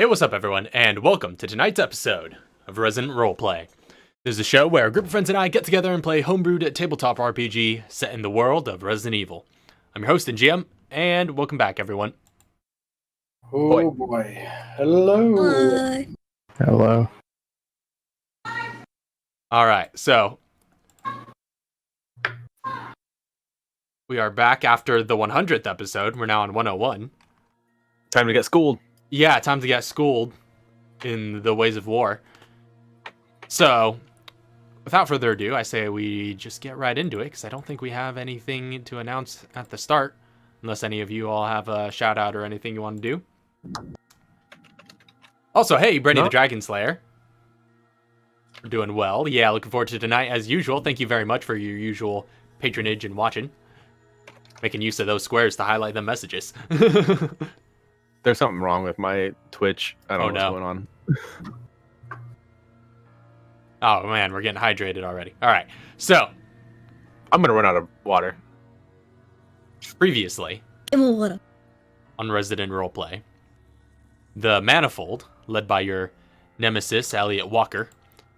Hey, what's up, everyone, and welcome to tonight's episode of Resident Roleplay. This is a show where a group of friends and I get together and play homebrewed tabletop RPG set in the world of Resident Evil. I'm your host and GM, and welcome back, everyone. Oh boy. Hello. Hi. Hello. Alright, so we are back after the 100th episode. We're now on 101. Time to get schooled. Yeah, time to get schooled in the ways of war. So, without further ado, I say we just get right into it, because I don't think we have anything to announce at the start, unless any of you all have a shout out or anything you want to do. Also, hey, Brady the Dragon Slayer. We're doing well. Yeah, looking forward to tonight as usual. Thank you very much for your usual patronage and watching. Making use of those squares to highlight the messages. There's something wrong with my Twitch. I don't know what's going on. Oh man, we're getting hydrated already. Alright, so I'm gonna run out of water. Previously on Resident Roleplay, the Manifold, led by your nemesis, Elliot Walker,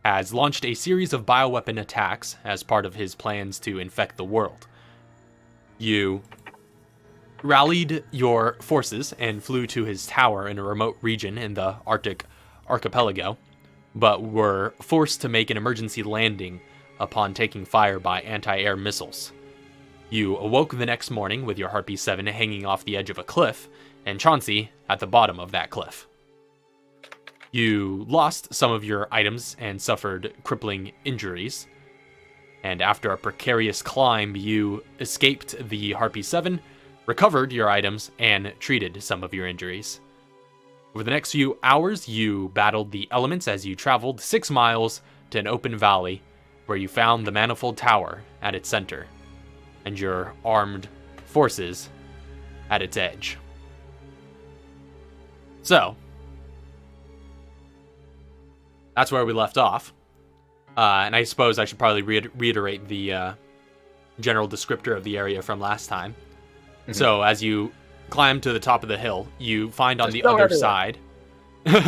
has launched a series of bioweapon attacks as part of his plans to infect the world. You rallied your forces and flew to his tower in a remote region in the Arctic archipelago, but were forced to make an emergency landing upon taking fire by anti-air missiles. You awoke the next morning with your Harpy 7 hanging off the edge of a cliff, and Chauncey at the bottom of that cliff. You lost some of your items and suffered crippling injuries, and after a precarious climb, you escaped the Harpy 7, recovered your items, and treated some of your injuries. Over the next few hours, you battled the elements as you traveled 6 miles to an open valley where you found the Manifold Tower at its center, and your armed forces at its edge. So, that's where we left off. And I suppose I should probably reiterate the general descriptor of the area from last time. Mm-hmm. So, as you climb to the top of the hill, you find on the other side... you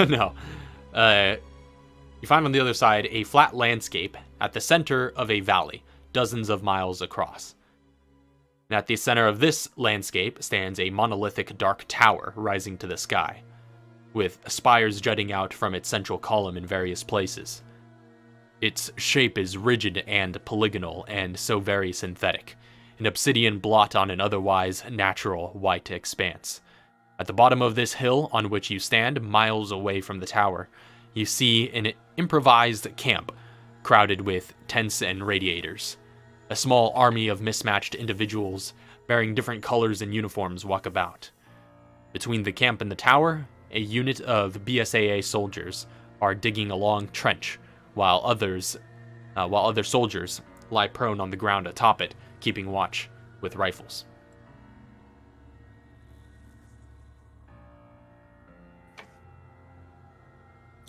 find on the other side a flat landscape at the center of a valley, dozens of miles across. And at the center of this landscape stands a monolithic dark tower rising to the sky, with spires jutting out from its central column in various places. Its shape is rigid and polygonal, and so very synthetic, an obsidian blot on an otherwise natural white expanse. At the bottom of this hill on which you stand, miles away from the tower, you see an improvised camp crowded with tents and radiators. A small army of mismatched individuals bearing different colors and uniforms walk about. Between the camp and the tower, a unit of BSAA soldiers are digging a long trench, while other soldiers lie prone on the ground atop it, keeping watch with rifles.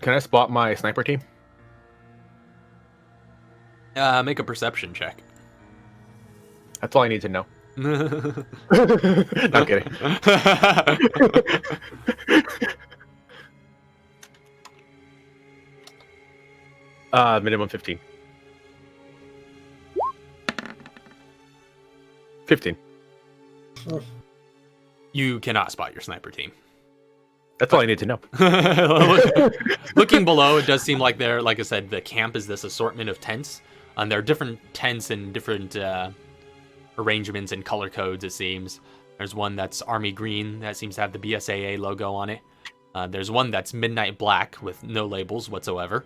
Can I spot my sniper team? Make a perception check. That's all I need to know. No, I'm kidding. Minimum 15. 15. You cannot spot your sniper team. That's all I need to know. Looking below, it does seem like they're, like I said, the camp is this assortment of tents. And there are different tents and different arrangements and color codes, it seems. There's one that's army green that seems to have the BSAA logo on it. There's one that's midnight black with no labels whatsoever.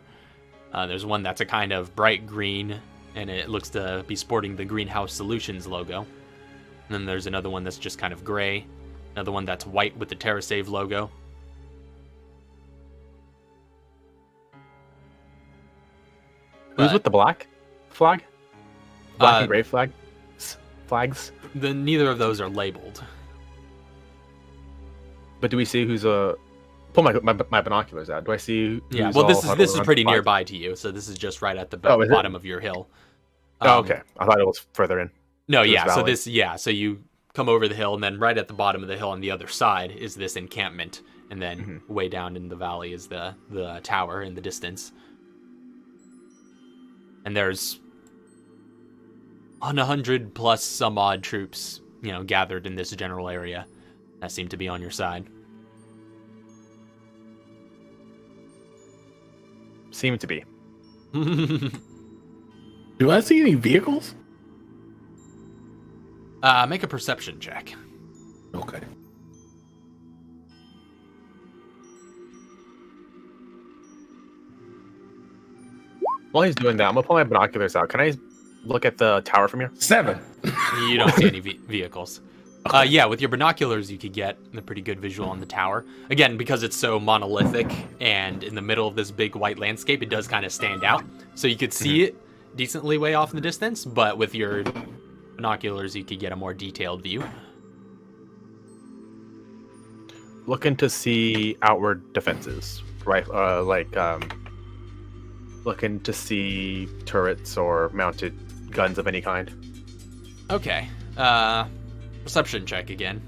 There's one that's a kind of bright green, and it looks to be sporting the Greenhouse Solutions logo. And then there's another one that's just kind of gray. Another one that's white with the TerraSave logo. Who's with the black flag? Black and gray flags? Neither of those are labeled. But do we see who's pull my binoculars out? Do I see? Yeah. Well, this is pretty nearby to you, so this is just right at the bottom of your hill. Oh, okay. I thought it was further in. No, yeah. So so you come over the hill, and then right at the bottom of the hill on the other side is this encampment, and then way down in the valley is the tower in the distance. And there's 100 plus some odd troops, gathered in this general area that seem to be on your side. Seem to be. Do I see any vehicles? Make a perception check. Okay. While he's doing that, I'm gonna pull my binoculars out. Can I look at the tower from here? 7. You don't see any vehicles. Yeah, with your binoculars, you could get a pretty good visual on the tower. Again, because it's so monolithic and in the middle of this big white landscape, it does kind of stand out. So you could see it decently way off in the distance, but with your binoculars, you could get a more detailed view. Looking to see outward defenses, right? Looking to see turrets or mounted guns of any kind. Okay. Perception check again.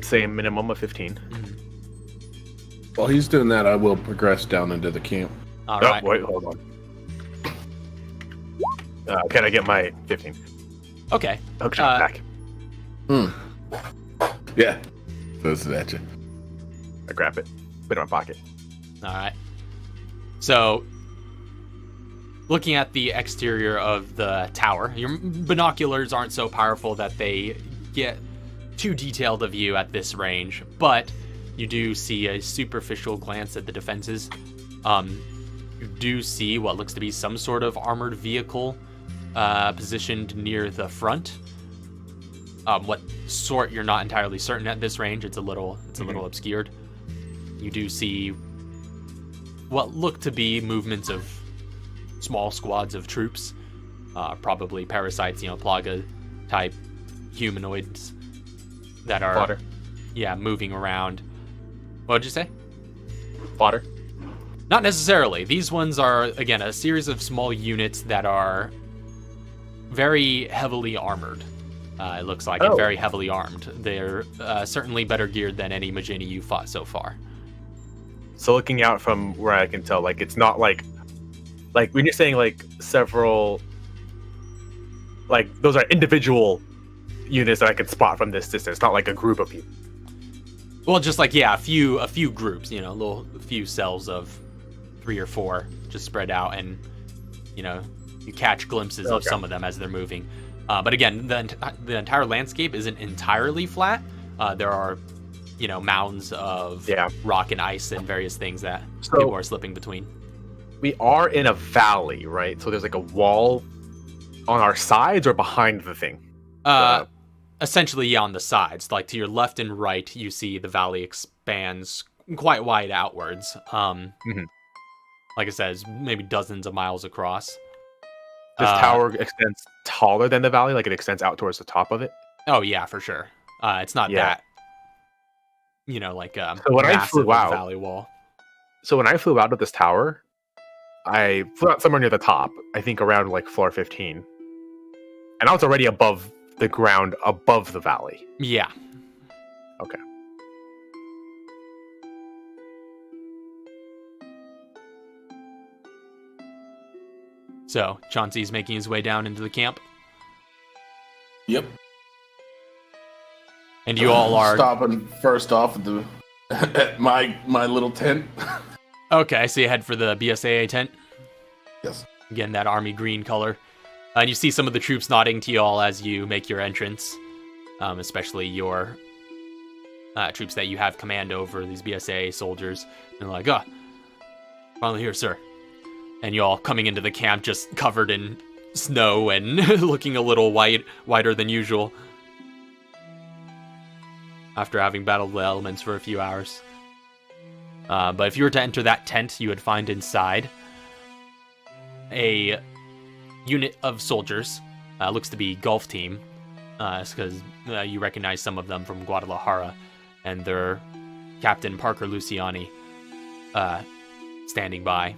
Say a minimum of 15. While he's doing that, I will progress down into the camp. All right. Wait, hold on. Can I get my 15? Okay. Hookshot back. Yeah. Throws it at you. I grab it. Put it in my pocket. All right. So, looking at the exterior of the tower, your binoculars aren't so powerful that they get too detailed a view at this range, but you do see a superficial glance at the defenses. You do see what looks to be some sort of armored vehicle positioned near the front. What sort, you're not entirely certain at this range. It's a little obscured. You do see what look to be movements of small squads of troops, probably parasites, plaga type humanoids that are Fodder. Moving around. What did you say? Fodder. Not necessarily. These ones are, again, a series of small units that are very heavily armored. It looks like, and very heavily armed. They're certainly better geared than any Majini you fought so far. So looking out from where I can tell, it's not like when you're saying several, those are individual units that I can spot from this distance, not like a group of people. Well, just a few groups, a few cells of 3 or 4 just spread out, and you catch glimpses of some of them as they're moving. But again, the entire landscape isn't entirely flat. There are mounds of rock and ice and various things that people are slipping between. We are in a valley, right? So there's a wall on our sides or behind the thing? Essentially, on the sides. To your left and right, you see the valley expands quite wide outwards. Like I said, it's maybe dozens of miles across. This tower extends taller than the valley? It extends out towards the top of it? Oh, yeah, for sure. It's not that, so when I flew out, valley wall. So when I flew out of this tower, I flew out somewhere near the top, I think around floor 15. And I was already above the ground, above the valley. Yeah. Okay. So, Chauncey's making his way down into the camp. Yep. And you all are stopping first off at my little tent. Okay, so you head for the BSAA tent. Yes. Again, that army green color. And you see some of the troops nodding to you all as you make your entrance, especially your troops that you have command over, these BSAA soldiers. And they're like, finally here, sir. And you all coming into the camp just covered in snow and looking a little whiter than usual, after having battled the elements for a few hours. But if you were to enter that tent, you would find inside a unit of soldiers. Looks to be golf team, because you recognize some of them from Guadalajara, and their Captain Parker Luciani standing by.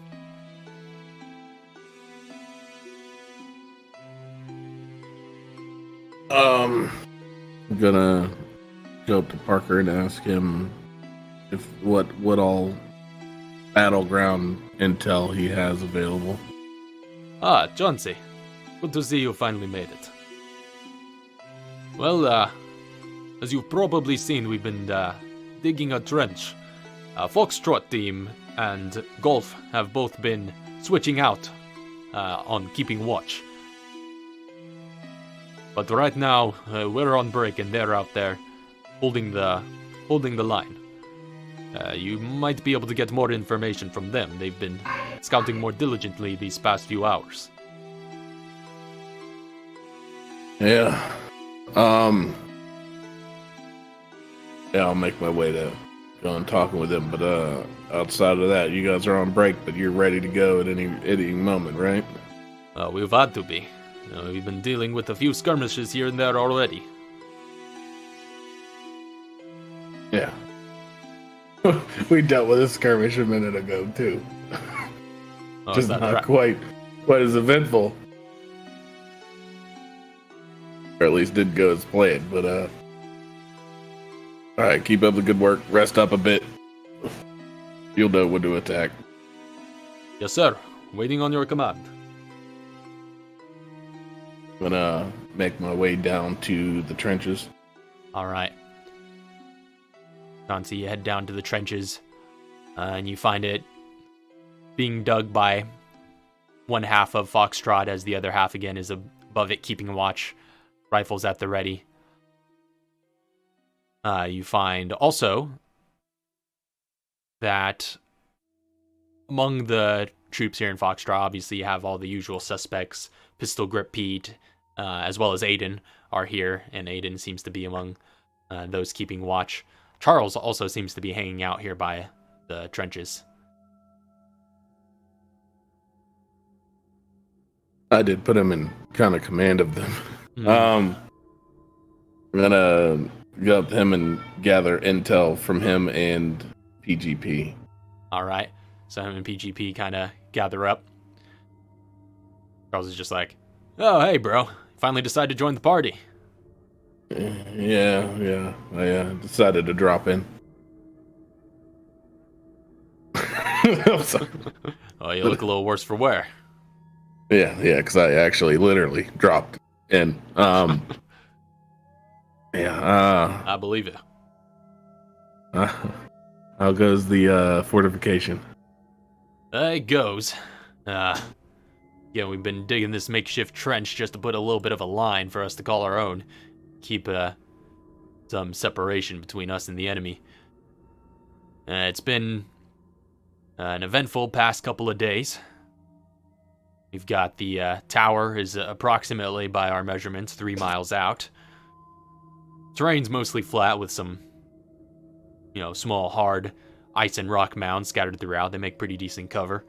I'm gonna go up to Parker and ask him if what all battleground intel he has available. Ah, Chauncey. Good to see you finally made it. Well, as you've probably seen, we've been digging a trench. Foxtrot team and Golf have both been switching out on keeping watch. But right now, we're on break and they're out there holding the line. You might be able to get more information from them. They've been scouting more diligently these past few hours. Yeah. Yeah, I'll make my way to go and talking with him. But outside of that, you guys are on break, but you're ready to go at any moment, right? We've had to be. We've been dealing with a few skirmishes here and there already. Yeah. We dealt with a skirmish a minute ago too. Oh, Just not quite as eventful. Or at least didn't go as planned, but alright, keep up the good work, rest up a bit. You'll know when to attack. Yes, sir. Waiting on your command. I'm gonna make my way down to the trenches. Alright. Chauncey, you head down to the trenches, and you find it being dug by one half of Foxtrot, as the other half again is above it keeping watch, rifles at the ready. You find also that among the troops here in Foxtrot, obviously you have all the usual suspects. Pistol Grip Pete, as well as Aiden, are here, and Aiden seems to be among those keeping watch. Charles also seems to be hanging out here by the trenches. I did put him in kind of command of them. I'm gonna go up to him and gather intel from him and PGP. Alright, so him and PGP kind of gather up. Charles is just like, oh, hey, bro. Finally decided to join the party. Yeah. I decided to drop in. Oh, you look a little worse for wear. Yeah, because I actually literally dropped in. I believe it. How goes the fortification? It goes. Yeah, we've been digging this makeshift trench just to put a little bit of a line for us to call our own. Keep some separation between us and the enemy. It's been an eventful past couple of days. We've got the tower is approximately, by our measurements, 3 miles out. Terrain's mostly flat with some, small hard ice and rock mounds scattered throughout. They make pretty decent cover.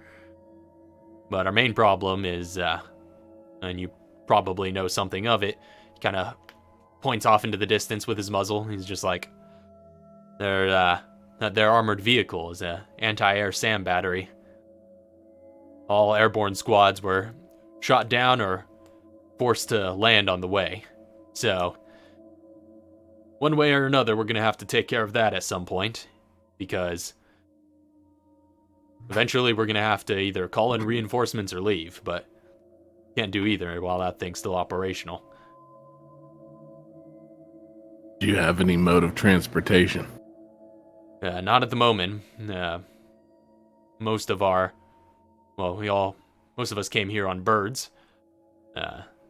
But our main problem is, and you probably know something of it, he kind of points off into the distance with his muzzle. He's just like, their armored vehicle is a anti-air SAM battery. All airborne squads were shot down or forced to land on the way. So, one way or another, we're going to have to take care of that at some point, because eventually we're going to have to either call in reinforcements or leave, but can't do either while that thing's still operational. Do you have any mode of transportation? Not at the moment. Most of us came here on birds.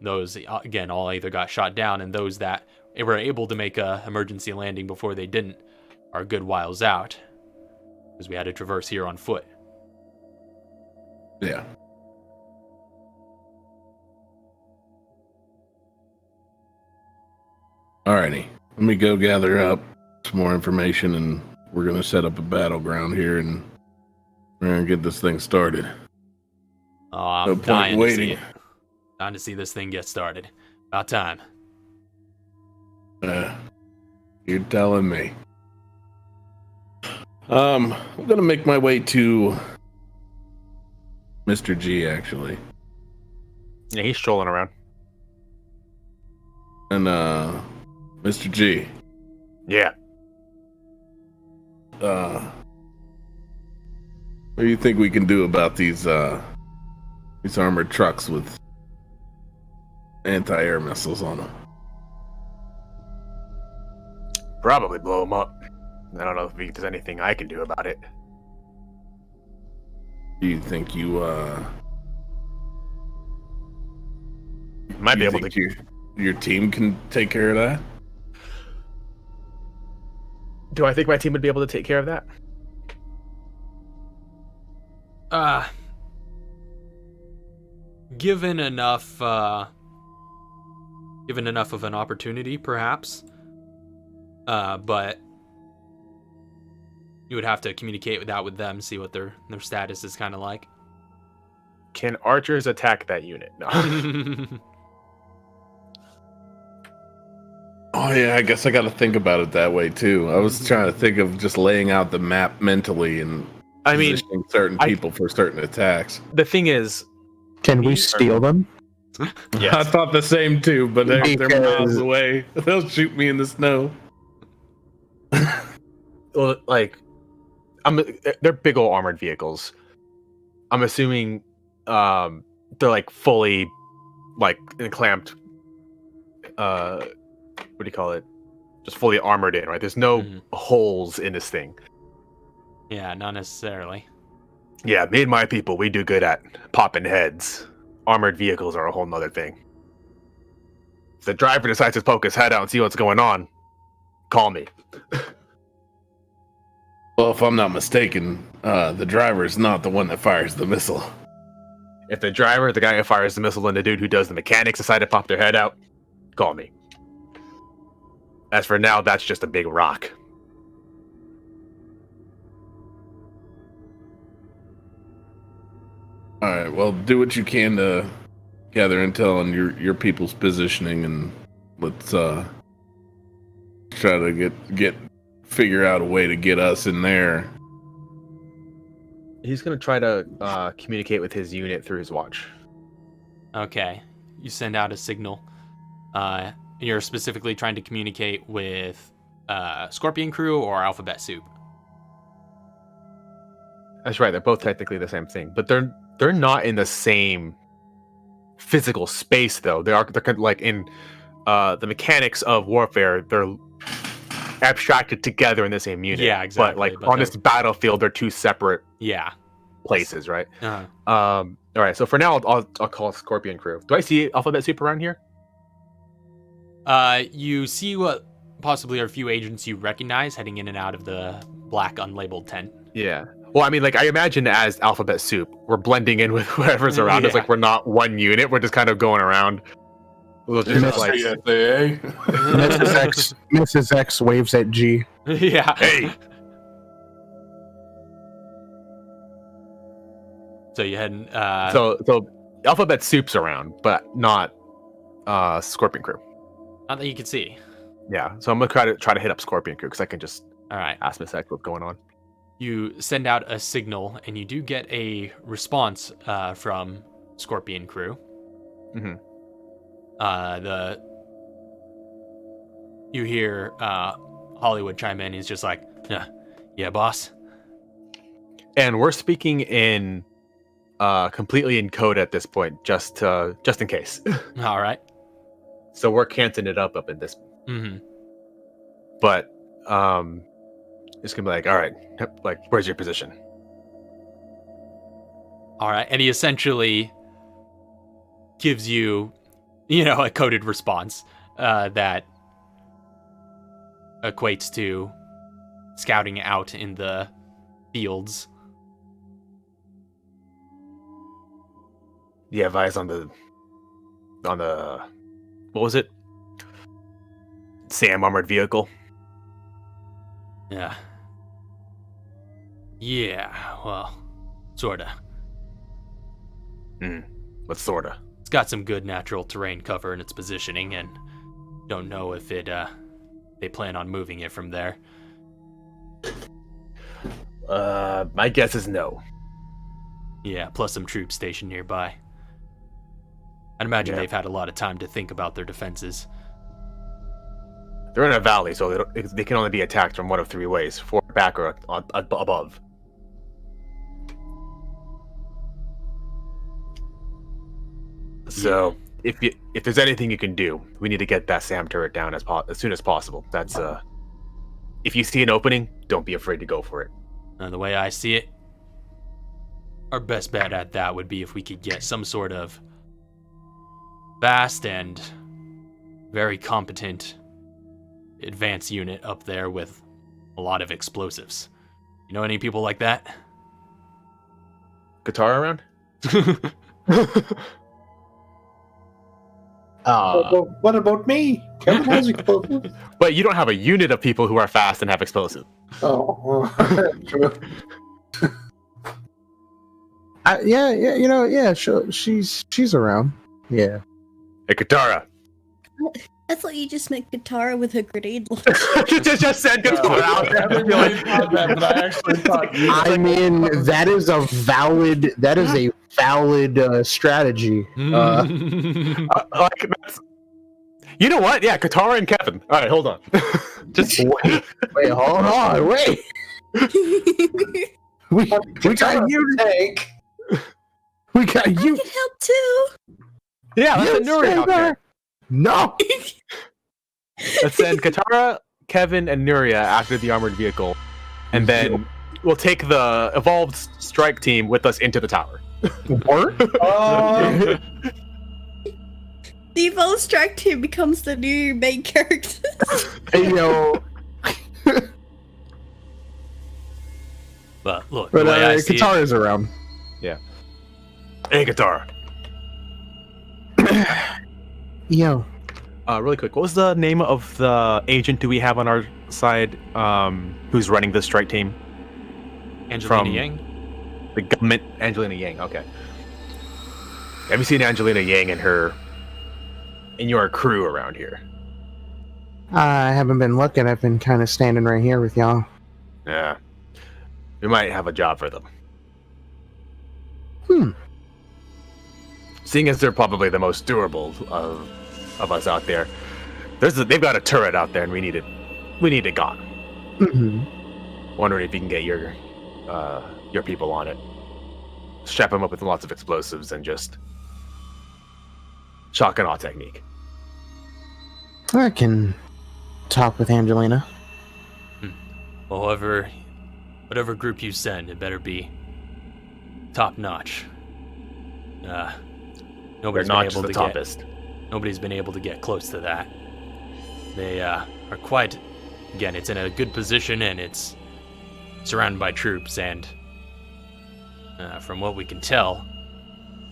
Those, again, all either got shot down, and those that were able to make a emergency landing before they didn't are a good whiles out, because we had to traverse here on foot. Yeah. Alrighty. Let me go gather up some more information, and we're going to set up a battleground here, and we're going to get this thing started. Oh, I'm dying to see it. Dying to see this thing get started. About time. You're telling me. I'm going to make my way to Mr. G, actually. Yeah, he's strolling around. And, Mr. G, Yeah. What do you think we can do about these armored trucks with anti-air missiles on them? Probably blow them up. I don't know if there's anything I can do about it. Do you think you Might be you able think to. your team can take care of that? Do I think my team would be able to take care of that? Given enough of an opportunity, perhaps. But you would have to communicate that with them, see what their status is kind of like. Can archers attack that unit? No. Oh yeah, I guess I got to think about it that way too. I was trying to think of just laying out the map mentally and positioning certain people for certain attacks. The thing is, can we steal them? yes. I thought the same too, but they're miles away. They'll shoot me in the snow. Well, like, they're big old armored vehicles. I'm assuming they're like fully like clamped. What do you call it? Just fully armored in, right? There's no holes in this thing. Yeah, not necessarily. Yeah, me and my people, we do good at popping heads. Armored vehicles are a whole nother thing. If the driver decides to poke his head out and see what's going on, call me. Well, if I'm not mistaken, the driver is not the one that fires the missile. If the driver, the guy who fires the missile, and the dude who does the mechanics decide to pop their head out, call me. As for now, that's just a big rock. All right, well, do what you can to gather intel on your people's positioning, and let's try to figure out a way to get us in there. He's gonna try to communicate with his unit through his watch. Okay, you send out a signal. You're specifically trying to communicate with Scorpion Crew or Alphabet Soup. That's right. They're both technically the same thing, but they're not in the same physical space, though. They're kind of like in the mechanics of warfare. They're abstracted together in the same unit. Yeah, exactly. But like on this battlefield, they're two separate places, right? Uh-huh. All right. So for now, I'll call Scorpion Crew. Do I see Alphabet Soup around here? You see what possibly are a few agents you recognize heading in and out of the black unlabeled tent. Yeah. Well, I mean, like, I imagine as Alphabet Soup, we're blending in with whoever's around us. Like, we're not one unit. We're just kind of going around. We'll just like, Mrs. X waves at G. Yeah. Hey. So you head. So Alphabet Soup's around, but not Scorpion Crew. Not that you can see. Yeah. So I'm gonna try to hit up Scorpion Crew because I can just All right. ask Miss X what's going on. You send out a signal, and you do get a response from Scorpion Crew. Mm-hmm. You hear Hollywood chime in. He's just like, "Yeah, boss." And we're speaking in completely in code at this point, just in case. All right. So we're canting it up in this. Mm-hmm. But it's gonna be like, all right, like, where's your position? All right, and he essentially gives you, a coded response that equates to scouting out in the fields. You have eyes on the what was it? Sam armored vehicle. Yeah. Yeah, well, sorta. What sorta? It's got some good natural terrain cover in its positioning, and don't know if they plan on moving it from there. My guess is no. Yeah, plus some troops stationed nearby. I'd imagine they've had a lot of time to think about their defenses. They're in a valley, so they can only be attacked from one of 3 ways: forward, back, or above. So, if there's anything you can do, we need to get that SAM turret down as soon as possible. That's if you see an opening, don't be afraid to go for it. The way I see it, our best bet at that would be if we could get some sort of fast and very competent advanced unit up there with a lot of explosives. You know any people like that? Guitar around? What about me? Kevin has explosives. But you don't have a unit of people who are fast and have explosives. Oh, true. Sure, she's around. Yeah. Hey, Katara. I thought you just meant Katara with her grenade launcher. just said Katara out there. But I actually thought I mean, that is a valid strategy. You know what? Yeah, Katara and Kevin. All right, hold on. Just wait, hold on, wait. We got you. Tank. We got I you. can help too. yeah, let's send Nuria out there. No. Let's send Katara, Kevin, and Nuria after the armored vehicle, and then we'll take the evolved strike team with us into the tower. What? Oh, The evolved strike team becomes the new main character. Hey, yo. But look, But the way I see it, Katara's around. Hey, Katara. Yo. Really quick, what was the name of the agent do we have on our side who's running the strike team? Angelina from- Yang. The government, Angelina Yang. Okay. Have you seen Angelina Yang and your crew around here? I haven't been looking. I've been kind of standing right here with y'all. Yeah. We might have a job for them. Seeing as they're probably the most durable of us out there, they've got a turret out there, and we need it gone. Mm-hmm. Wondering if you can get your people on it, strap them up with lots of explosives, and just shock and awe technique. I can talk with Angelina. Well, whatever group you send, it better be top notch. They're Nobody's not been just able the to get. toppest. Nobody's been able to get close to that. They are quite. Again, it's in a good position and it's surrounded by troops. And from what we can tell,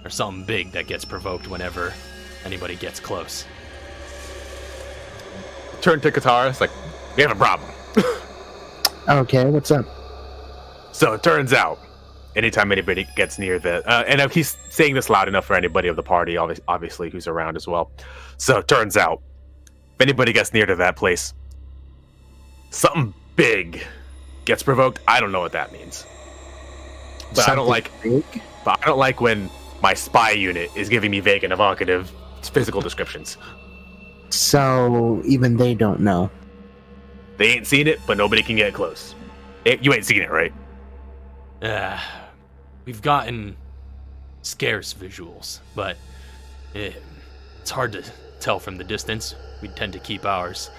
there's something big that gets provoked whenever anybody gets close. Turn to Katara. It's like, we have a problem. Okay, what's up? So it turns out, anytime anybody gets near and he's saying this loud enough for anybody of the party, obviously, who's around as well. So it turns out, if anybody gets near to that place, something big gets provoked. I don't know what that means. But I don't like when my spy unit is giving me vague and evocative physical descriptions. So even they don't know. They ain't seen it, but nobody can get close. You ain't seen it, right? We've gotten scarce visuals, but it's hard to tell from the distance. We tend to keep ours,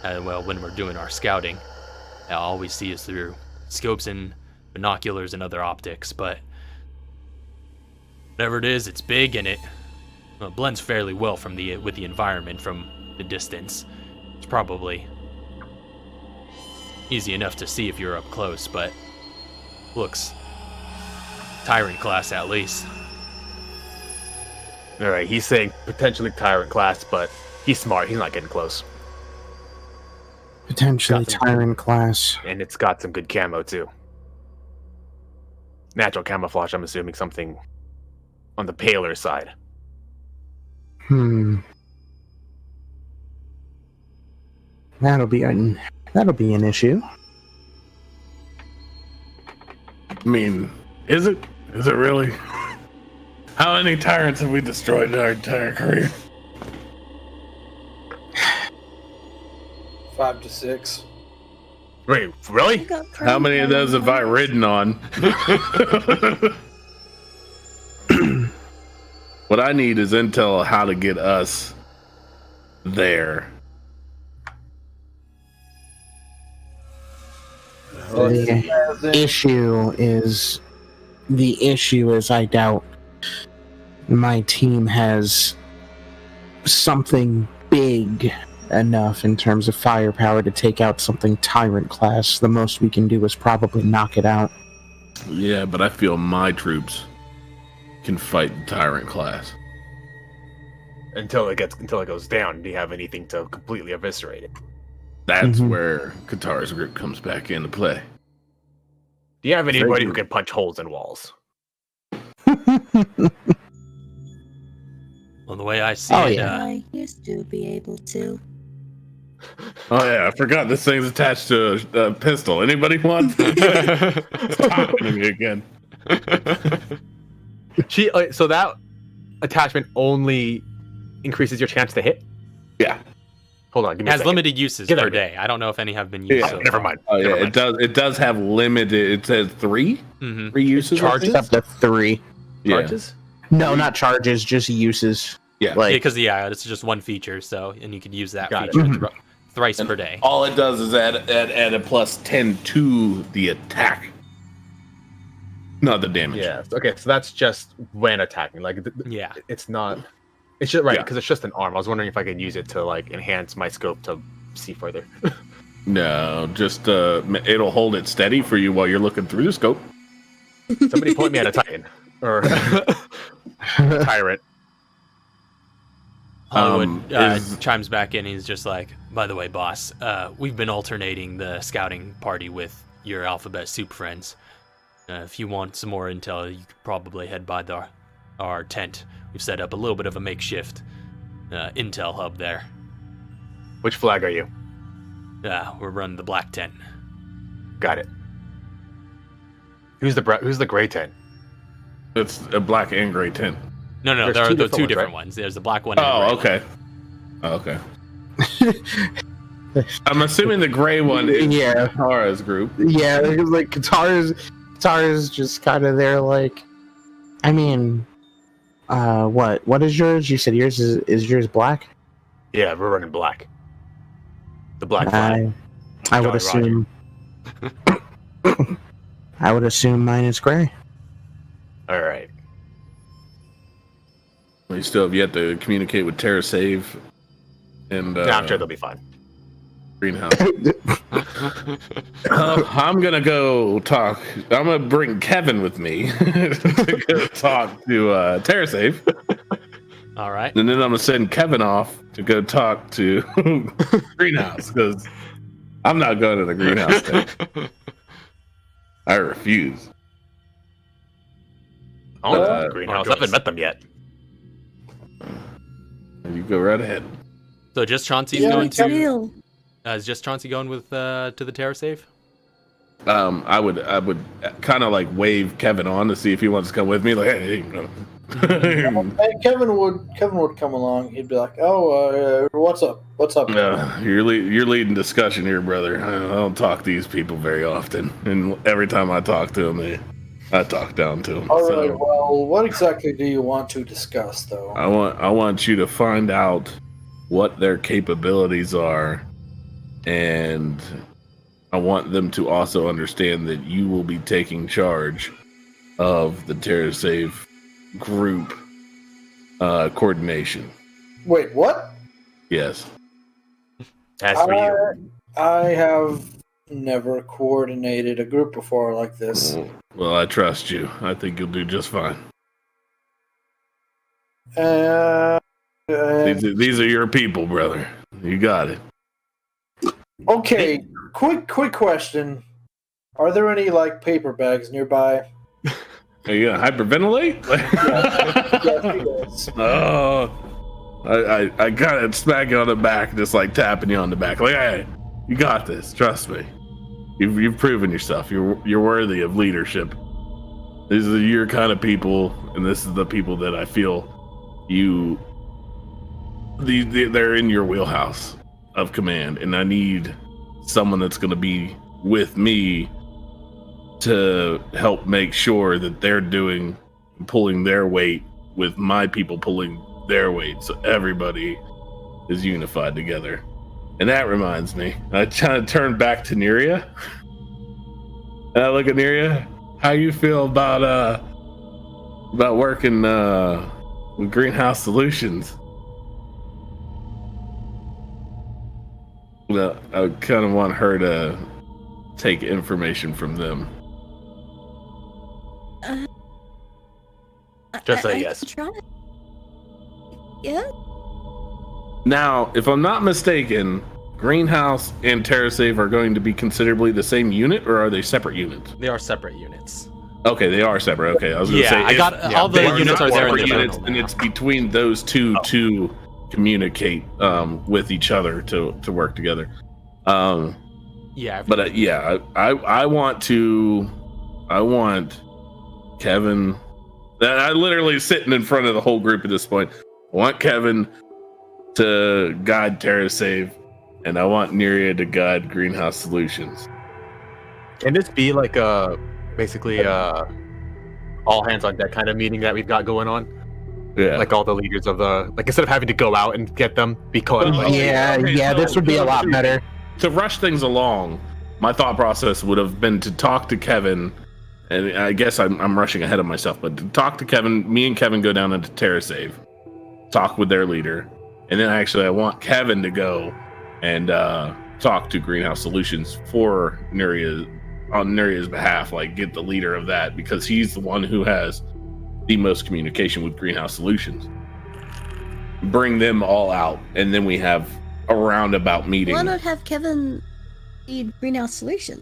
when we're doing our scouting. All we see is through scopes and binoculars and other optics, but whatever it is, it's big and it blends fairly well with the environment from the distance. It's probably easy enough to see if you're up close, but looks Tyrant class at least. Alright, he's saying potentially Tyrant class, but he's smart. He's not getting close. Potentially Got some- Tyrant class. And it's got some good camo, too. Natural camouflage, I'm assuming something on the paler side. That'll be an issue. I mean, is it? Is it really? How many tyrants have we destroyed in our entire career? 5 to 6. Wait, really? How many of those have I ridden on? What I need is intel on how to get us there. The issue is I doubt my team has something big enough in terms of firepower to take out something Tyrant class. The most we can do is probably knock it out. Yeah, but I feel my troops can fight the Tyrant class. Until it goes down. Do you have anything to completely eviscerate it? That's Mhm. where Katara's group comes back into play. Do you have anybody who Very can punch holes in walls? Well, the way I see Oh, it, yeah. I used to be able to. Oh yeah, I forgot this thing's attached to a pistol. Anybody want? It's talking to me again. So that attachment only increases your chance to hit? Yeah. Hold on, give me a has second. limited uses Get per out of here. day. I don't know if any have been used. Yeah, so Never far. mind. Oh yeah, Never it mind. does. It does have limited. It says three Mhm. uses. I Charges? think? Up to 3. Yeah. Charges? No, not charges, just uses. Yeah. Like, Because it's just one feature, so and you could use that Got it. feature Mhm. thrice per day. All it does is add a plus 10 to the attack, not the damage. Yeah. Okay, so that's just when attacking. Like, Yeah. it's not. It's just right Yeah. because it's just an arm. I was wondering if I could use it to like enhance my scope to see further. No, just it'll hold it steady for you while you're looking through the scope. Somebody point me at a Titan or a Tyrant. Hollywood is- chimes back in. He's just like, by the way, boss, we've been alternating the scouting party with your alphabet soup friends. If you want some more intel, you could probably head by our tent. We've set up a little bit of a makeshift intel hub there. Which flag are you? We're running the black tent. Got it. Who's the gray tent? It's a black and gray tint. No, There's there are two the different two ones, different right? ones. There's the black one and the Oh, gray okay. Oh, okay. I'm assuming the gray one is Yeah. Katara's group. yeah, because like Katara's just kind of there. Like, I mean, what is yours? You said yours is yours black. Yeah, we're running black. The black flag. I would Jolly assume. I would assume mine is gray. All right. We still have yet to communicate with Terra Save and I'm sure they'll be fine. Greenhouse. I'm gonna go talk. I'm gonna bring Kevin with me to go talk to Terra Save, All right. and then I'm gonna send Kevin off to go talk to Greenhouse because I'm not going to the Greenhouse thing. I refuse. I want to Uh, the greenhouse. I haven't met them yet. You go right ahead. So just Chauncey's Yeah, going to. Chill. Is just Chauncey going with to the Terra save? I would kind of like wave Kevin on to see if he wants to come with me. Like, hey, you know. Hey, Kevin would come along. He'd be like, "Oh, what's up? What's up?" You're leading discussion here, brother. I don't talk to these people very often, and every time I talk to them, I talk down to them. All right. Well, what exactly do you want to discuss, though? I want you to find out what their capabilities are, and I want them to also understand that you will be taking charge of the TerraSave group coordination. Wait, what? Yes. As for you, I have never coordinated a group before like this. Well, I trust you. I think you'll do just fine. These are your people, brother. You got it. Okay, quick question. Are there any like paper bags nearby? Are you gonna hyperventilate? Yes. Oh, I kind of smack you on the back, just like tapping you on the back, like, hey, you got this. Trust me. You've proven yourself. You're worthy of leadership. These are your kind of people, and this is the people that I feel they're in your wheelhouse. of command, and I need someone that's going to be with me to help make sure that they're pulling their weight with my people pulling their weight, so everybody is unified together. And that reminds me, I kind of turn back to Neria, and I look at Neria. How you feel about working with Greenhouse Solutions? Well, I kind of want her to take information from them. Just say I yes. can try. Yeah. Now, if I'm not mistaken, Greenhouse and TerraSave are going to be considerably the same unit, or are they separate units? They are separate units. Okay, they are separate. Okay, I was going to say, I got all the units are there in the units, journal and now. it's between those two to communicate with each other to work together. Yeah, But I want Kevin. I literally sitting in front of the whole group at this point. I want Kevin to guide TerraSave, and I want Neria to guide Greenhouse Solutions. Can this be like basically all hands on deck kind of meeting that we've got going on? Yeah, Like all the leaders of instead of having to go out and get them, because This would be a lot better. to rush things along. My thought process would have been to talk to Kevin, and I guess I'm rushing ahead of myself, but to talk to Kevin, me and Kevin go down into TerraSave, talk with their leader, and then I want Kevin to go and talk to Greenhouse Solutions for Neria, on Neria's behalf, like get the leader of that, because he's the one who has the most communication with Greenhouse Solutions. Bring them all out, and then we have a roundabout meeting. Why not have Kevin lead Greenhouse Solution?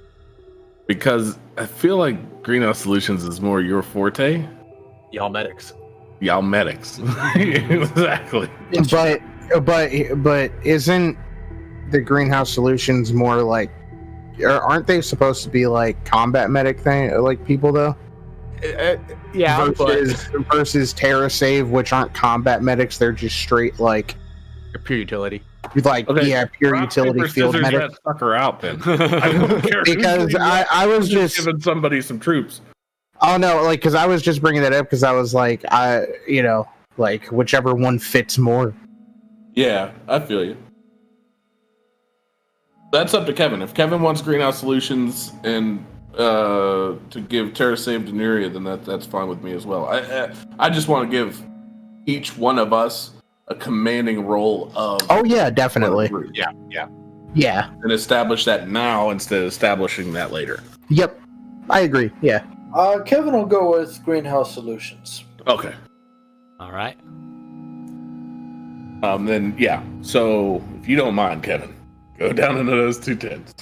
Because I feel like Greenhouse Solutions is more your forte. y'all medics. Y'all medics. Exactly. But isn't the Greenhouse Solutions more like, or aren't they supposed to be like combat medic thing, like people though? Yeah, versus TerraSave, which aren't combat medics, they're just straight like pure utility. Pure Rock, utility paper, field scissors, medic. that sucker out then. I don't care. Because I was just giving somebody some troops. Oh no, like because I was just bringing that up because I was like, like whichever one fits more. Yeah, I feel you. That's up to Kevin. If Kevin wants Greenhouse Solutions and to give TerraSave to Neria, then that's fine with me as well. I just want to give each one of us a commanding role of. Oh yeah, definitely. Yeah. And establish that now instead of establishing that later. Yep, I agree. Yeah. Kevin will go with Greenhouse Solutions. Okay. All right. Then yeah. So if you don't mind, Kevin, go down into those two tents.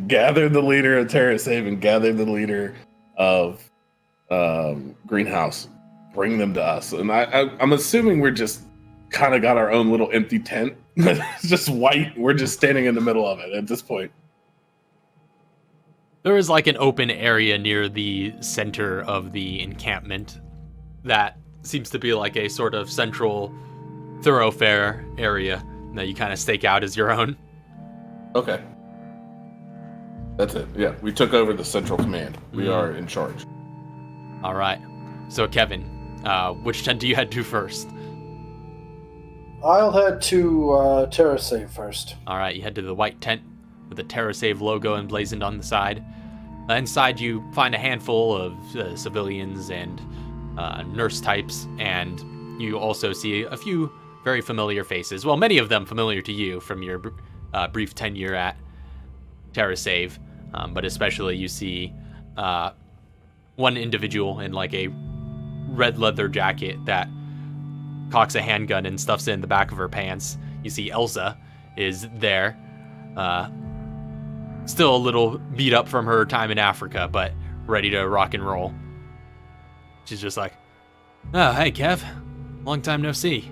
Gather the leader of TerraSave and gather the leader of Greenhouse. Bring them to us. And I'm assuming we're just kind of got our own little empty tent. It's just white. We're just standing in the middle of it at this point. There is like an open area near the center of the encampment that seems to be like a sort of central thoroughfare area that you kind of stake out as your own. Okay. That's it. Yeah, we took over the central command. We are in charge. All right. So Kevin, which tent do you head to first? I'll head to TerraSave first. All right, you head to the white tent with the TerraSave logo emblazoned on the side. Inside, you find a handful of civilians and nurse types, and you also see a few very familiar faces. Well, many of them familiar to you from your brief tenure at TerraSave, but especially you see one individual in like a red leather jacket that cocks a handgun and stuffs it in the back of her pants. You see Elsa is there, still a little beat up from her time in Africa, but ready to rock and roll. She's just like, "Oh, hey Kev, long time no see."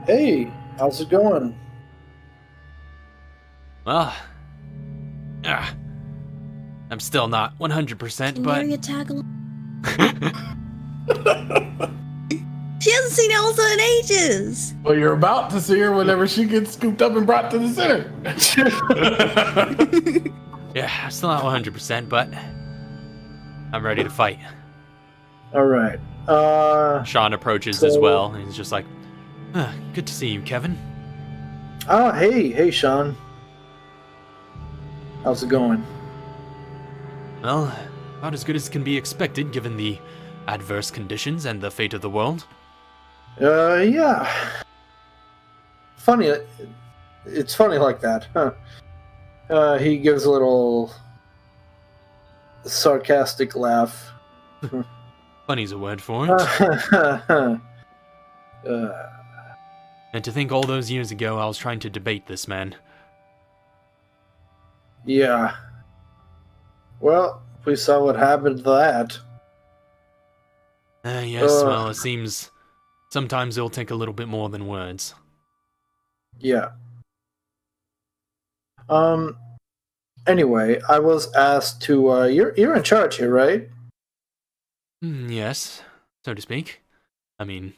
Hey, how's it going? Well, I'm still not 100%, but Can you tag along? She hasn't seen Elsa in ages. Well, you're about to see her whenever she gets scooped up and brought to the center. Yeah, still not 100%, but I'm ready to fight. All right. Sean approaches as well, and he's just like, good to see you, Kevin. Oh, hey, Sean. How's it going? Well, about as good as can be expected given the adverse conditions and the fate of the world. Yeah. Funny. It's funny like that, huh? He gives a little sarcastic laugh. Funny's a word for it. And to think all those years ago I was trying to debate this man. Yeah. Well, we saw what happened to that. Yes, well, it seems sometimes it'll take a little bit more than words. Yeah. Anyway, I was asked to, you're in charge here, right? Yes, so to speak. I mean...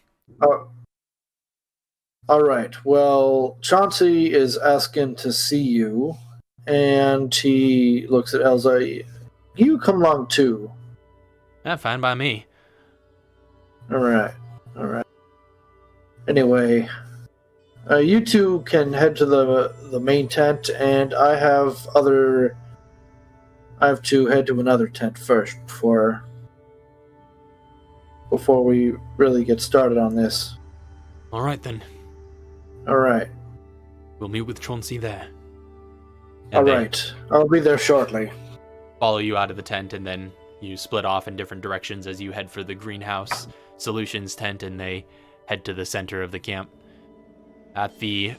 Alright, well, Chauncey is asking to see you, and he looks at Elsa. You come along too. Fine by me. Alright. Anyway, you two can head to the main tent, and I have to head to another tent first before we really get started on this. Alright then. Alright. We'll meet with Chauncey there. Alright. I'll be there shortly. Follow you out of the tent, and then you split off in different directions as you head for the Greenhouse Solutions tent, and they head to the center of the camp. At the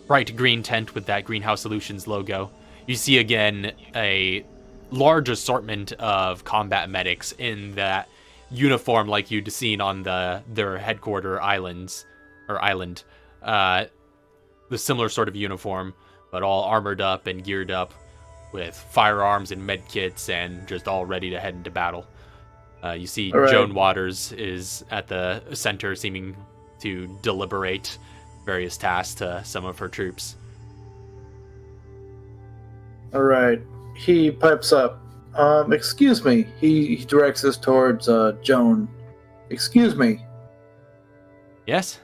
bright green tent with that Greenhouse Solutions logo, you see again a large assortment of combat medics in that uniform like you'd seen on their headquarter island. The similar sort of uniform, but all armored up and geared up with firearms and med kits and just all ready to head into battle. You see Joan Waters is at the center, seeming to deliberate various tasks to some of her troops. Alright. He pipes up. Excuse me. He directs us towards Joan. Excuse me. Yes?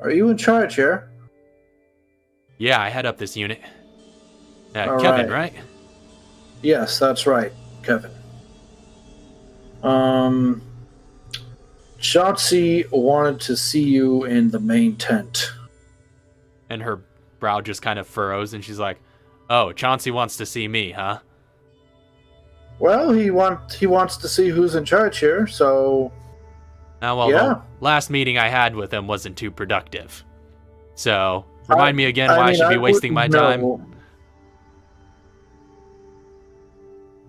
Are you in charge here? Yeah, I head up this unit. All Kevin, right? Yes, that's right, Kevin. Chauncey wanted to see you in the main tent. And her brow just kind of furrows, and she's like, "Oh, Chauncey wants to see me, huh?" Well, he wants to see who's in charge here, so... Well, yeah. The last meeting I had with him wasn't too productive. So, remind me again why I should be wasting my time.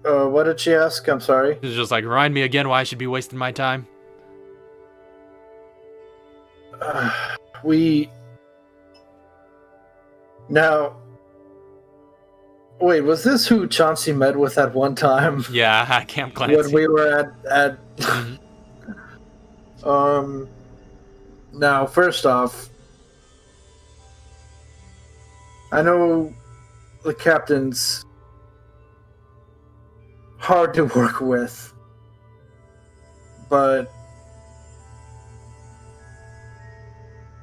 What did she ask? I'm sorry. She's just like, remind me again why I should be wasting my time. Now... Wait, was this who Chauncey met with at one time? Yeah, at Camp Clancy. When we were at Now, first off, I know the captain's hard to work with, but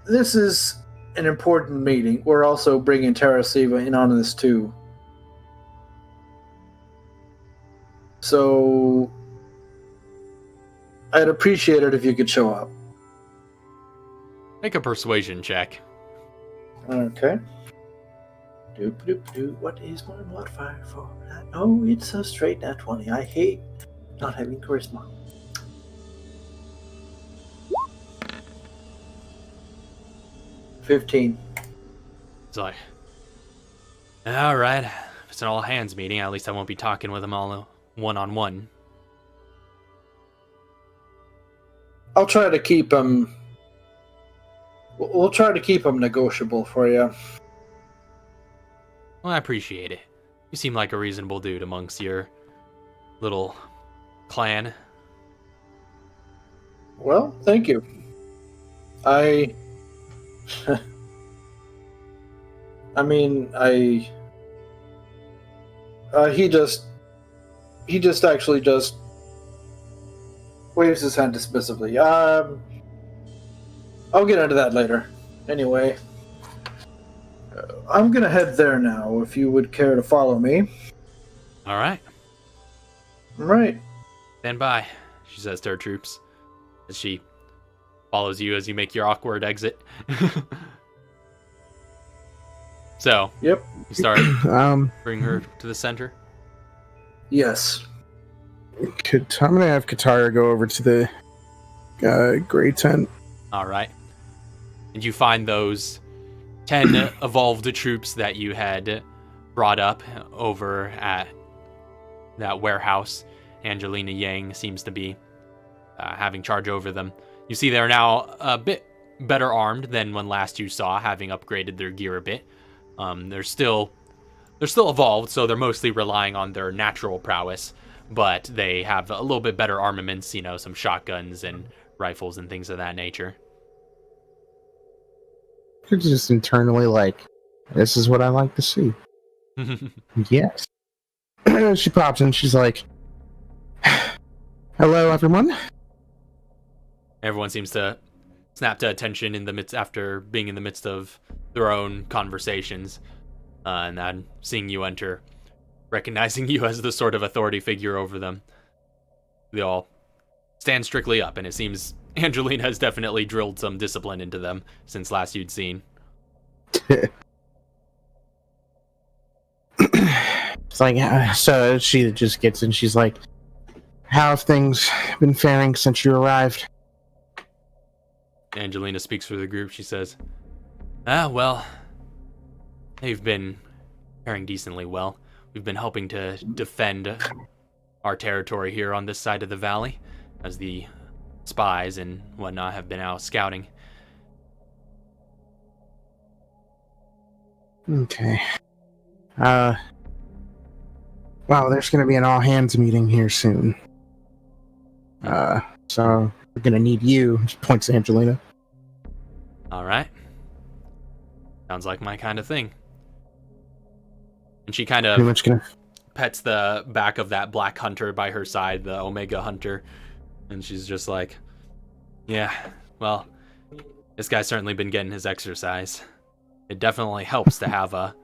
this is an important meeting. We're also bringing Terrasiva in on this too. So, I'd appreciate it if you could show up. Make a persuasion check. Okay. What is my modifier for that? Oh, it's a straight nat 20. I hate not having charisma. $15. It's like, alright, if it's an all-hands meeting, at least I won't be talking with them all one-on-one. I'll try to keep them... We'll try to keep them negotiable for you. Well, I appreciate it. You seem like a reasonable dude amongst your little clan. Well, thank you. I mean, he just actually just waves his hand dismissively. I'll get into that later. Anyway, I'm gonna head there now, if you would care to follow me. All right. Right. Stand by, she says to her troops as she follows you as you make your awkward exit. So, Yep. you start bring her to the center. Yes. I'm gonna have Katara go over to the gray tent. All right. And you find those 10 evolved troops that you had brought up over at that warehouse. Angelina Yang seems to be having charge over them. You see they're now a bit better armed than when last you saw, having upgraded their gear a bit. They're still evolved, so they're mostly relying on their natural prowess, but they have a little bit better armaments, some shotguns and rifles and things of that nature. You're just internally like, this is what I like to see. Yes. She pops in, she's like, hello, everyone. Everyone seems to snap to attention after being in the midst of their own conversations, and then seeing you enter, recognizing you as the sort of authority figure over them. They all stand strictly up, and it seems Angelina has definitely drilled some discipline into them since last you'd seen. It's like, so she just gets in, she's like, how have things been faring since you arrived? Angelina speaks for the group. She says, well, they've been faring decently well. We've been helping to defend our territory here on this side of the valley, as the spies and whatnot have been out scouting. Okay. Wow, there's gonna be an all-hands meeting here soon. So we're gonna need you. She points to Angelina. All right. Sounds like my kind of thing. And she kind Pretty of much gonna. pets the back of that black hunter by her side, the Omega hunter, and she's just like, yeah, well, this guy's certainly been getting his exercise. It definitely helps to have a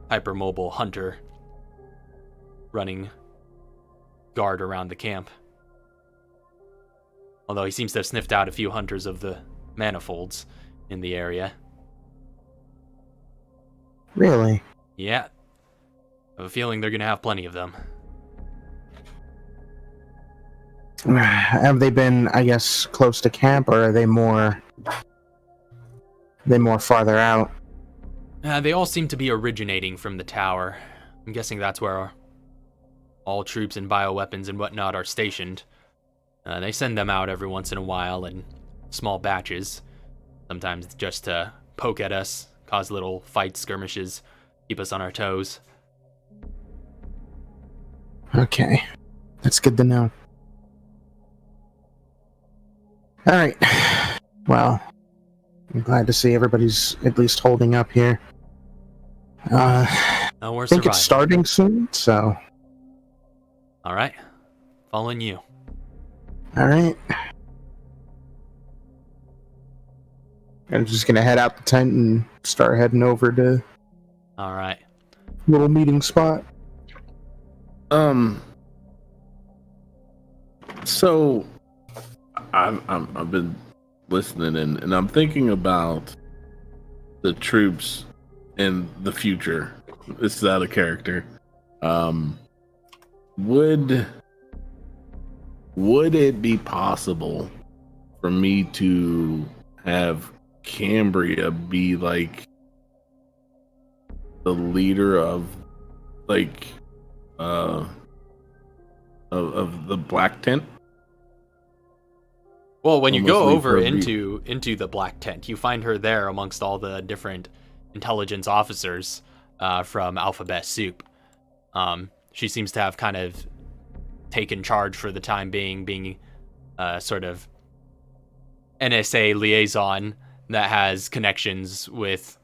hypermobile hunter running guard around the camp. Although he seems to have sniffed out a few hunters of the Manifolds in the area. Really? Yeah. I have a feeling they're going to have plenty of them. Have they been, I guess, close to camp, or are they more farther out? They all seem to be originating from the tower. I'm guessing that's where all troops and bioweapons and whatnot are stationed. They send them out every once in a while in small batches. Sometimes just to poke at us, cause little fights, skirmishes, keep us on our toes. Okay. That's good to know. Alright. Well, I'm glad to see everybody's at least holding up here. We're I think surviving. it's starting soon, so... Alright. Following you. Alright. I'm just gonna head out the tent and start heading over to Alright. little meeting spot. So I've been listening and I'm thinking about the troops in the future. This is out of character. Would it be possible for me to have Cambria be like the leader of like of the black tent? Well, when you go Almost leave over her into the black tent, you find her there amongst all the different intelligence officers from Alphabet Soup. She seems to have kind of taken charge for the time being sort of NSA liaison that has connections with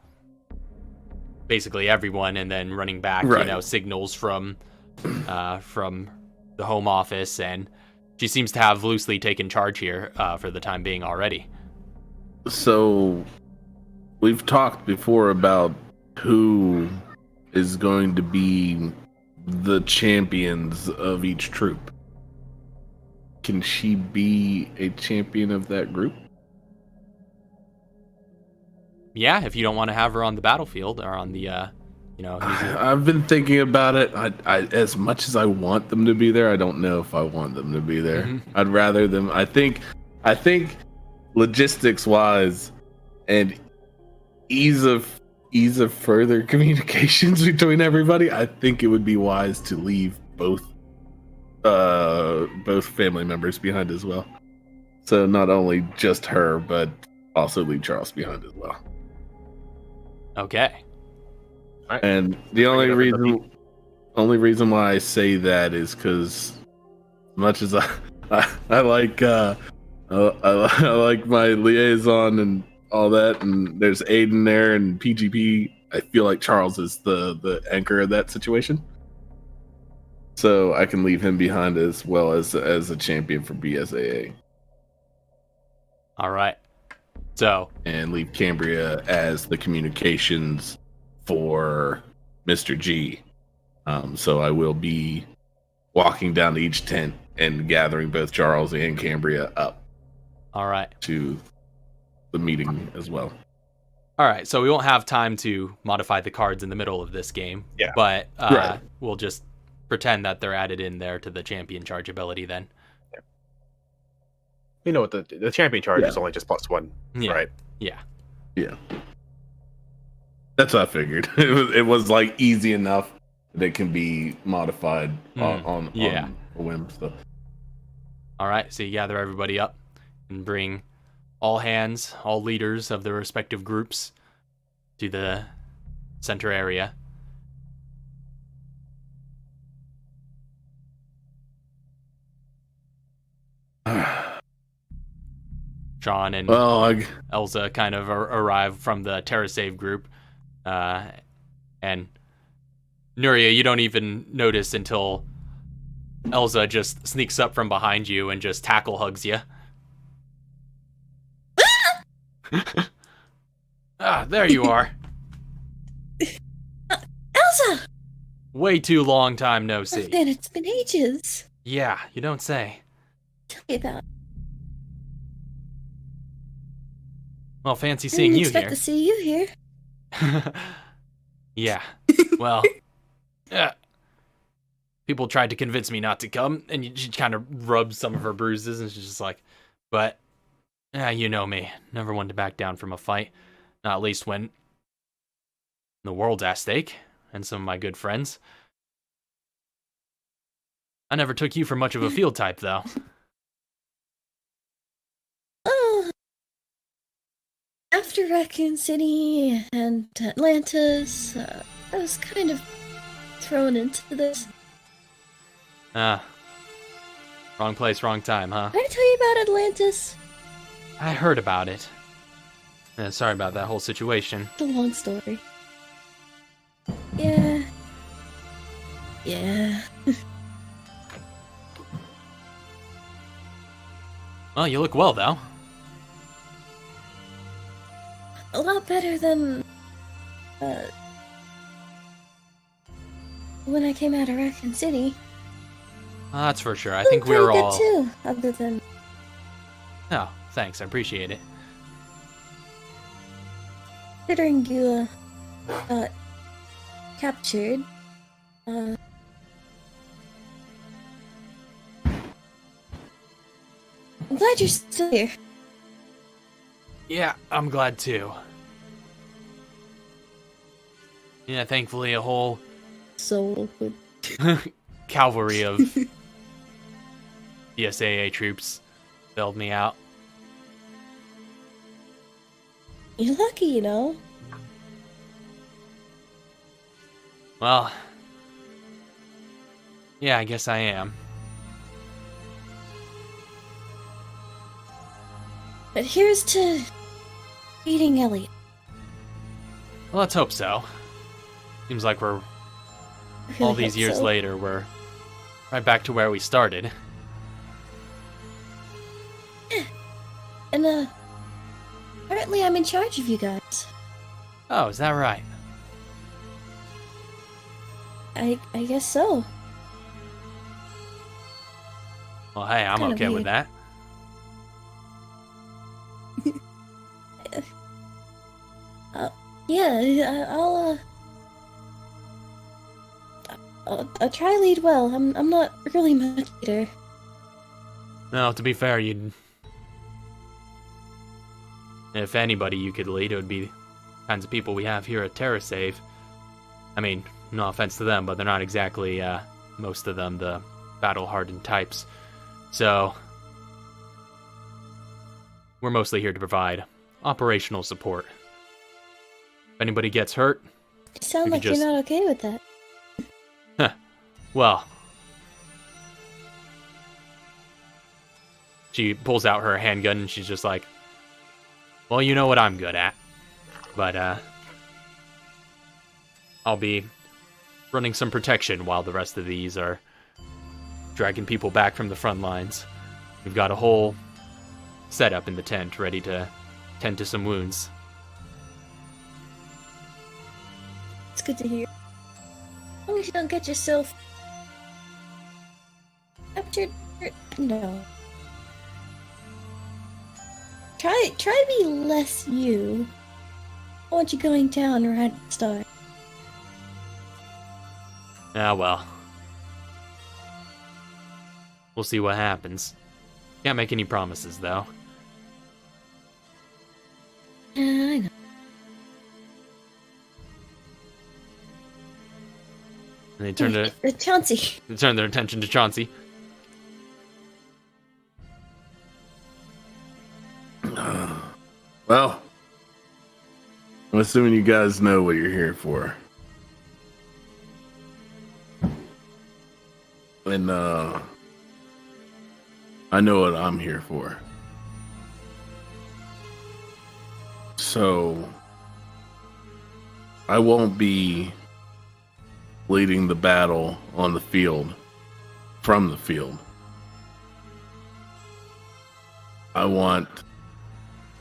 basically everyone, and then running back, Right. signals from the home office, and she seems to have loosely taken charge here for the time being already. So we've talked before about who is going to be the champions of each troop. Can she be a champion of that group? Yeah, if you don't want to have her on the battlefield or on the, I've been thinking about it. I as much as I want them to be there, I don't know if I want them to be there. Mhm. I'd rather them. I think logistics wise and ease of further communications between everybody, I think it would be wise to leave both family members behind as well. So not only just her, but also leave Charles behind as well. Okay. And the only Bring it up in the reason why I say that is because, much as I like I like my liaison and all that, and there's Aiden there and PGP, I feel like Charles is the anchor of that situation. So I can leave him behind as well as a champion for BSAA. All right. So, And leave Cambria as the communications for Mr. G. So I will be walking down to each tent and gathering both Charles and Cambria up all right. to the meeting as well. All right, so we won't have time to modify the cards in the middle of this game. Yeah. But Right. we'll just pretend that they're added in there to the champion charge ability then. You know what, the champion charge Yeah. is only just +1, Yeah. right? Yeah. Yeah. That's what I figured. It was like easy enough that it can be modified on a whim. So. All right, so you gather everybody up and bring all hands, all leaders of their respective groups to the center area. Sean and Well, Elsa kind of arrive from the TerraSave group. And Nuria, you don't even notice until Elsa just sneaks up from behind you and just tackle hugs you. There you are. Elsa! Way too long time no see. Man, it's been ages. Yeah, you don't say. Tell me about it. Well, fancy I seeing didn't you expect here. to see you here. Yeah. Well, people tried to convince me not to come, and she kind of rubs some of her bruises, and she's just like, but, you know me. Never one to back down from a fight. Not least when the world's at stake, and some of my good friends. I never took you for much of a field type, though. Oh. After Raccoon City and Atlantis, I was kind of thrown into this. Wrong place, wrong time, huh? Did I tell you about Atlantis? I heard about it. Sorry about that whole situation. It's a long story. Yeah. Well, you look well, though. A lot better than when I came out of Raccoon City. That's for sure. I Feeling think we're pretty all... good too, other than Oh, thanks. I appreciate it. considering you got captured. I'm glad you're still here. Yeah, I'm glad too. Yeah, thankfully a whole So good. cavalry of BSAA troops bailed me out. You're lucky, you know. Well, yeah, I guess I am. But here's to beating Elliot. Well, let's hope so. Seems like we're I really all these hope years so. later, we're right back to where we started. And, apparently I'm in charge of you guys. Oh, is that right? I guess so. Well, hey, I'm Kinda okay with weird. that. Yeah, I'll try lead well. I'm not really much leader. No, to be fair, if anybody you could lead, it would be the kinds of people we have here at TerraSave. I mean, no offense to them, but they're not exactly, most of them, the battle-hardened types. So, we're mostly here to provide operational support. If anybody gets hurt, You sound You like could you're not okay with that. well... She pulls out her handgun and she's just like, well, you know what I'm good at. But, I'll be running some protection while the rest of these are dragging people back from the front lines. We've got a whole setup in the tent ready to tend to some wounds. It's good to hear. As long as you don't get yourself captured. No. Try to be less you. I want you going down right at the start. Ah, well. We'll see what happens. Can't make any promises, though. I know. And they turn Chauncey. their attention to Chauncey. Well, I'm assuming you guys know what you're here for. And, I know what I'm here for. So, I won't be leading the battle on the field, from the field. I want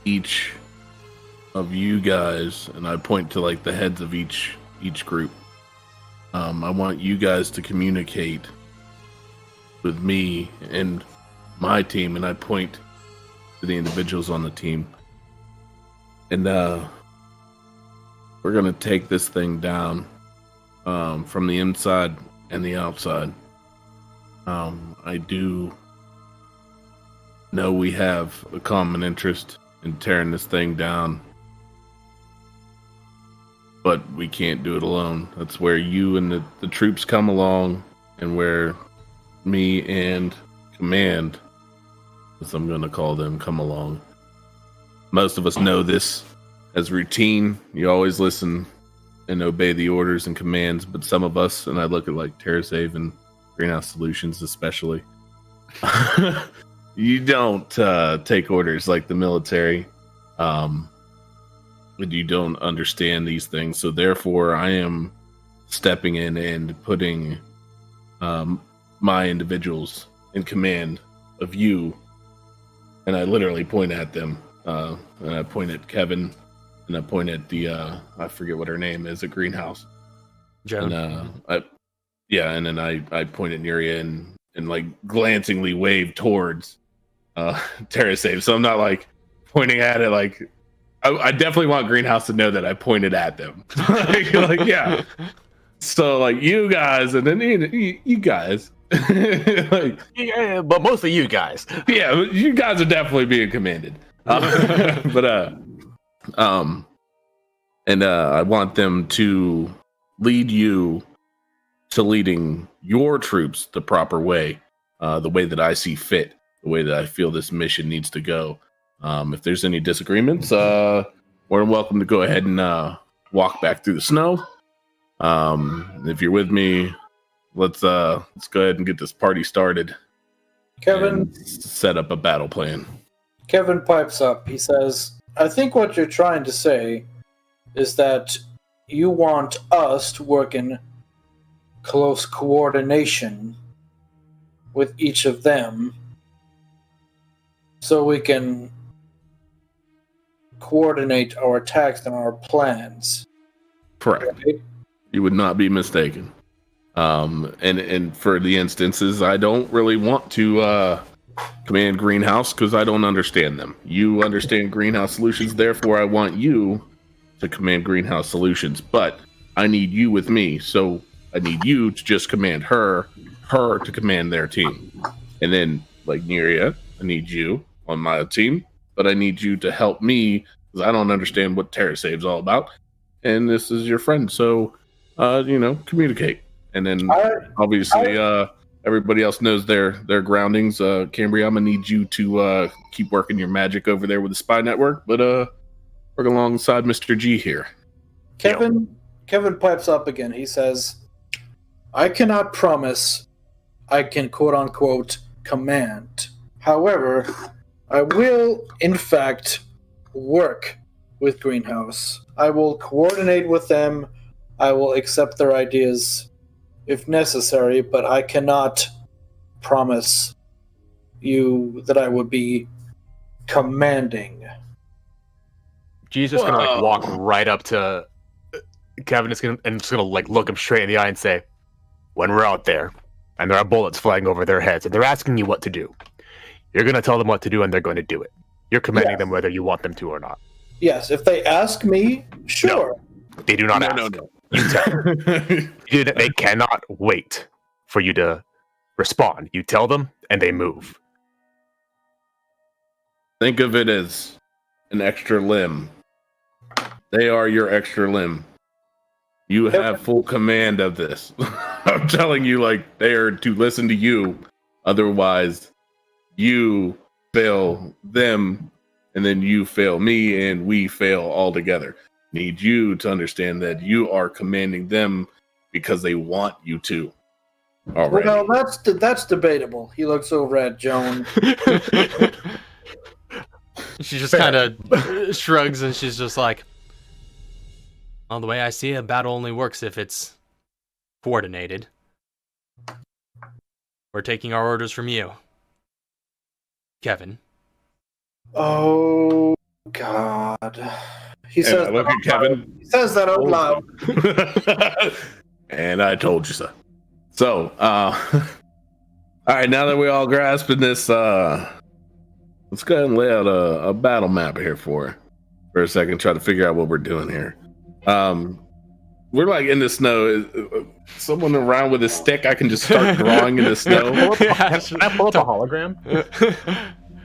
each of you guys, and I point to like the heads of each group. I want you guys to communicate with me and my team, and I point to the individuals on the team. And we're gonna take this thing down from the inside and the outside. I do know we have a common interest in tearing this thing down, but we can't do it alone. That's where you and the troops come along, and where me and Command, as I'm going to call them, come along. Most of us know this as routine. You always listen and obey the orders and commands, but some of us, and I look at like TerraSave and Greenhouse Solutions especially, you don't take orders like the military. You don't understand these things, so therefore I am stepping in and putting my individuals in command of you. And I literally point at them, and I point at Kevin, and I point at the I forget what her name is at Greenhouse. Joan. And then I point at Nuria and like glancingly wave towards TerraSave. So I'm not like pointing at it. Like I definitely want Greenhouse to know that I pointed at them. like yeah. So like you guys, and then you guys, like Yeah, but mostly you guys. yeah, you guys are definitely being commanded. But I want them to lead you to leading your troops the proper way, the way that I see fit, the way that I feel this mission needs to go. If there's any disagreements, we're welcome to go ahead and walk back through the snow. If you're with me, let's go ahead and get this party started. Kevin, and set up a battle plan. Kevin pipes up. He says, I think what you're trying to say is that you want us to work in close coordination with each of them so we can coordinate our attacks and our plans. Correct. Right? You would not be mistaken. And for the instances, I don't really want to command Greenhouse because I don't understand them. You understand Greenhouse Solutions, therefore I want you to command Greenhouse Solutions. But I need you with me, so I need you to just command her to command their team. And then, like Neria, I need you on my team, but I need you to help me because I don't understand what Terra Save's all about. And this is your friend, so communicate. And then obviously everybody else knows their groundings. Cambria, I'm gonna need you to keep working your magic over there with the spy network, but work alongside Mr. G here. Kevin pipes up again. He says, I cannot promise I can quote unquote command. However, I will in fact work with Greenhouse. I will coordinate with them. I will accept their ideas if necessary, but I cannot promise you that I would be commanding. G's just gonna like walk right up to Kevin just gonna like look him straight in the eye and say, when we're out there and there are bullets flying over their heads and they're asking you what to do, you're gonna tell them what to do and they're going to do it. You're commanding them whether you want them to or not. Yes, if they ask me, sure. No, they do not ask. No. You tell them. They cannot wait for you to respond. You tell them and they move. Think of it as an extra limb. They are your extra limb. You have full command of this. I'm telling you, like, they are to listen to you. Otherwise, you fail them, and then you fail me, and we fail all together. Need you to understand that you are commanding them because they want you to. Already. Well, that's debatable. He looks over at Joan. She just kind of shrugs and she's just like, well, the way I see it, a battle only works if it's coordinated. We're taking our orders from you, Kevin. Oh, God. He says, look at Kevin. He says that out loud. And I told you so. So, all right, now that we all grasping this, let's go ahead and lay out a battle map here for a second, try to figure out what we're doing here. We're like in the snow. Someone around with a stick, I can just start drawing in the snow. Can I pull up a hologram?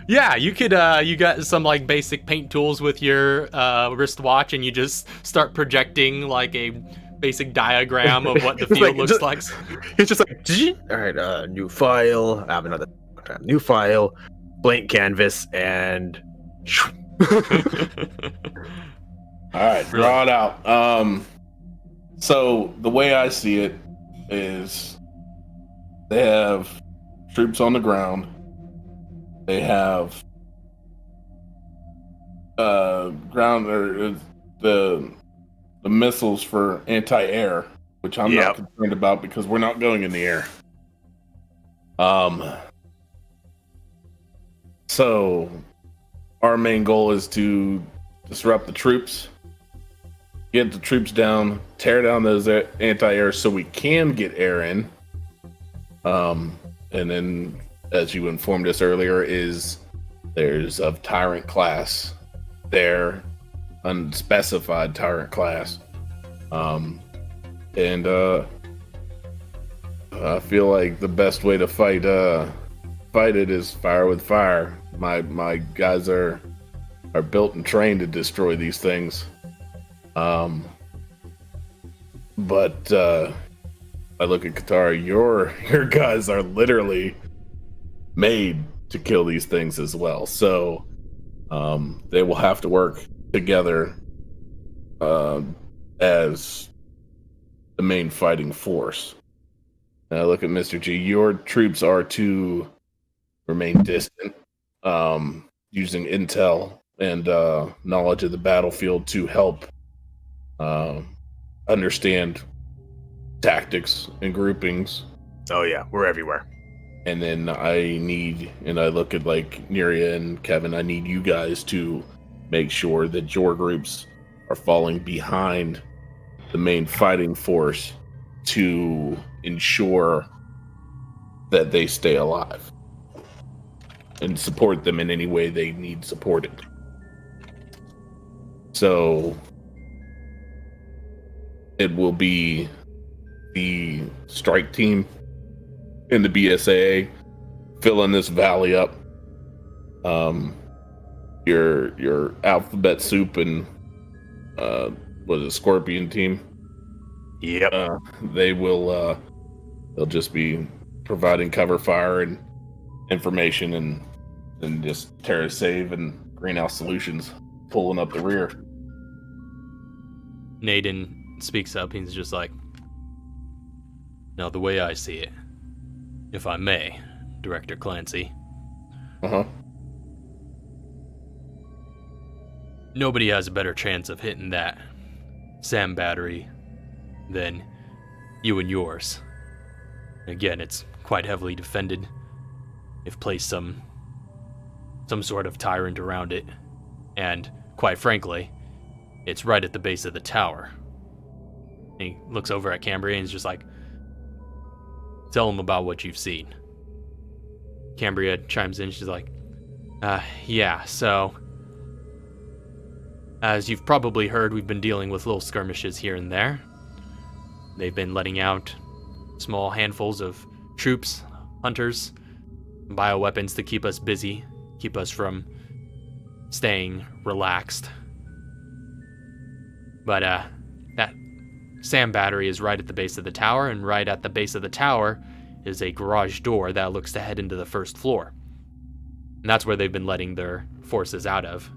Yeah, you could. You got some like basic paint tools with your wristwatch, and you just start projecting like a basic diagram of what the field looks like. It's just like, all right, new file. I have another new file, blank canvas, and. All right, draw it out. So the way I see it is they have troops on the ground. They have ground or the missiles for anti-air, which I'm not concerned about because we're not going in the air. So our main goal is to disrupt the troops, get the troops down, tear down those anti-air so we can get air in. And then, as you informed us earlier, there's of Tyrant class there, unspecified Tyrant class. And I feel like the best way to fight it is fire with fire. My guys are built and trained to destroy these things. But I look at Katara, your guys are literally made to kill these things as well. So they will have to work together as the main fighting force. And I look at Mr. G, your troops are to remain distant. using intel and knowledge of the battlefield to help understand tactics and groupings. Oh yeah, we're everywhere. And then I look at like Neria and Kevin, I need you guys to make sure that your groups are falling behind the main fighting force to ensure that they stay alive and support them in any way they need supported. So it will be the strike team and the BSAA filling this valley up. Your alphabet soup and was it Scorpion team? Yep. They'll just be providing cover fire and information and just Terra Save and Greenhouse Solutions pulling up the rear. Naden speaks up. He's just like, now the way I see it, if I may, Director Clancy. Uh-huh. Nobody has a better chance of hitting that SAM battery than you and yours. Again, it's quite heavily defended. They've placed some sort of tyrant around it, and quite frankly, it's right at the base of the tower. And he looks over at Cambria and is just like, tell him about what you've seen. Cambria chimes in, she's like, yeah, so as you've probably heard, we've been dealing with little skirmishes here and there. They've been letting out small handfuls of troops, hunters, bioweapons to keep us busy, keep us from staying relaxed. But that SAM battery is right at the base of the tower, and right at the base of the tower is a garage door that looks to head into the first floor. And that's where they've been letting their forces out of,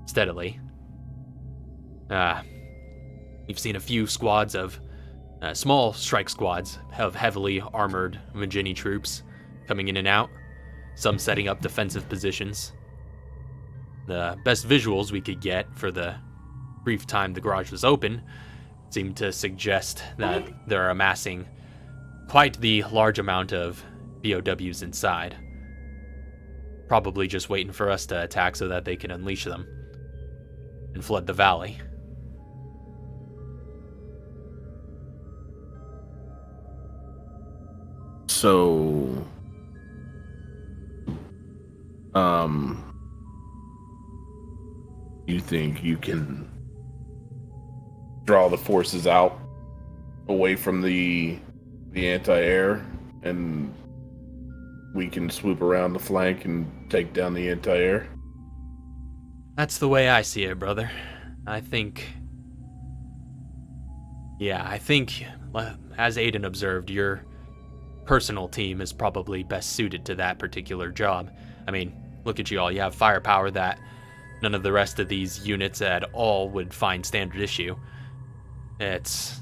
steadily. You've seen a few squads of small strike squads of heavily armored Majini troops coming in and out, some setting up defensive positions. The best visuals we could get for the brief time the garage was open seemed to suggest that they're amassing quite the large amount of BOWs inside. Probably just waiting for us to attack so that they can unleash them and flood the valley. So, you think you can draw the forces out away from the anti-air, and we can swoop around the flank and take down the anti-air? That's the way I see it, brother. I think, as Aiden observed, your personal team is probably best suited to that particular job. I mean, look at you all. You have firepower that none of the rest of these units at all would find standard issue. It's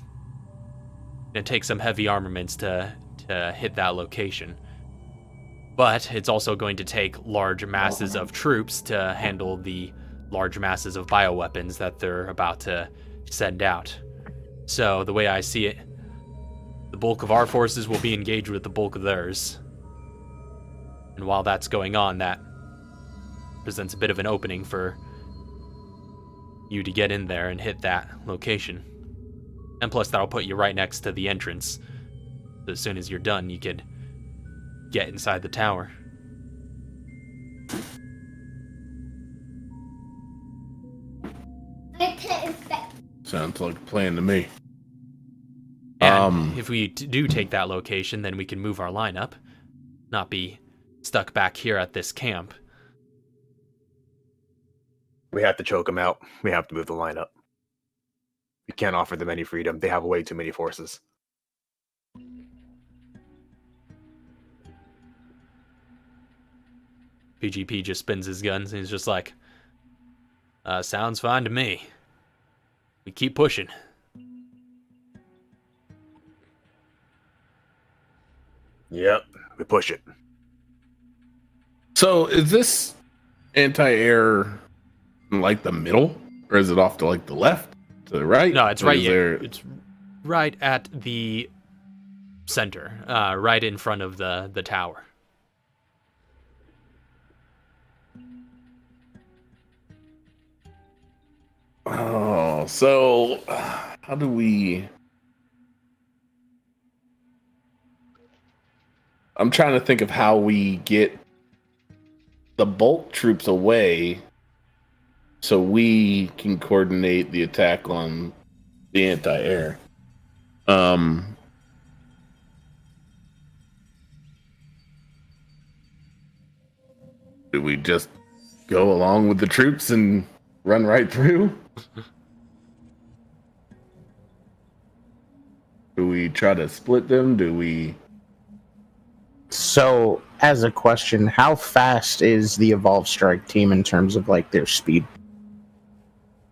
gonna take some heavy armaments to hit that location. But it's also going to take large masses of troops to handle the large masses of bioweapons that they're about to send out. So the way I see it, the bulk of our forces will be engaged with the bulk of theirs. And while that's going on, that presents a bit of an opening for you to get in there and hit that location. And plus, that'll put you right next to the entrance. So as soon as you're done, you could get inside the tower. Sounds like a plan to me. And if we do take that location, then we can move our lineup, not be stuck back here at this camp. We have to choke them out. We have to move the lineup. We can't offer them any freedom. They have way too many forces. PGP just spins his guns and he's just like, sounds fine to me. We keep pushing. Yep, we push it. So is this anti-air in, like, the middle? Or is it off to, like, the left? To the right? No, it's Or right is here. It's right at the center, right in front of the tower. Oh, so how do we... I'm trying to think of how we get the bulk troops away so we can coordinate the attack on the anti-air. Do we just go along with the troops and run right through? Do we try to split them? Do we... So, as a question, how fast is the Evolve Strike team in terms of like their speed?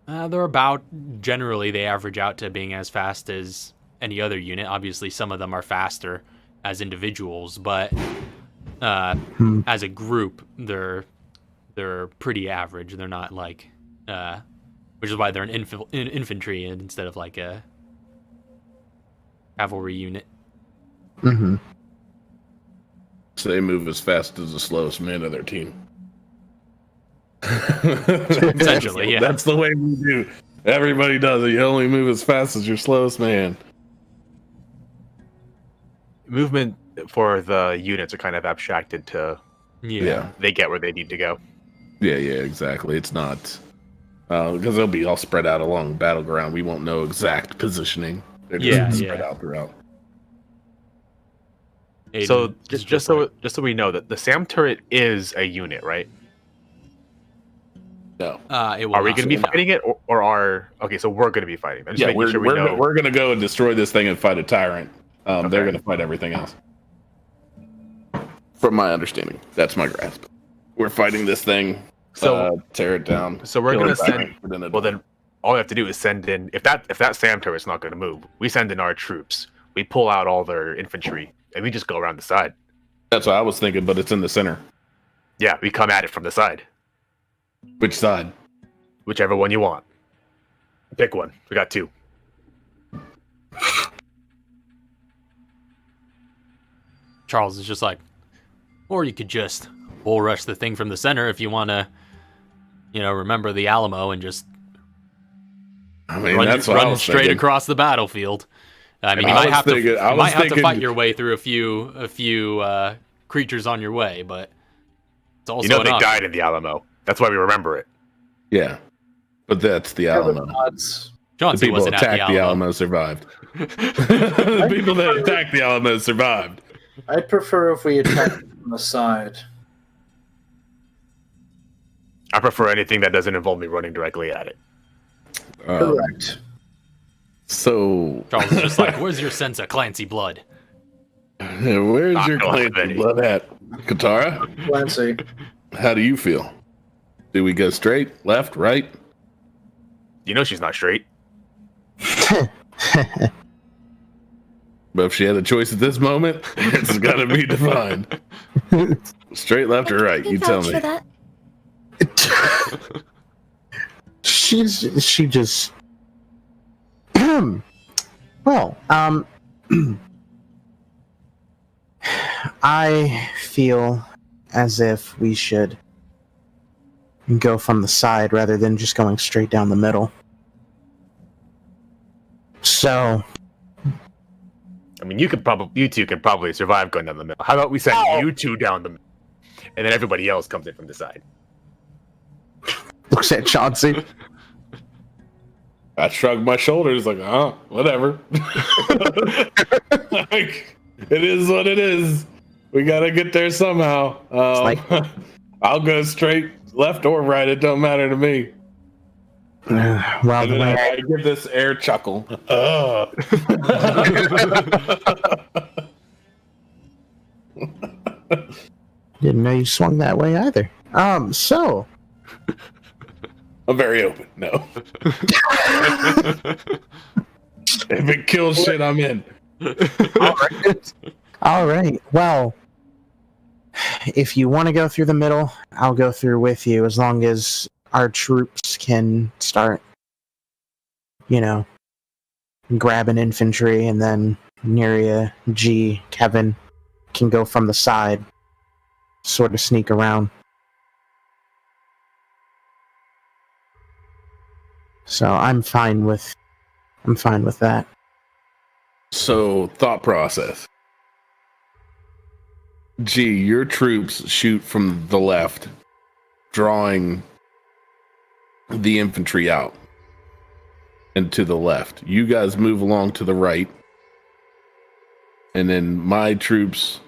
They're about, generally, they average out to being as fast as any other unit. Obviously, some of them are faster as individuals, but as a group, they're pretty average. They're not like, which is why they're an infantry instead of like a cavalry unit. Mm-hmm. So they move as fast as the slowest man of their team. Essentially, yeah. That's the way we do. Everybody does it. You only move as fast as your slowest man. Movement for the units are kind of abstracted to Yeah. they get where they need to go. Yeah, exactly. It's not because they'll be all spread out along the battleground. We won't know exact positioning. They're just spread out throughout. Aiden, So just so we know that the SAM turret is a unit, right? No. it will Are we not going to be no. fighting it, or are okay? So we're going to be fighting. I'm just Yeah, making sure we know. we're gonna go and destroy this thing and fight a tyrant. Okay. They're gonna fight everything else. From my understanding, that's my grasp. We're fighting this thing. So tear it down. So we're kill going it to back, send. Well, then all we have to do is send in. If that SAM turret's not going to move, we send in our troops. We pull out all their infantry, and we just go around the side. That's what I was thinking, but it's in the center. Yeah, we come at it from the side, Which side? whichever one you want. Pick one. We got two. Charles is just like, or you could just bull rush the thing from the center if you want to, remember the Alamo and just I mean, run, that's what I run was straight thinking. across the battlefield. I mean, I you might was have thinking- I to was fight thinking- your way through a few creatures on your way, but it's also They enough. died in the Alamo. That's why we remember it. Yeah, but that's the Alamo. Odds. The Chauncey people wasn't that at the attacked the Alamo. Alamo survived. The people that attacked the Alamo survived. I'd prefer if we attack from the side. I prefer anything that doesn't involve me running directly at it. Correct. So, Charles is just like, where's your sense of Clancy blood? where's I your don't have Clancy any. blood at? Katara, Clancy. how do you feel? Do we go straight, left, right? You know she's not straight. But if she had a choice at this moment, it's got to be defined. Straight, left, or right? You tell vouch me. for that. she just well, I feel as if we should go from the side rather than just going straight down the middle. So, I mean, you two can probably survive going down the middle. How about we send you two down the middle, and then everybody else comes in from the side? looks at Chauncey. I shrugged my shoulders, like, whatever. Like, it is what it is. We gotta get there somehow. I'll go straight, left or right. It don't matter to me. Well, And the then way I give this air chuckle. didn't know you swung that way either. So I'm very open. No. If it kills shit, I'm in. all right. Well, if you want to go through the middle, I'll go through with you as long as our troops can start, grabbing infantry, and then Neria, G, Kevin can go from the side, sort of sneak around. So I'm fine with that. So, thought process. G, your troops shoot from the left, drawing the infantry out and to the left. You guys move along to the right, and then my troops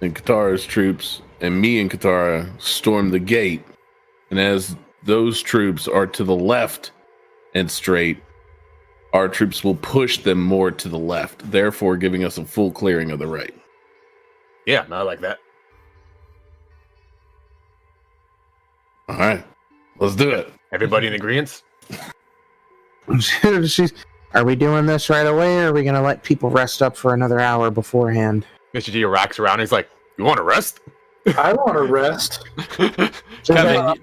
and Katara's troops and me and Katara storm the gate. And as those troops are to the left and straight, our troops will push them more to the left, therefore giving us a full clearing of the right. Yeah, I like that. All right, let's do it. Everybody in agreement? Are we doing this right away, or are we going to let people rest up for another hour beforehand? Mr. G racks around and he's like, you want to rest? I want to rest.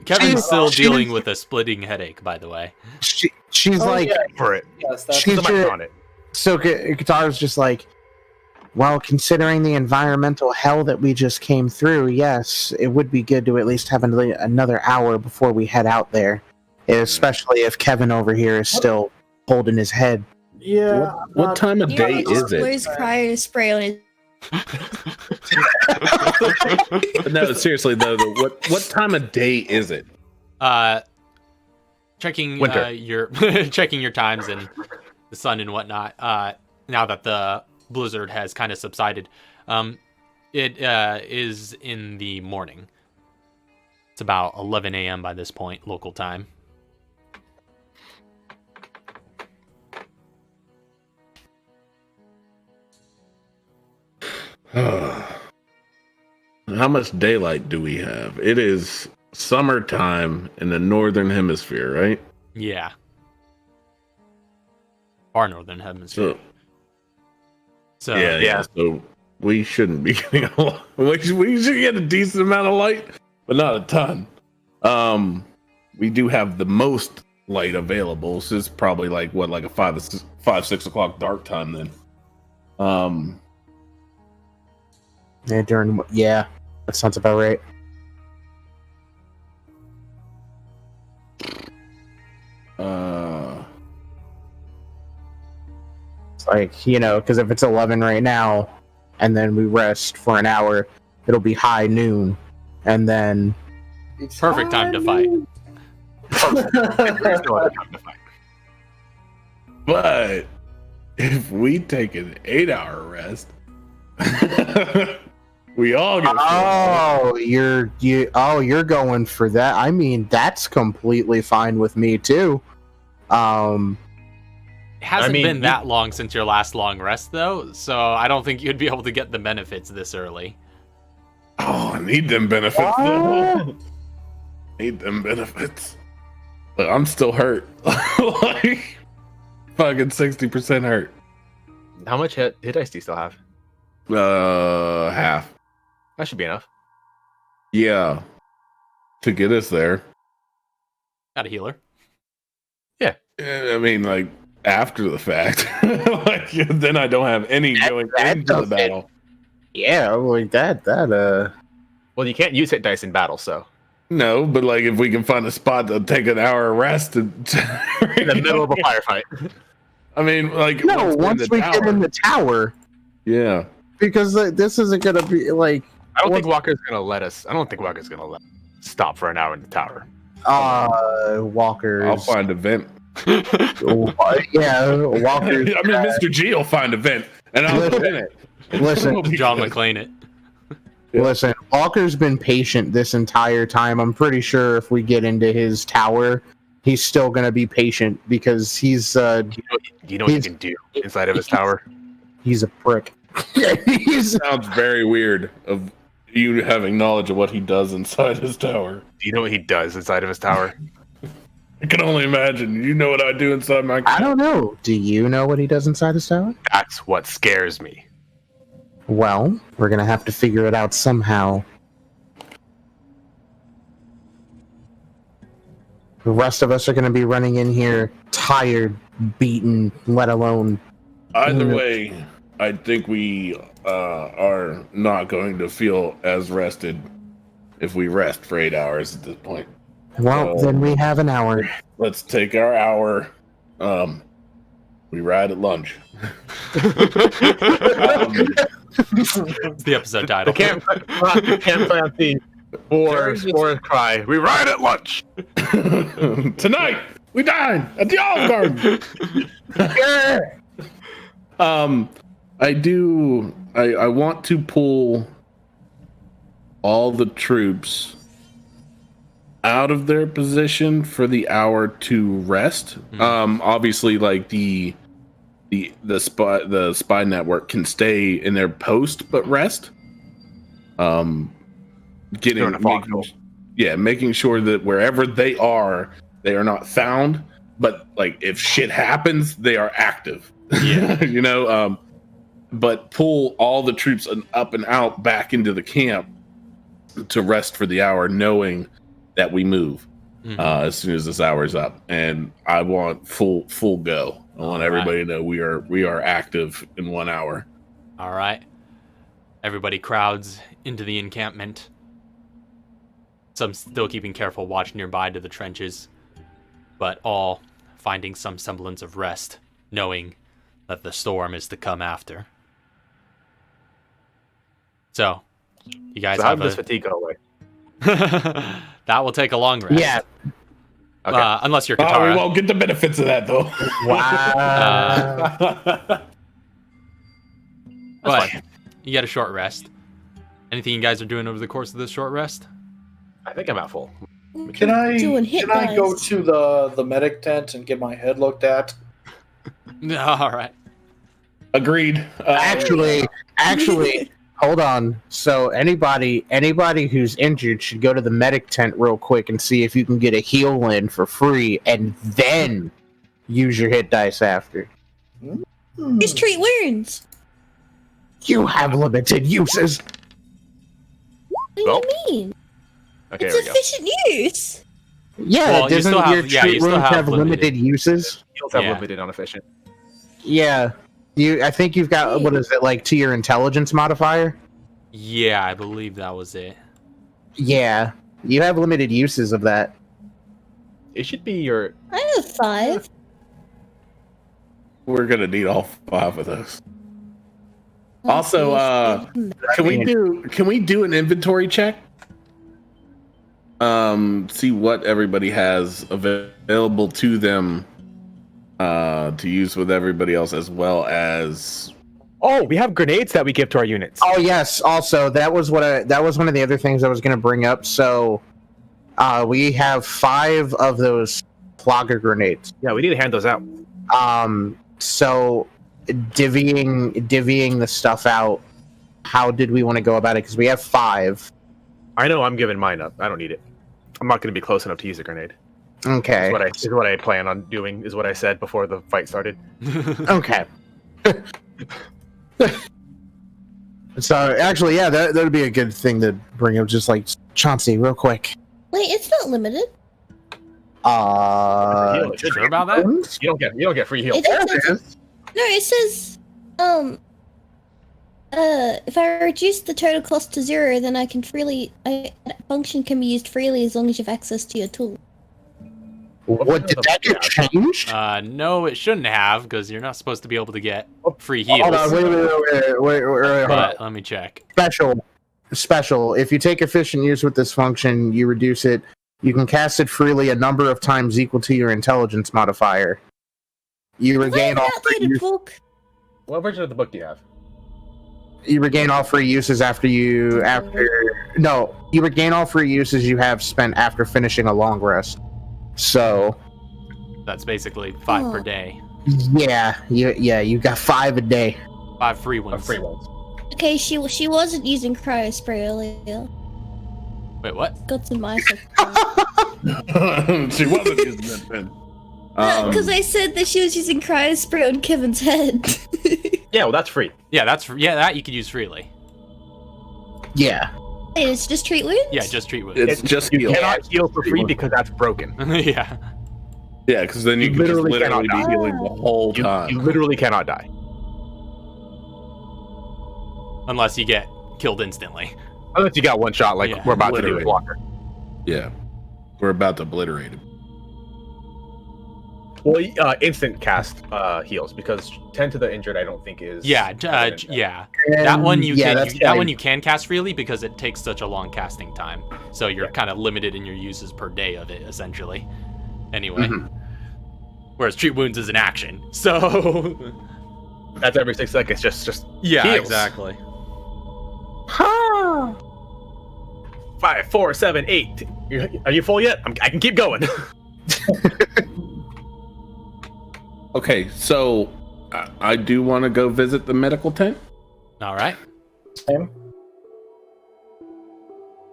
Kevin's still dealing with a splitting headache, by the way. She's like, yeah. For it. Yes, that's She's Put the mic on it. So Katara's just like, well, considering the environmental hell that we just came through, yes, it would be good to at least have another hour before we head out there. Especially if Kevin over here is still holding his head. yeah. What time of day is it? Boys cry and spray on his. No, seriously though, what time of day is it? Checking Winter. your checking your times and the sun and whatnot. Now that the blizzard has kind of subsided, it is in the morning. It's about 11 a.m. by this point, local time. How much daylight do we have? It is summertime in the northern hemisphere, right? Yeah. Our northern hemisphere. So Yeah. So we shouldn't be getting a lot. We should get a decent amount of light, but not a ton. We do have the most light available, so it's probably like a 5-6 o'clock dark time then. Yeah, that sounds about right. It's like, because if it's 11 right now, and then we rest for an hour, it'll be high noon, and then perfect time to fight. But if we take an 8-hour rest, we all get. you're going for that. I mean, that's completely fine with me too. It hasn't I mean, been that long since your last long rest, though, so I don't think you'd be able to get the benefits this early. Oh, I need them benefits. Though. Need them benefits. But I'm still hurt. Like fucking 60% hurt. How much hit dice do you still have? Half. That should be enough. Yeah. To get us there. Got a healer. I mean, like, after the fact. Like, then I don't have any going into the battle. Yeah, like that. Well, you can't use hit dice in battle, so. No, but like if we can find a spot to take an hour rest In the middle of a firefight. I mean, like No, once we get in the tower, yeah. because this isn't gonna be like. I don't think Walker's gonna let us stop for an hour in the tower. Walker's. I'll find a vent. Yeah, Walker's. I mean, Mr. G will find a vent, and I'll go in it. Listen, John McClane it. Listen, Walker's been patient this entire time. I'm pretty sure if we get into his tower, he's still going to be patient because he's Do you know what you can do inside of his tower? he's a prick. Sounds very weird of you having knowledge of what he does inside his tower. Do you know what he does inside of his tower? I can only imagine. You know what I do inside my I don't know. Do you know what he does inside his tower? That's what scares me. Well, we're gonna have to figure it out somehow. The rest of us are gonna be running in here tired, beaten, let alone... Either way, I think we are not going to feel as rested if we rest for 8 hours at this point. Well, then we have an hour. Let's take our hour. We ride at lunch. The episode title. Can't plant the Forest Cry. We ride at lunch. Tonight, we dine at the Olive Garden. I want to pull all the troops out of their position for the hour to rest. Obviously, like the spy network can stay in their post but rest. Making sure that wherever they are not found. But like, if shit happens, they are active. Yeah, But pull all the troops up and out back into the camp to rest for the hour, knowing that we move as soon as this hour is up. And I want full go. I want everybody to know we are active in 1 hour. All right. Everybody crowds into the encampment. Some still keeping careful watch nearby to the trenches, but all finding some semblance of rest, knowing that the storm is to come after. So, you guys how have does fatigue go away? That will take a long rest. Yeah. Okay. Unless you're Katara. We won't get the benefits of that, though. Wow. But you get a short rest. Anything you guys are doing over the course of this short rest? I think I'm at full. Can I go dice. to the medic tent and get my head looked at? All right. Agreed. Actually, hold on. So anybody who's injured should go to the medic tent real quick and see if you can get a heal in for free, and then use your hit dice after. Just treat wounds. You have limited uses. What do you mean? Okay, It's there we go. efficient use. Yeah, Well, you doesn't still have- your yeah, treat you still wounds have have limited uses? Heals have Yeah. limited on efficient. Yeah. I think you've got, what is it, like, to your intelligence modifier? Yeah, I believe that was it. Yeah. You have limited uses of that. It should be your. I have 5. We're gonna need all 5 of those. Also, can we do an inventory check? See what everybody has available to them to use with everybody else, as well as. Oh, we have grenades that we give to our units. Oh yes, also that was one of the other things I was going to bring up. So we have 5 of those Plaga grenades. Yeah, we need to hand those out. So divvying the stuff out, how did we want to go about it? Because we have 5. I know I'm giving mine up. I don't need it. I'm not going to be close enough to use a grenade. Okay. Is what I plan on doing, is what I said before the fight started. Okay. So actually, yeah, that would be a good thing to bring up. Just like Chauncey, real quick. Wait, it's not limited. Sure about that? You don't get free heals. It says, if I reduce the total cost to 0, then that function can be used freely as long as you have access to your tool. What, did that get changed? No, it shouldn't have, because you're not supposed to be able to get free heals. Hold on, wait, hold on. But let me check. Special. If you take efficient use with this function, you reduce it. You can cast it freely a number of times equal to your intelligence modifier. You regain all free use. What version of the book do you have? You regain all free uses you regain all free uses you have spent after finishing a long rest. So That's basically 5 per day. yeah, you got 5 a day. 5 free ones. Free ones. Okay, she wasn't using cryo spray earlier. Wait, what? Got some ice. She wasn't using that pen. Because I said that she was using cryo spray on Kevin's head. Yeah, well, that's free. Yeah, that you could use freely. Yeah. Wait, it's just treat wounds? Yeah, just treat wounds. It's just You heal. cannot heal for free because that's broken. Yeah. Yeah, because then you You can just literally literally cannot be healing the whole You time. literally cannot die. Unless you get killed instantly. Unless you got one shot like Yeah, we're about to do with literally. Walker. Yeah, we're about to obliterate him. Well, instant cast heals because 10 to the injured I don't think is... Yeah, yeah. That one you can cast freely because it takes such a long casting time. So you're kind of limited in your uses per day of it, essentially. Anyway. Whereas treat wounds is an action. So That's every 6 seconds, just yeah, heals. exactly. 5, 4, 7, 8. Are you full yet? I can keep going. Okay, so I do want to go visit the medical tent. All right. Same.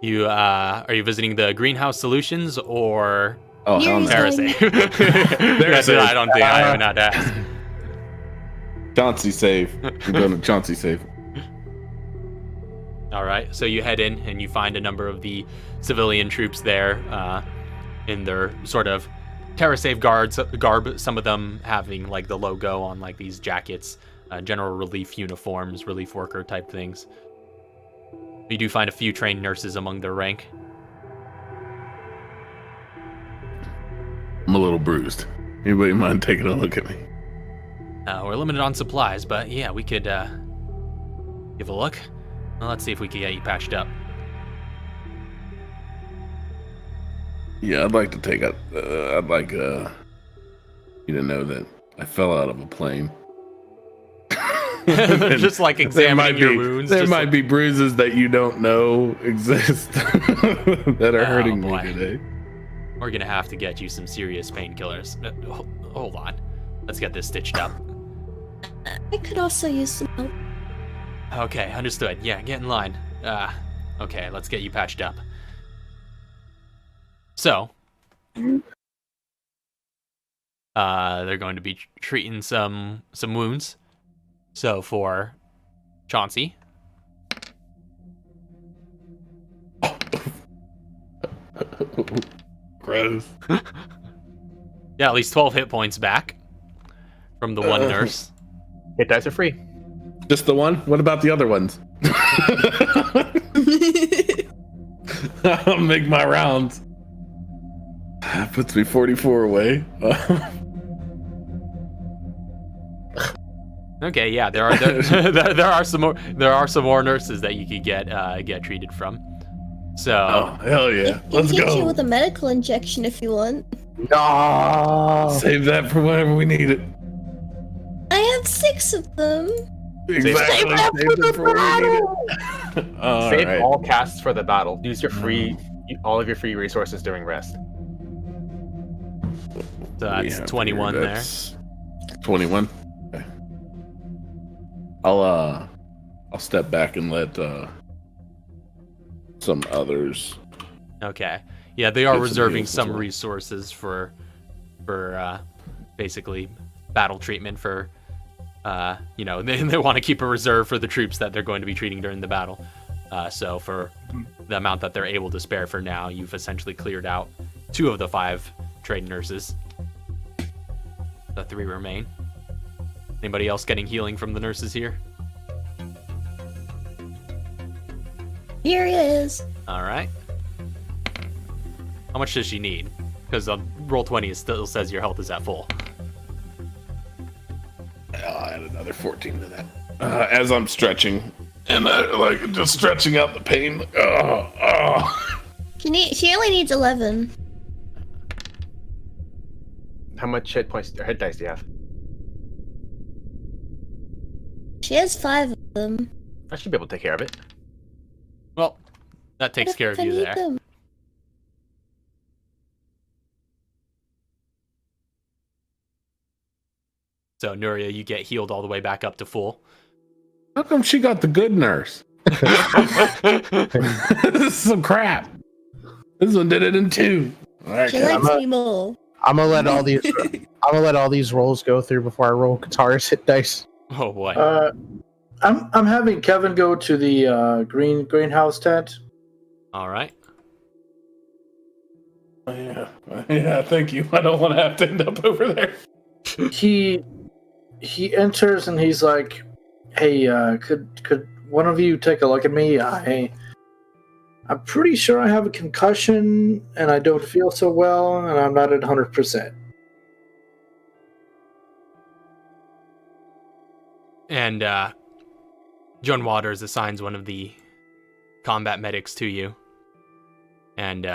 You are you visiting the greenhouse solutions or Oh, hell no. Here's- That's it. I don't think I have not asked. Chauncey save. I'm going to Chauncey save. All right, so you head in and you find a number of the civilian troops there in their sort of TerraSafe garb, some of them having like the logo on like these jackets, general relief uniforms, relief worker type things. You do find a few trained nurses among their rank. I'm a little bruised. Anybody mind taking a look at me? We're limited on supplies, but yeah, we could give a look. Well, let's see if we can get you patched up. Yeah, I'd like to take a. I'd like you to know that I fell out of a plane. Just like examining your wounds. There just might be bruises that you don't know exist that are hurting me boy. today. We're gonna have to get you some serious painkillers. Hold on. Let's get this stitched up. I could also use some help. Okay, understood. Yeah, get in line. Okay, let's get you patched up. So, they're going to be treating some wounds. So for Chauncey, Gross. yeah, at least 12 hit points back from the one nurse. Hit dice are free. Just the one? What about the other ones? I'll make my rounds. That puts me 44 away. Okay, yeah, there are some more nurses that you could get treated from. So Oh, hell yeah. Let's Hit you go. with a medical injection if you want. No. Save that for whenever we need it. I have 6 of them. Exactly. Save that for the when we need it. All Save right. all casts for the battle. Use your all of your free resources during rest. So that's 21 there. That's 21. Okay. I'll step back and let some others. Okay. Yeah, they are Get some reserving heals as some well. resources for basically battle treatment for they want to keep a reserve for the troops that they're going to be treating during the battle. So for the amount that they're able to spare for now, you've essentially cleared out 2 of the 5 trained nurses. The 3 remain. Anybody else getting healing from the nurses here? Here it is. All right. How much does she need? Because Roll20 still says your health is at full. I'll add another 14 to that. As I'm stretching and just stretching out the pain. She only needs 11. How much hit points or hit dice do you have? She has 5 of them. I should be able to take care of it. Well, that takes What care if of I you need there. them? So, Nuria, you get healed all the way back up to full. How come she got the good nurse? This is some crap. This one did it in 2. All right, She guys. likes me more. I'm gonna let all these rolls go through before I roll Katara's hit dice. Oh boy. I'm having Kevin go to the greenhouse tent. All right. Yeah, thank you. I don't want to have to end up over there. He enters and he's like, "Hey, could one of you take a look at me? I'm pretty sure I have a concussion and I don't feel so well and I'm not at 100%." And John Waters assigns one of the combat medics to you. And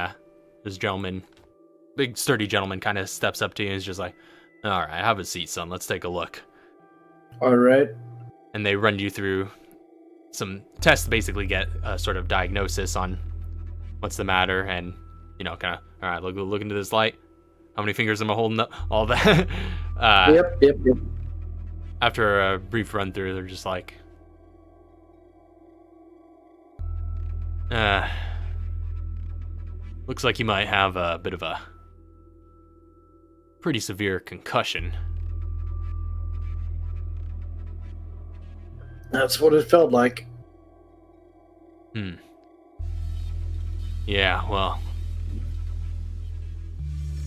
this gentleman, big sturdy gentleman, kind of steps up to you and is just like, "All right, have a seat, son. Let's take a look." All right. And they run you through some tests to basically get a sort of diagnosis on what's the matter, and kind of, all right, look into this light. How many fingers am I holding up? All that. Yep. After a brief run through, they're just like, looks like you might have a bit of a pretty severe concussion. That's what it felt like. Yeah, well,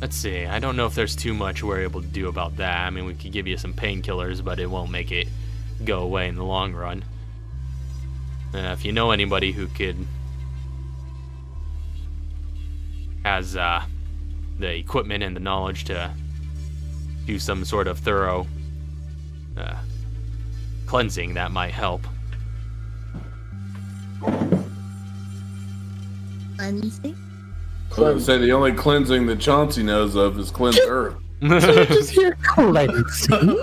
let's see. I don't know if there's too much we're able to do about that. I mean, we could give you some painkillers, but it won't make it go away in the long run. If you know anybody who has the equipment and the knowledge to do some sort of thorough cleansing, that might help. Cleansing? I would say the only cleansing that Chauncey knows of is cleanse earth. Just hear cleansing.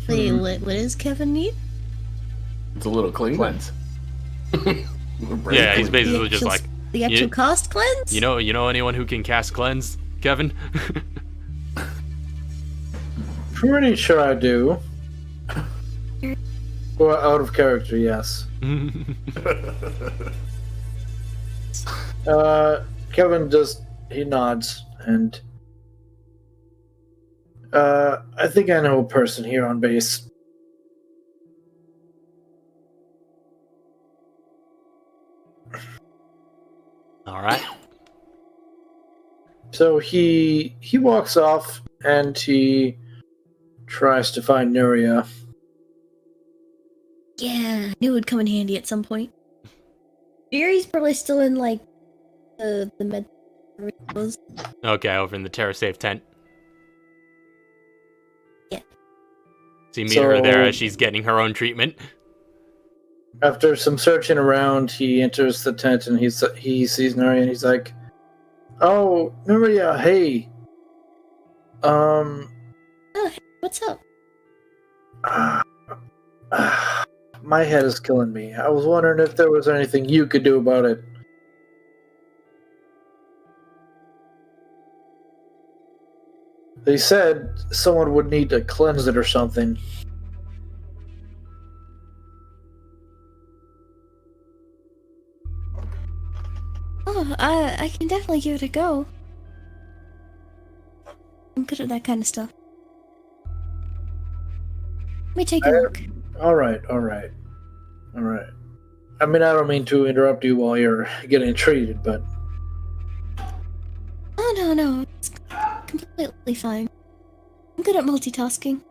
Wait, what does Kevin need? It's a little clean. Cleanse. Yeah, he's basically just like, The actual cost cleanse? you know anyone who can cast cleanse, Kevin? Pretty sure I do. Well, out of character, yes. Kevin he nods, and I think I know a person here on base. All right. So he walks off and he tries to find Nuria. Yeah, knew it would come in handy at some point. Jerry's probably still in, like, the med... Okay, over in the TerraSafe tent. Yeah. So you meet her there as she's getting her own treatment. After some searching around, he enters the tent and he sees Nuria and he's like, "Oh, Nuria, hey. Oh, hey, what's up? My head is killing me. I was wondering if there was anything you could do about it." They said someone would need to cleanse it or something. Oh, I can definitely give it a go. I'm good at that kind of stuff. Let me take a look. All right. I mean, I don't mean to interrupt you while you're getting treated, but... Oh, no. It's completely fine. I'm good at multitasking.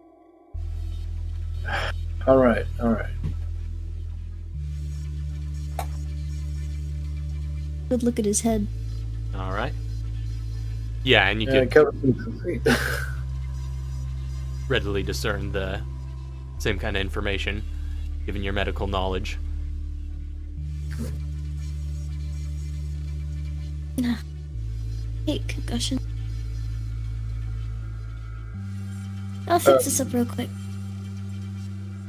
All right. Good look at his head. All right. Yeah, and you Yeah, can readily discern the same kind of information, given your medical knowledge. Hate concussion. I'll fix this up real quick.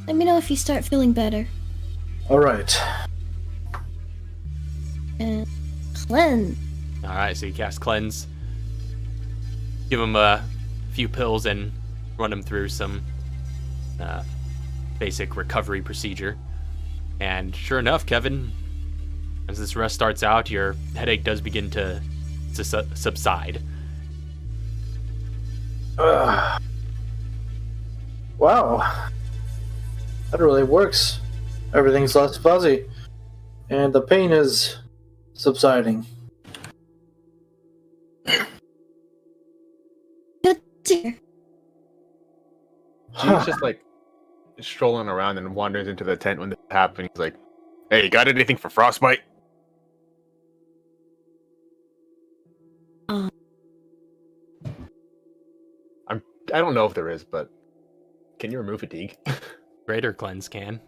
Let me know if you start feeling better. All right. And cleanse. All right, so you cast cleanse. Give him a few pills and run him through some basic recovery procedure. And sure enough, Kevin, as this rest starts out, your headache does begin to subside. Well, Wow. That really works. Everything's less fuzzy. And the pain is subsiding. Good to hear. He's just like strolling around and wanders into the tent when this happens. He's like, "Hey, you got anything for frostbite?" I don't know if there is, but can you remove fatigue? Greater Cleanse can.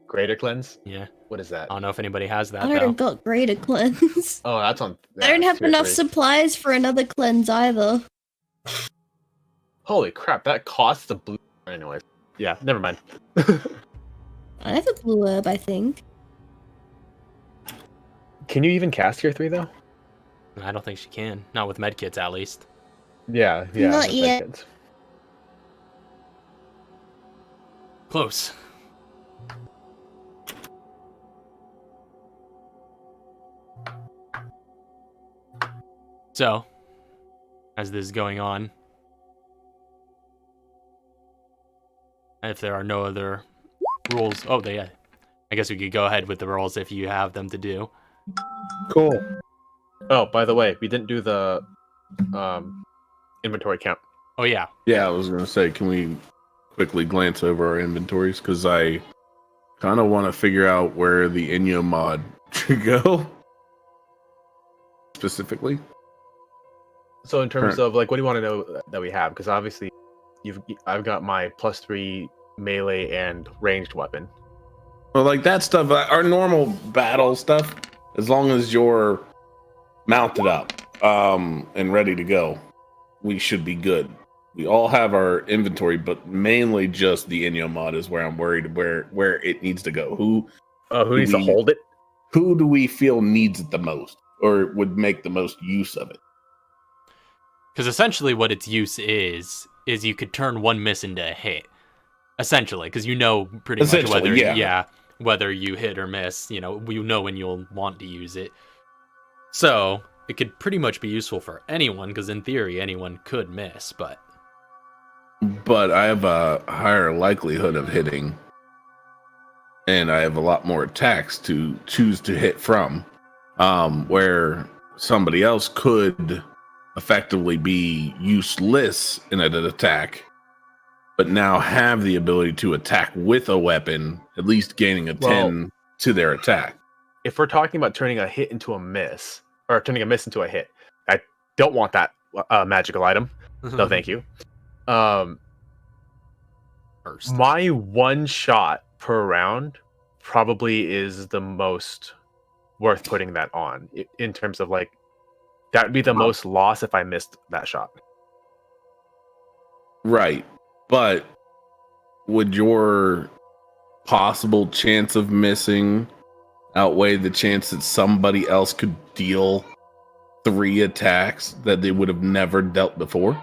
Greater cleanse? Yeah. What is that? I don't know if anybody has that, I though. already built Greater Cleanse. Oh, that's on. I don't have tier enough 3. supplies for another cleanse either. Holy crap! That costs the blue. Anyways, yeah, never mind. I have a blue herb, I think. Can you even cast tier 3 though? I don't think she can. Not with medkits, at least. Yeah. Not that's yet. good. Close. So, as this is going on, if there are no other rules, I guess we could go ahead with the rolls if you have them to do. Cool. Oh, by the way, we didn't do the inventory count. Oh yeah, Yeah, I was gonna say, can we quickly glance over our inventories? Because I kind of want to figure out where the Inyo mod should go specifically. So in terms of like, what do you want to know that we have? Because obviously, I've got my +3 melee and ranged weapon. Well, like that stuff, our normal battle stuff, as long as you're mounted up and ready to go, we should be good. We all have our inventory, but mainly just the Inyo mod is where I'm worried where it needs to go. Who Needs to hold it? Who do we feel needs it the most or would make the most use of it? because essentially what its use is you could turn one miss into a hit. Essentially, because you know pretty much whether whether you hit or miss. You know when you'll want to use it. So it could pretty much be useful for anyone, because in theory anyone could miss, but I have a higher likelihood of hitting, and I have a lot more attacks to choose to hit from, where somebody else could effectively be useless in an attack, but now have the ability to attack with a weapon, at least gaining a 10 to their attack. If we're talking about turning a hit into a miss, or turning a miss into a hit, I don't want that magical item. No, thank you. first. My one shot per round probably is the most worth putting that on in terms of like that would be the most loss if I missed that shot. Right. But would your possible chance of missing outweigh the chance that somebody else could deal 3 attacks that they would have never dealt before?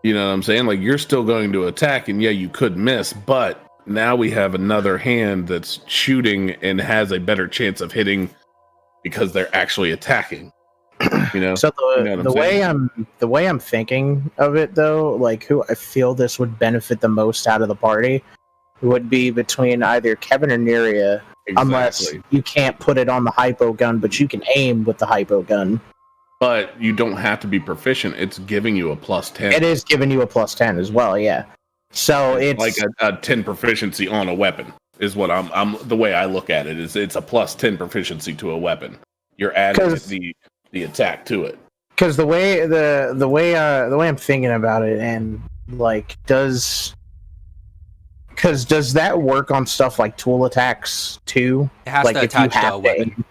You know what I'm saying? Like, you're still going to attack, and yeah, you could miss, but now we have another hand that's shooting and has a better chance of hitting because they're actually attacking. You know? So the way I'm thinking of it, though, like who I feel this would benefit the most out of the party would be between either Kevin or Neria, unless you can't put it on the hypo gun, but you can aim with the hypo gun. But you don't have to be proficient. It's giving you a +10. It is giving you a +10 as well, yeah. So it's like a 10 proficiency on a weapon is what I'm the way I look at it is it's a +10 proficiency to a weapon. You're adding the attack to it. Because the way I'm thinking about it, and like does that work on stuff like tool attacks too? It has like to attach to a weapon.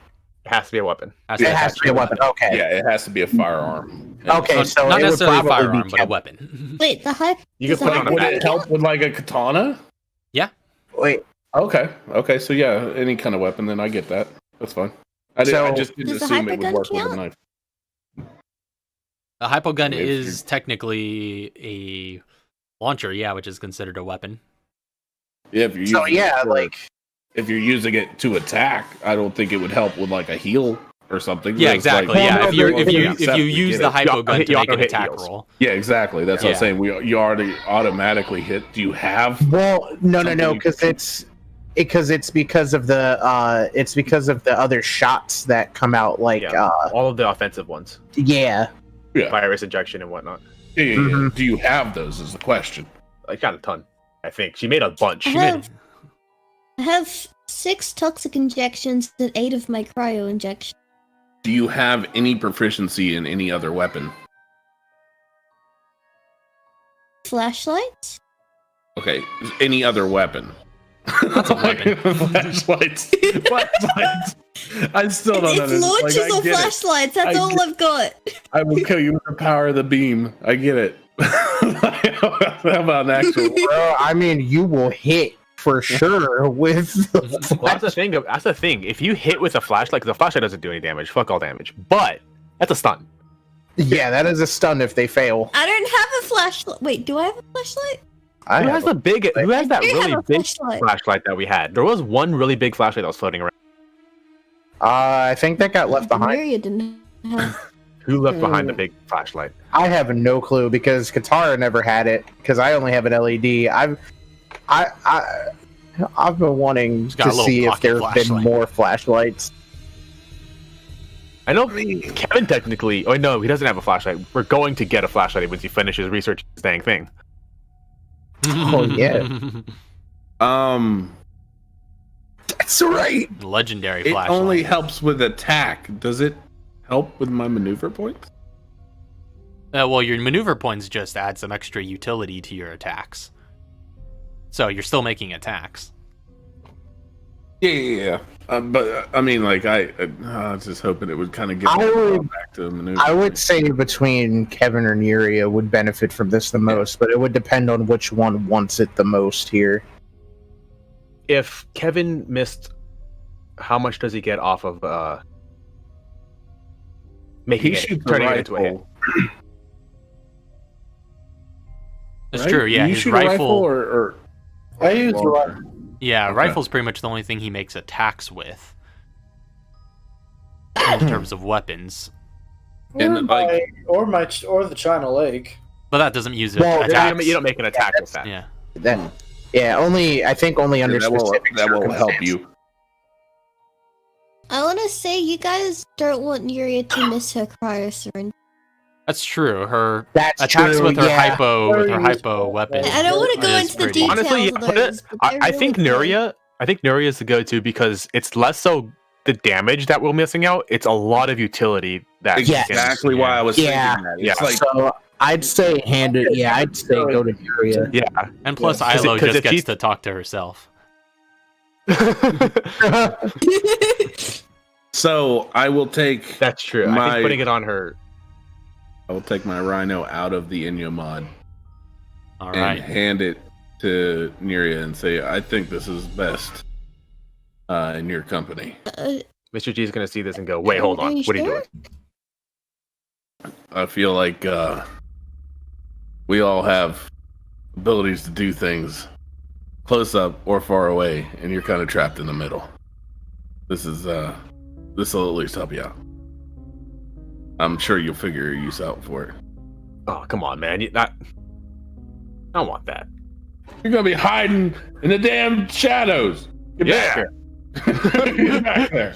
It has to be a weapon. It has to be a weapon. Okay. Yeah, it has to be a firearm. Okay, so not it would necessarily a probably firearm, be but a weapon. Wait, the hype. You can put it on a Would badge. it help with like a katana? Wait, Okay, so yeah, any kind of weapon, then I get that. That's fine. I just didn't Does the assume it would hypergun work with a count? knife. A hypo gun If is technically a launcher, yeah, which is considered a weapon. Yeah, if you're using like if you're using it to attack, I don't think it would help with like a heal or something. Yeah, It's exactly. like, yeah, oh, if you no, if they you accept if you to use get the it. hypo gun to you make an auto-hit attack heals. roll. Yeah, exactly. That's what Yeah. I'm saying. You already automatically hit. Do you have? Well, no, Something you because can- it's because of the other shots that come out like Yeah. All of the offensive ones, yeah. Yeah. virus injection and whatnot. Yeah. Mhm. Do you have those? Is the question. I got a ton. I think she made a bunch. I have 6 toxic injections and 8 of my cryo injections. Do you have any proficiency in any other weapon? Flashlights? Okay, any other weapon? That's a weapon. Flashlights. Flashlights. I still don't It's understand. launchers Like, I or get it. flashlights, that's I all get- I've got. I will kill you with the power of the beam. I get it. How about an actual? Well, I mean, you will hit for sure with. Well, that's the thing. That's the thing. If you hit with a flashlight, because the flashlight doesn't do any damage. Fuck all damage. But that's a stun. Yeah, that is a stun if they fail. I don't have a flashlight. Wait, do I have a flashlight? I Who has the big? Who has that I do really have a big flashlight. flashlight that we had? There was one really big flashlight that was floating around. I think that got left behind. Maria didn't have. Who left behind the big flashlight? I have no clue because Katara never had it because I only have an LED. I've been wanting He's got to a little see if pocket there's been flashlight. more flashlights. I know Kevin technically. Oh no, he doesn't have a flashlight. We're going to get a flashlight once he finishes researching this dang thing. Oh, yeah. That's right. Legendary It flashlight. only helps with attack. Does it help with my maneuver points? Well, your maneuver points just add some extra utility to your attacks. So you're still making attacks. Yeah. But I mean, like I was just hoping it would kind of get I would- back to maneuver. I would say between Kevin or Neria would benefit from this the most, but it would depend on which one wants it the most here. If Kevin missed, how much does he get off of making He it, shoots the turning it into a hit? rifle. That's right? true. Yeah, Do you his shoot a rifle. or I use the rifle. Yeah, Okay. rifle's pretty much the only thing he makes attacks with. In terms of weapons, And, like- or the China Lake. but that doesn't use Well, attacks. You don't make an attack with that. Yeah. Then, yeah, I think only under that will specific help circumstances. you. I want to say you guys don't want Nuria to miss her cryo syringe. That's true. Her That's attacks true, with her yeah. hypo weapon. I don't want to go is into the pretty- details Honestly, of yeah, those. but I they're think really good. Nuria is the go-to because it's less so the damage that we're missing out. It's a lot of utility that Yeah. Exactly why I was Yeah. thinking that. Yeah. It's like So I'd say I'd say go to Neria. yeah. And plus, Yeah. Ilo 'Cause just if gets she- to talk to herself. so. I will take. That's true. I My- think putting it on her. I will take my rhino out of the Inyo mod All and right. hand it to Neria and say, "I think this is best in your company." Mr. G is going to see this and go, "Wait, hold on. What are you doing?" I feel like we all have abilities to do things close up or far away, and you're kind of trapped in the middle. This will at least help you out. I'm sure you'll figure your use out for it. Oh, come on, man. I don't want that. You're gonna be hiding in the damn shadows. Get back here. Get back there.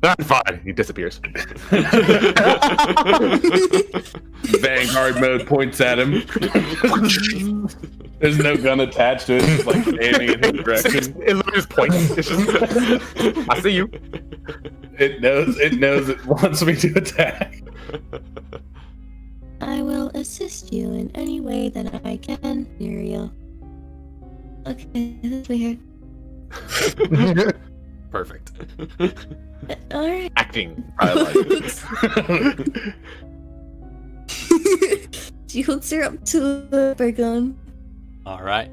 That's fine. He disappears. Vanguard mode points at him. There's no gun attached to it. It's like aiming in his direction. It literally just points. It's just, I see you. It knows it wants me to attack. I will assist you in any way that I can, Nuria. Okay, this is weird. Perfect. Alright. Acting. I like it. She hooks her up to the gun. All right.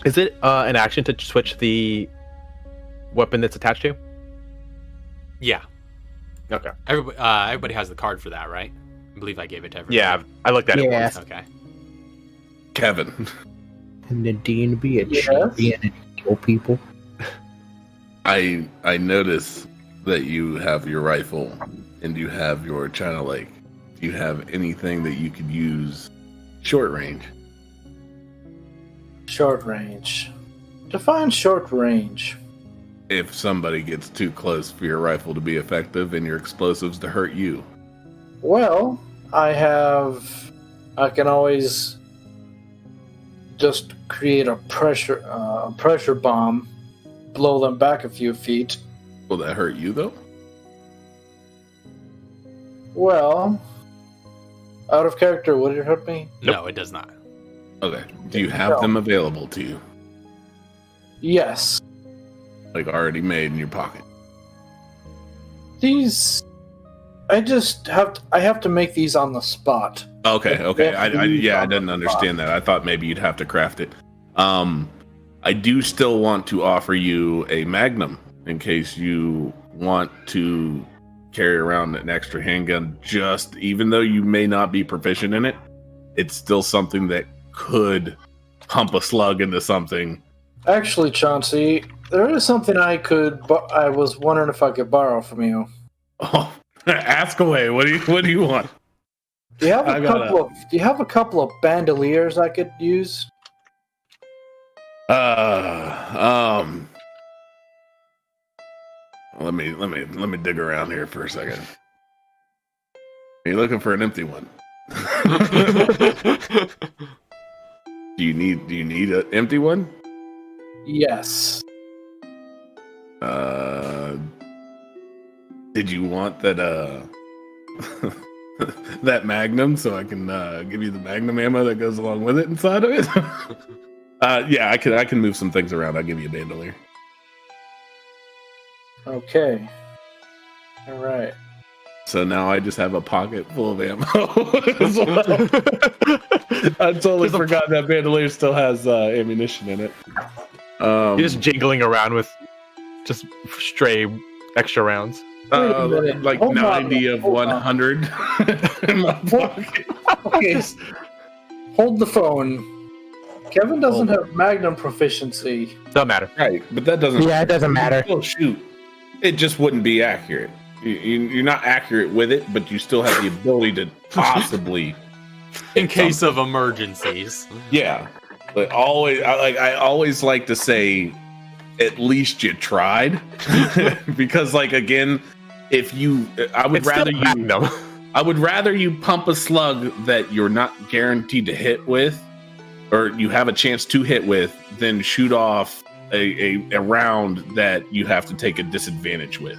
Is it an action to switch the weapon that's attached to you? Yeah. Okay. Everybody has the card for that, right? I believe I gave it to everybody. Yeah, I looked at it Yeah. once. Okay. Kevin, And Nadine be a Yes? champion and heal people. I notice that you have your rifle and you have your China Lake. Do you have anything that you could use short range? Short range. Define short range. If somebody gets too close for your rifle to be effective and your explosives to hurt you. Well, I can always just create a pressure bomb, blow them back a few feet. Will that hurt you though? Well, out of character, would it hurt me? No, it does not. Okay. Do you have them available to you? Yes. Like already made in your pocket? These, I have to make these on the spot. Okay. I didn't understand that. I thought maybe you'd have to craft it. I do still want to offer you a Magnum in case you want to carry around an extra handgun. Just even though you may not be proficient in it, it's still something that could pump a slug into something. Actually, Chauncey, there is something I was wondering if I could borrow from you. Oh, ask away. What do you want? Do you have a couple of bandoliers I could use? Let me dig around here for a second. Are you looking for an empty one? Do you need an empty one? Yes. Did you want that that Magnum so I can give you the Magnum ammo that goes along with it inside of it? Yeah, I can move some things around. I'll give you a bandolier. Okay. All right. So now I just have a pocket full of ammo as well. I totally forgot that bandolier still has ammunition in it. You're just jingling around with just stray extra rounds. Like Hold 90 on. of 100 in my pocket. Okay. Hold the phone. Kevin doesn't have Magnum proficiency. Doesn't matter. Right, but that doesn't. Yeah, it doesn't matter. Still shoot. It just wouldn't be accurate. You're not accurate with it, but you still have the ability to possibly. In case of emergencies. Yeah, but I always like to say, at least you tried, because again, I would rather you pump a slug that you're not guaranteed to hit with, or you have a chance to hit with, than shoot off a round that you have to take a disadvantage with.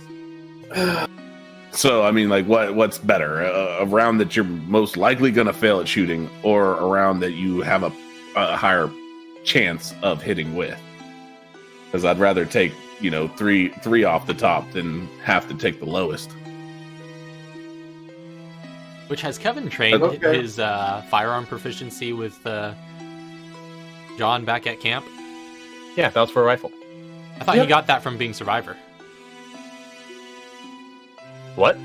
So, I mean, what's better? A round that you're most likely going to fail at shooting, or a round that you have a higher chance of hitting with? Because I'd rather take, three off the top than have to take the lowest. Which, has Kevin trained his firearm proficiency with John back at camp? Yeah, that was for a rifle. I thought he got that from being Survivor. What?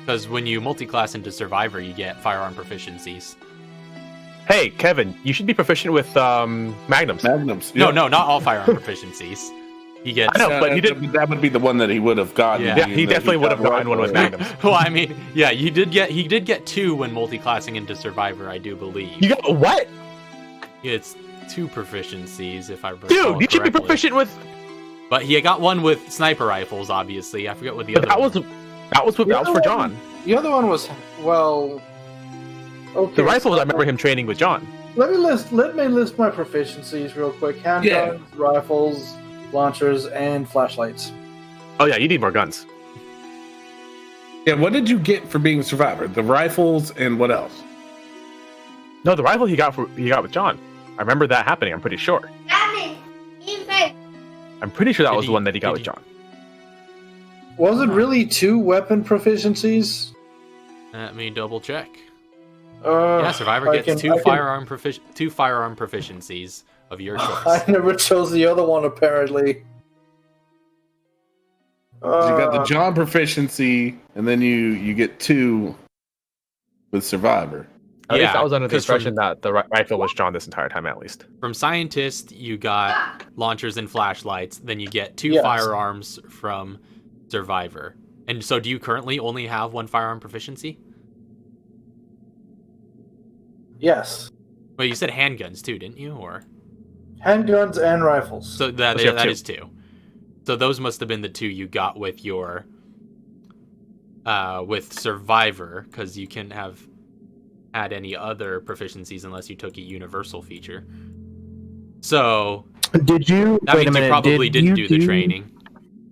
Because when you multi-class into Survivor, you get firearm proficiencies. Hey, Kevin, you should be proficient with magnums. Magnums. No, not all firearm proficiencies. He gets. I know, but you did. That would be the one that he would have gotten. Yeah, he definitely would have gotten one with magnums. Well, I mean, yeah, he did get 2 when multi-classing into Survivor, I do believe. You got what? It's 2 proficiencies, if I recall Dude, you should be correctly. proficient with. But he got one with sniper rifles, obviously. I forget what the other one was. That was for John. The other one was, well... Okay. The rifles, I remember him training with John. Let me list my proficiencies real quick. Handguns, rifles, launchers, and flashlights. Oh yeah, you need more guns. Yeah, what did you get for being a Survivor? The rifles and what else? No, the rifle he got with John. I remember that happening. I'm pretty sure. I'm pretty sure that was the one that he got with John. Was it really 2 weapon proficiencies? Let me double check. Yeah, Survivor gets 2 firearm proficiencies of your choice. I never chose the other one, apparently. You got the John proficiency, and then you get 2 with Survivor. At least I was under the 'cause from- impression that the rifle was drawn this entire time, at least. From Scientist, you got launchers and flashlights. Then you get 2 Yes. firearms from Survivor. And so, do you currently only have 1 firearm proficiency? Yes. Well, you said handguns too, didn't you? Or Handguns and rifles. so that So you have that 2. is 2. So those must have been the 2 you got with your with Survivor, because you couldn't have had any other proficiencies unless you took a universal feature. So Did you? that wait a means you minute, probably did didn't you do the training.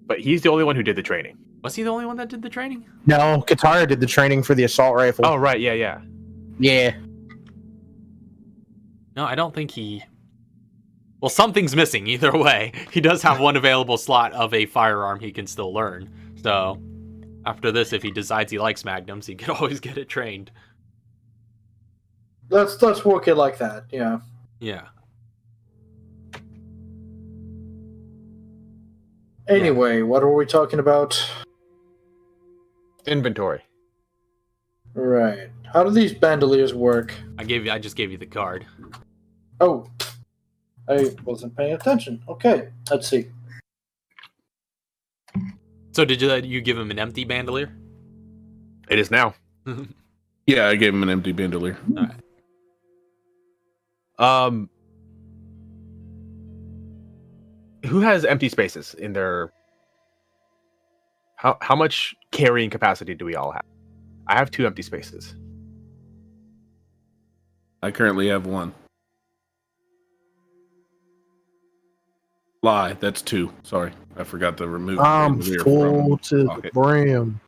But he's the only one who did the training. Was he the only one that did the training? No, Katara did the training for the assault rifle. Oh, right. Yeah. Yeah. No, I don't think he. Well, something's missing either way. He does have 1 available slot of a firearm he can still learn. So after this, if he decides he likes magnums, he could always get it trained. Let's work it like that. Yeah. Yeah. Anyway, what are we talking about? Inventory. Right. How do these bandoliers work? I just gave you the card. Oh, I wasn't paying attention. Okay, let's see. So did you give him an empty bandolier? It is now. Yeah, I gave him an empty bandolier. Who has empty spaces in their? How much carrying capacity do we all have? I have 2 empty spaces. I currently have 1. Lie, that's 2. Sorry, I forgot to remove. I'm bandolier full from to the pocket. brim.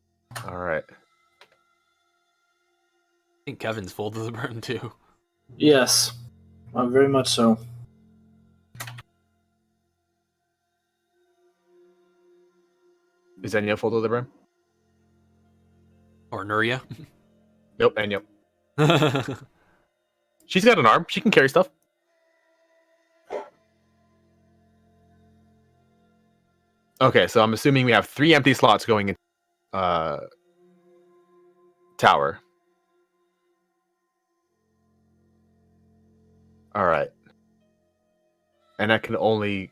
All right. I think Kevin's full to the brim too. Yes, very much so. Is Enya full to the brim? Or Nuria. Nope, Enya. She's got an arm. She can carry stuff. Okay, so I'm assuming we have 3 empty slots going in tower. All right. And I can only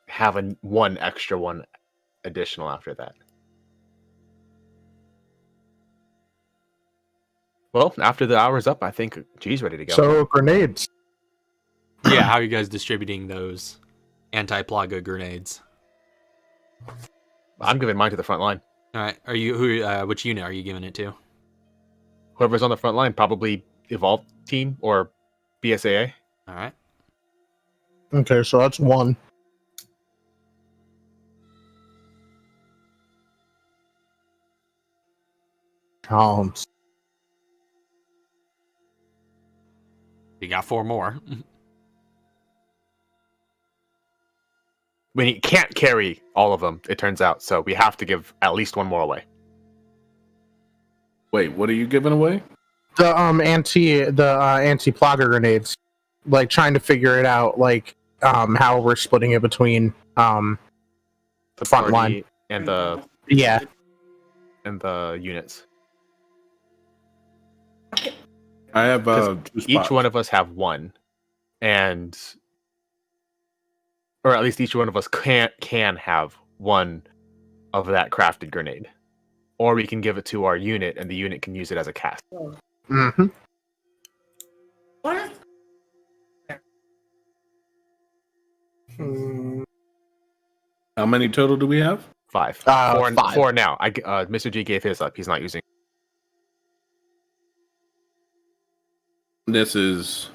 have one extra one additional after that. Well, after the hour's up, I think G's ready to go. So grenades. Yeah, how are you guys distributing those anti-plaga grenades? I'm giving mine to the front line. All right, which unit are you giving it to? Whoever's on the front line, probably Evolve Team or BSAA. All right. Okay, so that's 1. You got 4 more. We can't carry all of them, it turns out, so we have to give at least 1 more away. Wait, what are you giving away? The anti-plaga grenades. Like trying to figure it out, like how we're splitting it between The front party line. and the units. I have 2 Each spots. one of us have 1, and or at least each one of us can have 1 of that crafted grenade, or we can give it to our unit, and the unit can use it as a cast. Mm-hmm. How many total do we have? 5. 5. 4 now. Mr. G gave his up. He's not using. This is.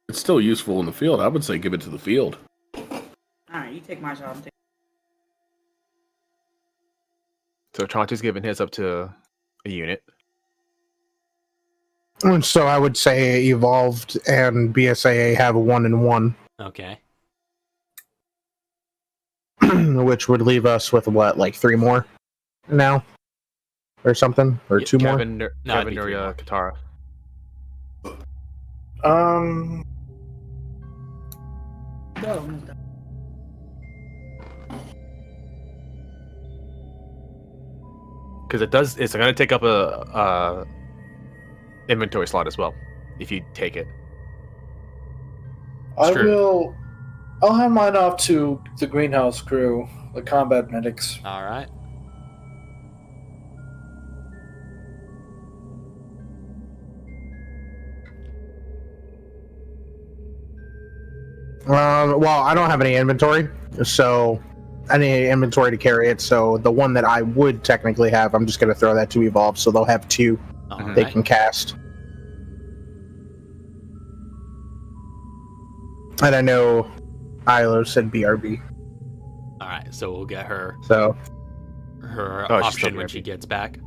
It's still useful in the field. I would say give it to the field. Alright, you take my job. So Tronti's giving his up to a unit. And so I would say Evolved and BSAA have a 1 and 1, Okay. which would leave us with what, like 3 more now, or something, or Yeah, 2 more. Kevin, No, it'd Kevin, be 3 Nuria, more. Katara. Go. Because it's going to take up a inventory slot as well if you take it. true. I'll hand mine off to the greenhouse crew, the combat medics. All right. Well, I don't have any inventory, so I need inventory to carry it. So the one that I would technically have, I'm just going to throw that to evolve. So they'll have two All they right. can cast. And I know Ilo said BRB. All right. So we'll get her So Oh, she's option still when she ready. gets back.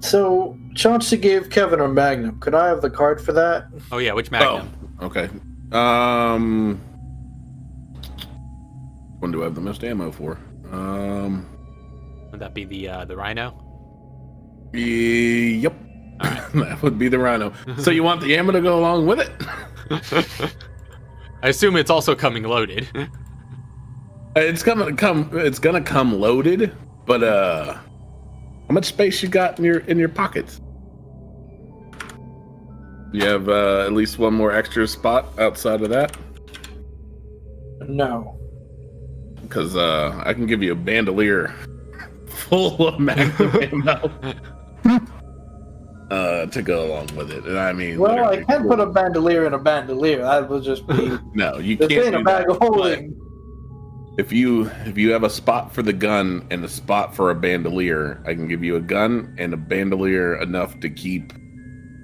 So Chauncey gave Kevin a magnum. Could I have the card for that? Oh yeah, which Magnum? Okay. One do I have the most ammo for? Would that be the Rhino? Yep. That would be the Rhino. So you want the ammo to go along with it? I assume it's also coming loaded. It's gonna come loaded, but how much space you got in your pockets? You have at least one more extra spot outside of that? No. Because I can give you a bandolier full of magnum ammo to go along with it. And I mean, Well, I literally- can put a bandolier in a bandolier. That would just be No, you the can't. thing, Do a bag that, of holding. but if you have a spot for the gun and a spot for a bandolier, I can give you a gun and a bandolier enough to keep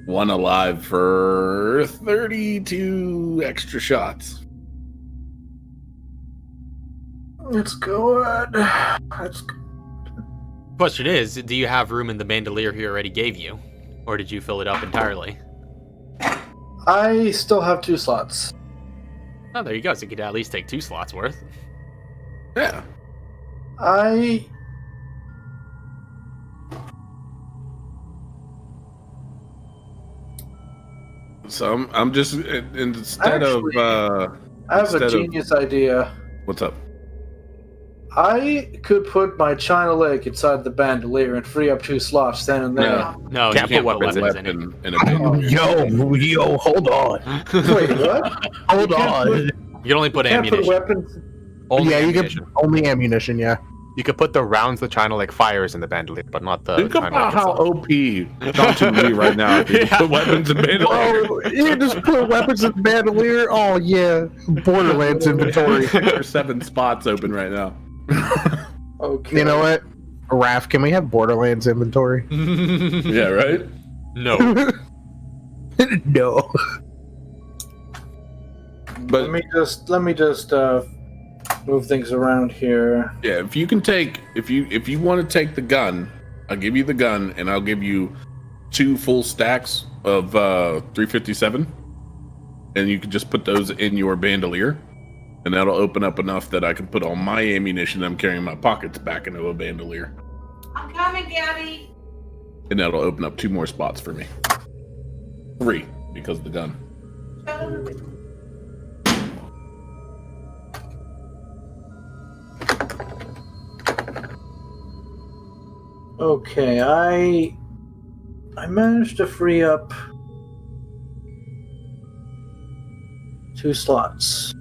one alive for 32 extra shots. It's good. That's Question is, do you have room in the bandolier he already gave you? Or did you fill it up entirely? I still have 2 slots. Oh, there you go. So you could at least take 2 slots worth. Yeah. I So I'm just instead Actually, of have a Instead of- genius idea. what's up? I could put my China leg inside the bandolier and free up 2 slots then and there. No. No, Can't you can't put put weapons weapons in it. In a bandolier. yo, hold on, Wait, what? hold You can't on. put- You can only put Can't put ammunition. weapons. Only Yeah, you ammunition. can only ammunition. Yeah. You could put the rounds the China like fires in the bandolier, but not the Think China about how itself. OP Johnson would be right now if he Yeah. put weapons in bandolier. Oh, you just put weapons in the bandolier. Oh yeah, Borderlands inventory. 6 or 7 spots open right now. Okay. You know what, Raph? Can we have Borderlands inventory? Yeah, right? No. No. But Let me just move things around here. yeah, if you can take if you want to take the gun, I'll give you the gun and I'll give you 2 full stacks of 357, and you can just put those in your bandolier, and that'll open up enough that I can put all my ammunition I'm carrying in my pockets back into a bandolier, I'm coming, Daddy. and that'll open up 2 more spots for me. 3 because of the gun. Okay, I managed to free up 2 slots.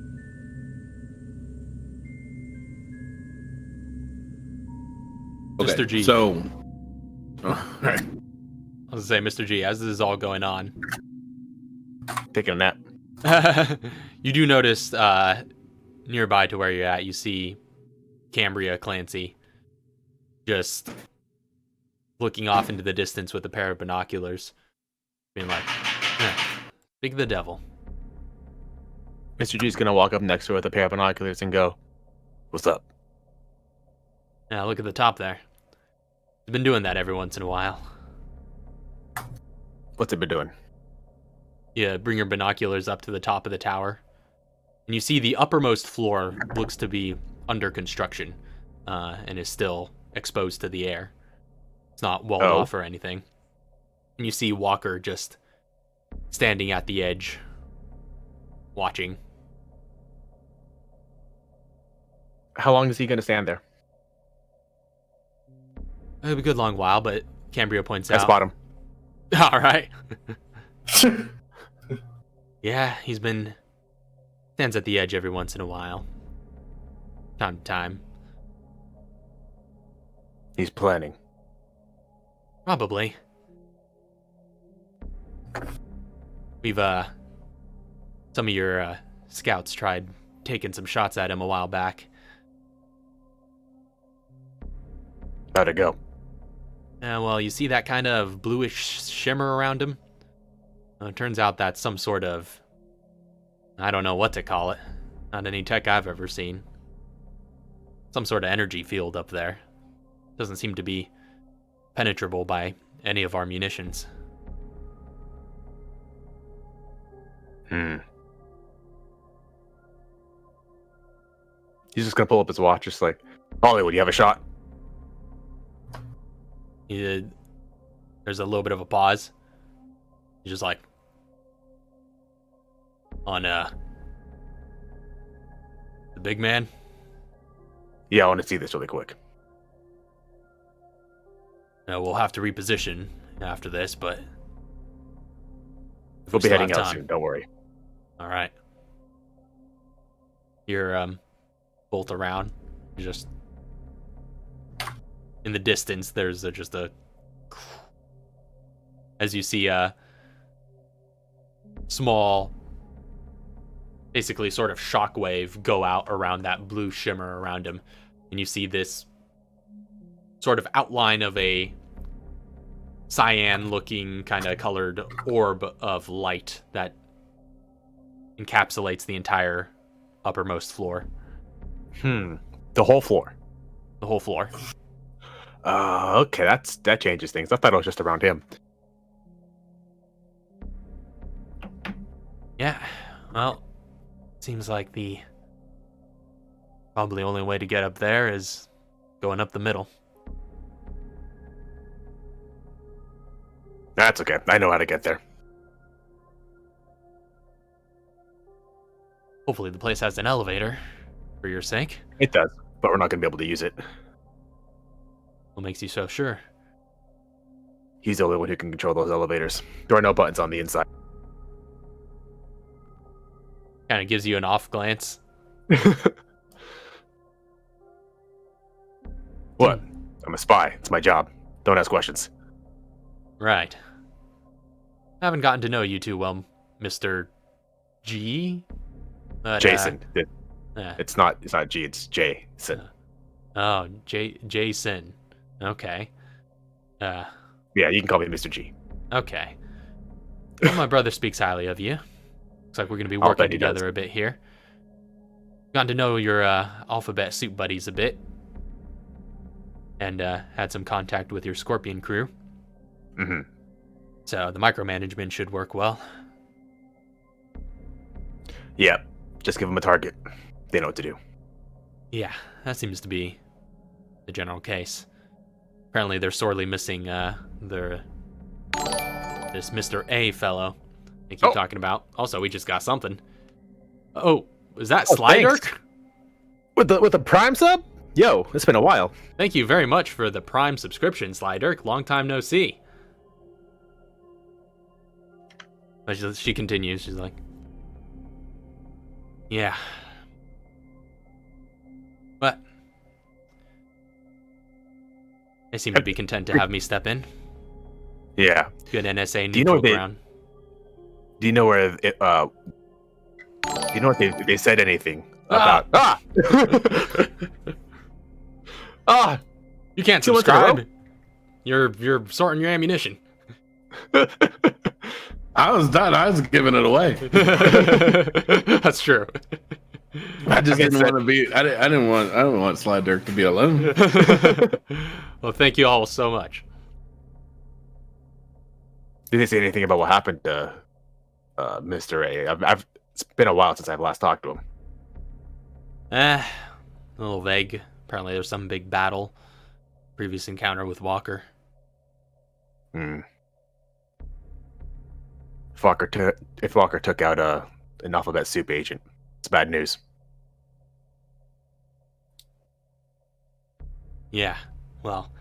Okay, Mr. G. So, all right. I was gonna say, Mr. G, as this is all going on, Taking a nap. you do notice nearby to where you're at, you see Cambria Clancy just looking off into the distance with a pair of binoculars, being like, "Big the devil." Mr. G's gonna walk up next to her with a pair of binoculars and go, "What's up?" Now look at the top there. I've been doing that every once in a while. What's it been doing? You bring your binoculars up to the top of the tower, and you see the uppermost floor looks to be under construction, and is still exposed to the air. It's not walled Oh. off or anything. And you see Walker just standing at the edge, watching. How long is he gonna stand there? It'll be a good long while, but Cambria points I out. spot him. All right. Yeah, he's been stands at the edge every once in a while. Time to time. He's planning. Probably. We've some of your scouts tried taking some shots at him a while back. How'd it go? Well, you see that kind of bluish shimmer around him? It turns out that's some sort of... I don't know what to call it. Not any tech I've ever seen. Some sort of energy field up there. Doesn't seem to be penetrable by any of our munitions. He's just gonna pull up his watch, just like, Hollywood, you have a shot? There's a little bit of a pause. He's just like, on the big man. Yeah, I want to see this really quick. We'll have to reposition after this, but We'll be still heading have out time. soon. Don't worry. All right. You're both around. You're just in the distance. There's just a as you see a small, basically sort of shockwave go out around that blue shimmer around him, and you see this sort of outline of a cyan-looking kind of colored orb of light that encapsulates the entire uppermost floor. The whole floor. The whole floor. Okay, that changes things. I thought it was just around him. Yeah, well, seems like the probably only way to get up there is going up the middle. That's okay. I know how to get there. Hopefully the place has an elevator, for your sake. It does, but we're not going to be able to use it. What makes you so sure? He's the only one who can control those elevators. There are no buttons on the inside. Kind of gives you an off glance. What? I'm a spy. It's my job. Don't ask questions. Right. I haven't gotten to know you too well, Mr. G. But, Jason. yeah. It's not G, it's Jason. Oh, Jason. Okay. Yeah, you can call me Mr. G. Okay. Well, my brother speaks highly of you. Looks like we're going to be I'll working bet he does. together a bit here. Gotten to know your alphabet soup buddies a bit. And had some contact with your Scorpion crew. Mm-hmm. So the micromanagement should work well. Yeah, just give them a target. They know what to do. Yeah, that seems to be the general case. Apparently they're sorely missing this Mr. A fellow they keep talking about. Also, we just got something. Oh, is that Slider? Thanks. With the Prime sub? Yo, it's been a while. Thank you very much for the Prime subscription, Slider. Long time no see. But she continues. She's like, yeah. But they seem to be content to have me step in. Yeah. Good NSA Do you know neutral what ground. Do you know where do you know what they said anything about? You can't 2 months in a row? subscribe. You're sorting your ammunition. I was done. I was giving it away. That's true. I just Like I didn't said- want to be. I didn't want Slide Dirk to be alone. Well, thank you all so much. Did they say anything about what happened to Mr. A? It's been a while since I've last talked to him. A little vague. Apparently there's some big battle. Previous encounter with Walker. If Walker took out an alphabet soup agent, it's bad news. Yeah. Well,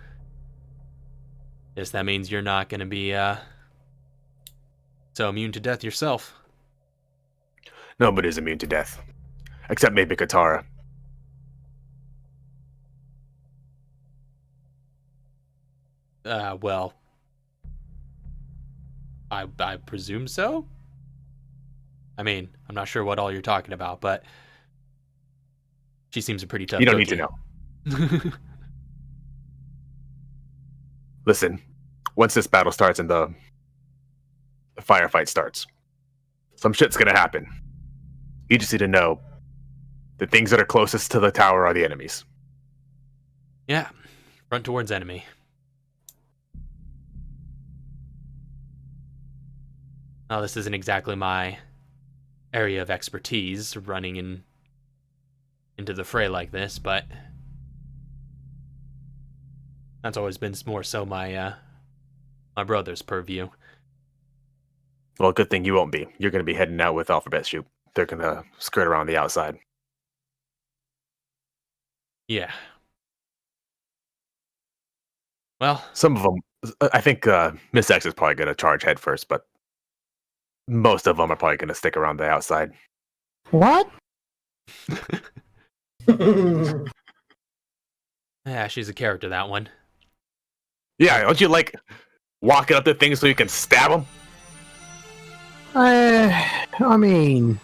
Guess that means you're not going to be so immune to death yourself. Nobody's immune to death. Except maybe Katara. Well, I presume so. I mean, I'm not sure what all you're talking about, but she seems a pretty tough. You don't cookie. need to know. Listen, once this battle starts and the firefight starts, some shit's gonna happen. You just need to know the things that are closest to the tower are the enemies. Yeah, front towards enemy. Now, this isn't exactly my area of expertise, running into the fray like this, but that's always been more so my brother's purview. Well, good thing you won't be. You're going to be heading out with Alphabet Shoot. They're going to skirt around the outside. Yeah. Well, some of them, I think Miss X is probably going to charge head first, but most of them are probably going to stick around the outside. What? yeah, she's a character, that one. Yeah, don't you like walking up to things so you can stab them? I mean,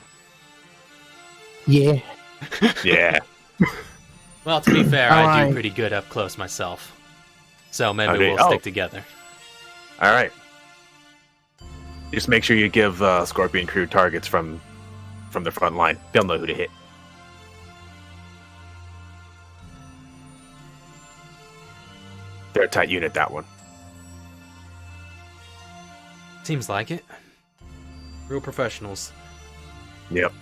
yeah. Yeah. Well, to be fair, I Alright. do pretty good up close myself. So maybe we'll stick together. All right. Just make sure you give Scorpion Crew targets from the front line. They'll know who to hit. They're a tight unit, that one. Seems like it. Real professionals. Yep.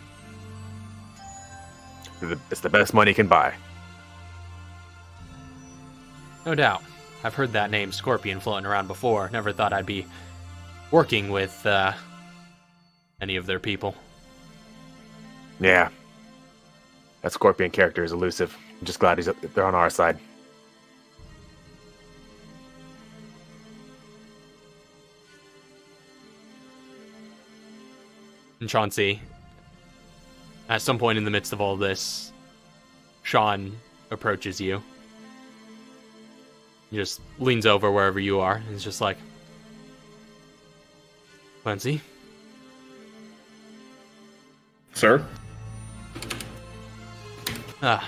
It's the best money can buy. No doubt. I've heard that name Scorpion floating around before. Never thought I'd be working with any of their people. Yeah. That Scorpion character is elusive. I'm just glad they're on our side. And Chauncey, at some point in the midst of all this, Sean approaches you. He just leans over wherever you are, and he's just like, Clancy? Sir? How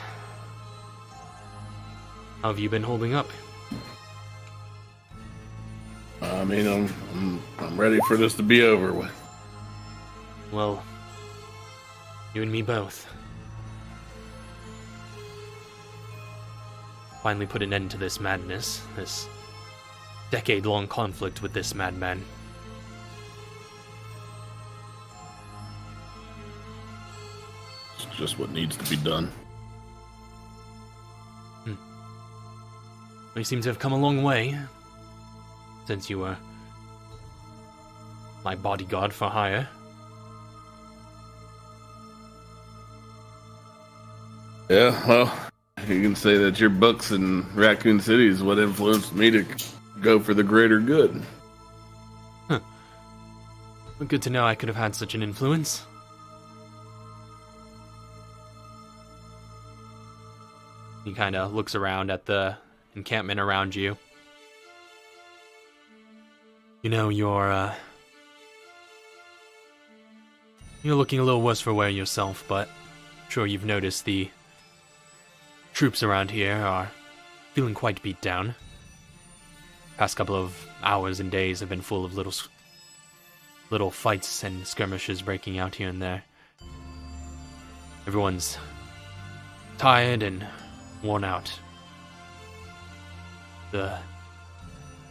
have you been holding up? I mean, I'm ready for this to be over with. Well, you and me both. Finally put an end to this madness, this decade-long conflict with this madman. It's just what needs to be done. You seem to have come a long way since you were my bodyguard for hire. Yeah, well, you can say that your books in Raccoon City is what influenced me to go for the greater good. Huh. Well, good to know I could have had such an influence. He kind of looks around at the encampment around you. You know, you're looking a little worse for wear yourself, but I'm sure you've noticed the troops around here are feeling quite beat down. Past couple of hours and days have been full of little fights and skirmishes breaking out here and there. Everyone's tired and worn out. The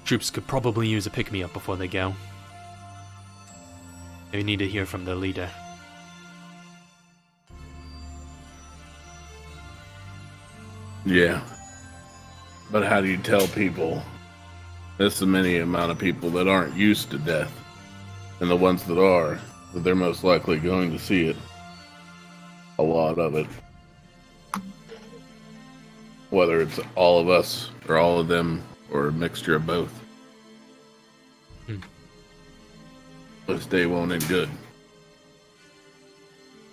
troops could probably use a pick-me-up before they go. They need to hear from their leader. Yeah. But how do you tell people, there's so many amount of people that aren't used to death, and the ones that are, that they're most likely going to see it. A lot of it. Whether it's all of us, or all of them, or a mixture of both. This day won't end good.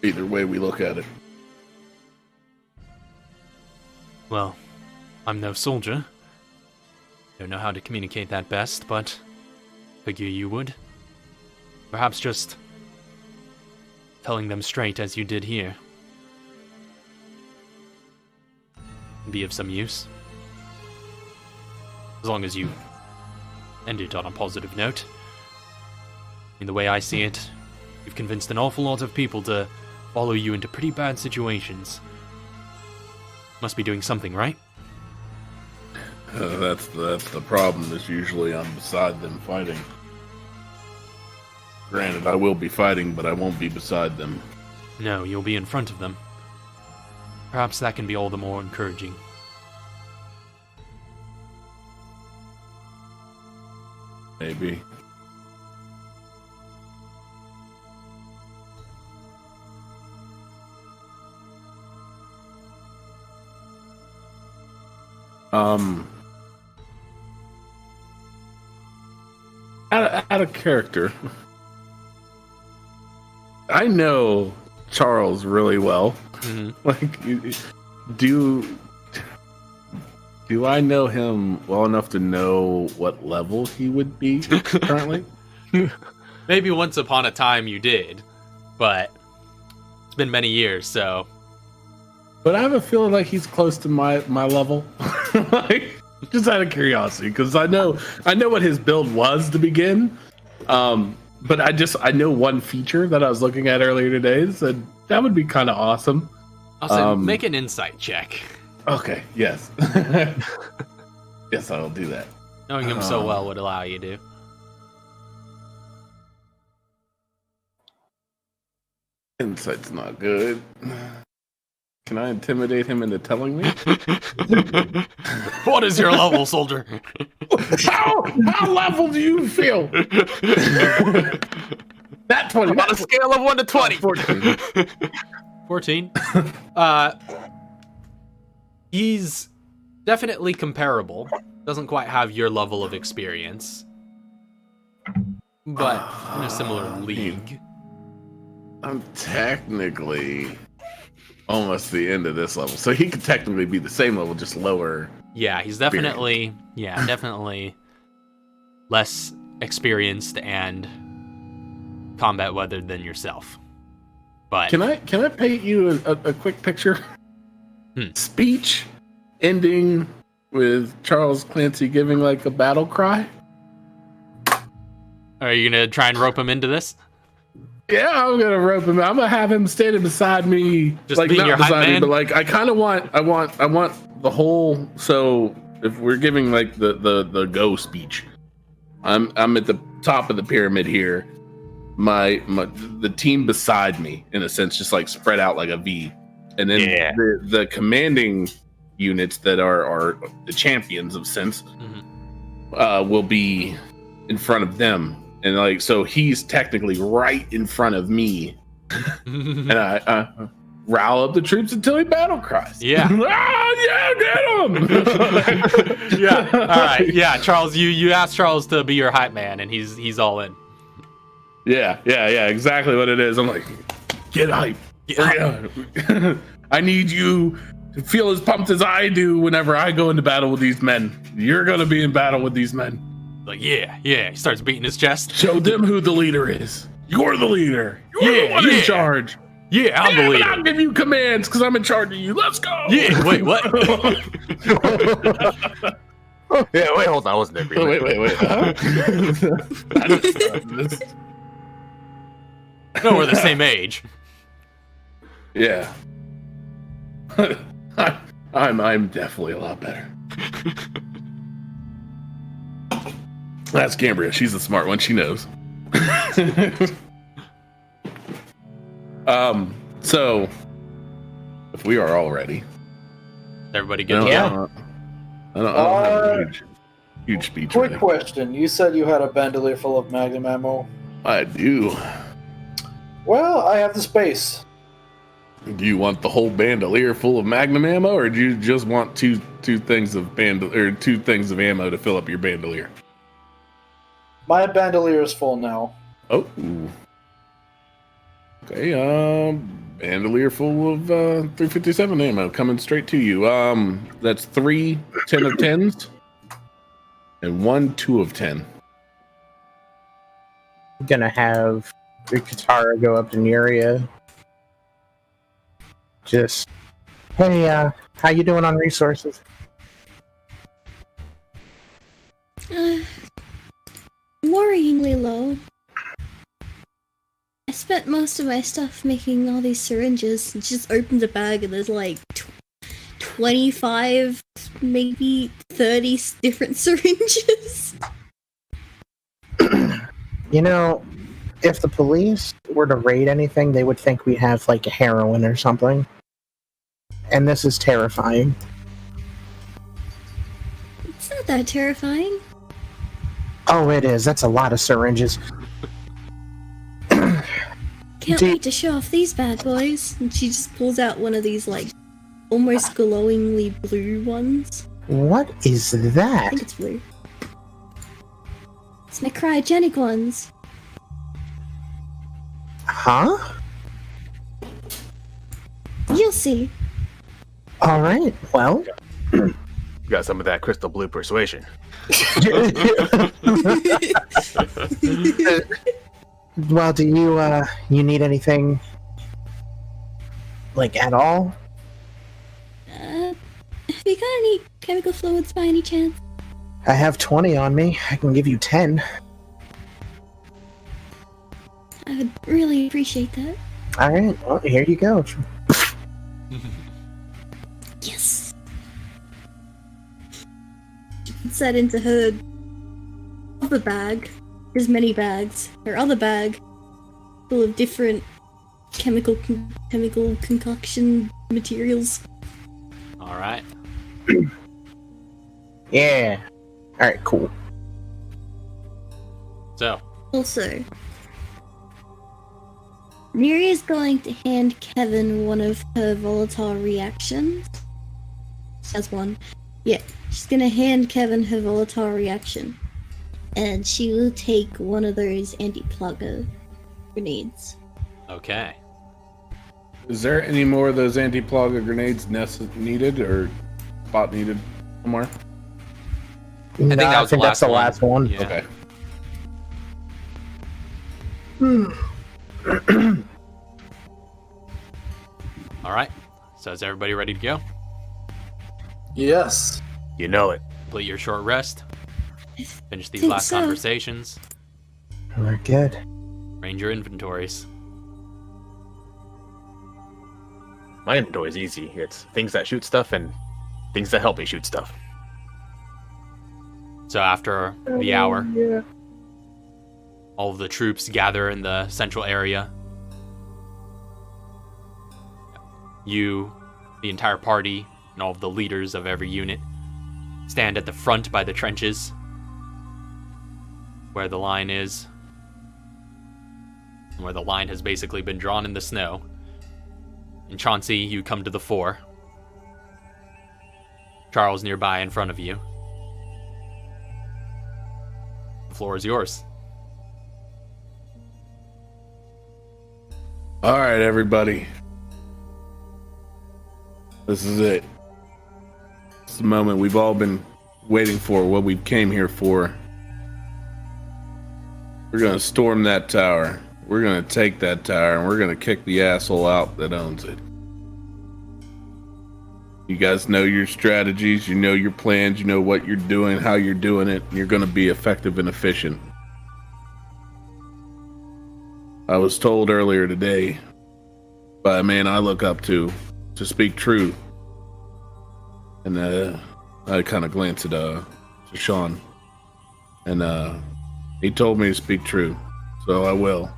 Either way we look at it. Well, I'm no soldier. Don't know how to communicate that best, but figure you would. Perhaps just telling them straight as you did here. Be of some use. As long as you end it on a positive note. In the way I see it, you've convinced an awful lot of people to follow you into pretty bad situations. Must be doing something, right? That's the problem, is usually I'm beside them fighting. Granted, I will be fighting, but I won't be beside them. No, you'll be in front of them. Perhaps that can be all the more encouraging. Maybe. Out of character, I know Charles really well. Mm-hmm. Like, do I know him well enough to know what level he would be currently? Maybe once upon a time you did, but it's been many years, so... But I have a feeling like he's close to my level. Like, just out of curiosity, because I know what his build was to begin. But I know one feature that I was looking at earlier today, so that would be kind of awesome. I'll say, make an insight check. Okay, yes. Yes, I'll do that. Knowing him so well would allow you to. Insight's not good. Can I intimidate him into telling me? What is your level, soldier? How level do you feel? That 20. On a scale of 1 to 20. 14. 14. He's definitely comparable. Doesn't quite have your level of experience, but in a similar league. I'm technically almost the end of this level, so he could technically be the same level, just lower. Yeah, he's definitely definitely less experienced and combat weathered than yourself. But Can I paint you a quick picture? Speech ending with Charles Clancy giving like a battle cry. Are you gonna try and rope him into this? Yeah, I'm gonna rope him. I'm gonna have him standing beside me, Just like being not your hype beside me, man? but like I kind of want the whole. So if we're giving like the go speech, I'm at the top of the pyramid here. The team beside me, in a sense, just like spread out like a V, and then the commanding units that are the champions of sense will be in front of them. And like, so he's technically right in front of me, and I rile up the troops until he battle cries. Yeah. Yeah, get him. Yeah. All right. Yeah, Charles, you asked Charles to be your hype man, and he's all in. Yeah, exactly what it is. I'm like, get hype. Yeah. I need you to feel as pumped as I do whenever I go into battle with these men. You're gonna be in battle with these men. Like, yeah. He starts beating his chest. Show them who the leader is. You're the leader. You're the one in charge. Yeah, I'm the But leader. I'll give you commands because I'm in charge of you. Let's go. Yeah, wait, what? Yeah, wait, hold on. I wasn't there. Wait. Huh? No, we're the same age. Yeah. I'm definitely a lot better. That's Cambria. She's the smart one. She knows. So if we are all ready, Everybody good? I don't have a huge speech. Quick ready. question. You said you had a bandolier full of magnum ammo. I do. Well, I have the space. Do you want the whole bandolier full of magnum ammo, or do you just want two things of ammo to fill up your bandolier? My bandolier is full now. Oh. Okay, bandolier full of 357 ammo coming straight to you. That's 3 10 of 10s and 1 2 of 10. I'm gonna have the Katara go up to Neria. Just, hey, how you doing on resources? Worryingly low. I spent most of my stuff making all these syringes. It just opens a bag and there's like 25, maybe 30 different syringes. You know, if the police were to raid anything, they would think we have like a heroin or something. And this is terrifying. It's not that terrifying. Oh, it is. That's a lot of syringes. Can't wait to show off these bad boys. And she just pulls out one of these like almost glowingly blue ones. What is I that? think it's blue. It's my cryogenic ones. Huh? You'll see. All right. Well, You got some of that crystal blue persuasion. well, do you need anything like at all? Have you got any chemical fluids by any chance? I have 20 on me. I can give you 10. I would really appreciate that. All right. Well, here you go. Yes. She puts that into her other bag. There's many bags. Her other bag full of different chemical concoction materials. All right. Yeah. All right. Cool. So, Also, Neri is going to hand Kevin one of her volatile reactions. She has one. Yeah, she's gonna hand Kevin her volatile reaction. And she will take one of those anti-plugger grenades. okay. Is there any more of those anti-plugger grenades needed or spot needed somewhere? I think that was that's the the last last one. Yeah. Okay. All right. So is everybody ready to go? Yes. You know it. Complete your short rest. Finish these think last so. conversations. We're good. Range your inventories. My inventory is easy. It's things that shoot stuff and things that help me shoot stuff. So after the hour, all of the troops gather in the central area. You, the entire party, and all of the leaders of every unit stand at the front by the trenches where the line is, and where the line has basically been drawn in the snow. And Chauncey, you come to the fore. Charles nearby in front of you. The floor is yours. All right, everybody. This is it. It's the moment we've all been waiting for, what we came here for. We're gonna storm that tower. We're gonna take that tower and we're gonna kick the asshole out that owns it. You guys know your strategies, you know your plans, you know what you're doing, how you're doing it. You're gonna be effective and efficient. I was told earlier today by a man I look up to speak true. And I kind of glanced at to Sean. And he told me to speak true. So I will.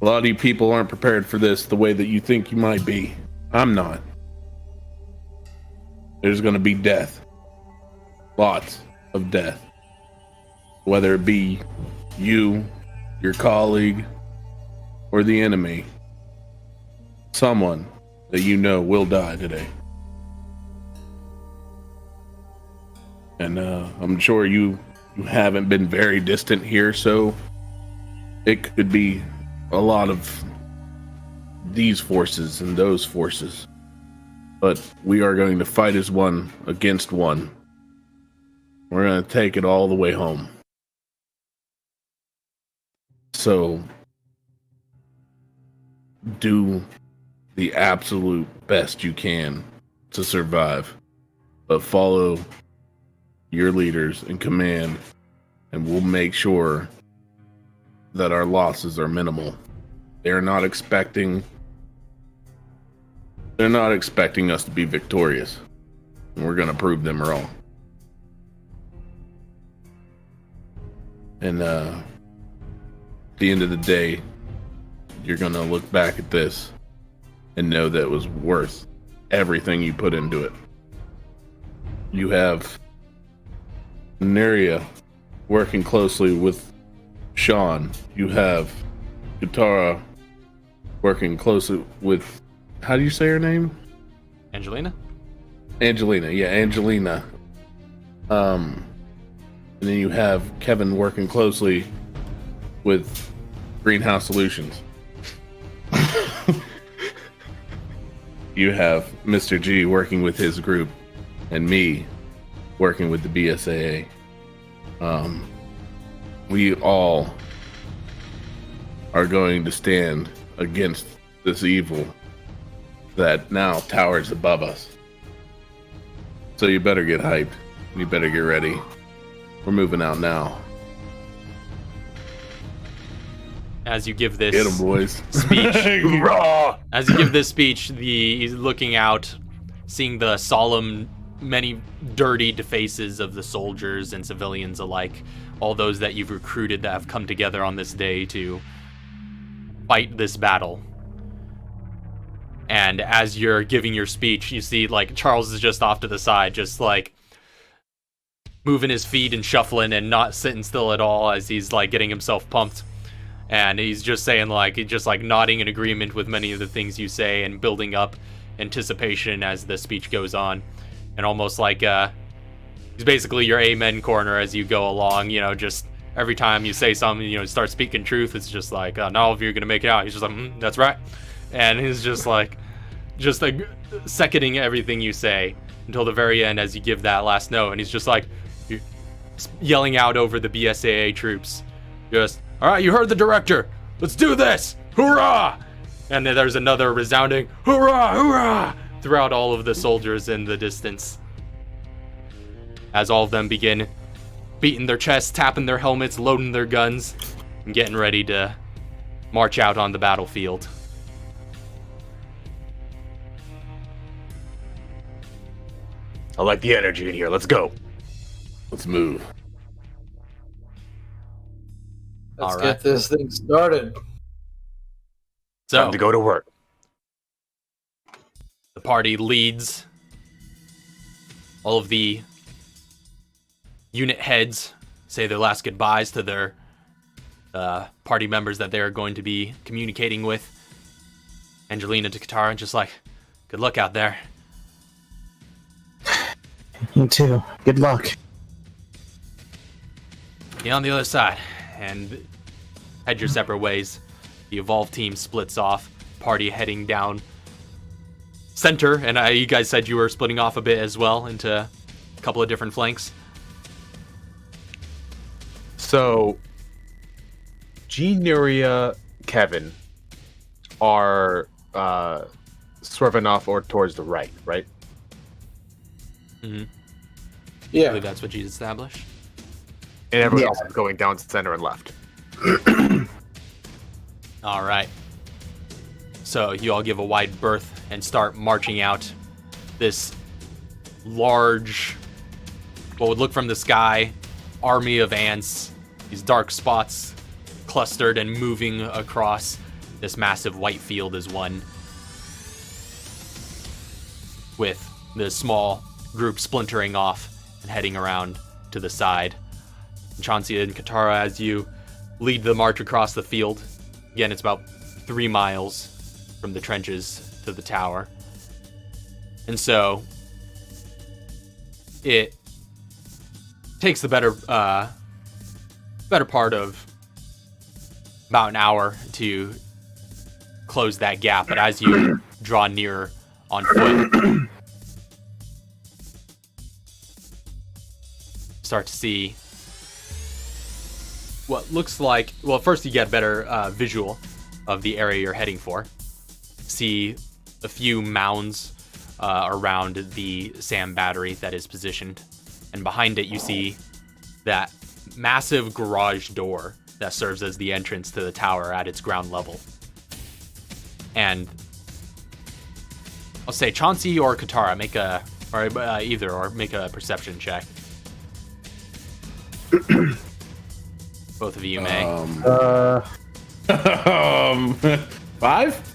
A lot of you people aren't prepared for this the way that you think you might be. I'm not. There's going to be death. Lots of death. Whether it be you, your colleague, or the enemy. Someone that you know will die today. And I'm sure you You haven't been very distant here, so it could be a lot of these forces and those forces. But we are going to fight as one against one. We're going to take it all the way home. So, do the absolute best you can to survive, but follow your leaders and command, and we'll make sure that our losses are minimal. They're not expecting us to be victorious. And we're going to prove them wrong. And at the end of the day, you're going to look back at this and know that it was worth everything you put into it. You have Neria working closely with Sean. You have Katara working closely with, how do you say her name? Angelina? Angelina, yeah, Angelina. And then you have Kevin working closely with Greenhouse Solutions. You have Mr. G working with his group, and me working with the BSAA. We all are going to stand against this evil that now towers above us. So you better get hyped. You better get ready. We're moving out now. As you give this Get 'em, boys. speech, Raw. as you give this speech, he's looking out, seeing the solemn, many dirty faces of the soldiers and civilians alike, all those that you've recruited that have come together on this day to fight this battle. And as you're giving your speech, you see like Charles is just off to the side, just like moving his feet and shuffling and not sitting still at all as he's like getting himself pumped. And he's just saying just nodding in agreement with many of the things you say and building up anticipation as the speech goes on. And almost like he's basically your amen corner as you go along, just every time you say something, start speaking truth, it's just like, not all of you are going to make it out. He's just like, that's right. And he's just like seconding everything you say until the very end as you give that last note. And he's just like yelling out over the BSAA troops, just, all right, you heard the director. Let's do this. Hoorah! And then there's another resounding hoorah, hoorah throughout all of the soldiers in the distance. As all of them begin beating their chests, tapping their helmets, loading their guns, and getting ready to march out on the battlefield. I like the energy in here. Let's go. Let's move. Let's All get right. this thing started. So Time to go to work. the party leads. All of the unit heads say their last goodbyes to their party members that they're going to be communicating with. Angelina to Katara, just like, good luck out there. You too. Good luck. Be on the other side and head your separate ways. The Evolve team splits off, party heading down center, and you guys said you were splitting off a bit as well into a couple of different flanks. So, G, Nuria, Kevin are swerving off or towards the right, right? Mm-hmm. I Yeah. believe that's what you established. And everyone Yeah. else is going down center and left. All right. So you all give a wide berth and start marching out this large, what would look from the sky, army of ants, these dark spots clustered and moving across this massive white field as one, with the small group splintering off and heading around to the side. Chauncey and Katara, as you lead the march across the field, again, it's about 3 miles from the trenches to the tower. And so it takes the better better part of about an hour to close that gap. But as you draw near on foot, start to see what looks like, well, first you get a better visual of the area you're heading for. See a few mounds around the SAM battery that is positioned, and behind it you see that massive garage door that serves as the entrance to the tower at its ground level. And I'll say Chauncey or Katara make a, or either, or make a perception check. Both of you may. 5?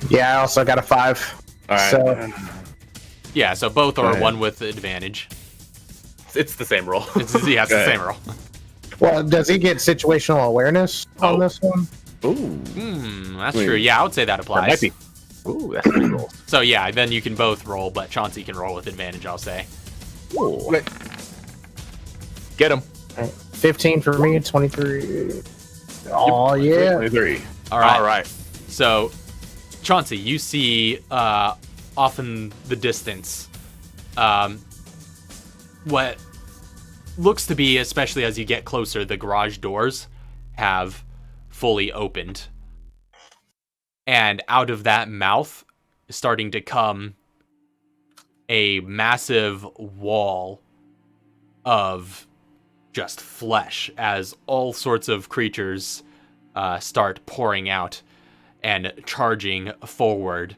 Yeah, I also got a 5. All right. So Yeah, so both are ahead. one with advantage. It's the same roll. It's the Okay. same roll. well, does he get situational awareness on this one? Ooh. That's Wait. true. Yeah, I would say that That applies. might be. Ooh, that's 3 rolls. So yeah, then you can both roll, but Chauncey can roll with advantage, I'll say. Wait. Get him. 15 for me, 23. Oh yeah. 23. All right. All right. So, Chauncey, you see off in the distance what looks to be, especially as you get closer, the garage doors have fully opened. And out of that mouth is starting to come a massive wall of just flesh as all sorts of creatures start pouring out and charging forward.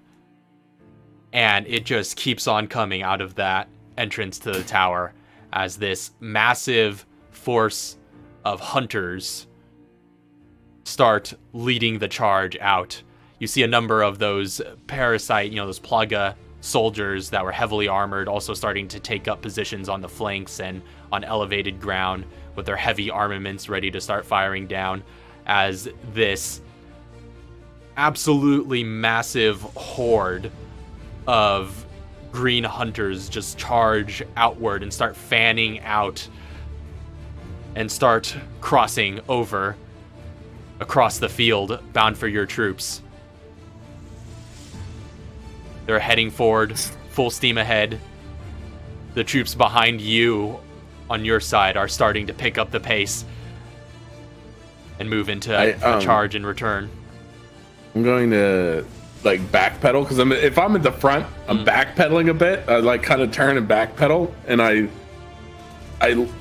And it just keeps on coming out of that entrance to the tower as this massive force of hunters start leading the charge out. You see a number of those parasite, those Plaga soldiers that were heavily armored also starting to take up positions on the flanks and on elevated ground with their heavy armaments ready to start firing down as this absolutely massive horde of green hunters just charge outward and start fanning out and start crossing over across the field bound for your troops. They're heading forward, full steam ahead. The troops behind you on your side are starting to pick up the pace and move into a charge in return. I'm going to backpedal because if I'm at the front, I'm backpedaling a bit. I kind of turn and backpedal, and I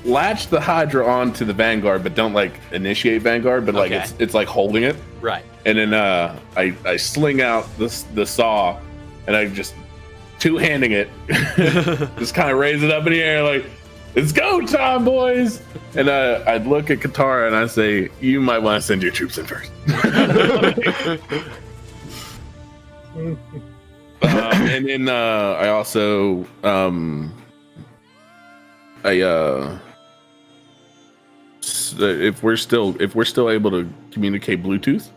latch the Hydra onto the Vanguard, but don't initiate Vanguard, but Okay. it's holding it. Right. And then I sling out the saw, and I just two-handing it, just kind of raise it up in the air it's go time, boys. And I look at Katara and I say, you might want to send your troops in first. And then I also if we're still able to communicate Bluetooth,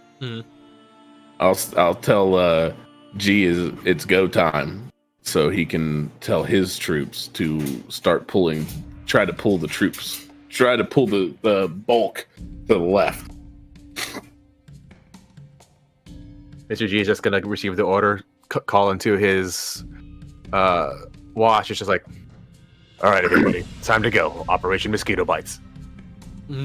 I'll tell G it's go time, so he can tell his troops to start try to pull the bulk to the left. Mr. G is just gonna receive the order, call into his watch. It's just like, all right, everybody, time to go. Operation Mosquito Bites. And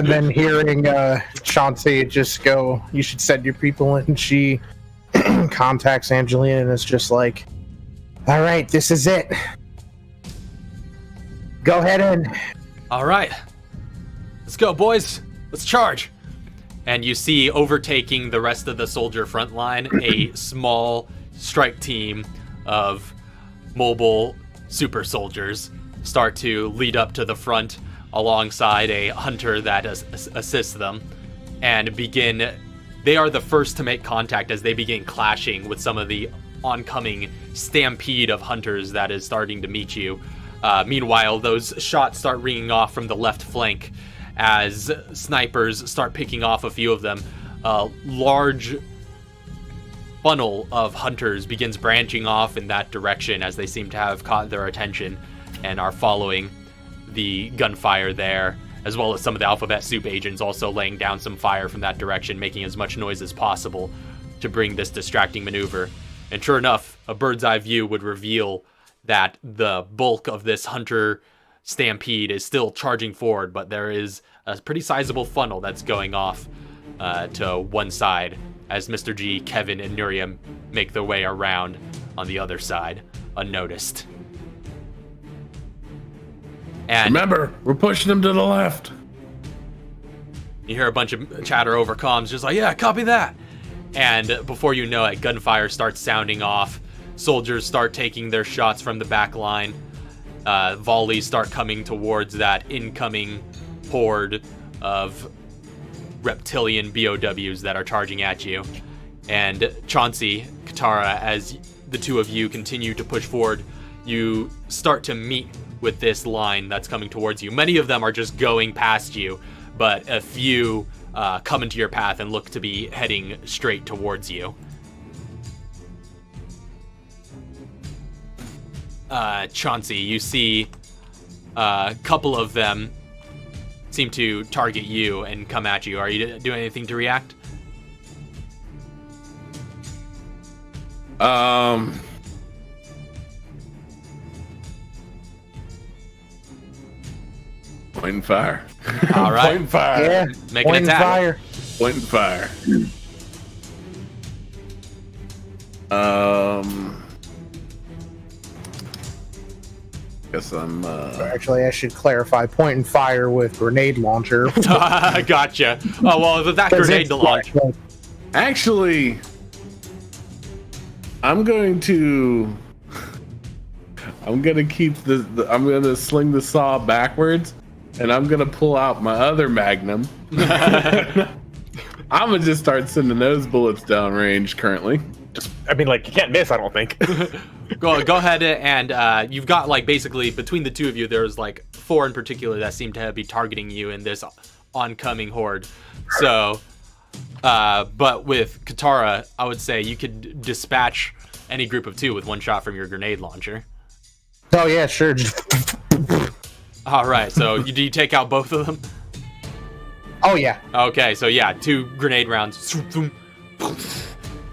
then hearing Chauncey just go, you should send your people in. She contacts Angelina and is just like, all right, this is it. Go ahead in. All right. Let's go, boys. Let's charge. And you see, overtaking the rest of the soldier front line, a small strike team of mobile super soldiers start to lead up to the front alongside a hunter that assists them and begin. They are the first to make contact as they begin clashing with some of the oncoming stampede of hunters that is starting to meet you. Meanwhile, those shots start ringing off from the left flank as snipers start picking off a few of them. Large funnel of hunters begins branching off in that direction as they seem to have caught their attention and are following the gunfire there, as well as some of the Alphabet Soup agents also laying down some fire from that direction, making as much noise as possible to bring this distracting maneuver. And sure enough, a bird's eye view would reveal that the bulk of this hunter stampede is still charging forward, but there is a pretty sizable funnel that's going off to one side as Mr. G, Kevin, and Nuriam make their way around on the other side, unnoticed. And remember, we're pushing them to the left. you hear a bunch of chatter over comms, just like, yeah, copy that. And before you know it, gunfire starts sounding off. Soldiers start taking their shots from the back line. Volleys start coming towards that incoming horde of reptilian BOWs that are charging at you. And Chauncey, Katara, as the two of you continue to push forward, you start to meet with this line that's coming towards you. Many of them are just going past you, but a few come into your path and look to be heading straight towards you. Chauncey, you see a couple of them seem to target you and come at you. Are you doing anything to react? Point and fire. All right. Point and fire. Yeah. Make an Point and attack. fire. Point and fire. Guess I'm. Actually, I should clarify. Point and fire with grenade launcher. Gotcha. Oh, well, that grenade to launch. Actually, I'm going to keep I'm going to sling the saw backwards, and I'm going to pull out my other magnum. I'm going to just start sending those bullets downrange currently. I mean, like, you can't miss, I don't think. Go ahead, and you've got, like, basically between the two of you, there's like 4 in particular that seem to be targeting you in this oncoming horde. So, but with Katara, I would say you could dispatch any group of 2 with 1 shot from your grenade launcher. Oh yeah, sure. All right, so do you take out both of them? Oh yeah. Okay, so yeah, 2 grenade rounds.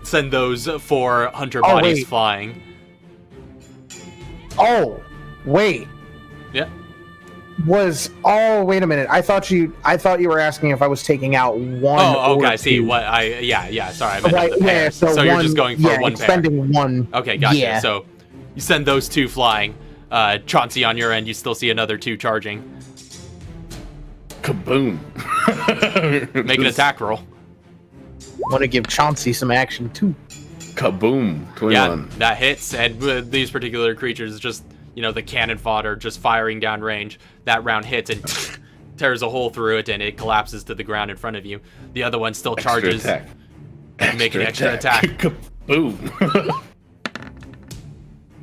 Send those 4 hunter bodies wait. flying. Oh, wait. Yeah. Wait a minute. I thought you were asking if I was taking out one. Oh, okay. or I see. two. Sorry, I meant Right, the pair. yeah, So you're just going for one pair. expending one. Okay, gotcha. Yeah. So you send those 2 flying. Chauncey, on your end, you still see another 2 charging. Kaboom! Make an attack roll. Want to give Chauncey some action too. Kaboom! 21. Yeah, that hits. And with these particular creatures, just, the cannon fodder just firing down range. That round hits and tears a hole through it, and it collapses to the ground in front of you. The other one still charges. Attack. Make an extra attack. Kaboom!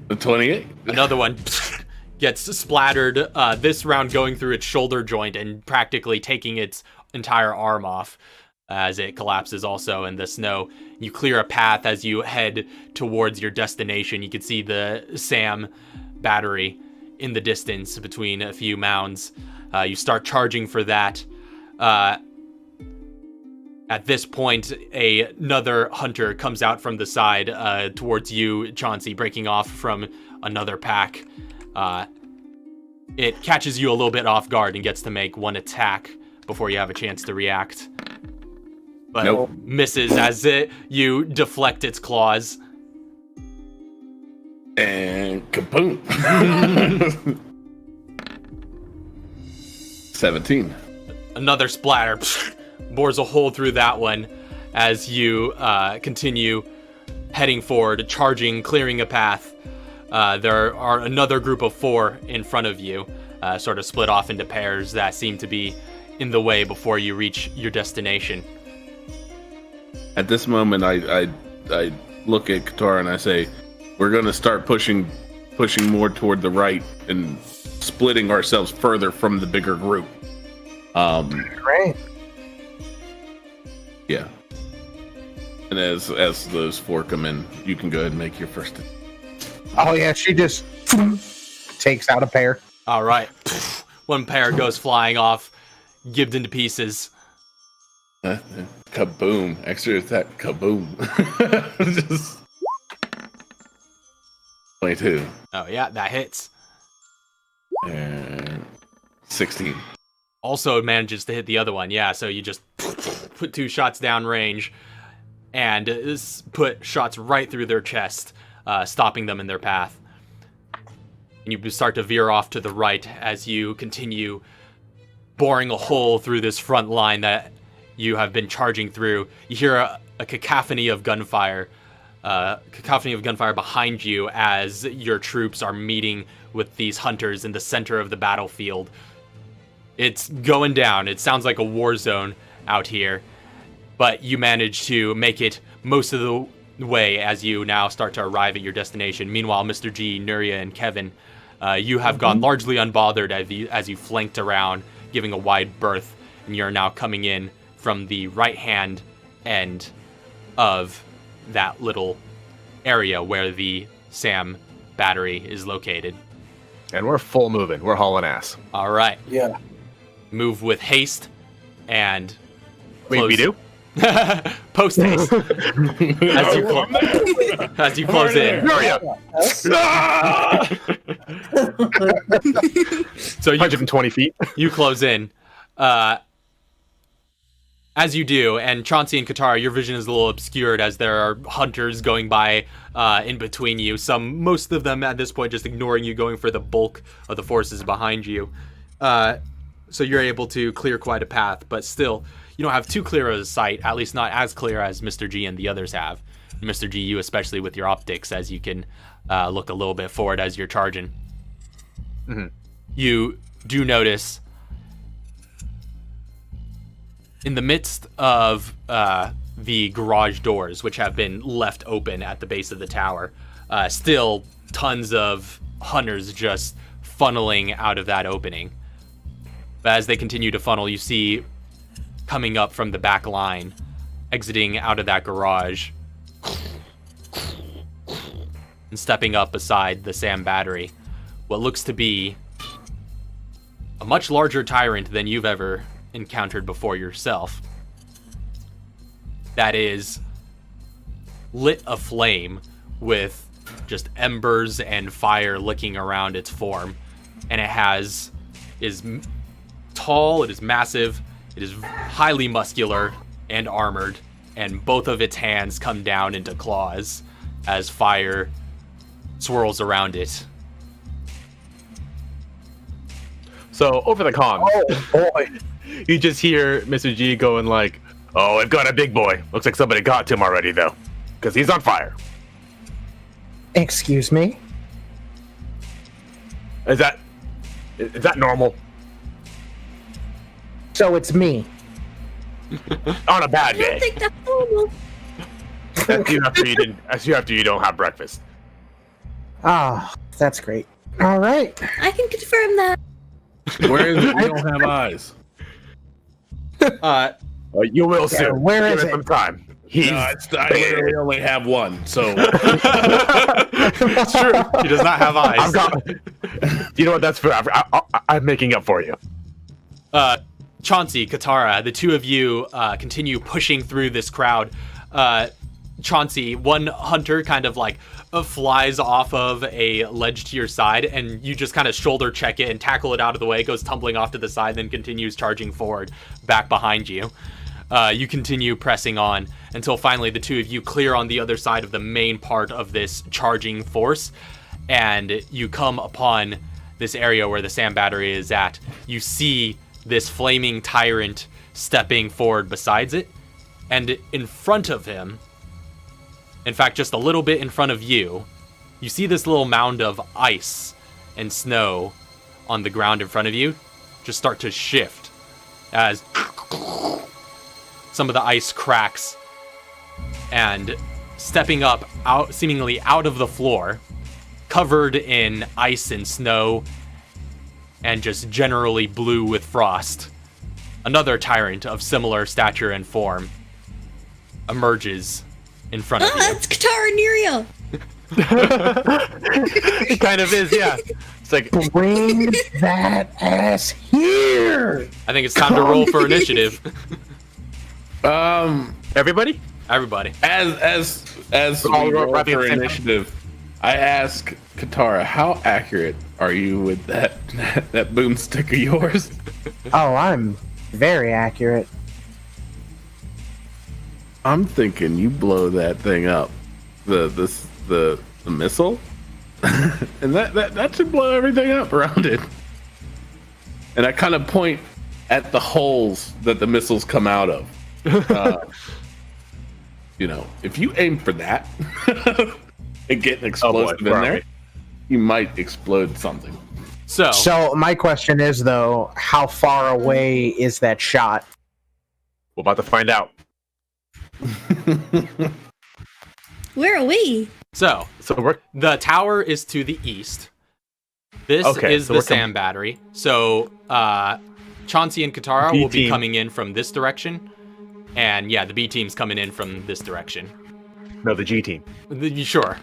The 28. Another one gets splattered, this round going through its shoulder joint and practically taking its entire arm off as it collapses also in the snow. You clear a path as you head towards your destination. You can see the SAM battery in the distance between a few mounds. You start charging for that. At this point, another hunter comes out from the side towards you, Chauncey, breaking off from another pack. It catches you a little bit off guard and gets to make 1 attack before you have a chance to react. But Nope. misses as you deflect its claws. And kaboom! 17. Another splatter bores a hole through that one as you continue heading forward, charging, clearing a path. There are another group of 4 in front of you, sort of split off into pairs that seem to be in the way before you reach your destination. At this moment, I look at Katara and I say, we're going to start pushing more toward the right and splitting ourselves further from the bigger group. Right. Yeah. And as those 4 come in, you can go ahead and make your first. Oh yeah, she just takes out a pair. All right. One pair goes flying off, gibbed into pieces. Kaboom! Extra attack. Kaboom! Just 22 Oh yeah, that hits. and 16. Also manages to hit the other one. Yeah, so you just put 2 shots down range and put shots right through their chest, stopping them in their path. And you start to veer off to the right as you continue boring a hole through this front line that you have been charging through. You hear a cacophony of gunfire behind you as your troops are meeting with these hunters in the center of the battlefield. It's going down. It sounds like a war zone out here, but you manage to make it most of the way as you now start to arrive at your destination. Meanwhile, Mr. G, Nuria, and Kevin, you have gone largely unbothered as you flanked around, giving a wide berth, and you're now coming in from the right-hand end of that little area where the SAM battery is located. And we're full moving. We're hauling ass. All right. Yeah. Move with haste and Wait, we do? post haste as you close in. So you 120 feet. You close in. As you do, and Chauncey and Katara, your vision is a little obscured as there are hunters going by in between you. Most of them at this point just ignoring you, going for the bulk of the forces behind you. So you're able to clear quite a path, but still, you don't have too clear of a sight, at least not as clear as Mr. G and the others have. Mr. G, you especially with your optics, as you can look a little bit forward as you're charging. Mm-hmm. You do notice in the midst of the garage doors, which have been left open at the base of the tower, still tons of hunters just funneling out of that opening. But as they continue to funnel, you see coming up from the back line, exiting out of that garage, and stepping up beside the SAM battery, what looks to be a much larger tyrant than you've ever encountered before yourself. That is lit aflame with just embers and fire licking around its form, and is tall, it is massive, it is highly muscular and armored, and both of its hands come down into claws as fire swirls around it. So over the comm, Oh boy. you just hear Mr. G going like, "Oh, I've got a big boy. Looks like somebody got to him already though, because he's on fire." Excuse me? Is that normal? So it's me. On a bad I don't day. think that's normal. That's you after you don't have breakfast. Ah, that's great. All right. I can confirm that. Where is it? You don't have eyes. You will soon. where Give is it it? some time. He's I literally only have one, so It's true. He does not have eyes. I've got. You know what? That's fair. I'm making up for you. Chauncey, Katara, the two of you continue pushing through this crowd. Chauncey, one hunter kind of like flies off of a ledge to your side, and you just kind of shoulder check it and tackle it out of the way. It goes tumbling off to the side, then continues charging forward back behind you. You continue pressing on until finally the two of you clear on the other side of the main part of this charging force, and you come upon this area where the SAM battery is at. You see this flaming tyrant stepping forward besides it, and in front of him, in fact just a little bit in front of you, you see this little mound of ice and snow on the ground in front of you just start to shift as some of the ice cracks, and stepping up out seemingly out of the floor, covered in ice and snow and just generally blue with frost, another tyrant of similar stature and form emerges in front of you. It's Katara Neria! It kind of is, yeah. It's like, Bring that ass here. I think it's time to roll for initiative. everybody? Everybody. As all we roll wrapping for at the same time. initiative, I ask Katara, how accurate are you with that boomstick of yours? Oh, I'm very accurate. I'm thinking you blow that thing up, the missile, and that should blow everything up around it. And I kind of point at the holes that the missiles come out of. You know, if you aim for that and get an explosive in there, you might explode something. So my question is, though, how far away is that shot? We're about to find out. Where are we? So we're the tower is to the east. This is so the we're sand battery. So Chauncey and Katara will be team. coming in from this direction. And yeah, the B team's coming in from this direction. no, the G team. Sure.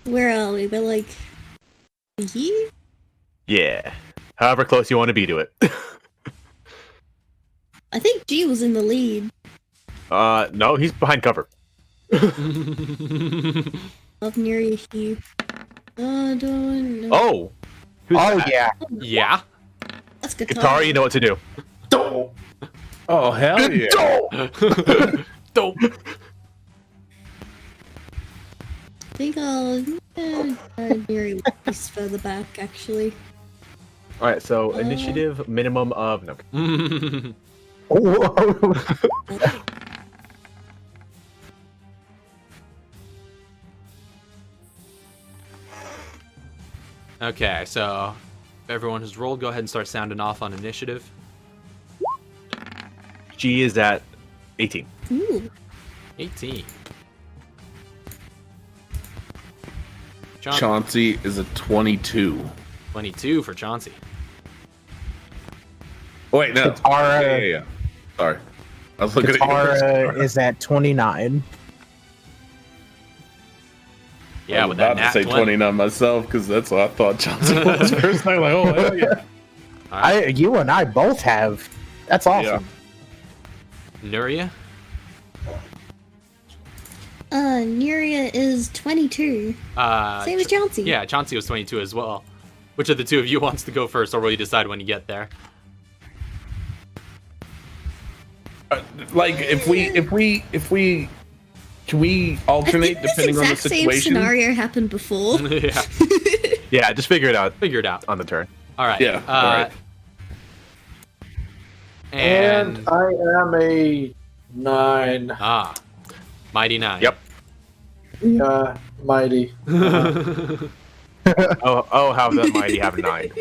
Where are we? We're like... here? Yeah. However close you want to be to it. I think G was in the lead. No, he's behind cover. Of Neria here. Don't know. Oh. Who's Oh that? yeah. Yeah. That's Katara. Katara, you know what to do. Oh hell yeah! Dope. I think I'll... Neria is further back, actually. All right, so initiative minimum of no. Whoa. Okay, so if everyone has rolled, go ahead and start sounding off on initiative. G is at 18. Ooh. 18. Chauncey is a 22. 22 for Chauncey. Wait, no. Katara, Yeah. Sorry, I was looking at Katara yours. is at 29. Yeah, I was with that about to nat say 20. 29 myself because that's what I thought Chauncey was first. I'm like, oh hell yeah. All right. You and I both have. That's awesome. Nuria? Neria is 22. Same as Chauncey. Yeah, Chauncey was 22 as well. Which of the two of you wants to go first, or will you decide when you get there? Like if we can we alternate This depending on the exact same situation? scenario happened before. Yeah, Yeah, just figure it out figure it out. on the turn. All right. Yeah, all right. And I am a 9. Mighty Nine. Yep. Yeah, mighty. Oh, how the mighty have 9.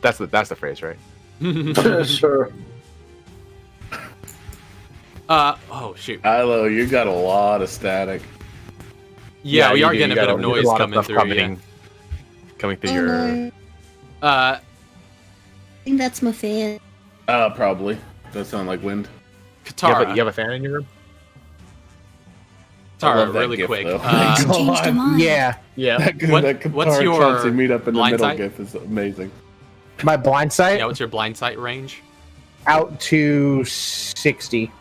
That's the phrase, right? Sure. Oh shoot. Ilo, you got a lot of static. Yeah, we you are do. getting You a bit got of noise lot coming stuff through. coming through Oh, your. no. I I think that's my fan. Probably. Does sound like wind. Katara. You have a fan in your room? I love Katara, that really gif, quick. though. I changed her mind. Yeah. Yeah. That What's Katara your Chauncey meet up in the blind middle sight? gif is amazing. My blind sight Yeah, what's your blind sight range? out to 60.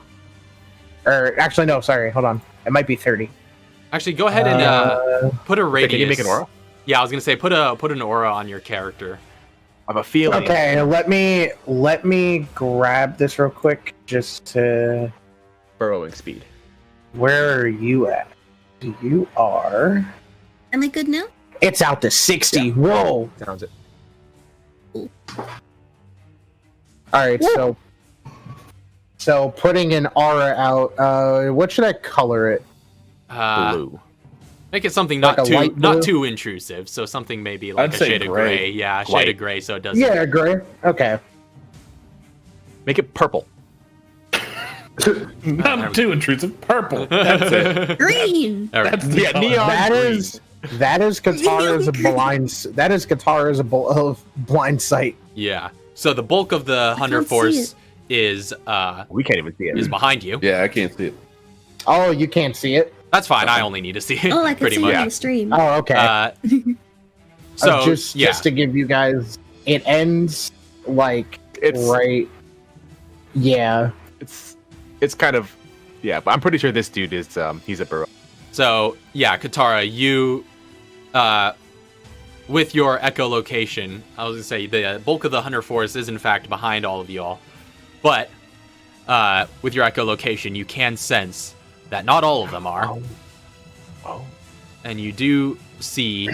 Or actually, no, sorry. Hold on. It might be 30. Actually, go ahead and put a radius. Can you make an aura? Yeah, I was gonna say put an aura on your character. I have a feeling. Okay, let me grab this real quick just to. Burrowing speed. Where are you at? You are. Am I good now? It's out to 60. Yeah. Whoa. Sounds it. All right, so putting an aura out. What should I color it? Blue. Make it something Like not a light not blue? too intrusive. So something maybe like I'd a say shade of gray. gray. Yeah, a shade Light. of gray, so it doesn't. Yeah, gray. Okay. Make it purple. Not too intrusive. Purple. That's it. Green! All right. That's the color. That is Katara's blind. That is Katara's blind sight. Yeah. So the bulk of the Hunter can't see force it. is We can't even see it. behind you. Yeah, I can't see it. Oh, you can't see it. That's fine. I only need to see it. Oh, I can pretty see much. it on the stream. Oh, okay. So just to give you guys, it ends like It's right. Yeah. it's kind of but I'm pretty sure this dude is he's a burrow. So yeah, Katara, you with your echolocation, I was gonna say the bulk of the Hunter force is in fact behind all of y'all, but with your echolocation, you can sense that not all of them are. Oh. And you do see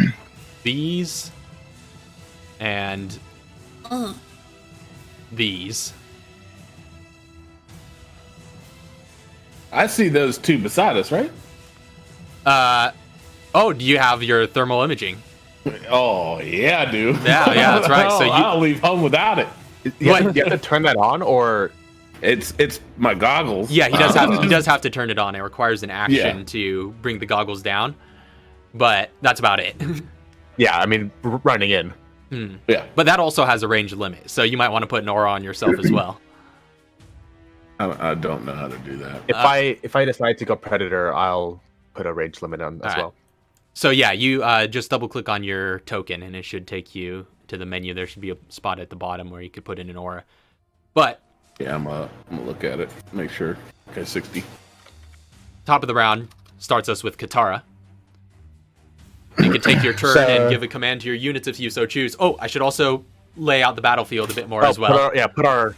these and Oh, these. I see those two beside us, right? Oh, do you have your thermal imaging? Oh yeah, I do. Yeah, that's right. So I'll leave home without it. You have to turn that on, or It's my goggles. Yeah, he does have to turn it on. It requires an action to bring the goggles down, but that's about it. I mean running in. Yeah. But that also has a range limit, so you might want to put an aura on yourself as well. I don't know how to do that. If I decide to go predator, I'll put a range limit on as well. So yeah, you just double click on your token and it should take you to the menu. There should be a spot at the bottom where you could put in an aura. But Yeah, I'm gonna look at it, make sure. Okay, 60. top of the round starts us with Katara. You can take your turn and give a command to your units if you so choose. Oh, I should also lay out the battlefield a bit more as well. Put our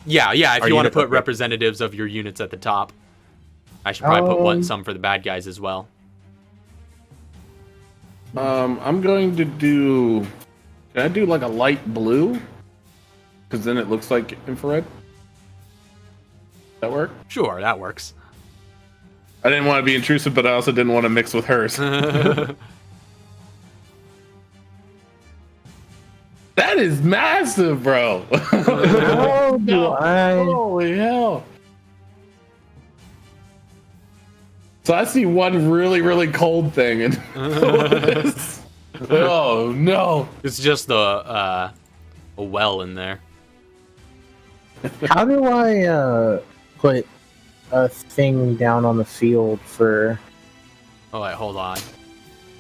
Yeah, if our you want to units put up there. representatives of your units at the top. I should probably put some for the bad guys as well. I'm going to do. Can I do like a light blue? Because then it looks like infrared. That work? Sure, that works. I didn't want to be intrusive, but I also didn't want to mix with hers. That is massive, bro. Oh, do I? Holy hell. So I see one really, really cold thing, and oh no! It's just a well in there. How do I put a thing down on the field for? Oh wait, hold on.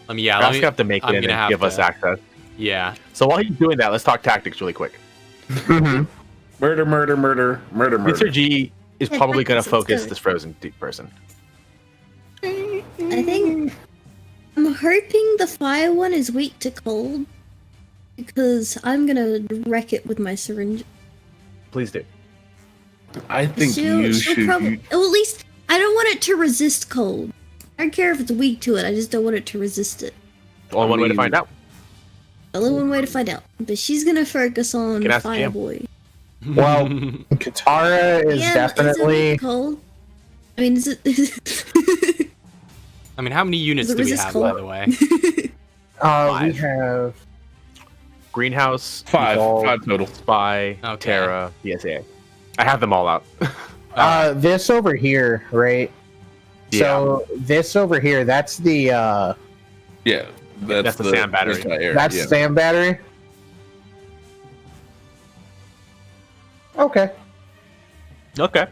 Let me. Ask have to make I'm it gonna and have give us to- access. Yeah. So while he's doing that, let's talk tactics really quick. Murder, murder, murder, murder, Mr. murder. G is probably going to Sounds focus good. this frozen person. I think I'm hoping the fire one is weak to cold because I'm gonna wreck it with my syringe. Please do. I think you should. Well, at least I don't want it to resist cold. I don't care if it's weak to it. I just don't want it to resist it. Only one way to find out. Only one way to find out. But she's gonna focus on Can ask Jam. Fireboy. Well, Katara is Yeah, definitely. Is it cold? I mean, is it? I mean, how many units Does it do we resist have, cold? by the way? We Five. have. Greenhouse, Five Evolve, total. Spy, Okay. Terra, PSA. I have them all out. This over here, right? So this over here, that's the Yeah, That's the sand battery. that's my air, that's yeah. SAM battery. Okay. Okay.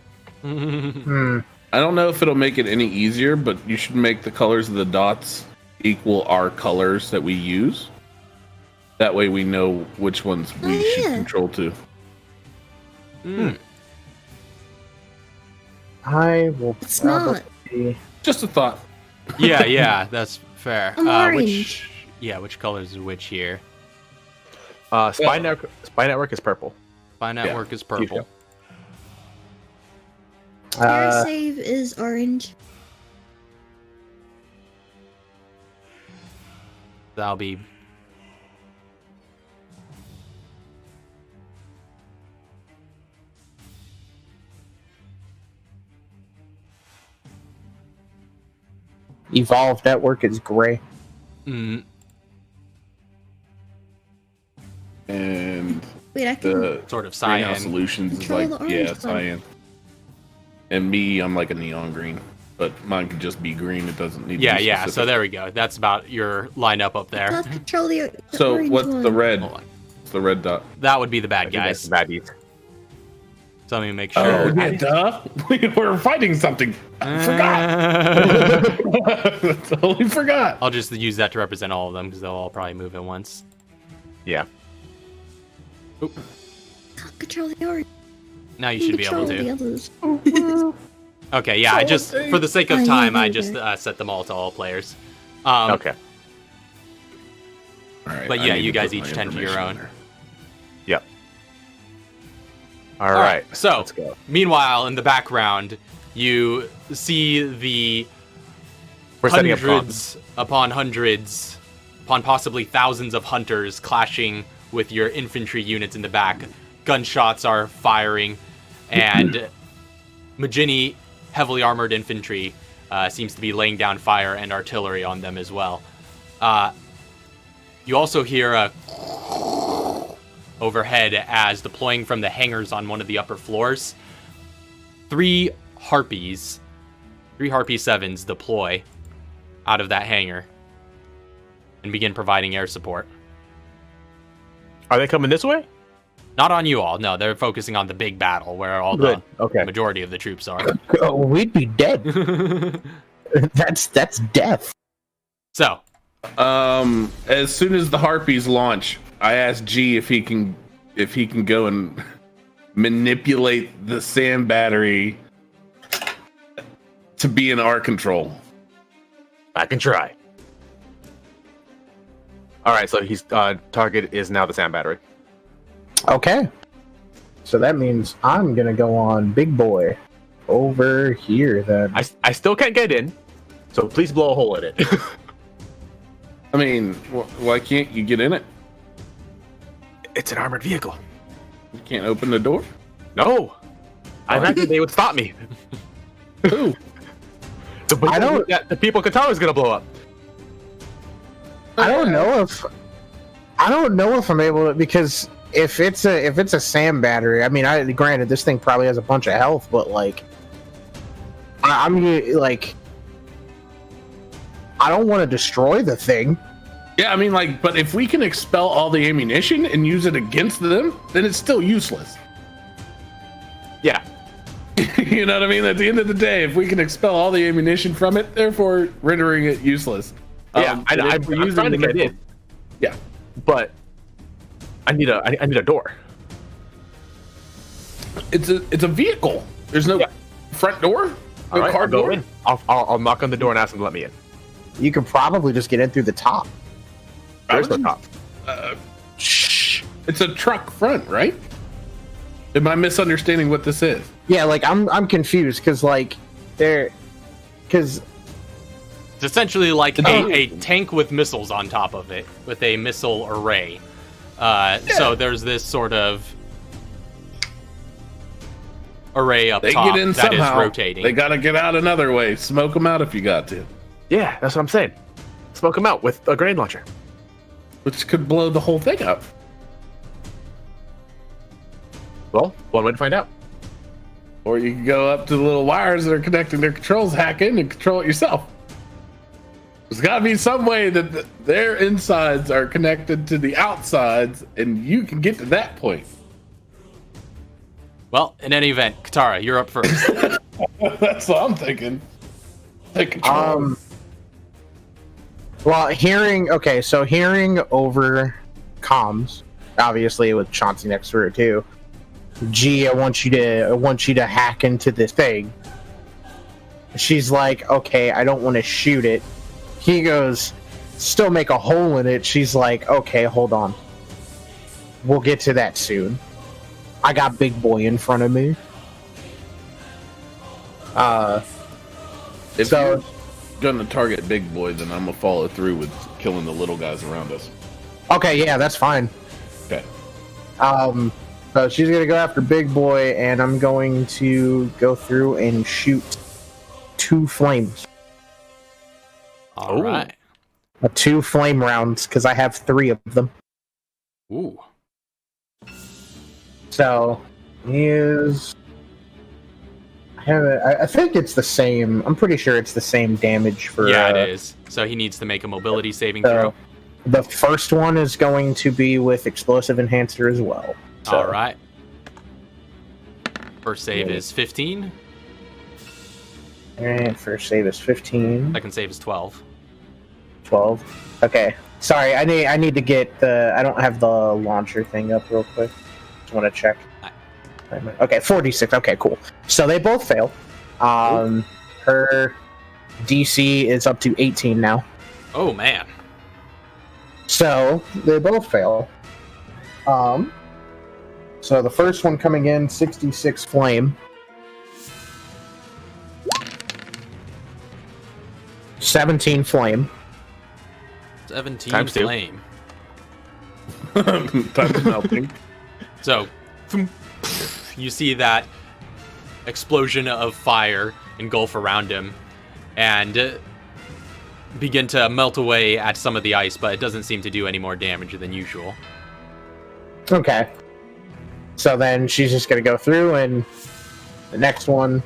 I don't know if it'll make it any easier, but you should make the colors of the dots equal our colors that we use. That way we know which ones we should yeah. control to. I will. It's not. probably- Just a thought. Yeah, that's fair. I'm Which colors is which here? Spy Network is purple. Spy Network is purple. Terra save is orange. That'll be. Evolve network is gray. Mm, And Wait, I can. the sort of Greenhouse cyan. Solutions is Control like, the orange yeah, one. cyan. And me, I'm like a neon green. But mine could just be green. It doesn't need to be Yeah. specific. So there we go. That's about your lineup up there. Let's control the So orange what's one. the red? Hold on. What's the red dot? That would be the I bad think that's guys. the baddies. So let me make Oh, sure. yeah, duh. We're fighting something. I forgot. Totally forgot. I'll just use that to represent all of them because they'll all probably move at once. Yeah. Control the orange. Now you should be able Control the to. others. Okay, yeah. I just, for the sake of I time, know I you just do. set them all to all players. Okay. All right, But I yeah, need you to guys put each my tend to your information own. in there. Yep. All right. So, let's go. meanwhile, in the background, you see the We're setting up hundreds upon possibly thousands of hunters clashing with your infantry units in the back. Gunshots are firing, and Majini, heavily armored infantry, seems to be laying down fire and artillery on them as well. You also hear a overhead as deploying from the hangars on one of the upper floors. 3 Harpy 7s deploy out of that hangar and begin providing air support. Are they coming this way? Not on you all. No, they're focusing on the big battle where all Good. the Okay. majority of the troops are. Oh, we'd be dead. That's death. So, As soon as the Harpies launch, I asked G if he can go and manipulate the sand battery to be in our control. I can try. All right, so he's target is now the sand battery. Okay. So that means I'm gonna go on big boy over here then. I still can't get in, so please blow a hole in it. I mean, why can't you get in it? It's an armored vehicle. You can't open the door? No, I imagine they would stop me. Who? I don't- The people in Qatar is gonna blow up. I don't know if I'm able to, because if it's a SAM battery, I mean, granted this thing probably has a bunch of health, but like I'm like I don't want to destroy the thing. Yeah, I mean, like, but if we can expel all the ammunition and use it against them, then it's still useless. Yeah, You know what I mean? At the end of the day, if we can expel all the ammunition from it, therefore rendering it useless. yeah. And if I'm we're using trying to the get missile- in, Yeah. but I need a door. It's a vehicle. There's no Yeah. front door, no All right, car I'll go door. in. I'll knock on the door and ask them to let me in. You could probably just get in through the top. There's no top. Shh. It's a truck front, right? Am I misunderstanding what this is? Yeah, like I'm confused because it's essentially like a tank with missiles on top of it, with a missile array. So there's this sort of array up They top get in that is somehow. rotating. They gotta get out another way. Smoke them out if you got to, Yeah, that's what I'm saying. Smoke them out with a grenade launcher. which could blow the whole thing up. Well, one way to find out. Or you can go up to the little wires that are connecting their controls, hack in, and control it yourself. There's got to be some way that their insides are connected to the outsides, and you can get to that point. Well, in any event, Katara, you're up first. That's what I'm thinking. Take control. well, hearing over comms, obviously with Chauncey next to her too. G, I want you to hack into this thing. She's like, okay, I don't want to shoot it. He goes, still make a hole in it. She's like, okay, hold on. We'll get to that soon. I got big boy in front of me. If so- you're gonna target big boy, then I'm gonna follow through with killing the little guys around us. Okay, yeah, that's fine. Okay. So she's gonna go after big boy, and I'm going to go through and shoot 2 flames. All right. 2 flame rounds, because I have 3 of them. Ooh. So is I think it's the same. I'm pretty sure it's the same damage for. Yeah, it is. So he needs to make a mobility saving So, throw. The first one is going to be with explosive enhancer as well. So. All right. First save is 15. Alright, first save is 15. Second save is 12. 12. Okay. Sorry, I need to get the... I don't have the launcher thing up real quick. Just want to check. Okay, 46. Okay, cool. So they both fail. Her DC is up to 18 now. Oh, man. So they both fail. So the first one coming in, 66 flame. 17 flame. 17 Times 2. flame. Time's melting. So, you see that explosion of fire engulf around him and begin to melt away at some of the ice, but it doesn't seem to do any more damage than usual. Okay. So then she's just going to go through, and the next one...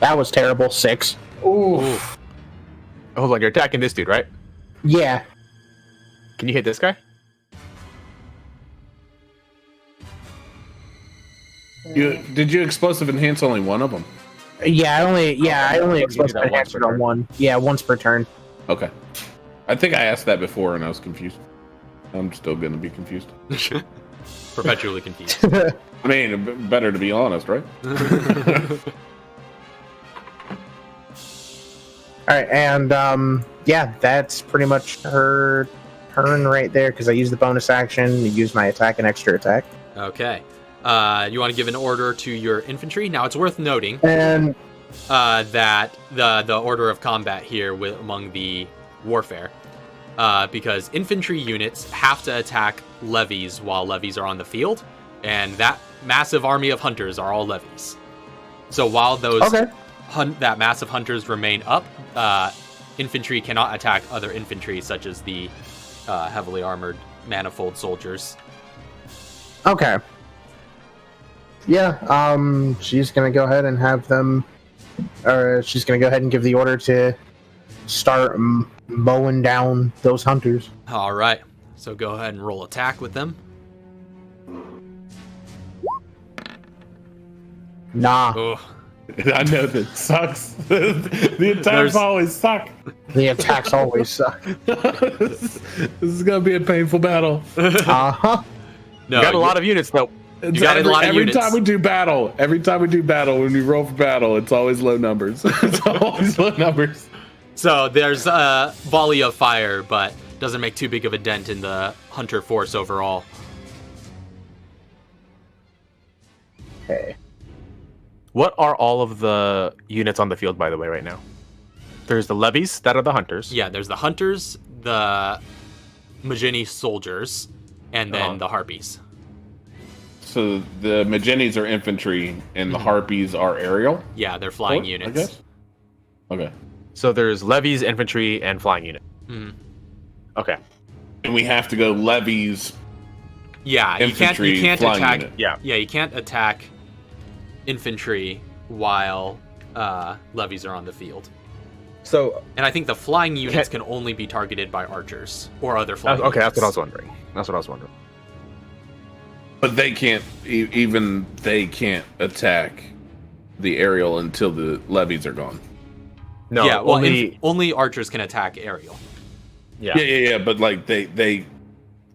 That was terrible. 6. Ooh. Hold on, you're attacking this dude, right? Yeah. Can you hit this guy? Did you explosive enhance only one of them? I only you do explosive that once enhancer per on turn. one. Yeah, once per turn. Okay. I think I asked that before and I was confused. I'm still going to be confused. Perpetually confused. I mean, better to be honest, right? Alright, and yeah, that's pretty much her turn right there, because I used the bonus action to use my attack and extra attack. Okay. You want to give an order to your infantry? Now, it's worth noting And that the order of combat here among the warfare, because infantry units have to attack levies while levies are on the field, and that massive army of hunters are all levies. So while those that massive hunters remain up, infantry cannot attack other infantry, such as the heavily armored manifold soldiers. okay. Yeah, she's gonna go ahead and have them, or she's gonna go ahead and give the order to start mowing down those hunters. All right. So go ahead and roll attack with them. Nah, Oh, I know that sucks. The attacks There's- always suck. the attacks always suck. This is going to be a painful battle. Uh-huh. no, You got a lot of units, though. It's got a lot of every units. time we do battle, when we roll for battle, it's always low numbers. It's always low numbers. So there's a volley of fire, but doesn't make too big of a dent in the hunter force overall. Okay. What are all of the units on the field, by the way, right now? There's the levies, that are the hunters. Yeah, there's the hunters, the Majini soldiers, and then the harpies. So the Maginis are infantry, and the Harpies are aerial. Yeah, they're flying I units. guess. Okay. So there's levies, infantry, and flying unit. Mhm. Okay. And we have to go levies. Yeah, Infantry, you can't flying attack. unit. Yeah, you can't attack infantry while levies are on the field. So And I think the flying units can only be targeted by archers or other flying okay, that's units. what I was wondering. That's what I was wondering. But they can't, even they can't attack the aerial until the levies are gone. No, yeah, well, only only archers can attack aerial. Yeah. But like they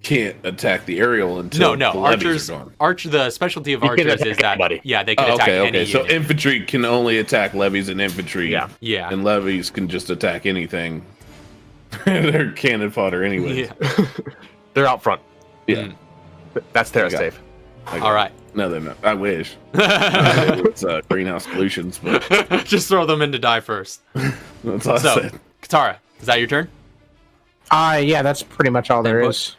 can't attack the aerial until No, the levies archers. are gone. The specialty of You can archers attack is that anybody. yeah, they can attack any So unit. infantry can only attack levies and infantry. Yeah. Yeah. And levies can just attack anything. They're cannon fodder anyway. Yeah. they're out front. Yeah. That's Terra Okay. safe. All right. No, they're not. I wish. It's greenhouse pollutions, but Just throw them in to die first. that's all I So, said. Katara, is that your turn? Yeah, that's pretty much all there Input? is.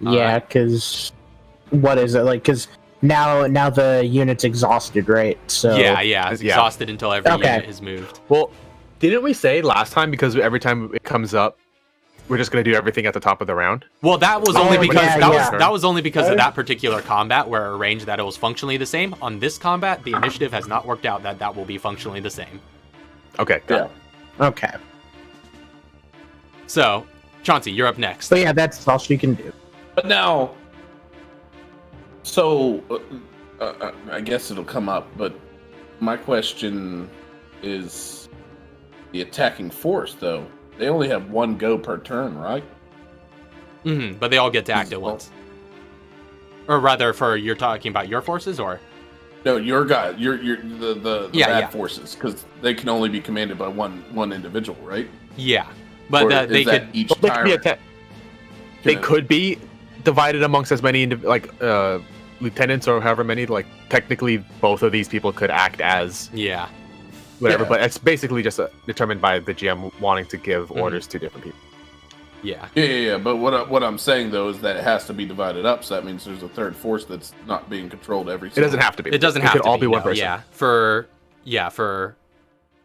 Yeah, because what is it like? Because now the unit's exhausted, right? So Yeah. It's yeah. exhausted until every Okay. unit is moved. Well, didn't we say last time, because every time it comes up, we're just going to do everything at the top of the round? Well, that was Oh, only because yeah, that yeah. was that was only because of that particular combat where it arranged that it was functionally the same. On this combat, the initiative has not worked out that will be functionally the same. Okay, got it. Okay. So, Chauncey, you're up next. But yeah, that's all she can do. But now, so I guess it'll come up. But my question is, the attacking force, though, they only have one go per turn, right? But they all get to act at once. Or rather, you're talking about your forces, or? No, your guy, the bad forces, because they can only be commanded by one individual, right? Yeah, but they could. Each They could be They could be divided amongst as many lieutenants or however many. Like technically, both of these people could act as whatever. Yeah. But it's basically just determined by the GM wanting to give orders to different people. Yeah. But what I'm saying though is that it has to be divided up. So that means there's a third force that's not being controlled every. It doesn't have to be. It doesn't have to all be one no, person. For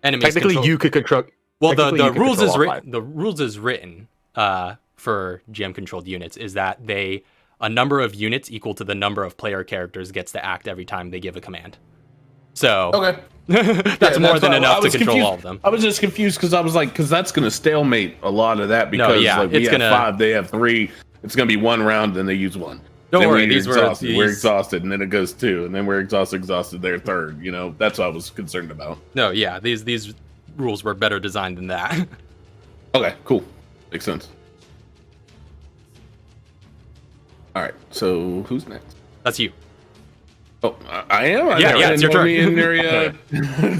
enemies. Technically, you could control. Well, the rules is written. The rules is written for GM controlled units is that a number of units equal to the number of player characters gets to act every time they give a command. So okay. that's more than enough to control all of them. I was just confused because I was like, because that's going to stalemate a lot of that because we have 5, they have 3. It's going to be one round, then they use 1. Don't then worry, we're exhausted, and then it goes 2, and then we're exhausted, they're 3rd. You know, that's what I was concerned about. No, yeah, these rules were better designed than that. Okay, cool. Makes sense. All right, so who's next? That's you. Oh, I am? Yeah, it's your turn. Me and Nuria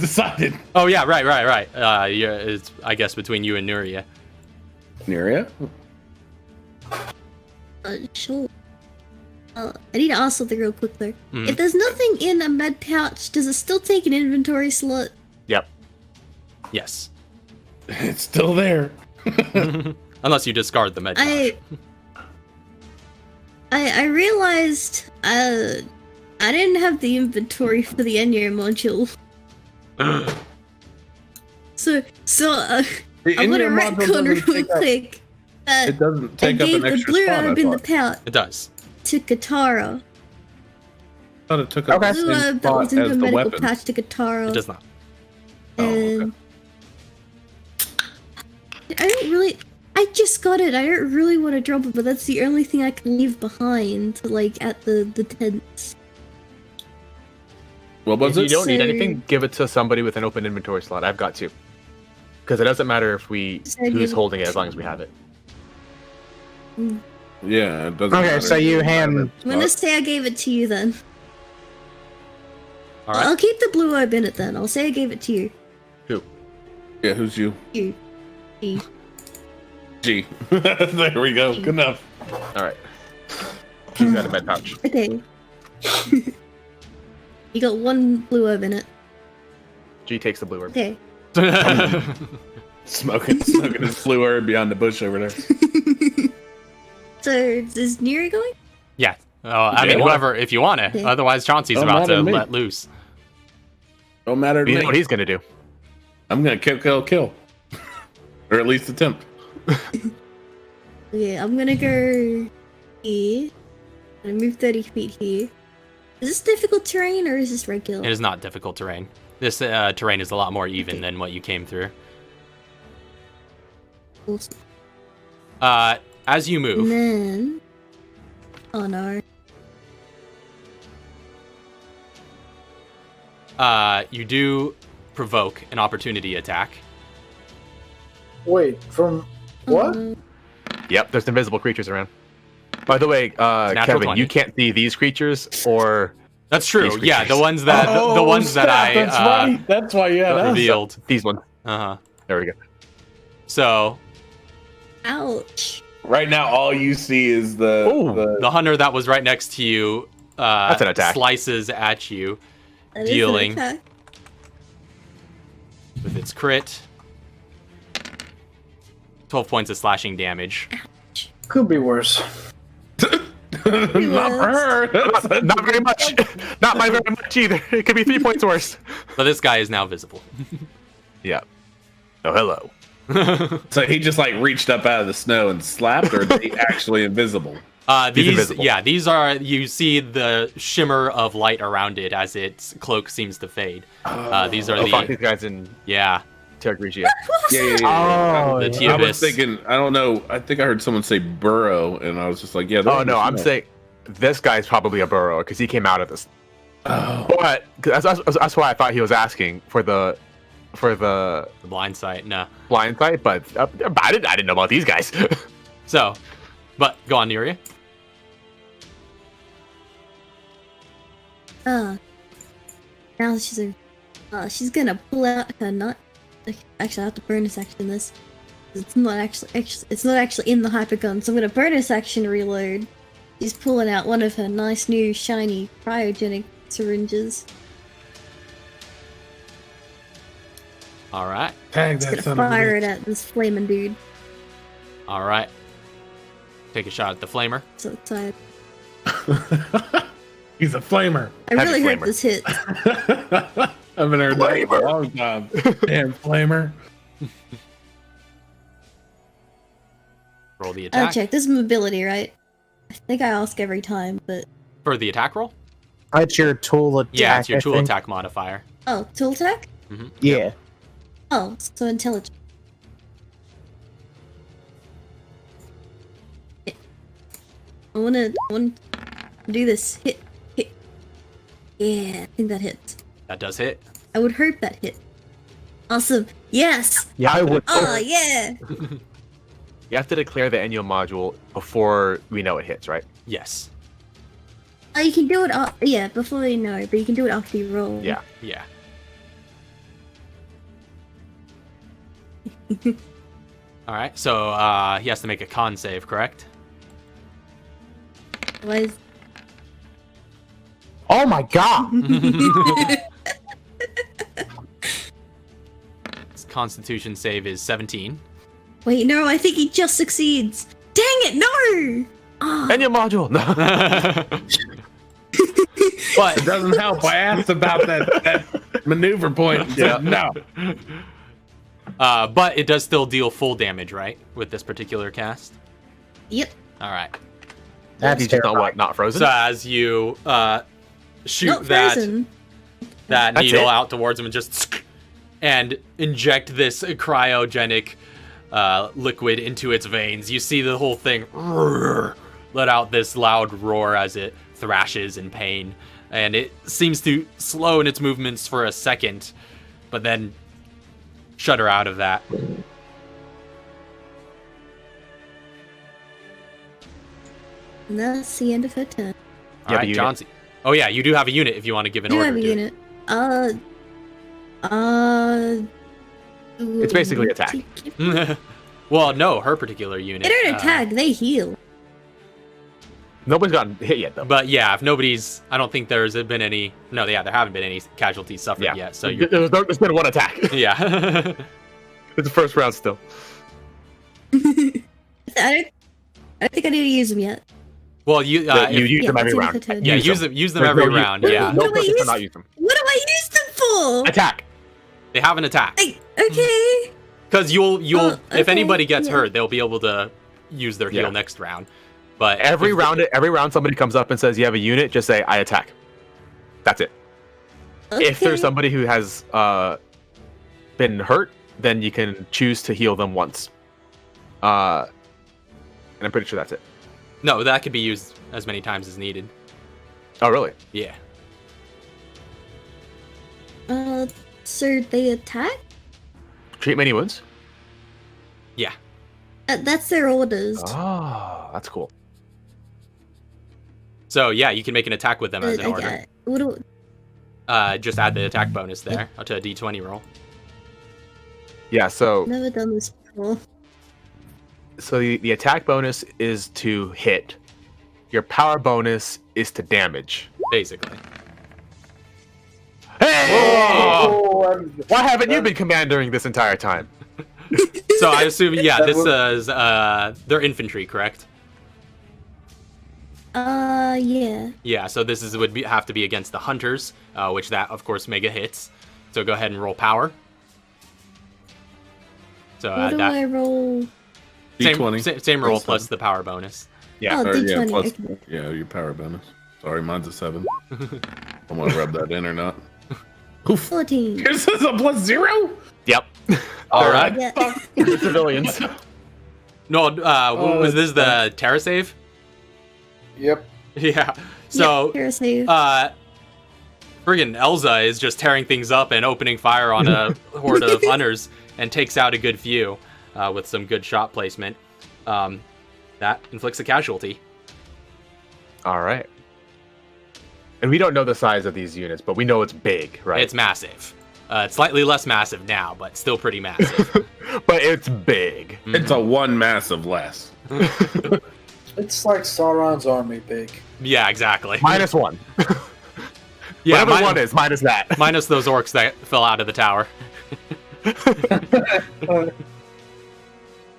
decided. Oh, yeah, right. It's, I guess, between you and Nuria. Nuria? Sure. I need to ask something real quick, though. If there's nothing in a med pouch, does it still take an inventory slot? Yep. Yes. It's still there. Unless you discard the med pouch. I realized I didn't have the inventory for the Enyo module. so I'm gonna retcon real quick that it doesn't take I up gave an the extra blue spot, herb in the pouch It does. to Katara. I thought it took up the Blue same herb that was spot in as her the medical weapon. pouch to Katara. It does not. And I just got it. I don't really want to drop it, but that's the only thing I can leave behind, like, at the tents. What was If it? you don't need So- anything, give it to somebody with an open inventory slot. I've got 2. Because it doesn't matter if who's holding it as long as we have it. Yeah, it doesn't Okay, matter. so you hand. I'm gonna say I gave it to you then. All right. I'll keep the blue herb in it then. I'll say I gave it to you. Yeah, who's you? You. G. There we go. Good enough. All right. She's got a med pouch. Okay. You got 1 blue herb in it. G takes the blue herb. Okay. Smoking his flu herb beyond the bush over there. So, is Neri going? Yeah. I mean, whoever, if you want to. Okay. Otherwise, Chauncey's Don't about matter to to me. let loose. Don't matter to You me. know what he's gonna do. I'm gonna kill. Or at least attempt. Okay, I'm gonna go here. I'm gonna move 30 feet here. Is this difficult terrain or is this regular? It is not difficult terrain. This terrain is a lot more even than what you came through. Awesome. As you move, And then... Oh no. you do provoke an opportunity attack. Wait, from what? Yep, there's invisible creatures around. By the way, Kevin, 20. you can't see these creatures or That's true. These Yeah, the creatures. ones that the ones that I That's right. That's why you had us. revealed. these ones. Uh-huh. There we go. So Ouch. Right now, all you see is the the hunter that was right next to you That's an attack. slices at you That is an Dealing. attack. with its crit. 12 points of slashing damage. Could be worse. not for her. Not very much. Not by very much either. It could be 3 points worse. But this guy is now visible. Yeah. Oh, hello. So he just like reached up out of the snow and slapped, or is he actually invisible? These invisible. yeah, these are, you see the shimmer of light around it as its cloak seems to fade. These are Oh, fuck, the these guys in. yeah. Tergrigia. Oh, The yeah. I was Teobis. thinking, I don't know. I think I heard someone say burrow, and I was just like, yeah. Oh no, I'm saying this guy's probably a burrow because he came out of this. Oh. But that's why I thought he was asking for the The blind sight, no. blind sight. But I didn't know about these guys. So, but go on, Nuria. Now she's gonna pull out her nut. Actually, I have to bonus action this. It's not actually in the hypergun, so I'm gonna bonus action reload. She's pulling out one of her nice new shiny cryogenic syringes. All right. Tag She's that gonna son of a fire bitch. it at this flaming dude. All right. Take a shot at the flamer. So excited. He's a flamer. I Heavy really hope flamer. this hits. I haven't heard that in a long time. Damn flamer. Roll the I'll attack. check. This is mobility, right? I think I ask every time, but For the attack roll? That's your tool attack. Yeah, it's your I tool think. attack modifier. oh, tool attack? Yeah. Oh, so intelligent. I wanna do this. Hit. Yeah, I think that hits. That does hit. I would hope that hit. Awesome. Yes. Yeah, I would. Oh yeah. You have to declare the annual module before we know it hits, right? Yes. Oh, you can do it. Yeah, before you know, but you can do it after you roll. Yeah. Yeah. All right. So he has to make a con save, correct? Otherwise, Oh my god! His Constitution save is 17. wait, no, I think he just succeeds. Dang it, no! Ah, Annual module. No. But It doesn't help. I asked about that maneuver point. and said no. but it does still deal full damage, right? With this particular cast. yep. All right. That's He's just not terrifying. not frozen. So as you shoot Not that frozen. that That's needle it? out towards him and inject this cryogenic liquid into its veins, you see the whole thing let out this loud roar as it thrashes in pain, and it seems to slow in its movements for a second, but then shudder out of that. And that's the end of her turn. All right, unit. Johnsy. Oh yeah, you do have a unit if you want to give an Do order. have a to unit. It's basically attack. it. Well, no, her particular unit. They don't attack, they heal. Nobody's gotten hit yet, though. But yeah, if nobody's, I don't think there's been any. No, yeah, there haven't been any casualties suffered Yeah. yet. So you're, There's been one attack. yeah. It's the first round still. I don't think I need to use them yet. Well, you You if- use them Yeah, every that's round. enough to- yeah, use them every no round. There's Yeah, No What do I purpose to use? not use them. What do I use them for? Attack. they have an attack Okay. because you'll Oh, if okay, anybody gets yeah. hurt, they'll be able to use their heal Yeah. next round. But Every round somebody comes up and says you have a unit, just say I attack. That's it. If there's Okay. somebody who has been hurt, then you can choose to heal them once. And I'm pretty sure that's it. no, that could be used as many times as needed. Oh, really? Yeah. So they attack? Treat many wounds? Yeah. That's their orders. Oh, that's cool. So yeah, you can make an attack with them as an I order. get it. What do, Just add the attack bonus there to a d20 roll. Yeah, so never done this before. the attack bonus is to hit. Your power bonus is to damage. Basically. Hey! Oh, Why haven't you been commandering this entire time? So I assume, yeah, That this will- is they're infantry, correct? Yeah. Yeah, so this is have to be against the hunters, which that of course mega hits. So go ahead and roll power. So What do that I roll? D20. same roll Plus plus one. the power bonus. Yeah. Oh, Or, D20. plus, Okay. yeah, your power bonus. Sorry, mine's a 7. I'm gonna rub that in or not. Oof. 14. Yours is a +0? Yep. All right. Yeah. The civilians. No, was this the Terra save? Yep. Yeah. So, Here, save. friggin' Elza is just tearing things up and opening fire on a horde of hunters and takes out a good few with some good shot placement. That inflicts a casualty. All right. And we don't know the size of these units, but we know it's big, right? It's massive. It's slightly less massive now, but still pretty massive. But it's big. It's a one massive less. It's like Sauron's army big. Yeah, exactly. -1. Yeah, Whatever one is, minus that. minus those orcs that fell out of the tower. All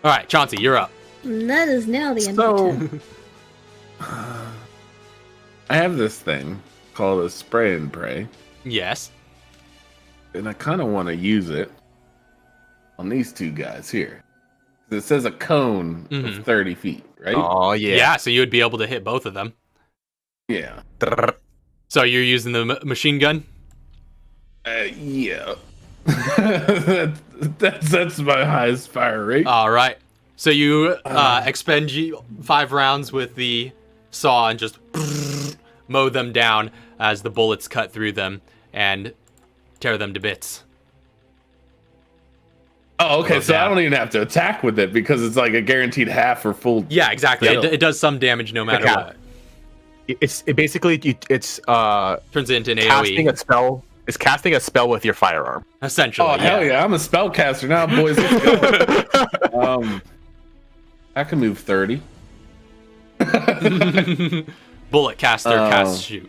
right, Chauncey, you're up. And that is now the end of So, the turn. I have this thing called a spray and pray, Yes. and I kind of want to use it on these two guys here. It says a cone of 30 feet, right? Oh, Yeah. yeah. So you would be able to hit both of them. Yeah. So you're using the machine gun? Yeah. that's my highest fire rate. All right. So you expend 5 rounds with the saw and just mow them down as the bullets cut through them and tear them to bits. Oh, okay. Goes So I down. don't even have to attack with it because it's like a guaranteed half or full. Yeah, exactly. Yeah. It does some damage no matter Yeah. what. It's Turns it into an casting AoE, a spell. It's casting a spell with your firearm. essentially. Oh, hell yeah. I'm a spellcaster now, boys. Let's go. I can move 30. Bullet caster, cast, shoot.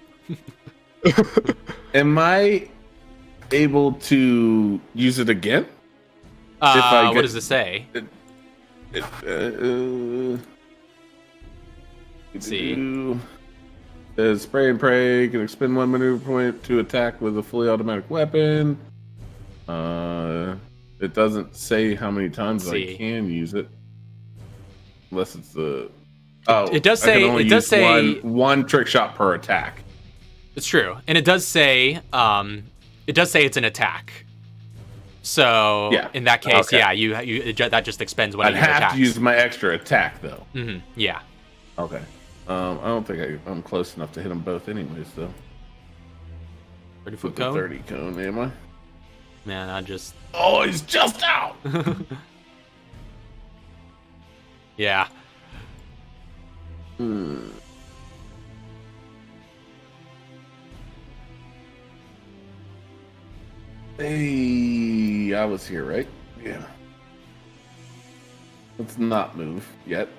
Am I able to use it again? I What get- does it say? Let's see. Spray and pray can expend 1 maneuver point to attack with a fully automatic weapon. It doesn't say how many times Let's I see. can use it, unless it's the. Oh, It does I can say- only it does use say- one trick shot per attack. It's true, and it does say it's an attack. So Yeah. in that case, Okay. yeah, that just expends one I'd of your have attacks. to use my extra attack though. Yeah. Okay. I don't think I'm close enough to hit them both, anyways. Though. 30-foot With the cone. 30 cone, am I? Man, I just Oh, he's just out. yeah. Hey, I was here, right? Yeah. Let's not move yet.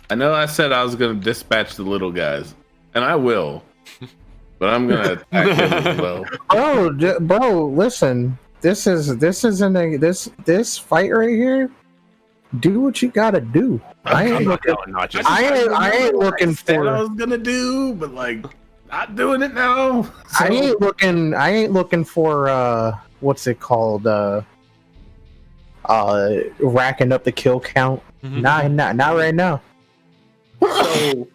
I know I said I was going to dispatch the little guys, and I will, but I'm going to attack them as well. Bro, listen. This fight right here. Do what you gotta do. I ain't looking. I ain't looking Said I for. was going to do, but like, not doing it now. I ain't looking. I ain't looking for. What's it called? Racking up the kill count. Not right now. So,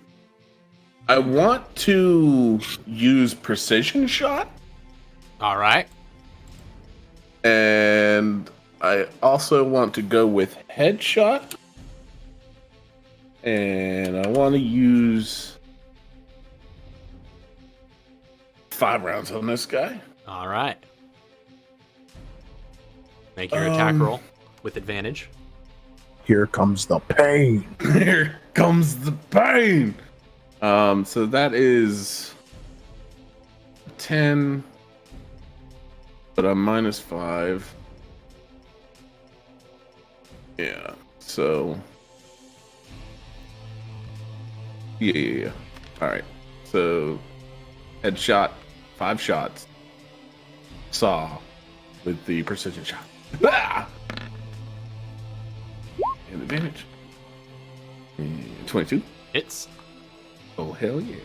I want to use precision shot, All right. and I also want to go with headshot, and I want to use 5 rounds on this guy. All right. Make your attack roll with advantage. Here comes the pain. Here comes the pain. So that is 10, but I'm -5. Yeah. So. Yeah. All right. So, headshot, 5 shots. Saw with the precision shot. Ah! And advantage. 22. Hits. Oh, hell yeah.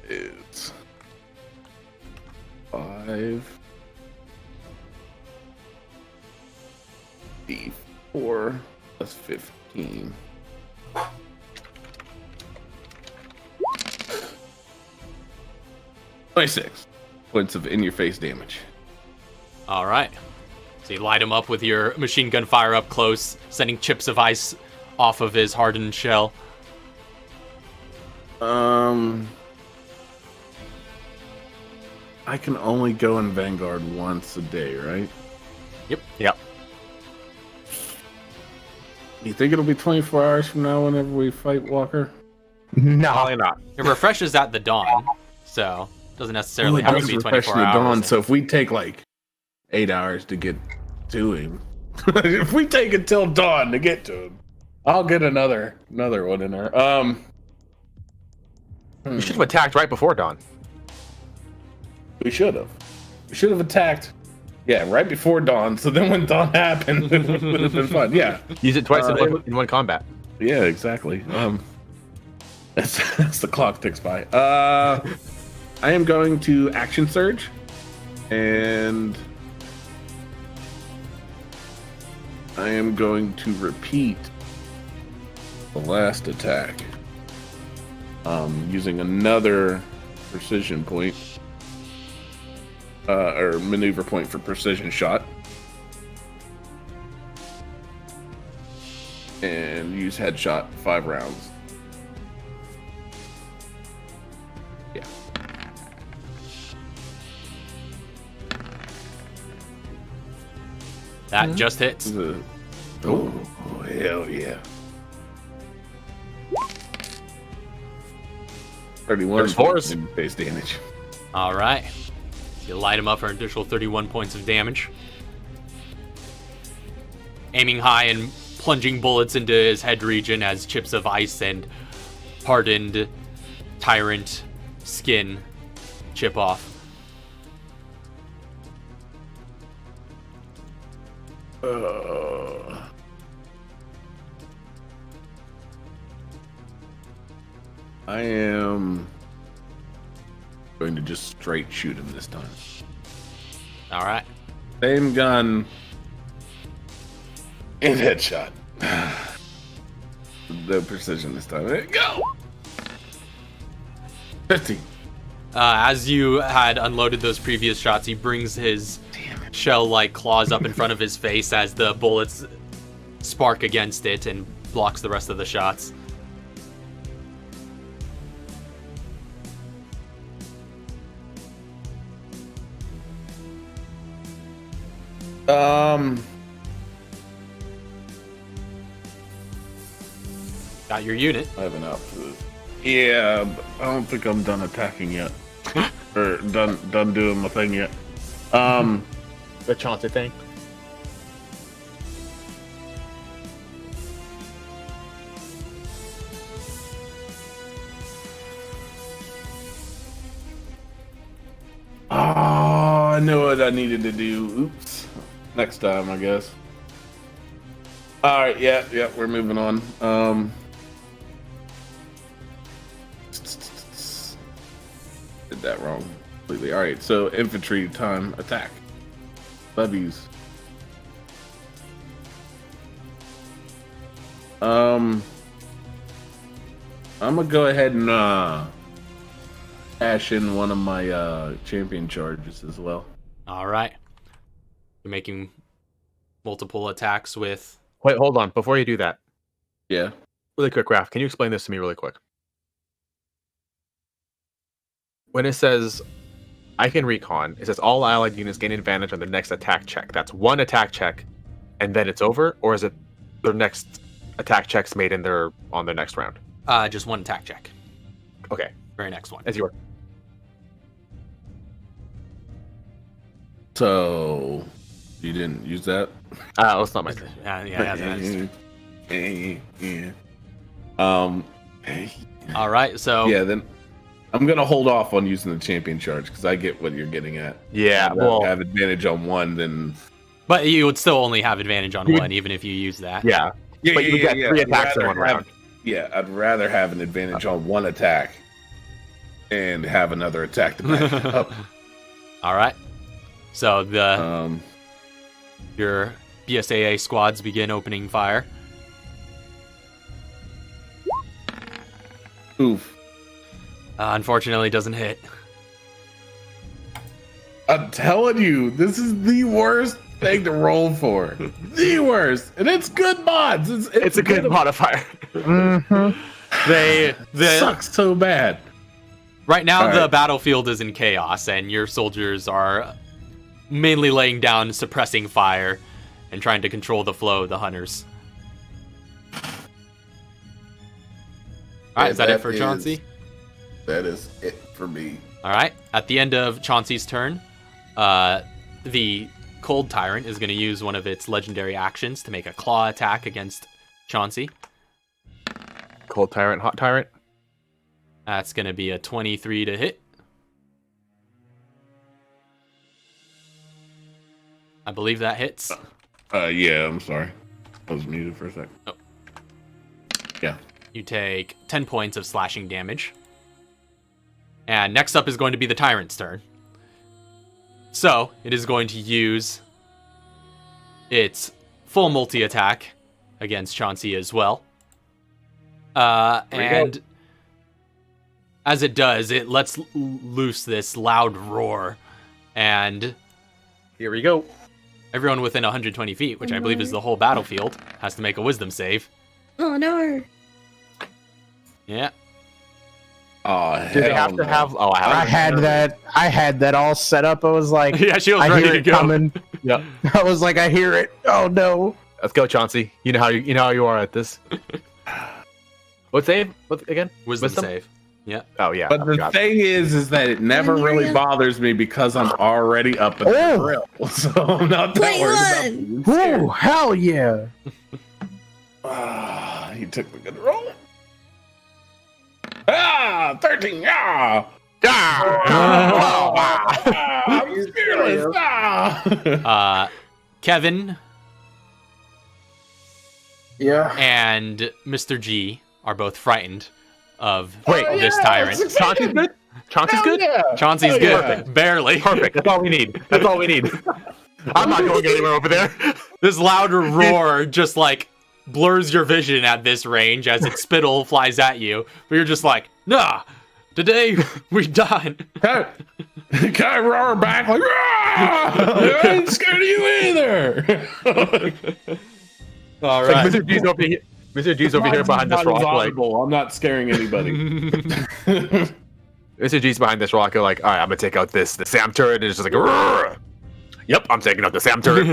It's 5. 4 plus 15. 26 points of in-your-face damage. All right. So you light him up with your machine gun fire up close, sending chips of ice off of his hardened shell. I can only go in Vanguard once a day, right? Yep. You think it'll be 24 hours from now whenever we fight Walker? No. Probably not. It refreshes at the dawn, so it doesn't necessarily Well, have it to be does 24 refresh in the hours. dawn, so if we take like 8 hours to get to him, if we take until dawn to get to him, I'll get another one in there. You should have attacked right before dawn. We should have. We should have attacked. Yeah, right before dawn. So then when dawn happened, it would have been fun. Yeah. Use it twice in one combat. Yeah, exactly. That's the clock ticks by. I am going to action surge, and I am going to repeat the last attack. Using another precision point. Or maneuver point for precision shot. And use headshot 5 rounds. Yeah. That just hits. Oh, hell yeah. 31 There's fours. in base damage. All right. You light him up for an additional 31 points of damage. Aiming high and plunging bullets into his head region as chips of ice and hardened tyrant skin chip off. I am going to just straight shoot him this time. All right. Same gun. And headshot. No precision this time. Go! 15. As you had unloaded those previous shots, he brings his shell-like claws up in front of his face as the bullets spark against it and blocks the rest of the shots. Got your unit. I have an outfit. Yeah, but I don't think I'm done attacking yet. Or done doing my thing yet. The Chauncey thing. Oh, I know what I needed to do. Oops. Next time, I guess. Alright, yeah, we're moving on. Did that wrong completely. Alright, so infantry time attack. Levies. I'm gonna go ahead and ash in one of my champion charges as well. All right. You're making multiple attacks with... Wait, hold on. Before you do that, Yeah. really quick, Raph, can you explain this to me really quick? When it says, I can recon, it says all allied units gain advantage on their next attack check. That's one attack check, and then it's over? Or is it their next attack checks made on their next round? Just one attack check. Okay, Very next one. as you were. So you didn't use that? That's not my turn. Yeah. All right, so... Yeah, then I'm gonna hold off on using the champion charge because I get what you're getting at. Yeah, I'd rather well, have advantage on one than But you would still only have advantage on one, even if you use that. yeah. But you get 3 attacks in one round. I'd rather have an advantage on one attack and have another attack to back it up. All right. So the your BSAA squads begin opening fire. Oof. Unfortunately, doesn't hit. I'm telling you, this is the worst thing to roll for. The worst. And it's good mods. It's a good modifier. They sucks so bad. Right now, All the right. battlefield is in chaos, and your soldiers are mainly laying down, suppressing fire, and trying to control the flow of the hunters. All right, is that it for Chauncey? That is it for me. All right. At the end of Chauncey's turn, the Cold Tyrant is going to use one of its legendary actions to make a claw attack against Chauncey. Cold Tyrant, Hot Tyrant. That's going to be a 23 to hit. I believe that hits. Yeah, I'm sorry. I was muted for a second. Oh. Yeah. You take 10 points of slashing damage. And next up is going to be the Tyrant's turn. So, it is going to use its full multi-attack against Chauncey as well. And as it does, it lets loose this loud roar. And Here we go. everyone within 120 feet, which I believe is the whole battlefield, has to make a wisdom save. Oh no. Yeah. Oh, Do they have to have? Oh, I had that all set up. I was like, Yeah, she was I ready hear to it go. coming. Yeah. I was like, I hear it. Oh no. Let's go, Chauncey. You know how you are at this. What save? What again? Wisdom save. Yeah. Oh yeah. But I the forgot. thing is that it never really bothers me because I'm already up in the grill. So I'm not that worried 21. about Ooh, hell yeah. he took the good roll. 13. I'm fearless. Kevin Yeah. and Mr. G are both frightened of Wait, this tyrant. Chauncey's good. Chauncey's good. Chauncey's Hell good, yeah. barely. Perfect. That's all we need. That's all we need. I'm not going anywhere over there. This louder roar just like blurs your vision at this range as its spittle flies at you. But you're just like, nah, today we die. Can I roar back like, I ain't scared of you either. All Like right. Mr. G's over here. Mr. G's over here behind this Not as rock. Like audible. I'm not scaring anybody. Mr. G's behind this rock. Like, all right, I'm gonna take out the SAM turret. And it's just like, "Rrrr." Yep, I'm taking out the SAM turret.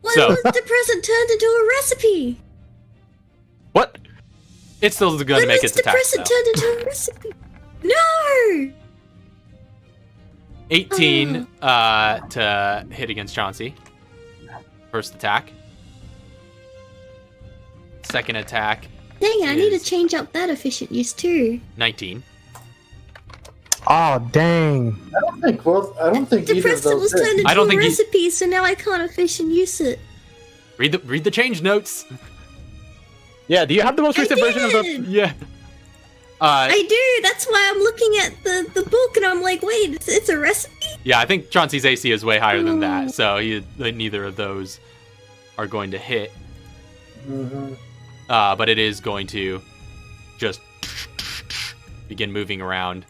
What So- was the present turned into a recipe? What? It's still going to When make was its the attack. present turned into a recipe? No! 18 to hit against Chauncey. First attack. Second attack, Dang it, I need to Is- change up that efficient use too. 19. Oh dang. I don't think The either of present those was did. turned I into don't a think recipe, so now I can't efficient use it. Read the change notes. Yeah. Do you have the most I recent version of the? did! Yeah. I do, that's why I'm looking at the book and I'm like, wait, it's a recipe? Yeah, I think Chauncey's AC is way higher than Oh. that, so neither of those are going to hit. Mhm. But it is going to just begin moving around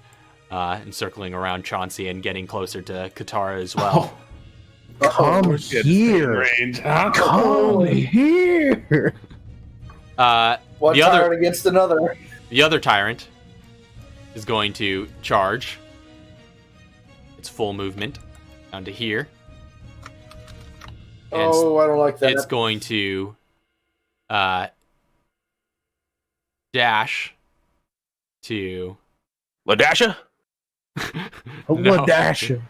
and circling around Chauncey and getting closer to Katara as well. Come here. Range, huh? Come here. One The other- tyrant against another. The other tyrant is going to charge its full movement down to here. And Oh, I don't like that. it's going to dash to Ladasha? No. Ladasha.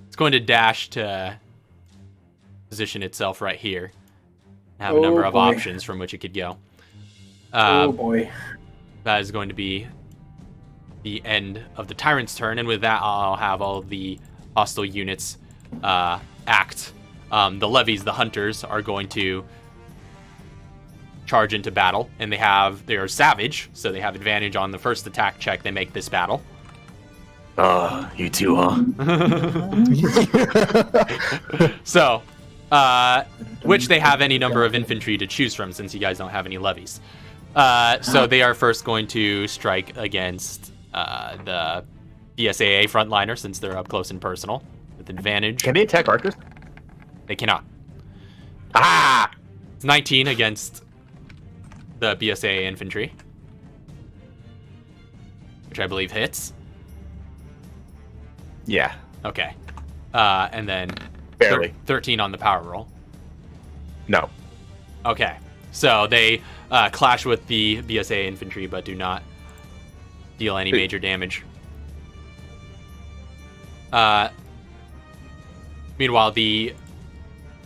It's going to dash to position itself right here. Have a Oh, number of boy. options from which it could go. Oh boy. That is going to be the end of the tyrant's turn, and with that, I'll have all of the hostile units act. The levies, the hunters, are going to charge into battle, and they are savage, so they have advantage on the first attack check they make this battle. You too, huh? So, Which they have any number of infantry to choose from since you guys don't have any levies. So they are first going to strike against the BSAA frontliner since they're up close and personal with advantage. Can they attack archers? They cannot. Ah! It's 19 against the BSAA infantry, which I believe hits. Yeah. Okay. And then Barely. 13 on the power roll. No. Okay. So they clash with the BSAA infantry, but do not deal any major damage. Meanwhile, the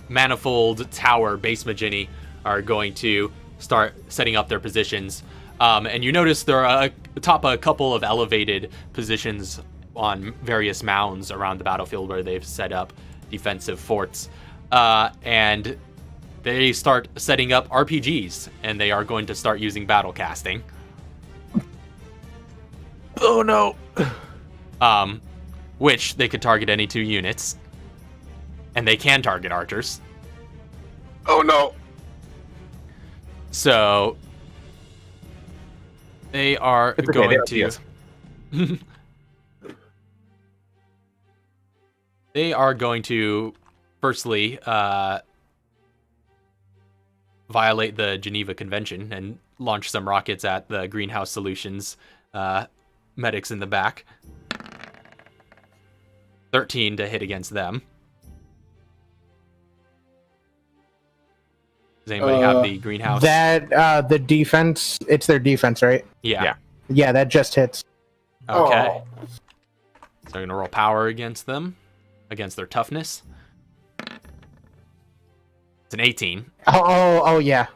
Manifold Tower base Magini are going to start setting up their positions. And you notice they're atop a couple of elevated positions on various mounds around the battlefield where they've set up defensive forts. And they start setting up RPGs, and they are going to start using battle casting. Oh no. Which they could target any 2 units. And they can target archers. Oh no. So they are It's okay, going they don't to see us. they are going to firstly violate the Geneva Convention and launch some rockets at the Greenhouse Solutions medics in the back. 13 to hit against them. Does anybody have the greenhouse? That the defense. It's their defense, right? Yeah. Yeah. Yeah, that just hits. Okay. So I'm gonna roll power against them, against their toughness. It's an 18. Oh, yeah.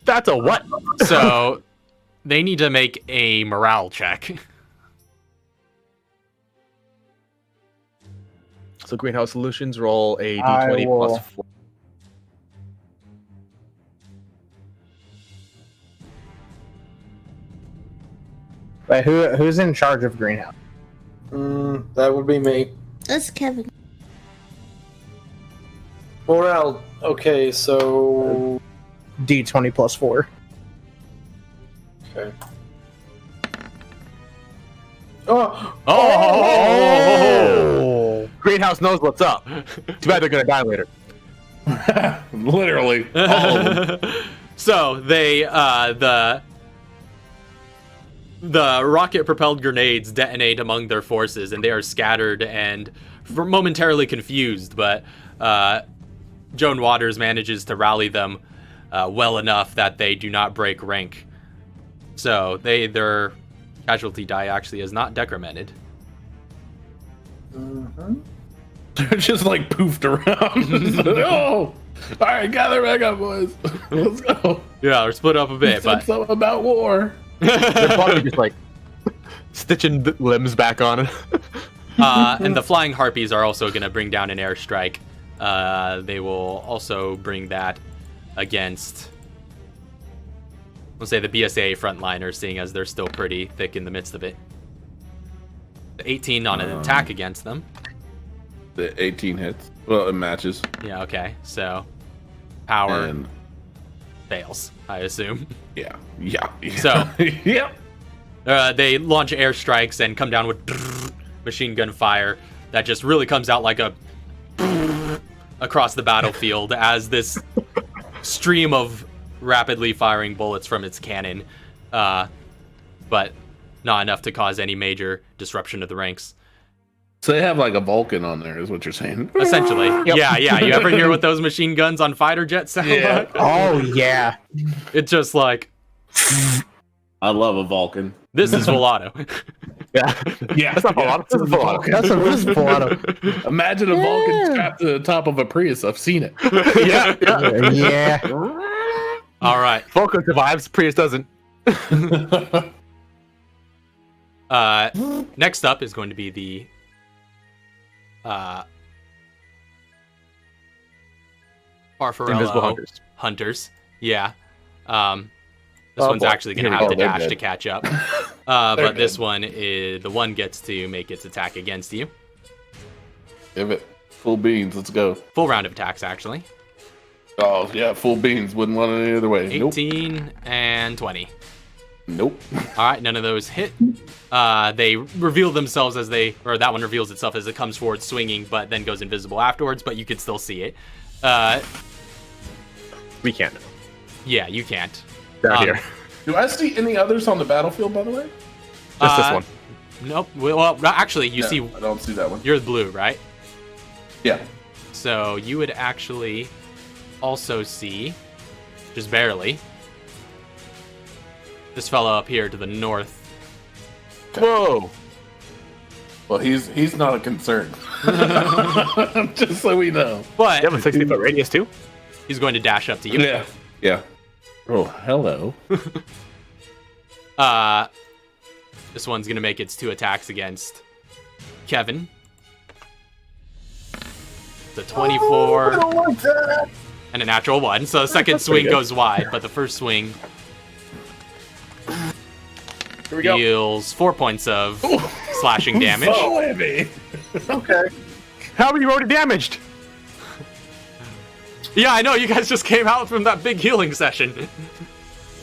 That's a what? So they need to make a morale check. So Greenhouse Solutions roll a I d20 will- plus 4. But who's in charge of Greenhouse? That would be me. That's Kevin. Morale. Okay, so D20 plus 4. okay. Oh, Oh! Greenhouse knows what's up. Too bad they're gonna die later. Literally. All of them. So they the rocket-propelled grenades detonate among their forces, and they are scattered and momentarily confused. But Joan Waters manages to rally them well enough that they do not break rank. So their casualty die actually is not decremented. They're just like poofed around. Oh, all right, gather back up, boys. Let's go. Yeah, they're split up a bit, Said but something about war. They're probably just like stitching the limbs back on. and the flying harpies are also going to bring down an airstrike. They will also bring that against, we'll say, the BSA frontliners, seeing as they're still pretty thick in the midst of it. 18 on an attack against them. The 18 hits. Well, it matches. Yeah, okay. So power And fails, I assume. yeah. So- yep. They launch airstrikes and come down with machine gun fire that just really comes out like a across the battlefield as this stream of rapidly firing bullets from its cannon, but not enough to cause any major disruption of the ranks. So they have like a Vulcan on there, is what you're saying. Essentially, yeah. You ever hear what those machine guns on fighter jets sound like? Oh, yeah. It's just like, I love a Vulcan. this is Volato. Yeah. Yeah. That's not Volato. That's Volato. That's a Volato. Imagine a Vulcan strapped to the top of a Prius. I've seen it. Yeah. Yeah. All right. Vulcan survives. Prius doesn't. Next up is going to be the Farfarello Invisible Hunters. Hunters. Yeah. This Oh, one's boy. actually going to Here we have go. to They're dash good. to catch up. They're But this good. one is the one gets to make its attack against you. Give it full beans. Let's go. Full round of attacks, actually. Oh yeah, full beans. Wouldn't want it any other way. 18 and 20. Nope. All right, none of those hit. They reveal themselves or that one reveals itself as it comes forward swinging, but then goes invisible afterwards, but you can still see it. We can't. Yeah, you can't. Down here. Do I see any others on the battlefield, by the way? Just this one. Nope. Well, actually, you see, I don't see that one. you're the blue, right? Yeah. So you would actually also see, just barely, this fellow up here to the north. Whoa! Well, he's not a concern. Just so we know. But You have a 60-foot radius too? he's going to dash up to you. Yeah. Yeah. Oh, hello. This one's going to make its 2 attacks against Kevin. It's a 24 and a natural 1. So the second swing goes wide, but the first swing Here we go. deals 4 points of slashing damage. So heavy. Okay. How are you already damaged? Yeah, I know, you guys just came out from that big healing session.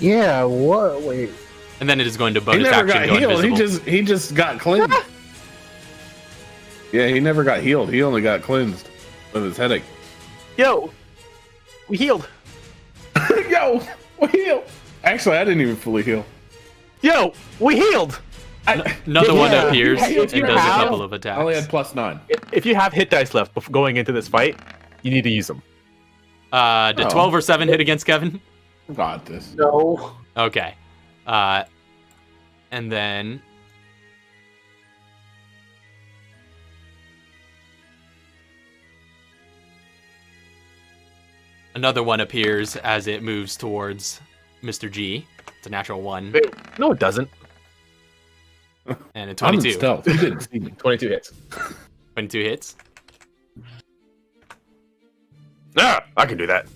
Yeah, what? Wait. And then it is going to He bonus never action got go healed. invisible. He just got cleansed. Yeah, he never got healed. He only got cleansed of his headache. Yo! We healed. Yo, we healed. Actually, I didn't even fully heal. Yo! We healed! Another one Yeah. appears If and you does a have- couple of I only had attacks. +9. If you have hit dice left before going into this fight, you need to use them. Did 12 or 7 hit against Kevin? Got this. No. Okay. And then another one appears as it moves towards Mr. G. It's a natural 1 Wait, no, it doesn't. and a I'm in 22. stealth. He didn't see me. 22 hits. 22 hits. Ah, I can do that.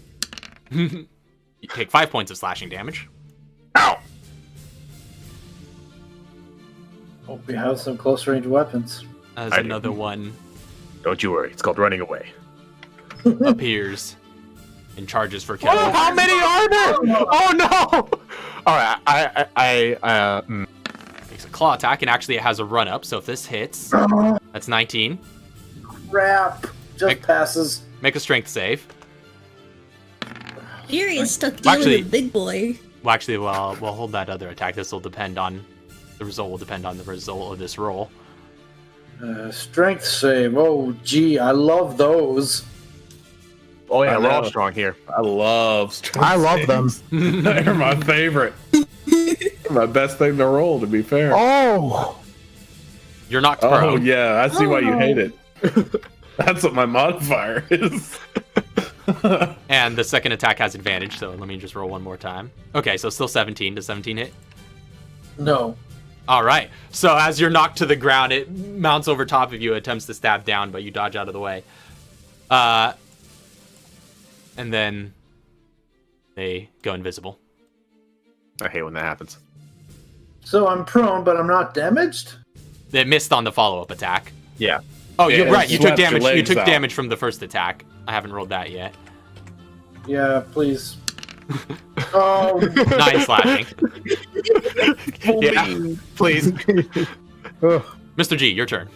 You take 5 points of slashing damage. Ow! Hope we have some close range weapons. As I do. another one Don't you worry, it's called running away. appears and charges for Kevin. Oh, how many are there? Oh no! Alright, Makes a claw attack, and actually it has a run up, so if this hits, that's 19. Crap. Just Make- passes. Make a strength save. Fury is stuck Well, dealing actually- with big boy. Well, actually, we'll hold that other attack. This will depend on the result. Will depend on the result of this roll. Strength save. Oh, gee, I love those. oh yeah, I we're all know. strong here. I love strength I love them. saves. They're my favorite. They're my best thing to roll, to be fair. Oh, You're knocked Oh, prone. yeah, I see why you Oh. hate it. That's what my modifier is. And the second attack has advantage, so let me just roll one more time. Okay, so still 17. Does 17 hit? No. All right. So as you're knocked to the ground, it mounts over top of you, attempts to stab down, but you dodge out of the way. And then they go invisible. I hate when that happens. So I'm prone, but I'm not damaged? They missed on the follow-up attack. Yeah. Oh, Yeah, you're it right. You took slapped your damage. You legs took out. damage from the first attack. I haven't rolled that yet. Yeah, please. Oh, 9 slashing. Yeah, please. Ugh. Mr. G, your turn.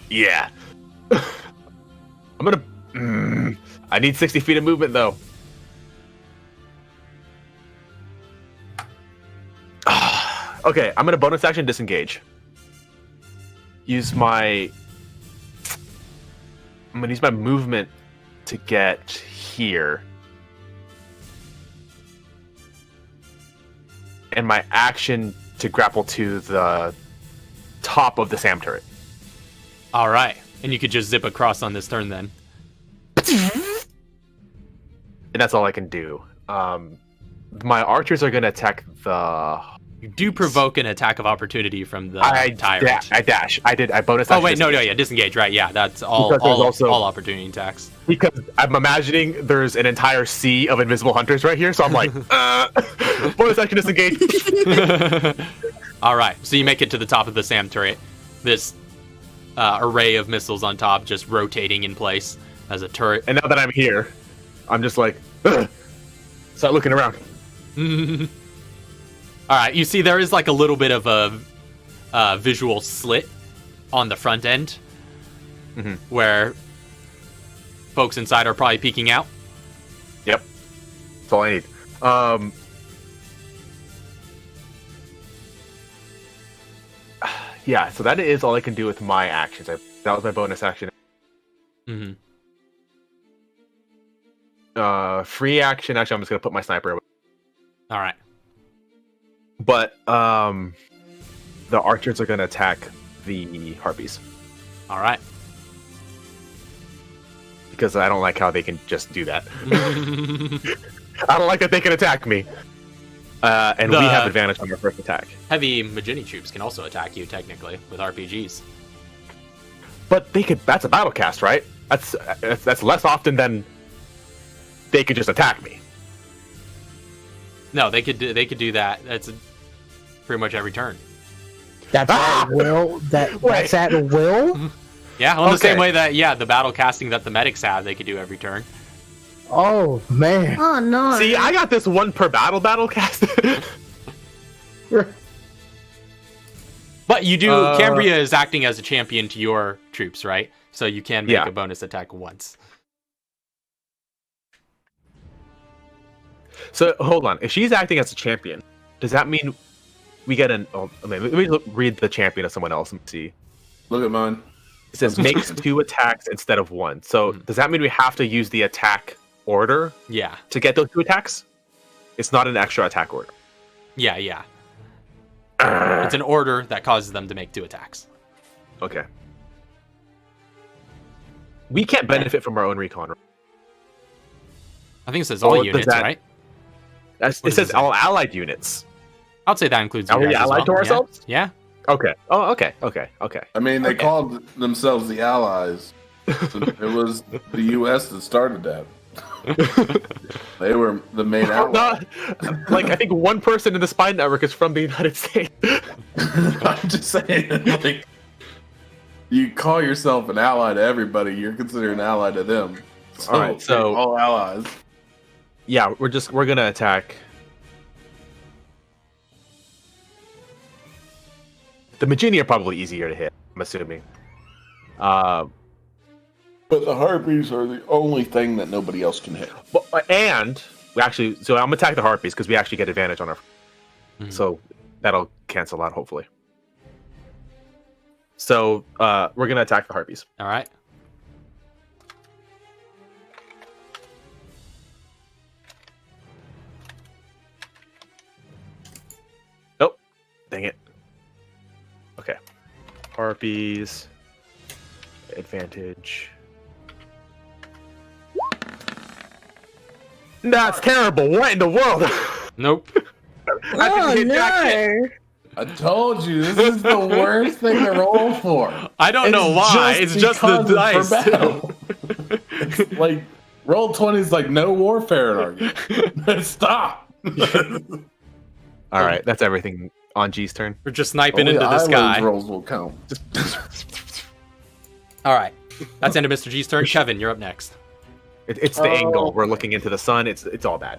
Yeah. I'm gonna. I need 60 feet of movement though. Okay, I'm gonna bonus action disengage. I'm gonna use my movement to get here. And my action to grapple to the top of the SAM turret. All right. And you could just zip across on this turn then. And that's all I can do. My archers are gonna attack the. You do provoke an attack of opportunity from the I tyrant. dash. I bonus. Oh action wait, no, disengage. yeah, disengage, right? Yeah, that's all. Because there's All, also- all opportunity attacks. Because I'm imagining there's an entire sea of invisible hunters right here, so I'm like, bonus action disengage. All right, so you make it to the top of the SAM turret. This array of missiles on top, just rotating in place as a turret. And now that I'm here, I'm just like, ugh, start looking around. All right, you see there is like a little bit of a visual slit on the front end where folks inside are probably peeking out. Yep. That's all I need. Yeah, so that is all I can do with my actions. That was my bonus action. Free action. Actually, I'm just gonna put my sniper away. All right. But the archers are gonna attack the harpies All right. because I don't like how they can just do that. I don't like that they can attack me. And we have advantage on our first attack. Heavy Magini troops can also attack you technically with RPGs. But they could. That's a battle cast, right? That's less often than they could just attack me. No, they could do that. That's pretty much every turn. That's at will. That's at will. Yeah, on the Okay. same way that the battle casting that the medics have, they could do every turn. Oh man. Oh no. See, I got this one per battle cast. But you do. Cambria is acting as a champion to your troops, right? So you can make Yeah. a bonus attack once. So hold on. If she's acting as a champion, does that mean we get an? Oh, let me read the champion of someone else and see. Look at mine. It says makes 2 attacks instead of 1. So does that mean we have to use the attack order Yeah. to get those 2 attacks? It's not an extra attack order. Yeah. It's an order that causes them to make 2 attacks. Okay. We can't benefit from our own recon. Right? I think it says all Or does units, that- right? It does says it say? all allied units. I'd say that includes you Are we guys as allied well. to ourselves? Yeah. Okay. Oh, okay. I mean, they Okay. called themselves the Allies. It was the U.S. that started that. They were the main ally. Like, I think one person in the Spy Network is from the United States. I'm just saying, like, you call yourself an ally to everybody, you're considered an ally to them. So, All right, so- they're all allies. Yeah, we're gonna attack. The Magini are probably easier to hit, I'm assuming. But the Harpies are the only thing that nobody else can hit. And we actually, so I'm gonna attack the Harpies because we actually get advantage on our. So that'll cancel out, hopefully. So we're gonna attack the Harpies. All right. Oh, dang it. Okay. Harpies. Advantage. That's terrible. What in the world? Nope. Oh no. I told you, this is the worst thing to roll for. I don't know why. It's just the because dice. it's for battle. It's like, roll 20 is like no warfare in argument. Stop. All right, that's everything on G's turn. We're just sniping Only into the island sky. rolls will count. All right. That's the end of Mr. G's turn. Kevin, you're up next. It's the angle. We're looking into the sun. It's all bad.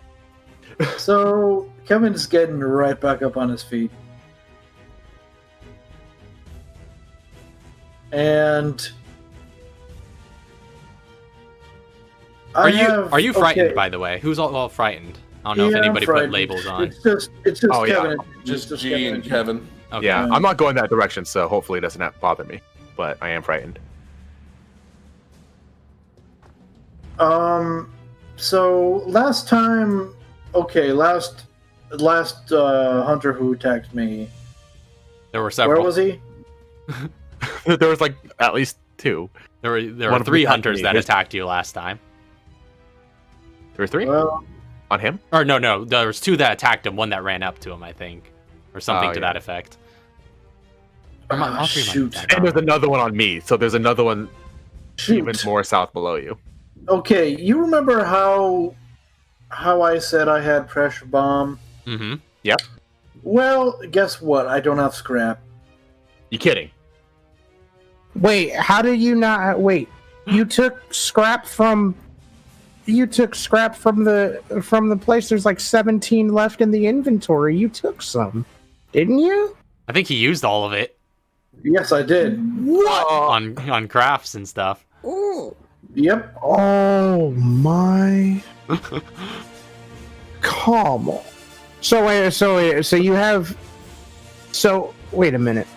So Kevin's getting right back up on his feet. And Are you frightened, by the way? Who's all frightened? I don't know if Yeah, I'm anybody put frightened. labels on. It's just Oh, yeah. Kevin. Just G and Kevin. Okay. Yeah, I'm not going that direction, so hopefully it doesn't bother me. But I am frightened. So last time, last hunter who attacked me. There were several. Where was he? There was like at least 2. There were One three of them attacked hunters me. that attacked you last time. There were 3 Well, on him. Or no, there was 2 that attacked him. One that ran up to him, I think, or something Oh, to yeah. that effect. Or all 3 might be shoot. dead. And there's another one on me, so there's another one even shoot. more south below you. Okay, you remember how I said I had pressure bomb? Mm-hmm. Well, guess what? I don't have scrap. You kidding? Wait, how do you not wait? You took scrap from the place. There's like 17 left in the inventory. You took some, didn't you? I think he used all of it Yes, I did. What? on crafts and stuff. Ooh. Yep. Oh my! Come on. So you have. So wait a minute.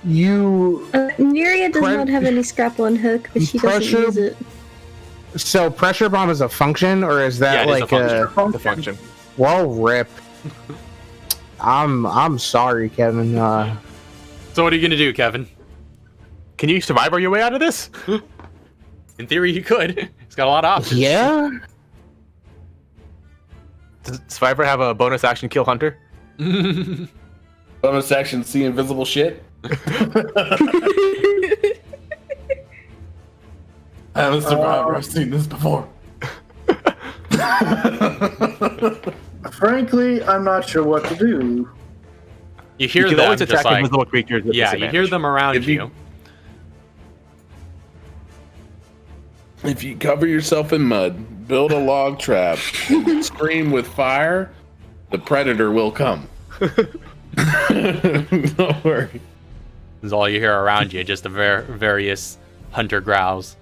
You Neria does Pre- not have any scrap on hook, but she doesn't Pressure- use it. so pressure bomb is a function, or is that Yeah, it is a like function. The function. Well, rip. I'm sorry, Kevin. So what are you gonna do, Kevin? Can you survive your way out of this? In theory, you could. He's got a lot of options. Yeah. Does Survivor have a bonus action kill hunter? Bonus action, see invisible shit. I haven't survived. I've seen this before. Frankly, I'm not sure what to do. You hear You can them always just attack like, invisible creatures. With yeah, you hear disadvantage. them around If you- you. If you cover yourself in mud, build a log trap, and scream with fire, the predator will come. Don't worry. Is all you hear around you, just the various hunter growls.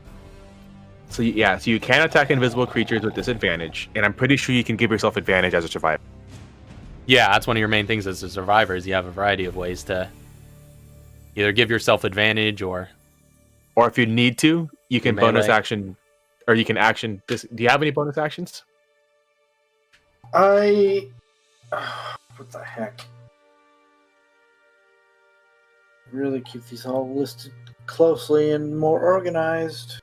So you can attack invisible creatures with disadvantage, and I'm pretty sure you can give yourself advantage as a survivor. Yeah, that's one of your main things as a survivor. Is you have a variety of ways to either give yourself advantage or Or if you need to, you can Melee. bonus action, or you can action. Do you have any bonus actions? What the heck? Really keep these all listed closely and more organized.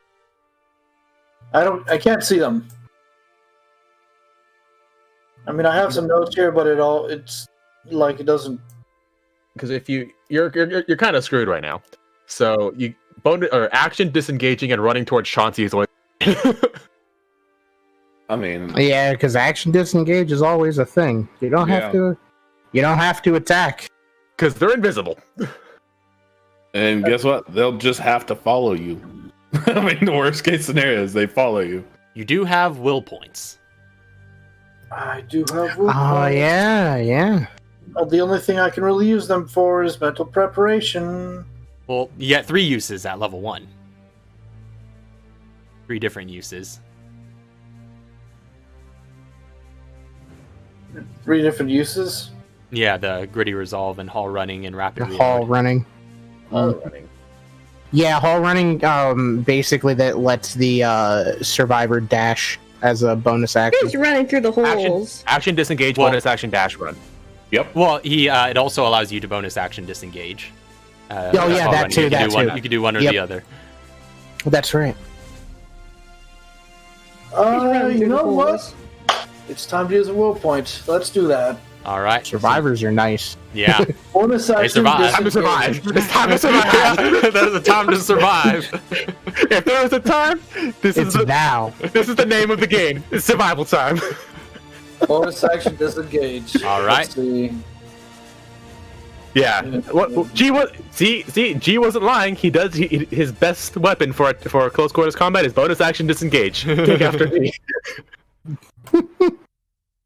I can't see them. I mean, I have some notes here, but it's like it doesn't. Because if you're kind of screwed right now. So you bonus or action disengaging and running towards Chauncey is always. I mean, Yeah, because action disengage is always a thing. You don't have to. You don't have to attack. Because they're invisible. and guess what? They'll just have to follow you. I mean, the worst case scenario is they follow you. you do have will points. I do have. Oh yeah. The only thing I can really use them for is mental preparation. Well, you get 3 uses at level 1. 3 different uses. 3 different uses. Yeah, the gritty resolve and hall running and rapid reload. Hall running. Yeah, hall running. Basically, that lets the survivor dash as a bonus action. He's running through the holes. Action disengage, Well- bonus action dash run. Well, it also allows you to bonus action disengage. yeah, hall that running. too, You can that do one, too. you can do one or Yep. the other. That's right. running You through the know what? holes. It's time to use a will point. Let's do that. All right. Survivors are nice. Yeah. Bonus action. survive. Time to survive. disengage. It's time to survive. There's a time to survive. If there was a time, this It's is now. the name of the game. It's survival time. Bonus action disengage. All right. Let's see. Yeah. What? G was see. G wasn't lying. He does his best weapon for close quarters combat is bonus action disengage. Take after me.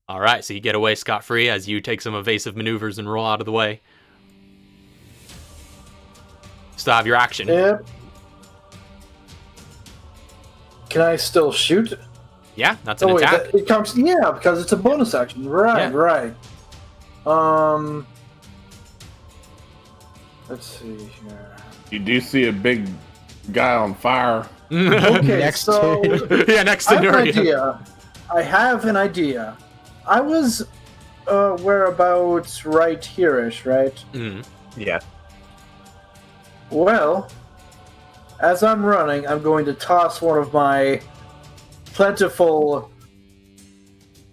All right, so you get away scot-free as you take some evasive maneuvers and roll out of the way. Still have your action. Yep. Can I still shoot? Yeah, that's an Oh wait, attack. it comes. Yeah, because it's a bonus action. Right, Yeah. right. Let's see here. You do see a big guy on fire. Okay, Next so Yeah, next I have an scenario. idea. I have an idea. I was whereabouts right here-ish, right? Mhm. Yeah. Well, as I'm running, I'm going to toss one of my plentiful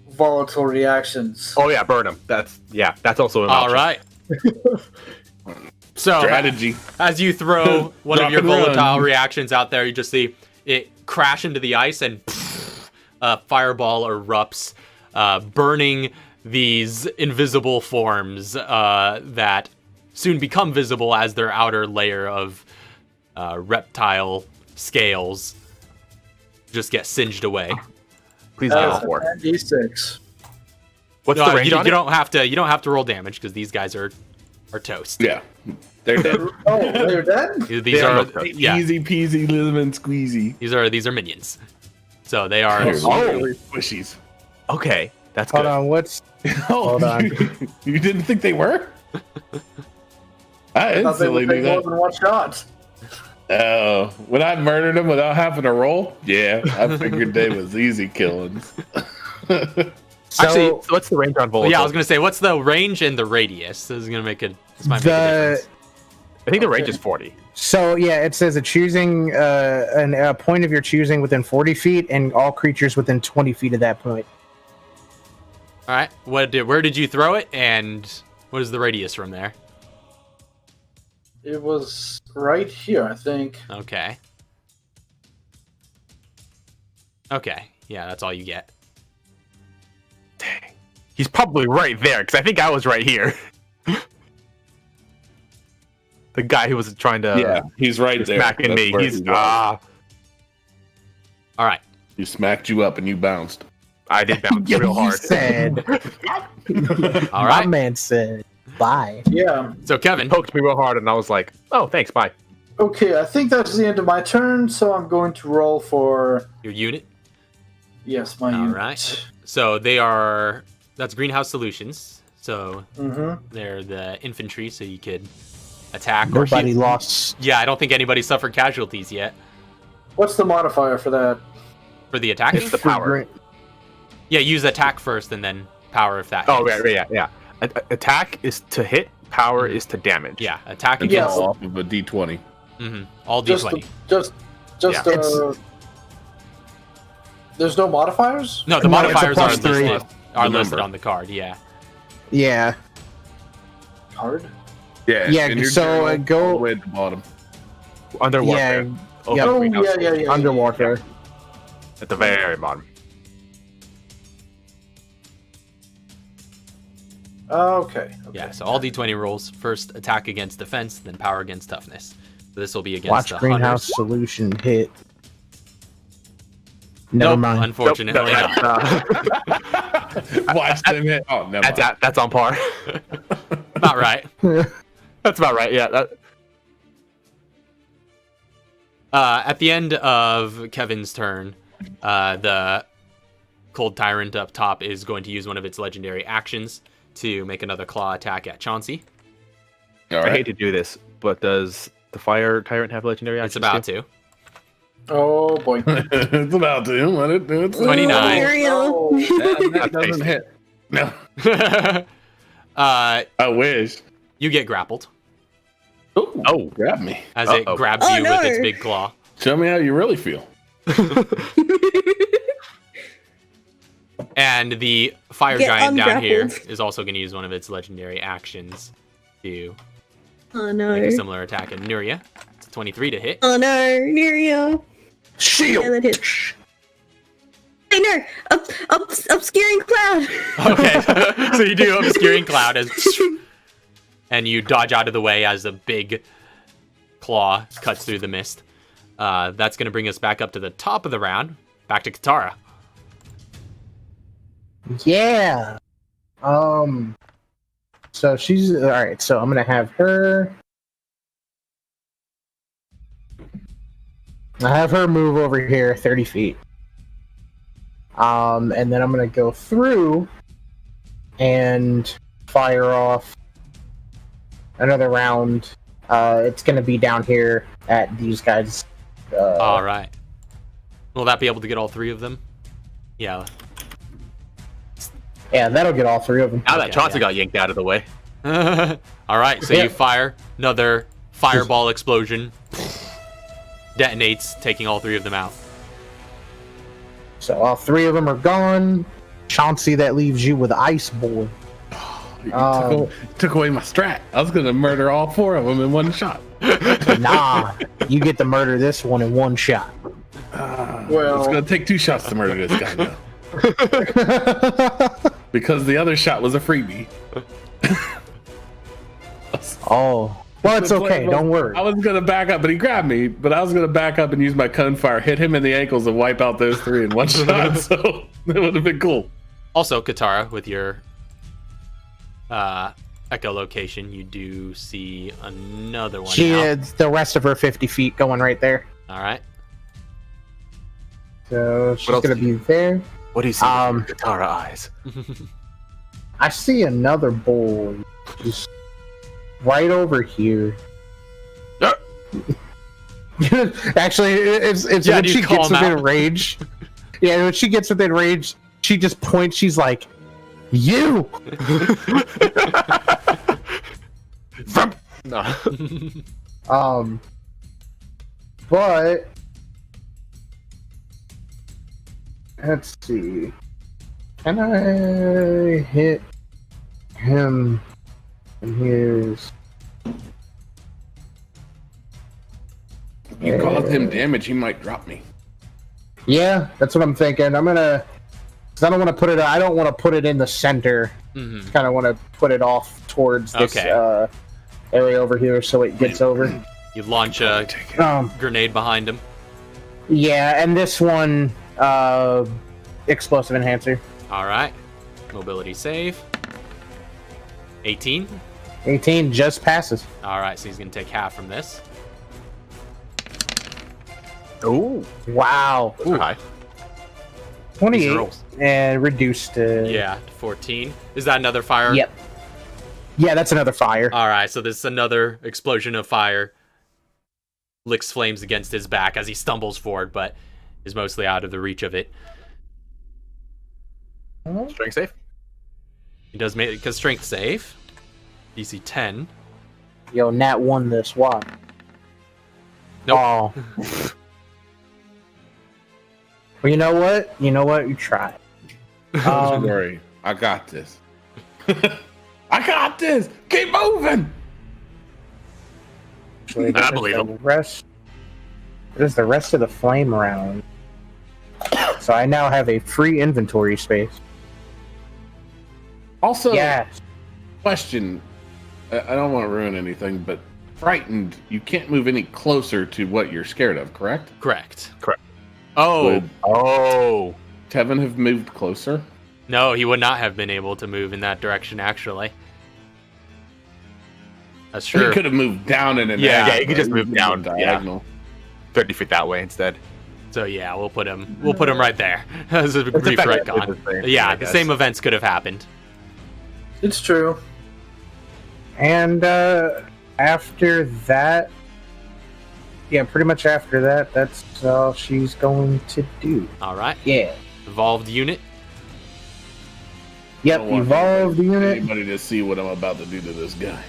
volatile reactions. Oh yeah, burn him. That's also an All option. right. So, Strategy. as you throw one of Drop your and run. volatile reactions out there, you just see it crash into the ice and a fireball erupts, burning these invisible forms that soon become visible as their outer layer of reptile scales just get singed away. Please get all 4. D6. What's No, the range you, on you it? don't have to. You don't have to roll damage because these guys are toast. Yeah, they're dead. Oh, they're dead? These Yeah, are no, yeah. Easy peasy lemon squeezy. These are minions. So they are. Really squishies. Okay, that's Hold good. on, what's Oh, Hold on. You didn't think they were? I I thought they instantly would knew take more that. than one shot. Oh, when I murdered them without having to roll, yeah, I figured they was easy killings. so Actually, so what's the range on Well, volatile? yeah, I was gonna say, what's the range and the radius? This is gonna make a. This might make a the difference. I think the range is 40. so yeah, it says a choosing a point of your choosing within 40 feet, and all creatures within 20 feet of that point. All right. Where did you throw it, and what is the radius from there? It was right here, I think. Okay. Okay. Yeah, that's all you get. Dang. He's probably right there, because I think I was right here. The guy who was trying to Yeah, he's right there. smacking That's me. where He's he was. All right. He smacked you up and you bounced. I did bounce Yeah, real you hard. said. All My right. man said bye. Yeah. So Kevin, Poked me real hard, and I was like, "Oh, thanks, bye." Okay, I think that's the end of my turn, so I'm going to roll for your unit. yes, my All unit. right. So they are. That's Greenhouse Solutions. So Mm-hmm. they're the infantry, so you could attack. Nobody or lost. Yeah, I don't think anybody suffered casualties yet What's the modifier for that? for the attacking. It's the power. Yeah, use attack first and then power if that. Oh, hits. yeah. Attack is to hit. Power is to damage. Yeah, attack And Yeah. against. all off of a D20. All Just, d20. just, Yeah. there's no modifiers? No, the No, it's a modifiers are plus 3. listed. Are The listed number. on the card. Yeah. Yeah. Card? Yeah, Yeah, and your so, journal go- all the way at the bottom. Under warfare. Yeah. Over Yeah. the Oh, greenhouse. yeah. Underwater. At the very bottom. Okay. Yeah. So all d20 rolls. First attack against defense, then power against toughness. So this will be against Watch the greenhouse hunters. solution hit. Never Nope, mind. unfortunately not. Watch them hit. Oh, never mind. That's on par. Not right. That's about right. Yeah. That, At the end of Kevin's turn, the Cold Tyrant up top is going to use one of its legendary actions to make another claw attack at Chauncey. All I hate right. to do this, but does the fire tyrant have legendary actions? It's about too? to. Oh, boy. It's about to. Let it do it. 29. Ariel. That That's doesn't tasty. hit. No, uh, I wish. you get grappled Ooh, Oh. grab me. as it Uh-oh. grabs Oh, you no. with its big claw. Show me how you really feel. And the fire Get giant down here ungrappled. is also going to use one of its legendary actions to Oh no. make a similar attack at Nuria. It's a 23 to hit. Oh no, Nerio. Shield. Yeah, that hits. Hey, no! Obscuring cloud! Okay, so you do obscuring cloud as, and you dodge out of the way as a big claw cuts through the mist. That's going to bring us back up to the top of the round. Back to Katara. Yeah. So she's all right. So I'm gonna have her. I have her move over here 30 feet. And then I'm gonna go through and fire off another round. It's gonna be down here at these guys. All right. Will that be able to get all three of them? Yeah. Yeah, that'll get all three of them. Now that Okay, Chauncey yeah. got yanked out of the way. All right, so Yeah. you fire another fireball explosion. Detonates, taking all three of them out. So all three of them are gone. Chauncey, that leaves you with Ice Boy. You took away my strat. I was gonna murder all four of them in one shot. Nah, you get to murder this one in one shot. Well- it's gonna take 2 shots to murder this guy now. Because the other shot was a freebie. Oh, Well, it's okay. Don't worry. I was gonna back up, but he grabbed me. But I was gonna back up and use my cone fire, hit him in the ankles, and wipe out those 3 in one shot. So it would have been cool. Also, Katara, with your echolocation, you do see another one. She now. is the rest of her 50 feet going right there. All right. So she's else gonna do be you- there. What do you see with your Katara eyes? I see another boy just right over here. Yeah. Actually, it's Yeah, when do you she call gets him within out? range. Yeah, when she gets within range, she just points. She's like, "You." No. But let's see. Can I hit him in his? If you cause him damage, he might drop me. Yeah, that's what I'm thinking. I'm gonna, because I don't want to put it. I don't want to put it in the center. Mhm. Kind of want to put it off towards this Okay. area over here, so it gets over. You launch a grenade behind him. Yeah, and this one, explosive enhancer. All right. Mobility save. 18. 18 just passes. All right, so he's going to take half from this. Oh, Wow. high. 28 rolls. and reduced to. Yeah, 14. Is that another fire? Yep. Yeah, that's another fire. All right, so there's another explosion of fire. Licks flames against his back as he stumbles forward, but is mostly out of the reach of it. Strength safe. He does make because strength save. DC 10. Yo, Nat won this. Why? Nope. Oh. Well, you know what? You know what? You try. Don't worry, I got this. I got this. Keep moving. Actually, I believe him. This is the rest of the flame round. So I now have a free inventory space. Also, Yes. question. I don't want to ruin anything, but frightened, you can't move any closer to what you're scared of, correct? Correct. Correct. Oh, Would Oh. Tevin have moved closer? no, he would not have been able to move in that direction, actually. That's He true. could have moved down in an Yeah, angle, he could just right? move down, yeah. diagonal. 30 feet that way instead. So yeah, we'll put him right there. As a brief effectively retcon. the same thing, Yeah, I the guess. same events could have happened. It's true. And after that, yeah, pretty much after that, that's all she's going to do. All right. Yeah. Evolved unit. Yep, I don't want evolved unit. Anybody to see what I'm about to do to this guy.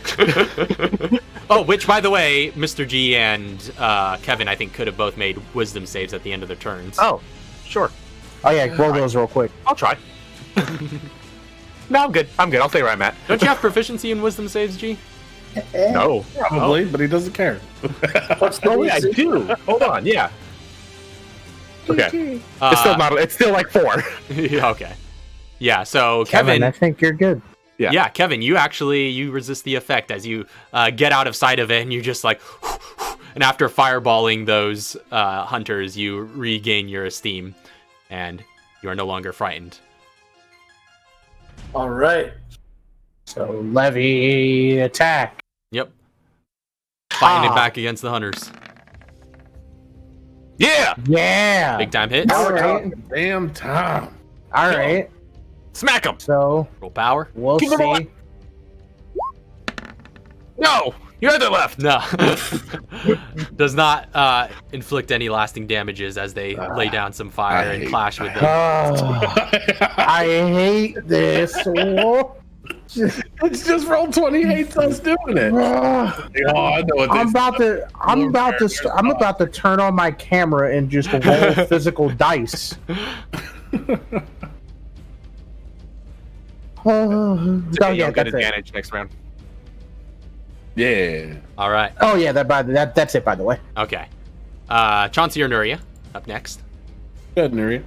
Oh, which, by the way, Mr. G and Kevin, I think, could have both made wisdom saves at the end of their turns. Oh, sure. Oh yeah, roll those real quick. I'll try. No, I'm good. I'm good. I'll stay where I'm at. Don't you have proficiency in wisdom saves, G? No. Probably, but he doesn't care. What's the Oh, yeah, I DC? do. Hold on. Yeah. Okay. Uh, It's still not. It's still like 4. yeah, okay. Yeah, so Kevin, I think you're good. yeah, Kevin, you resist the effect as you get out of sight of it, and you just like, and after fireballing those hunters, you regain your esteem, and you are no longer frightened. All right. So levy attack. Yep. Fighting it back against the hunters. Yeah. Yeah. Big time hits. All right. Damn time. All right. Smack him. So Roll power. we'll Keep him see. alive. No. Your other left. No. Does not inflict any lasting damages as they lay down some fire I and hate clash with them. I hate this. Let's just roll 20 hates us doing it. Oh, I know what I'm about to turn on my camera and just roll physical dice. Oh, Okay, yeah, you'll get that's it. advantage next round. Yeah. All right. Oh yeah, that's it. By the way, Okay. Chauncey or Nuria up next. Good, Nuri.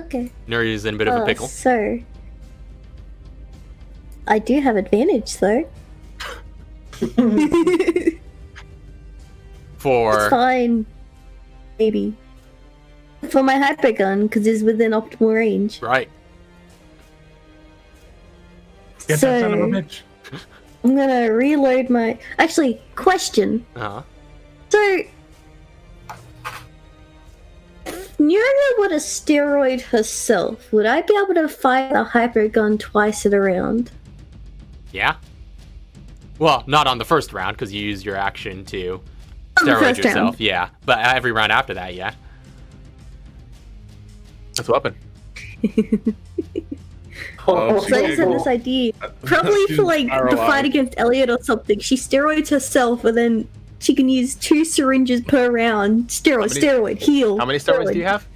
Okay. Nuria's in a bit of a pickle. So, I do have advantage though. It's For fine. Maybe. For my hyper gun, because it's within optimal range. right. Get So, that son of a bitch. I'm gonna reload my... Actually, question. Uh-huh. So... If Nuria were to steroid herself, would I be able to fire the hyper gun twice in a round? Yeah. Well, not on the first round because you use your action to On the steroid first yourself. round. Yeah, but every round after that, yeah. That's a weapon. Oh, So I just had this idea. Probably for like the fight against Elliot or something. She steroids herself and then she can use 2 syringes per round. Steroid, heal. How many steroids do you have?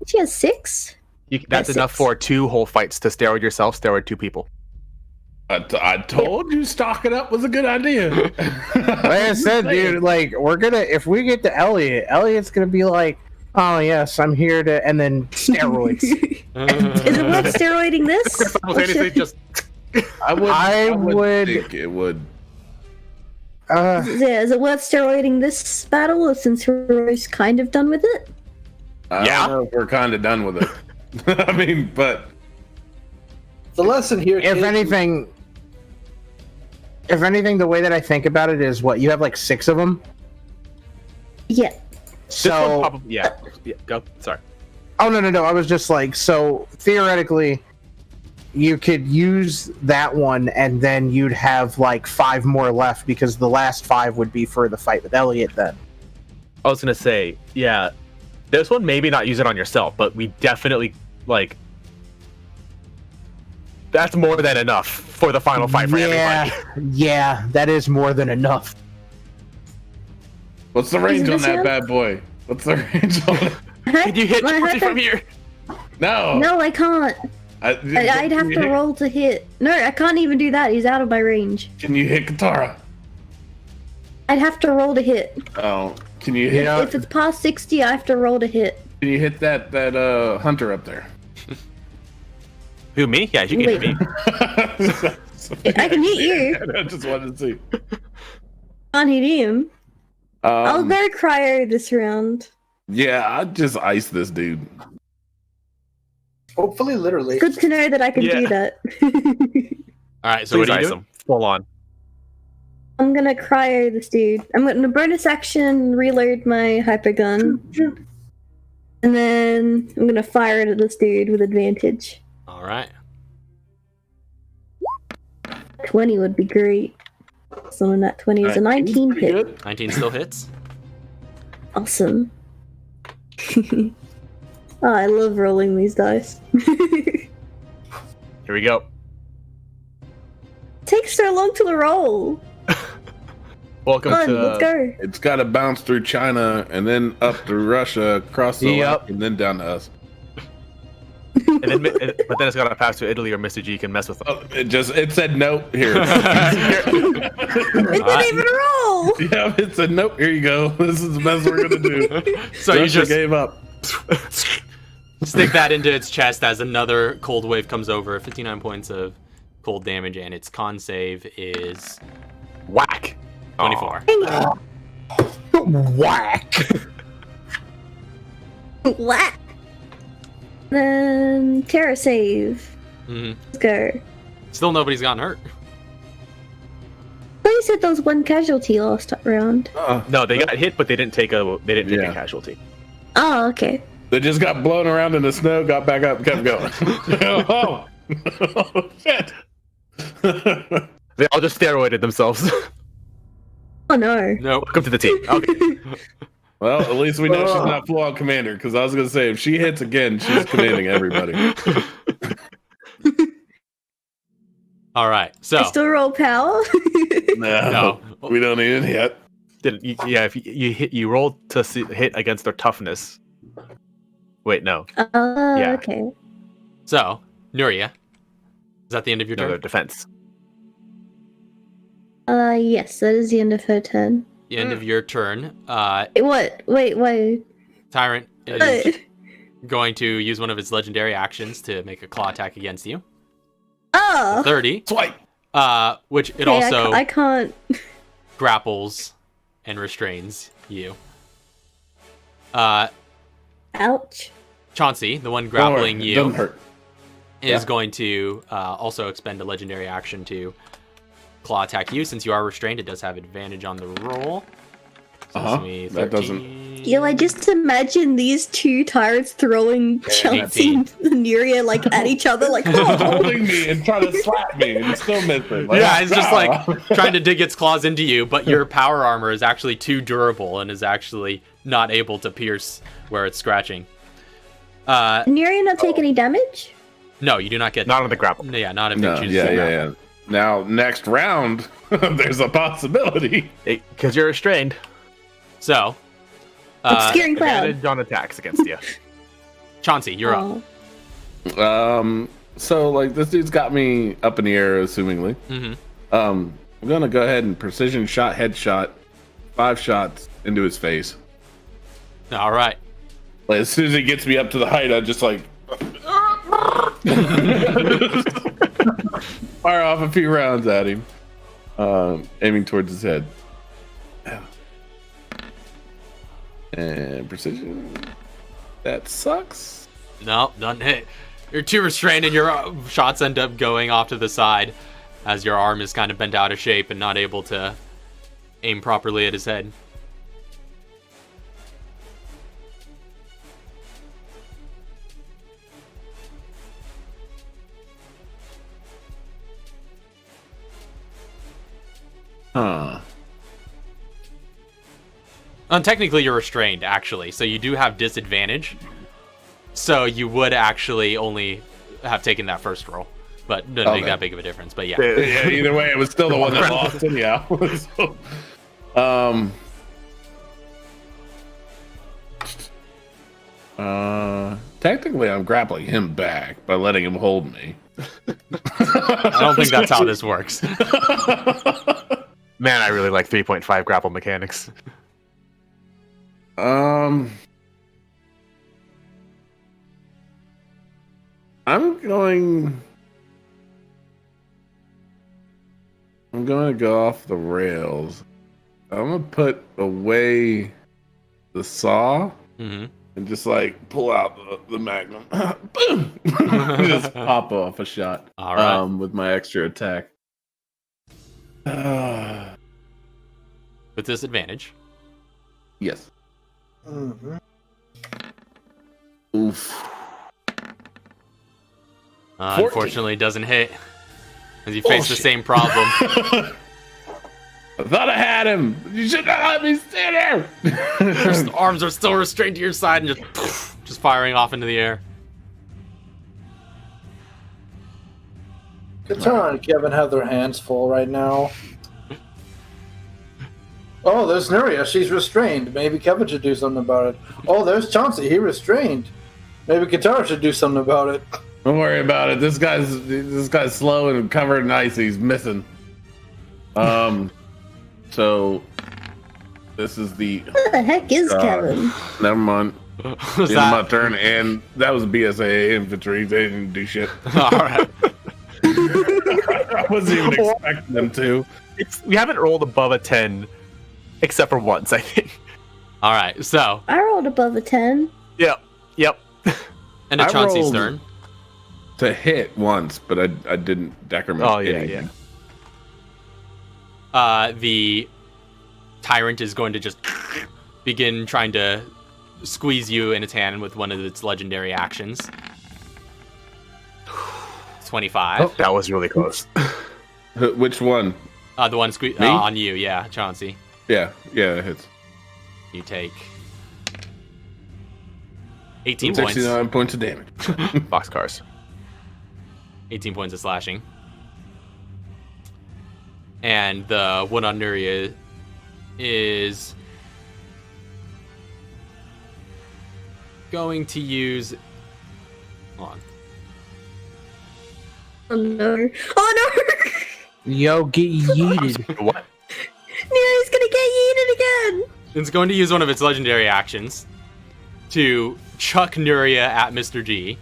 She has 6. That's enough Six. for 2 whole fights to steroid yourself, steroid 2 people. I told you stocking up was a good idea. Like I said, dude, like if we get to Elliot's gonna be like, oh yes, I'm here to, and then steroids. Is it worth steroiding this? Simultaneously, just I would- think it would. Is it worth steroiding this battle since we're kind of done with it? I Yeah. don't know if we're kind of done with it. I mean, but The lesson here If is- anything, the way that I think about it is, what, you have like 6 of them. Yeah. this one So, probably, yeah. Go. Sorry. oh no, I was just like, so theoretically, you could use that one, and then you'd have like 5 more left because the last 5 would be for the fight with Elliot. Then I was gonna say, yeah, this one maybe not use it on yourself, but we definitely like. That's more than enough for the final fight for everybody. Yeah, that is more than enough. what's the range on this that him? bad boy? What's the range on it? Can you hit My Chelsea hyper- from here? No. No, I can't. I'd have to roll to hit. No, I can't even do that. He's out of my range. Can you hit Katara? I'd have to roll to hit. Oh, can you hit? Yeah. If it's past 60, I have to roll to hit. Can you hit that hunter up there? Who, me? Yeah, you can hit me. I can hit you. I just wanted to see. Can't hit him. I'll Um, go cryo this round. yeah, I just ice this dude. hopefully, literally. Good to know that I can do Yeah. that. All right, so Please what do you ice do? him. Full on. I'm gonna cryo this dude. I'm gonna bonus action reload my hyper gun. And then I'm gonna fire it at this dude with advantage. All right. 20 would be great. Someone that 20 is a 19 Pretty hit. good. 19 still hits. Awesome. Oh, I love rolling these dice. Here we go. Takes so long to roll. Welcome Come on, to. let's go. It's got to bounce through China and then up through Russia, across the Yep. lake, and then down to us. And then, but then it's got to pass through Italy or Mr. G can mess with them. Oh, it said nope here. It didn't even roll. Yeah, it said nope. Here you go. This is the best we're gonna do. So you Russia just gave up. stick that into its chest as another cold wave comes over. 59 points of cold damage, and its con save is Whack. 24. Whack. What? Then Terra save. hmm Let's go. Still nobody's gotten hurt. But you said there was one casualty last round. No, they got hit, but they didn't take a Yeah. casualty. Oh, okay. They just got blown around in the snow, got back up, and kept going. Oh, oh shit. They all just steroided themselves. Oh no. Nope. Welcome to the team. Okay. Well, at least we know she's not full-on commander, because I was going to say, if she hits again, she's commanding everybody. All right. So I still roll power. No, we don't need it yet. Yeah, if you roll to hit against their toughness. Wait, no. Yeah. Okay. So Nuria, is that the end of your No, turn? their defense. Yes, that is the end of her turn. The end of your turn. What? Wait. Tyrant is going to use one of his legendary actions to make a claw attack against you. Oh! 30. Swipe. Which it Hey, also I can't. grapples and restrains you. Ouch. Chauncey, the one grappling Don't worry, it doesn't you, hurt. is Yeah. going to also expend a legendary action to claw attack you. Since you are restrained, it does have advantage on the roll. So Uh-huh. this will be That doesn't- 13. Yeah, I just imagine these two tyrants throwing Chelsea and Nuria like at each other, like, oh. Holding me and trying to slap me, and it's still missing. Like, Yeah, it's just like "Ah." trying to dig its claws into you, but your power armor is actually too durable and is actually not able to pierce where it's scratching. Nuria not take any damage? No, you do not get. Not on the grapple. Yeah, not if No, it chooses yeah, to yeah, grapple. yeah. Now, next round, there's a possibility. Because you're restrained. So, Obscuring cloud. Advantage on attacks against you. Chauncey, you're up. Oh. So like this dude's got me up in the air, assumingly. Mm-hmm. I'm gonna go ahead and precision shot, headshot, 5 shots into his face. All right. Like as soon as he gets me up to the height, I just like fire off a few rounds at him, aiming towards his head. And precision. That sucks. No, doesn't hit. You're too restrained, and your shots end up going off to the side as your arm is kind of bent out of shape and not able to aim properly at his head. Huh. Technically, you're restrained, actually, so you do have disadvantage. So you would actually only have taken that first roll, but doesn't make Okay. that big of a difference. But yeah, Yeah, either way, it was still the one that lost anyhow. Technically, I'm grappling him back by letting him hold me. I don't think that's how this works. Man, I really like 3.5 grapple mechanics. I'm going to go off the rails. I'm gonna put away the saw Mm-hmm. and just like pull out the magnum. Boom! Just pop off a shot. All right. With my extra attack. With disadvantage. Yes. Mm-hmm. Oof. Unfortunately, it doesn't hit. As you face the Bullshit. same problem. I thought I had him. You should not let me stay there. Your arms are still restrained to your side and just firing off into the air. Katara and Kevin have their hands full right now. Oh, there's Nuria. She's restrained. Maybe Kevin should do something about it. Oh, there's Chauncey. He restrained. Maybe Katara should do something about it. Don't worry about it. This guy's slow and covered in ice. He's missing. So this is the Who the heck is Kevin? never mind. Was It's my that? turn, and that was BSAA infantry. They didn't do shit. All right. I wasn't even expecting them to. We haven't rolled above a 10, except for once, I think. All right. So, I rolled above a 10. Yep. end of I Chauncey's rolled- turn. To hit once, but I didn't decrement Oh, yeah, anything. The tyrant is going to just begin trying to squeeze you in its hand with one of its legendary actions. 25. Oh, that was really close. Which one? The one Me? on you, yeah, Chauncey. Yeah, it hits. You take 18 points. 69 points of damage. Boxcars. 18 points of slashing. And the one on Nuria is going to use. Hold on. Oh no. Oh no! Yo, get yeeted. What? Neri's gonna get yeeted again! It's going to use one of its legendary actions to chuck Nuria at Mr. G.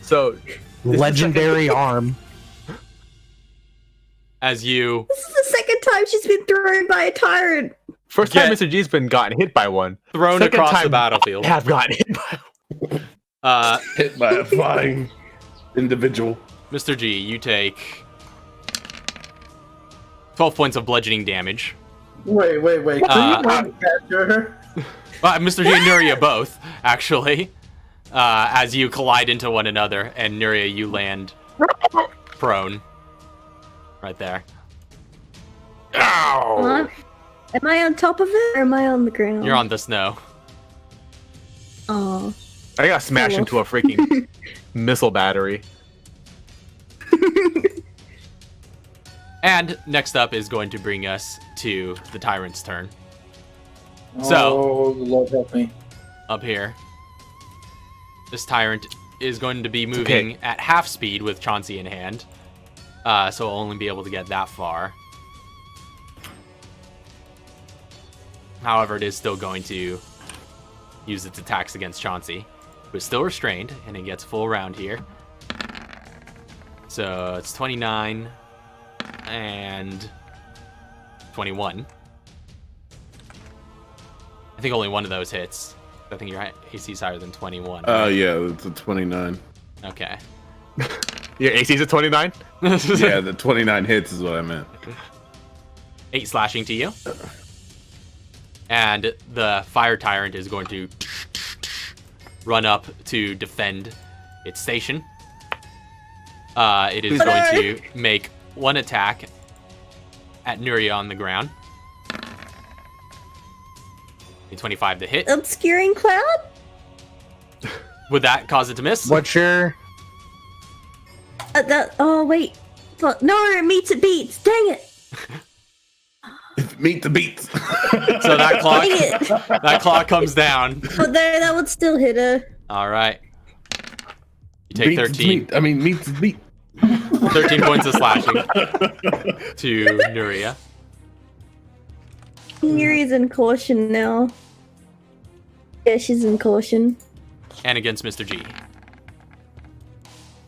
So, Legendary arm. as you This is the second time she's been thrown by a tyrant. First time Get- Mr. G's been gotten hit by one. thrown Second across the time battlefield. I have gotten hit by Hit by a flying individual. Mr. G, you take 12 points of bludgeoning damage. Wait. Can you capture her? Mr. G and Nuria both, actually, as you collide into one another, and Nuria, you land prone. Right there. Ow! Am I on top of it or am I on the ground? You're on the snow. Oh. I got smashed into a freaking missile battery. And next up is going to bring us to the Tyrant's turn. Oh, So- Lord help me. Up here. This Tyrant is going to be moving at half speed with Chauncey in hand. So it'll only be able to get that far. However, it is still going to use its attacks against Chauncey, who is still restrained, and it gets full round here. So it's 29 and 21. I think only one of those hits. I think your AC is higher than 21. Oh, yeah, it's a 29. Okay. Your AC's at 29? Yeah, the 29 hits is what I meant. 8 slashing to you. And the Fire Tyrant is going to run up to defend its station. It is going to make one attack at Nuria on the ground. A 25 to hit. Obscuring cloud? Would that cause it to miss? What's your? Oh, wait. But, no, it meets it beats. Dang it. Meet the beats. So that clock, Dang it. that clock comes down. But there, that would still hit her. All right. You take 13. Meets the beat. 13 points of slashing to Nuria. Yuri's in caution now. Yeah, she's in caution. And against Mr. G.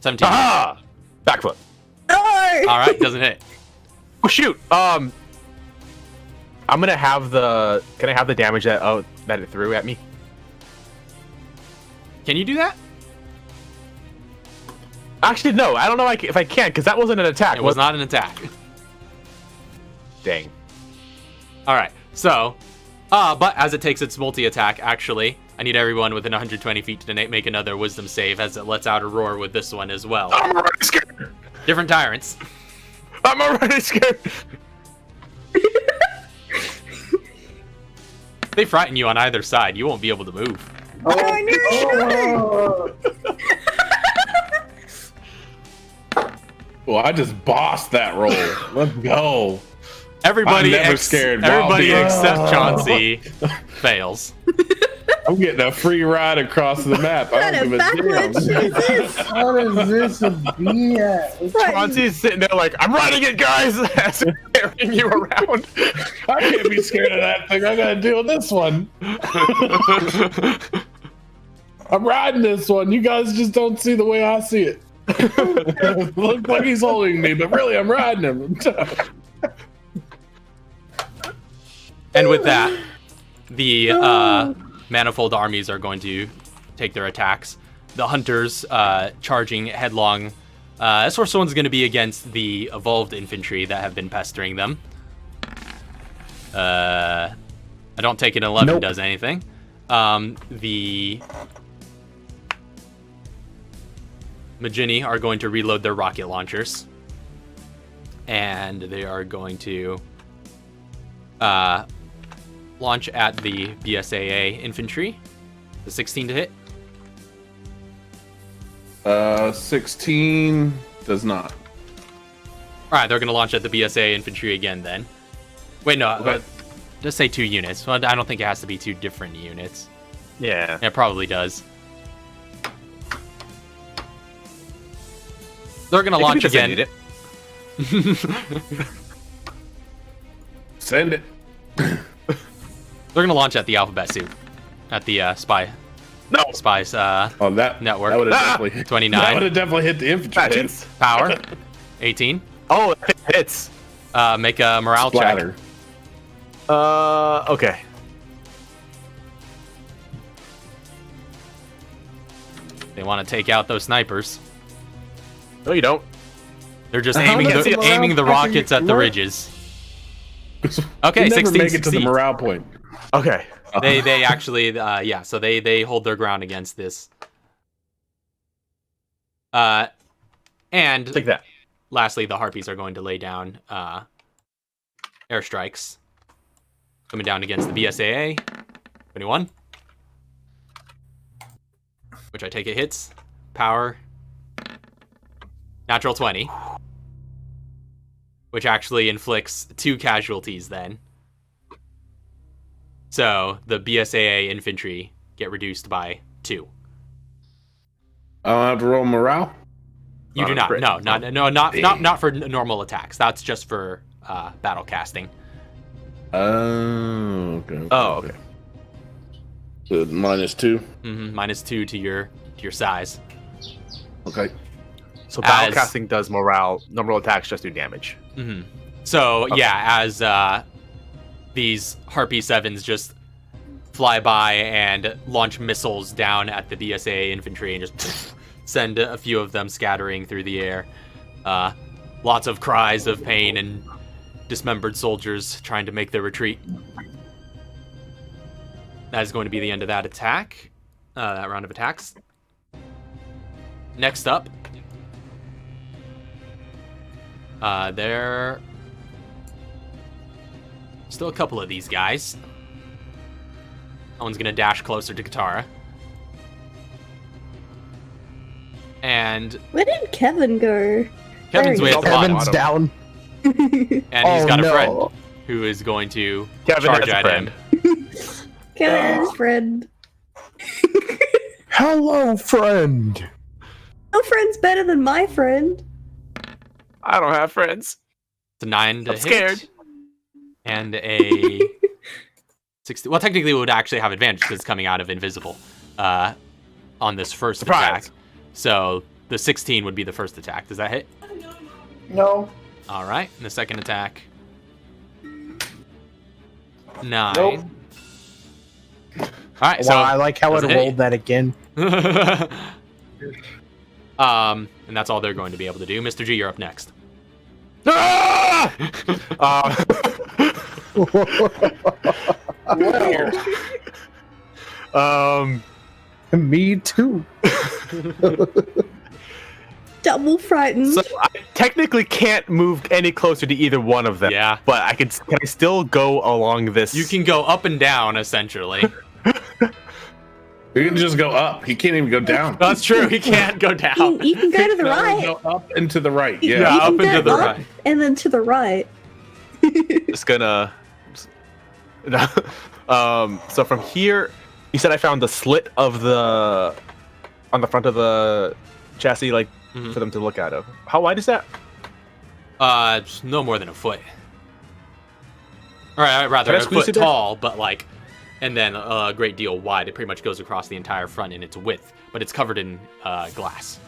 17. Ah! Backfoot. Oh! All right, doesn't hit. Oh shoot. I'm gonna have the. Can I have the damage that that it threw at me? Can you do that? Actually, no. I don't know if I can, because that wasn't an attack. It was not an attack. Dang. All right, so, but as it takes its multi-attack, actually, I need everyone within 120 feet to make another wisdom save as it lets out a roar with this one as well. I'm already scared. Different tyrants. I'm already scared. They frighten you on either side. You won't be able to move. Well, I just bossed that roll. Let's go. Everybody, I'm never scared, everybody Bobby. except Chauncey fails. I'm getting a free ride across the map. I What don't a give a backward damn. shit is this? What is this a BS? Chauncey's sitting there like, I'm riding it, guys, as I'm carrying you around. I can't be scared of that thing. I gotta deal with this one. I'm riding this one. You guys just don't see the way I see it. Looks like he's holding me, but really I'm riding him. And with that, the Manifold armies are going to take their attacks. The hunters charging headlong. This first one's going to be against the evolved infantry that have been pestering them. I don't take an 11 does anything. The Magini are going to reload their rocket launchers. And they are going to launch at the BSAA infantry. The 16 to hit. 16 does not. Alright, they're going to launch at the BSAA infantry again then. Wait, no. Okay. Just say 2 units. Well, I don't think it has to be 2 different units. Yeah. It probably does. They're going to launch again. Send it. They're going to launch at the alphabet soup. At the spies Oh, that network. That would have definitely. 29. That would have definitely hit the infantry. Power. 18. Oh, that hits. Make a morale Splatter. check. Okay. They want to take out those snipers. No, you don't. They're just How aiming does the, the morale aiming the check rockets at the work? ridges. Okay, You never 16 make it to the succeeds. morale point. Okay. They actually yeah, so they hold their ground against this. And Take that. lastly, the Harpies are going to lay down airstrikes. Coming down against the BSAA. 21. Which I take it hits. Power. Natural 20. Which actually inflicts 2 casualties then. So the BSAA infantry get reduced by 2. I don't have to roll morale. You do not. No, not for normal attacks. That's just for battle casting. Oh, okay. Oh, okay. So -2. -2 to your size. Okay. So battle As- casting does morale. Normal attacks just do damage. So Okay. yeah, as these Harpy 7s just fly by and launch missiles down at the BSA infantry and just send a few of them scattering through the air. Lots of cries of pain and dismembered soldiers trying to make their retreat. That is going to be the end of that attack, that round of attacks. Next up, there still a couple of these guys. That one's gonna dash closer to Katara. And Where did Kevin go? Kevin's way at the bottom. Kevin's down. And he's got a no. friend who is going to Kevin charge has a at friend. him. Kevin's friend. Hello, friend. Your friend's better than my friend. I don't have friends. It's a 9 to I'm hit. scared. And a 60. Well, technically, it would actually have advantage because it's coming out of invisible on this first Surprise. attack. So the 16 would be the first attack. Does that hit? No. All right. And the second attack. 9. Nope. All right. Wow, So I like how it does it hit rolled that again. and that's all they're going to be able to do. Mr. G, you're up next. Ah! Me too. Double frightened. So I technically can't move any closer to either one of them. Yeah. But can I still go along this? You can go up and down, essentially. You can just go up. He can't even go down. That's true. He can't go down. You can go to the No, right. Go up and to the right. You Yeah. up can and to go the up right. and then to the right. just gonna. So from here, you said I found the slit of the on the front of the chassis, like Mhm. for them to look out of. How wide is that? It's no more than a foot. Or rather, Can I a squeeze foot it there? tall, but like, and then a great deal wide. It pretty much goes across the entire front in its width, but it's covered in glass.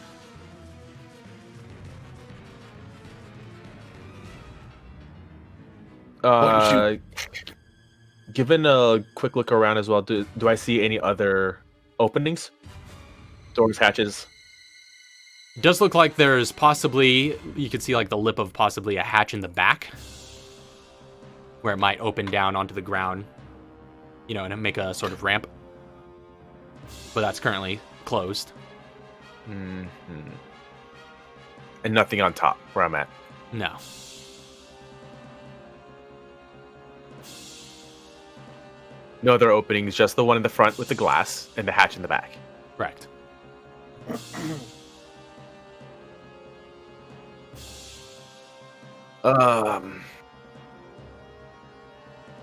Given a quick look around as well, do I see any other openings? Doors, hatches? It does look like there's possibly, you could see like the lip of possibly a hatch in the back, where it might open down onto the ground, you know, and make a sort of ramp. But that's currently closed. Mm-hmm. And nothing on top where I'm at. No. No other openings, just the one in the front with the glass and the hatch in the back. Correct.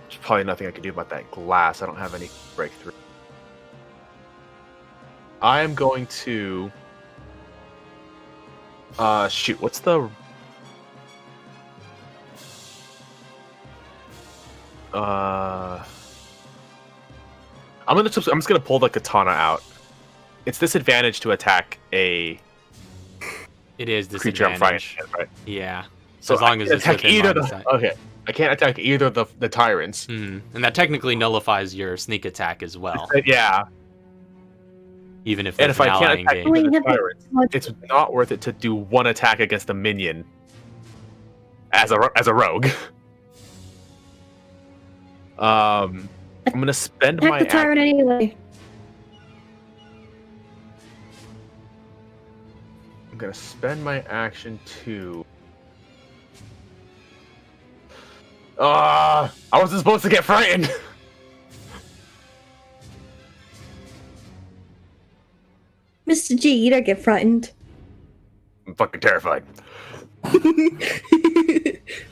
There's probably nothing I can do about that glass. I don't have any breakthrough. I am going to shoot. What's the I'm just gonna pull the katana out. It's disadvantage to attack a It is creature I'm disadvantage. fighting, right? Yeah. So as long as it's attack within either line of the, sight. okay, I can't attack either of the tyrants. And that technically nullifies your sneak attack as well, Yeah, even if and there's if an I ally can't attack engaged. We either the have the- tyrants, it's not worth it to do one attack against a minion as a rogue. I'm gonna spend Attack my the tyrant anyway. I'm gonna spend my action to. I wasn't supposed to get frightened. Mr. G, you don't get frightened. I'm fucking terrified. I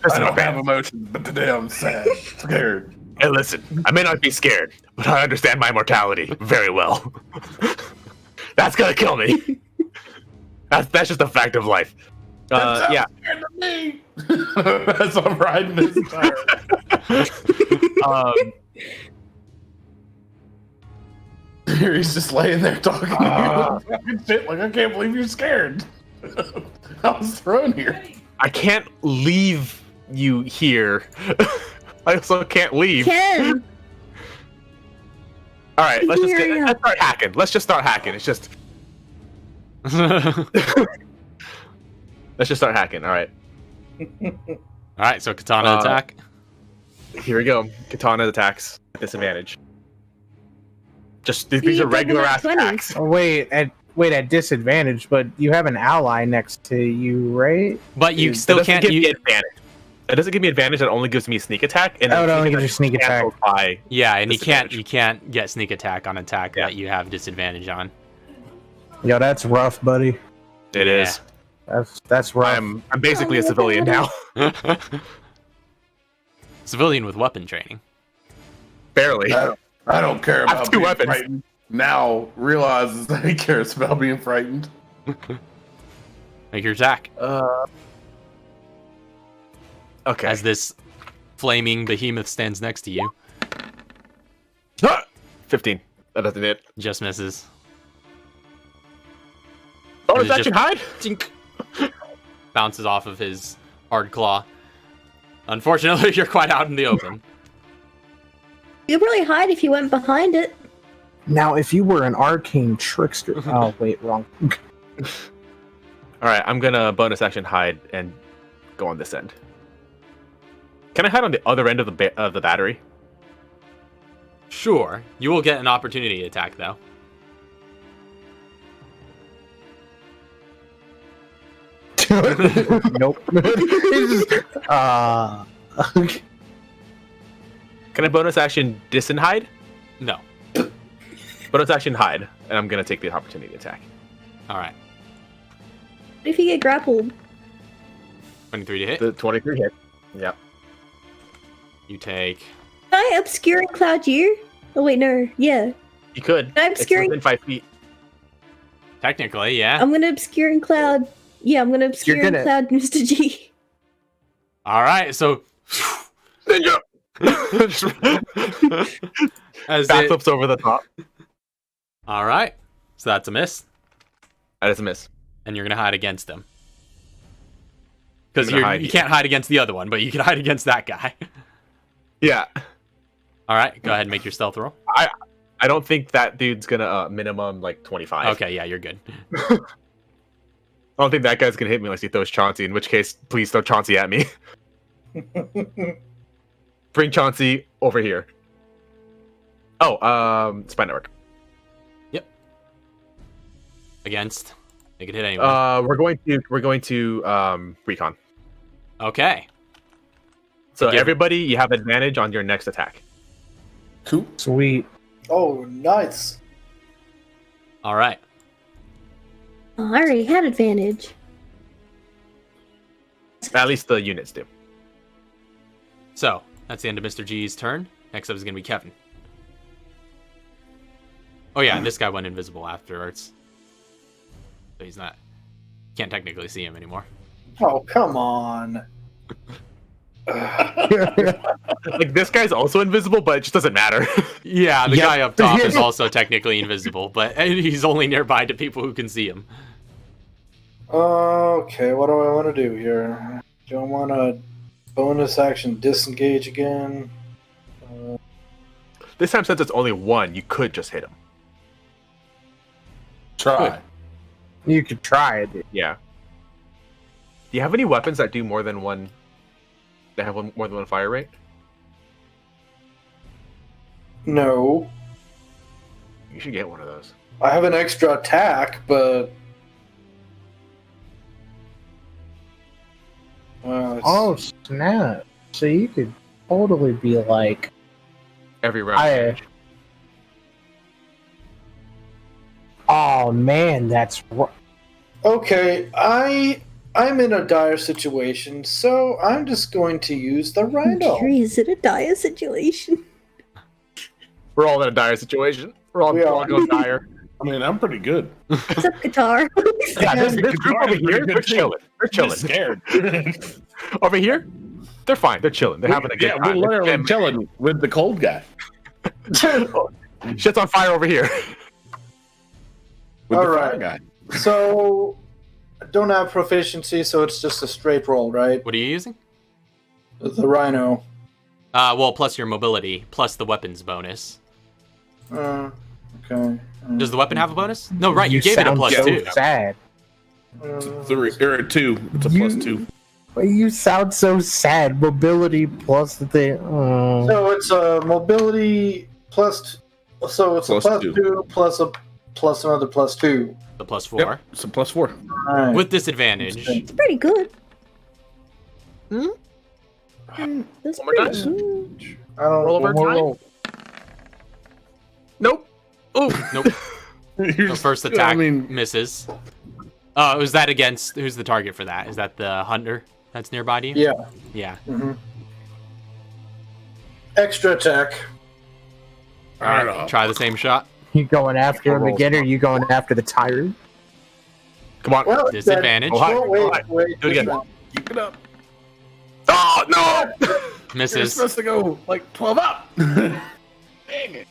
don't have emotions, but today I'm sad, scared. Hey, listen, I may not be scared, but I understand my mortality very well. That's gonna kill me. That's just a fact of life. Yeah. Scared of me. As I'm riding this tire. He's just laying there talking fucking shit like I can't believe you're scared. I was thrown here. I can't leave you here. I also can't leave. Ken! All right, let's Here, start hacking. Let's just start hacking. It's just let's just start hacking. All right, All right, so katana attack. here we go. Katana attacks at disadvantage. Just these You are regular double ass that 20. attacks. Oh, wait, at disadvantage, but you have an ally next to you, right? But you It still doesn't can't give me use. advantage. It doesn't give me advantage. It only gives me sneak attack. And Oh, then it only sneak gives you sneak attack. canceled by- Yeah, and Disadvantage. you can't get sneak attack on attack Yeah. that you have disadvantage on. Yo, that's rough, buddy. It is. That's rough. I'm basically a civilian now. Civilian with weapon training. Barely. I don't care I have about two being weapons. frightened. Now realizes that he cares about being frightened. Make your attack Okay. as this flaming behemoth stands next to you. 15. That doesn't hit. Just misses. Oh, Is is that just- your hide? Tink. Bounces off of his hard claw. Unfortunately, you're quite out in the open. You'd probably hide if you went behind it. Now, if you were an arcane trickster, oh wait, wrong. All right, I'm gonna bonus action hide and go on this end. Can I hide on the other end of the battery? Sure, you will get an opportunity attack though. Nope. It's just, Can I bonus action disenhide? No. Bonus action hide, and I'm gonna take the opportunity attack. All right. What if you get grappled? 23 to hit. The 23 hit. Yep. You take. Can I obscure and cloud you? Oh wait, no. Yeah. You could. I'm It's obscuring- within 5 feet. Technically, yeah. I'm gonna obscure and cloud. Yeah, I'm gonna obscure and gonna- cloud Mr. G. All right, so Ninja! as Back it, flips over the top. all right, so that's a miss, That is a miss. and you're gonna hide against him because I'm gonna hide you here. can't hide against the other one, but you can hide against that guy. Yeah. All right, go ahead and make your stealth roll. I don't think that dude's gonna minimum like 25. Okay, yeah, you're good. I don't think that guy's gonna hit me unless he throws Chauncey, in which case, please throw Chauncey at me. Bring Chauncey over here. Oh, Spy Network. Against, they could hit anyone. We're going to recon. Okay, So Give- everybody, you have advantage on your next attack. Cool. sweet. Oh, nice. all right. Oh, I already had advantage. At least the units do. So that's the end of Mr. G's turn. Next up is gonna be Kevin. Oh yeah, and this guy went invisible afterwards, so he's not. Can't technically see him anymore. Oh, come on. Like this guy's also invisible, but it just doesn't matter. Yeah, the Yep. guy up top is also technically invisible, but he's only nearby to people who can see him. Okay, what do I want to do here? Do I want to bonus action disengage again? This time, since it's only one, you could just hit him. Try. You could try it. Yeah. Do you have any weapons that do more than one? That have more than one fire rate? No. You should get one of those. I have an extra attack, but... Oh, snap. So you could totally be like... Every round. Oh, man, that's... Okay, I'm in a dire situation, so I'm just going to use the rhino. Gary, is it a dire situation? We're all in a dire situation. We're all going dire. I mean, I'm pretty good. What's up, guitar? Yeah, this group over here, they're chilling. They're chilling. Scared. Over here, they're fine. They're chilling. They're having a good Yeah, time. we're literally chilling with the cold guy. Shit's on fire over here. With All the fire right. guy. So, I don't have proficiency, so it's just a straight roll, right? What are you using? The rhino. Well, plus your mobility, plus the weapons bonus. Okay. Does the weapon have a bonus? No, right. You gave it a sound plus so 2. sad. 3 or a 2. It's a plus 2. You sound so sad. Mobility plus the thing. Oh. So it's a mobility plus. So it's Plus a plus 2. 2 plus another plus 2. The plus 4. Yep, it's a plus 4. All right. With disadvantage. It's pretty good. Hmm? That's One more pretty dice. good. I don't Roll over one more time? roll. Nope. Oh, Nope. The first attack I mean, misses. Is that against... Who's the target for that? Is that the hunter that's nearby to you? Yeah. Yeah. hmm Extra attack. Alright, try the same shot. You going after him again, or you going after the tyrant? come on. Well, Disadvantage. Oh, hi. Oh, wait, Alright, wait. do it again. keep it up. Oh, no! You're Misses. supposed to go like 12 up. Dang it.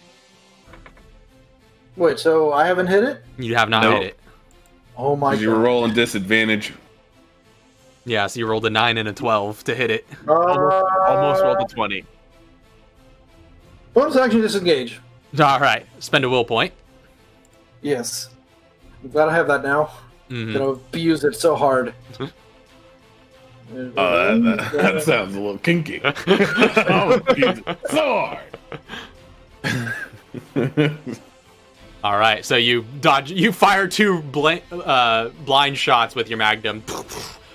Wait, so I haven't hit it? You have not No. hit it. Oh my You were god. rolling disadvantage. Yeah, so you rolled a 9 and a 12 to hit it. Almost rolled a 20. Bonus action disengage. Alright, spend a will point. Yes. I'm glad I have that now. Mhm. Gonna abuse it so hard. Oh, that sounds a little kinky. Oh, Jesus. So hard. Alright, so you dodge. You fire 2 blind shots with your magnum.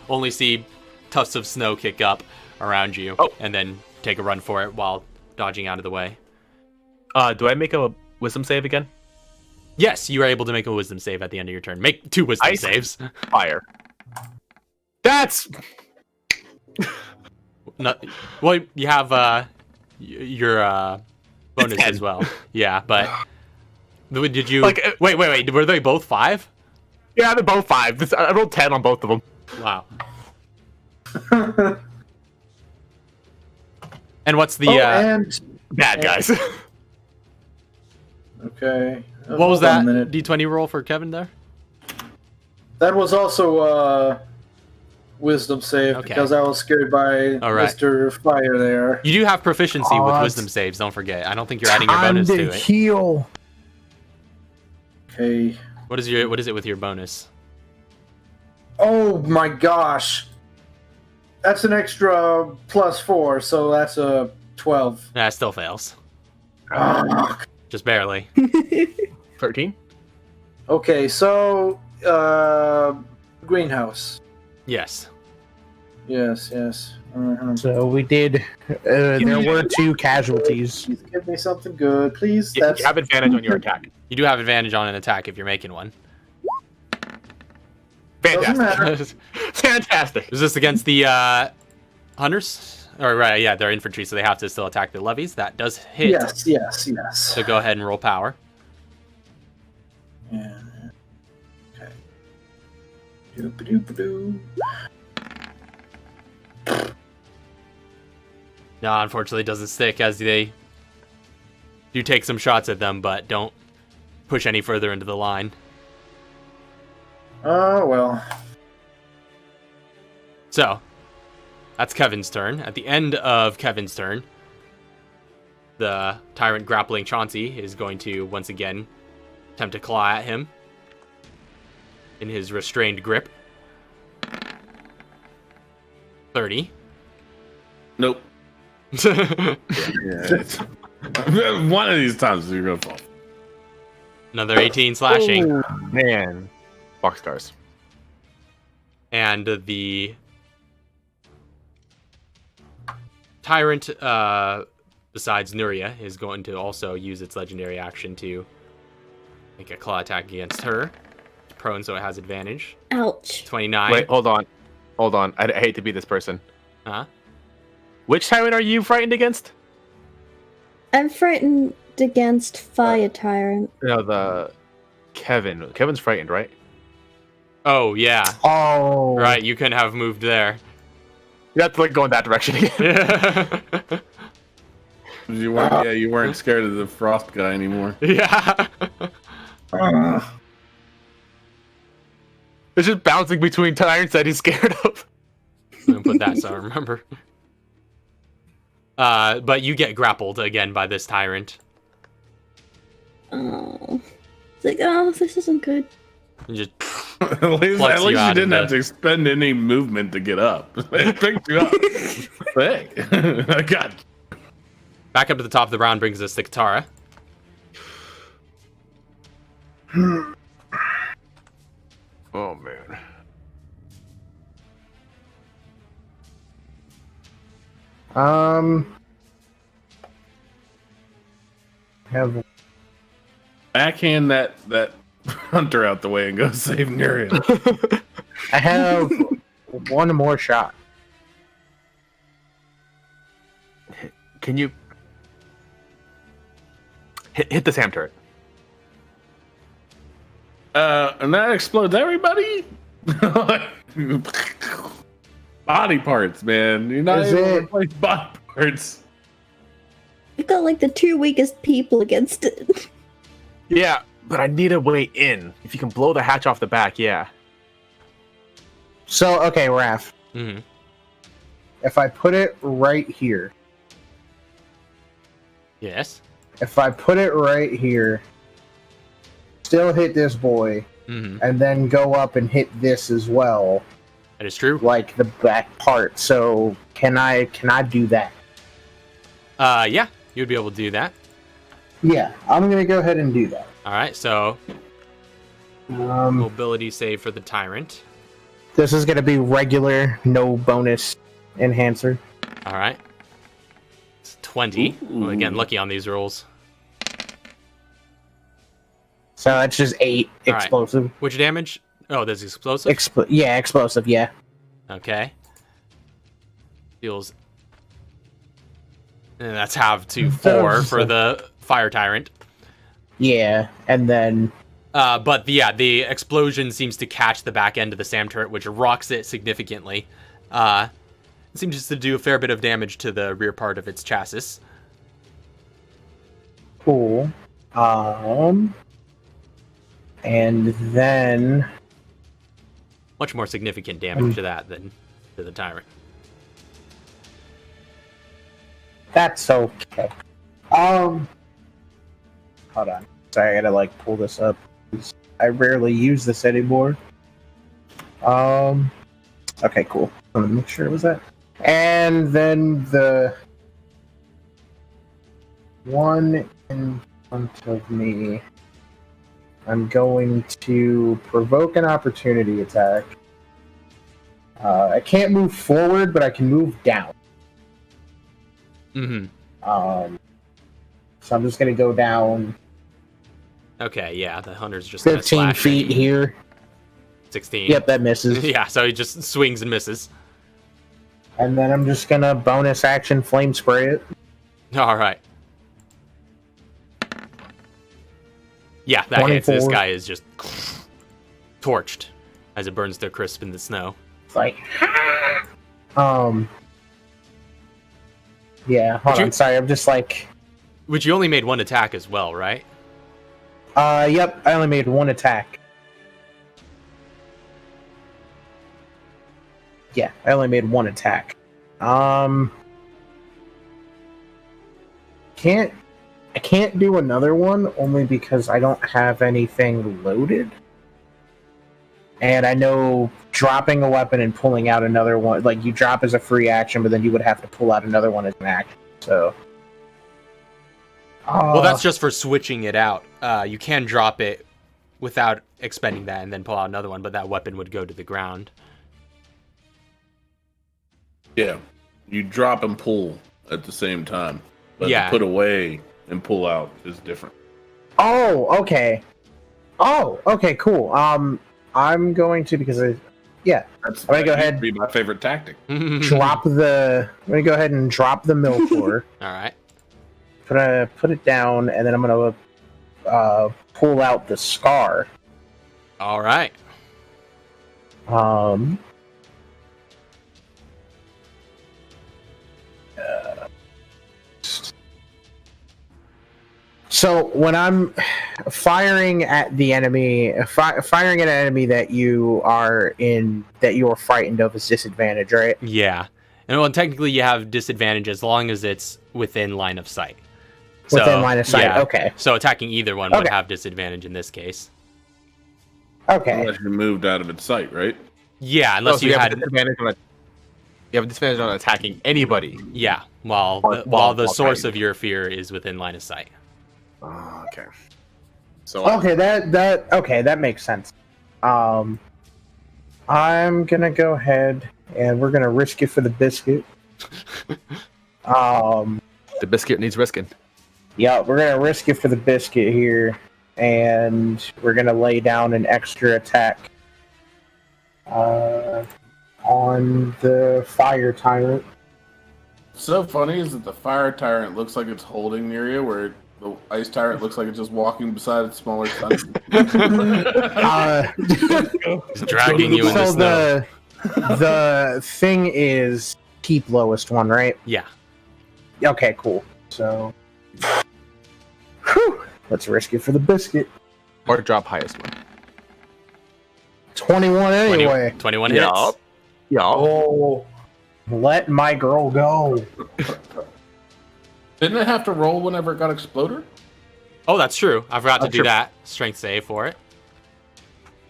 Only see tufts of snow kick up around you, and then take a run for it while dodging out of the way. Do I make a wisdom save again? Yes, you are able to make a wisdom save at the end of your turn. Make 2 wisdom Ice. saves. Fire. That's... No, well, you have your bonus as well. Yeah, but did you? Like, wait. Were they both 5? Yeah, they're both 5. I rolled 10 on both of them. Wow. And what's the? and Bad guys. okay. What was Hold on that a minute. D20 roll for Kevin there? That was also wisdom save Okay. because I was scared by All right. Mr. Fire there. You do have proficiency with Oh, wisdom saves. Don't forget. I don't think you're adding your Time bonus to to it. heal. Okay. What is it with your bonus? Oh my gosh. That's an extra plus 4, so that's a 12. That still fails. Ah. Just barely. 13? Okay, so greenhouse. Yes. Yes. Uh-huh. So we did. There were 2 casualties. Please give me something good, please. You have advantage on your attack. You do have advantage on an attack if you're making one. Doesn't matter. Is Fantastic. this against the hunters? Or right, yeah, they're infantry, so they have to still attack the levies. That does hit. Yes. So go ahead and roll power. Yeah. Okay. Doop-a-doop-a-doo. No, unfortunately, it doesn't stick as they do take some shots at them, but don't push any further into the line. Oh, well. So, That's Kevin's turn. At the end of Kevin's turn, the tyrant grappling Chauncey is going to once again attempt to claw at him in his restrained grip. 30. Nope. Yeah, one of these times you're gonna fall. Another 18 slashing. Oh, man. Boxcars. And the tyrant, besides Nuria, is going to also use its legendary action to make a claw attack against her. It's prone, so it has advantage. Ouch. 29. Wait, hold on. I hate to be this person. Huh? Which tyrant are you frightened against? I'm frightened against Fire Tyrant. No, the Kevin. Kevin's frightened, right? Oh, yeah. Oh, Right, you couldn't have moved there. You have to like go in that direction again. You weren't, yeah, you weren't scared of the frost guy anymore. Yeah. It's just bouncing between tyrants that he's scared of. I'm gonna put that so I remember. But you get grappled again by this tyrant. Oh. It's like, oh, this isn't good. And just at least Plucks you you out didn't of have to expend any movement to get up. It picked you up. Hey, I got. back up to the top of the round brings us to Katara. Oh man. Have Backhand that hunter out the way and go save Nuria. I have one more shot. Can you hit the SAM turret? And that explodes everybody. Body parts, man. You're not Is able to it- replace body parts. You've got like the two weakest people against it. Yeah, but I need a way in. If you can blow the hatch off the back, yeah. So, okay, Raph, Mm-hmm. if I put it right here, Yes. if I put it right here, still hit this boy, Mm-hmm. and then go up and hit this as well, That is true. like the back part. So, can I do that? Yeah, you'd be able to do that. Yeah, I'm gonna go ahead and do that. All right, so mobility save for the tyrant. This is gonna be regular, no bonus enhancer. All right. It's 20. Well, Ooh. again, lucky on these rolls. So that's just 8 All right. explosive. Which damage? Oh, there's explosive. Yeah, explosive. Yeah. Okay. Deals. And that's half to 4 for the fire tyrant. Yeah, and then But the explosion seems to catch the back end of the SAM turret, which rocks it significantly. It seems to do a fair bit of damage to the rear part of its chassis. cool. And then Much more significant damage to that than to the tyrant. that's okay. Hold on. Sorry, I gotta pull this up. I rarely use this anymore. Okay, cool. I'm gonna make sure it was that. And then the one in front of me, I'm going to provoke an opportunity attack. I can't move forward, but I can move down. Mm-hmm. So I'm just gonna go down Okay, yeah, the hunter's just gonna 15 slash feet at you. here. 16. Yep, that misses. Yeah, so he just swings and misses. And then I'm just gonna bonus action flame spray it. All right. Yeah, that hits. This 24. guy is just torched as it burns to crisp in the snow. It's like, yeah. Hold Would on, you- sorry. I'm just like, Which you only made one attack as well, right? yep. I only made one attack. Yeah, I only made one attack. I can't do another one only because I don't have anything loaded. And I know dropping a weapon and pulling out another one, like you drop as a free action, but then you would have to pull out another one as an action. So. Well, that's just for switching it out. You can drop it without expending that and then pull out another one, but that weapon would go to the ground. Yeah, you drop and pull at the same time. But Yeah. to put away and pull out is different. Oh, okay. Oh, okay, cool. I'm going to, because I'm gonna go ahead. Be my favorite tactic. I'm gonna go ahead and drop the mill core. All right. Put it down, and then I'm gonna pull out the scar. All right. So when I'm firing at the enemy, firing at an enemy that you are frightened of is disadvantage, right? Yeah. And well, technically you have disadvantage as long as it's within line of sight. Within line of sight, yeah. okay. So attacking either one would Okay. have disadvantage in this case. Okay. Unless you're moved out of its sight, right? Yeah, unless So you have had a disadvantage on you have a disadvantage on attacking anybody. yeah, while the while source fighting. of your fear is within line of sight. Oh, okay. So Okay, that makes sense. I'm gonna go ahead and we're gonna risk it for the biscuit. the biscuit needs risking. Yeah, we're gonna risk it for the biscuit here, and we're gonna lay down an extra attack on the fire tyrant. So funny is that the fire tyrant looks like it's holding near you, where the ice tyrant looks like it's just walking beside its smaller son. It's dragging you in the So snow. the thing is keep lowest one, right? Yeah. Okay, cool. So, whew, let's risk it for the biscuit. Or drop highest one. 21 anyway. 21 hits. Yeah. Oh, let my girl go. Didn't it have to roll whenever it got exploded? Oh, that's true. I forgot to That's do true. that. Strength save for it.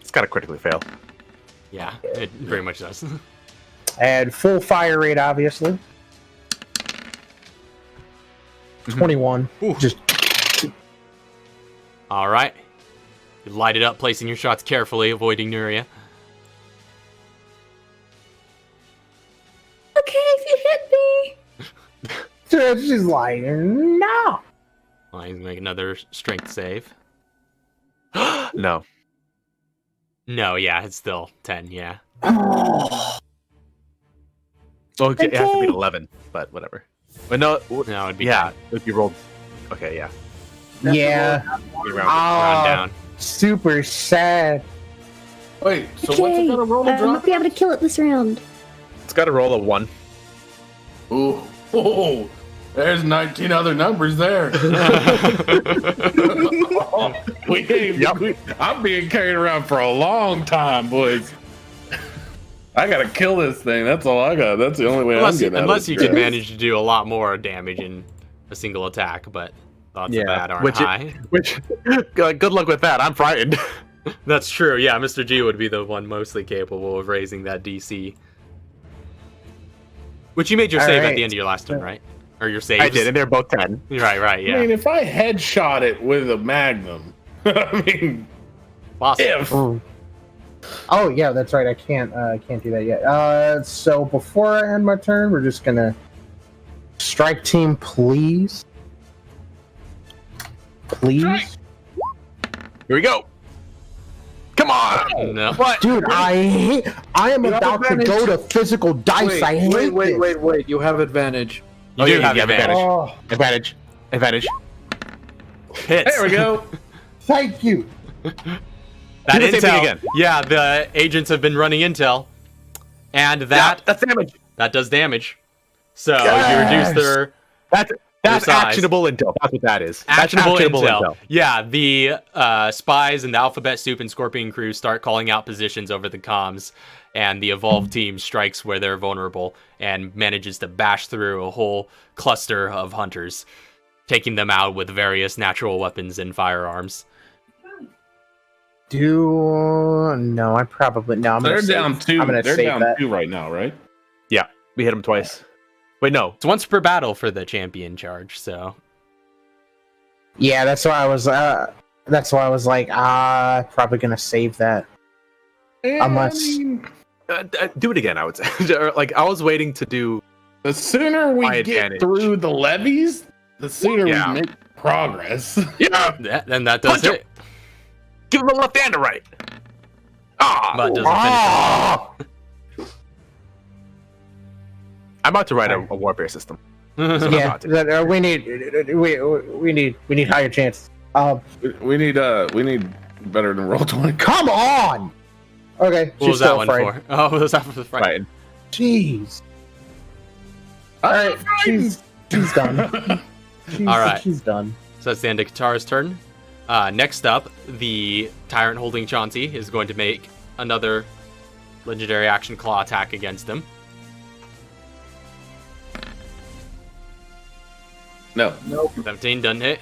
It's gotta critically fail. Yeah, it very much does. And full fire rate, obviously. 21. Ooh. Just All right. You light it up, placing your shots carefully, avoiding Nuria. Okay, if you hit me. she's like, no. Well, he's make another strength save. No. No, yeah, it's still 10, yeah. Oh, it has to be Okay. 11, but whatever. But no, No, it'd be yeah, if you rolled. Okay, yeah. Yeah. 10. You round down. Super sad. Wait, so what's Okay, it gonna roll to I drop? might be able to kill it this round. It's got to roll a 1. Ooh, oh, there's 19 other numbers there. I'm being carried around for a long time, boys. I gotta kill this thing. That's all I got. That's the only way I'm getting out of Unless you this. can manage to do a lot more damage in a single attack, but odds of that aren't high. Which, good luck with that. I'm frightened. That's true, yeah, Mr. G would be the one mostly capable of raising that DC. Which you made your save at the end of your last turn, right? Or your saves? I did, and they're both 10. Right, yeah. I mean, if I headshot it with a magnum, I mean, Possible. if Oh yeah, that's right. I can't do that yet. So before I end my turn, we're just gonna strike team, please. Please. Here we go. Come on! No. What? Dude, I am You have about to advantage. go to physical dice. I hate this. Wait. You have advantage. You Oh, do yeah, have you have advantage. Oh, Advantage. Advantage. Hits. there we go. thank you. That Do the same thing intel. again. Yeah, the agents have been running intel. And that That's damage. that does damage. So Yes! you reduce their That's size. actionable intel. That's what that is. That's Actionable intel. Yeah, the spies and the Alphabet Soup and Scorpion crew start calling out positions over the comms, and the Evolved team strikes where they're vulnerable and manages to bash through a whole cluster of hunters, taking them out with various natural weapons and firearms. No, I probably no. I'm They're gonna down save, two. I'm gonna They're save down that. 2 right now, right? Yeah, we hit him twice. Wait, no. It's once per battle for the champion charge, so Yeah, that's why I was. Like, probably gonna save that. Unless Do it again, I would say. Like, I was waiting to do... The sooner we My get advantage. through the levees, the sooner Yeah. we make progress. Yeah! then that does Punch him. it. Give him a left and a right! Ah! But doesn't finish. I'm about to write a warfare system. yeah, we need higher chances. we need better than roll 20. Come on. Okay, What she's was that still one afraid. for? Oh, was that for the fight? Right. Jeez. All right, she's done. All right. She's done. So that's the end of Katara's turn. Next up, the Tyrant holding Chauncey is going to make another legendary action claw attack against him. No. 17 doesn't hit.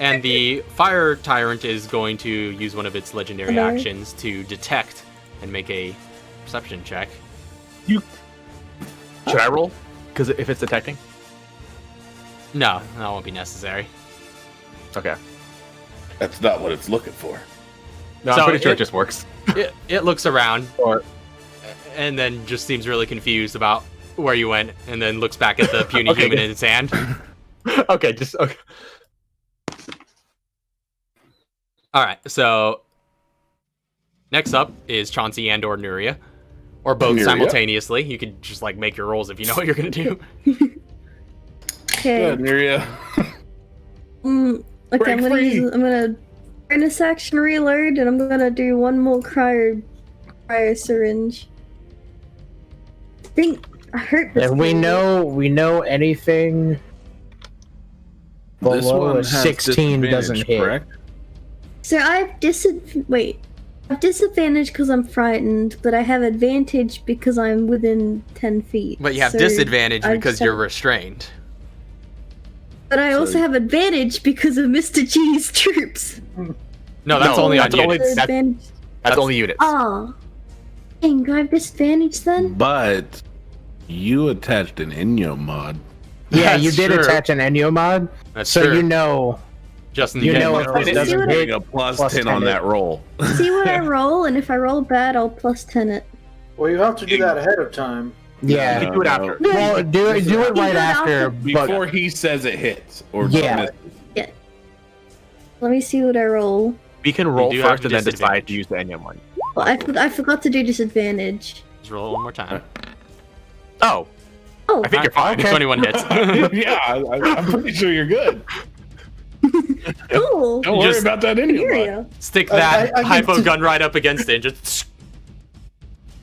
And the Fire Tyrant is going to use one of its legendary Hello? actions to detect and make a perception check. Should I roll? Because if it's detecting? No, that won't be necessary. Okay. That's not what it's looking for. No, So I'm pretty sure it it- just works. It looks around Or and then just seems really confused about where you went, and then looks back at the puny Okay, human good. in its hand. okay, just okay. All right, so next up is Chauncey and or Nuria, or both Nuria? simultaneously. You could just like make your rolls if you know what you're gonna do. Okay. Good, Nuria. Okay, Break free. I'm gonna bonus action reload, and I'm gonna do one more cryo syringe. I think I hurt this. And we thing. know anything This below one a has 16 disadvantage, doesn't hit. correct? So I have disadvantage because I'm frightened, but I have advantage because I'm within 10 feet. But you have So disadvantage I because just you're have- restrained. But I also So- have advantage because of Mr. G's troops. No, that's No, only on that's only- units. So advantage. That's only units. Oh. Dang, do I have disadvantage then? But you attached an Inyo mod. Yeah, That's you did true. attach an Enyo mod, That's so true. you know. Justin, you get know more if rolls. it See doesn't what I- hit. Getting a plus Plus 10 on 10 that roll. See what I roll, and if I roll bad, I'll plus 10 it. Well, you have to do that ahead of time. Yeah. You do it after. Well, do it You right do it after. after. But Before he says it hits. Or Yeah. misses. Let me see what I roll. We can roll do have first and then decide disadvantage. to use the Enya one. Well, I forgot to do disadvantage. Just roll it one more time. Oh, Oh, I think you're fine. Okay. 21 hits. Yeah, I'm pretty sure you're good. cool. Don't worry Just- about that Inyo mod. Area. Stick that I can hypo t- gun right up against it and just...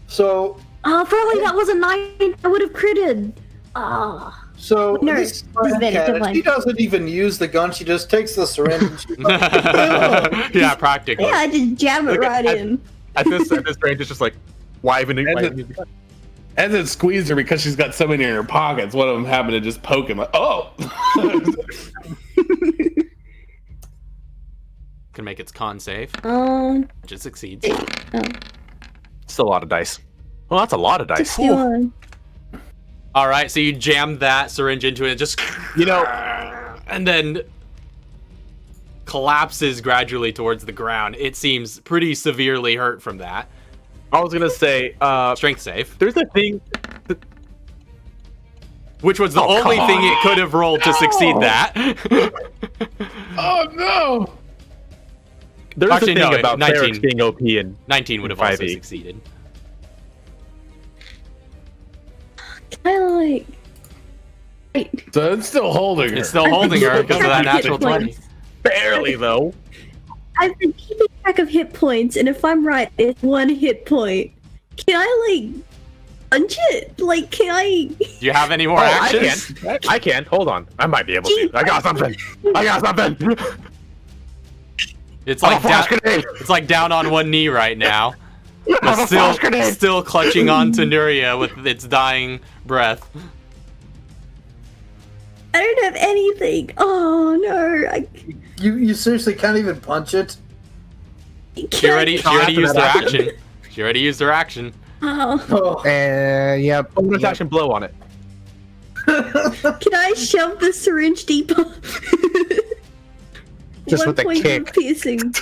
So, Oh, probably that was a 9. I would have critted. Ah. so No, this disadvantage, cat, never mind. she doesn't even use the gun. She just takes the syringe. And she's like, Yeah, practically. Yeah, I just jam it Look, right I- in. at this range, it's just like, why even? And Why the- even use the gun? And then squeeze her because she's got so many in her pockets. One of them happened to just poke him like, oh! Can make its con save, Um, which it succeeds. Still a lot of dice. Well, that's a lot of dice. 61. All right, so you jam that syringe into it, and just You know, and then collapses gradually towards the ground. It seems pretty severely hurt from that. I was gonna say, Strength save, there's a thing. which was the Oh, only come thing on. it could have rolled to succeed that. Oh no! There's Actually, a thing no, about 19. clerics being OP and 19 would have also 5e. succeeded. Kind of like. Wait. So it's still holding her. It's still holding her because of that Hit natural 20. points. barely though. I've been keeping track of hit points, and if I'm right, it's 1 hit point. Can I, like. punch it? Like, can I? Do you have any more actions? I can. Hold on. I might be able to. I got something. It's like down on one knee right now. But still clutching on to Nuria with its dying breath. I don't have anything. Oh no! You seriously can't even punch it? She already used their action. She already used their action. Oh. Yep. Bonus action blow on it. Can I shove the syringe deeper? Just with a 1 point kick. of piercing.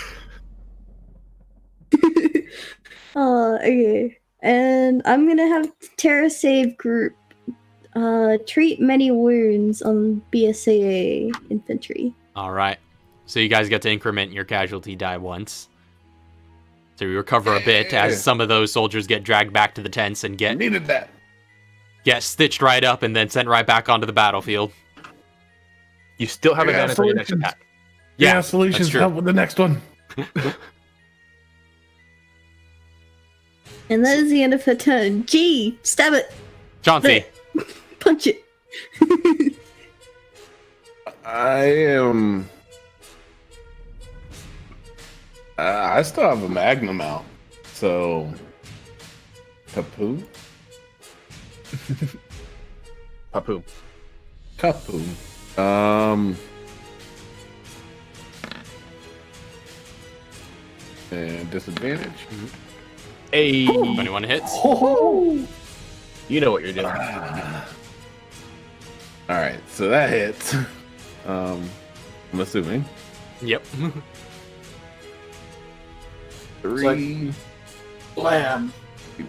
Oh, okay. And I'm gonna have Terra save group. Treat many wounds on BSAA infantry. All right. So you guys get to increment your casualty die once. So you recover a bit as some of those soldiers get dragged back to the tents and get stitched right up and then sent right back onto the battlefield. You still have advantage on your next attack. Yeah, solutions help with the next one. And that is the end of her turn. G, stab it. Chauncey. Punch it. I still have a magnum out, so Kapoo. And disadvantage. Hey, 21 hits. You know what you're doing. All right, so that hits. I'm assuming Yep. 3, Blam.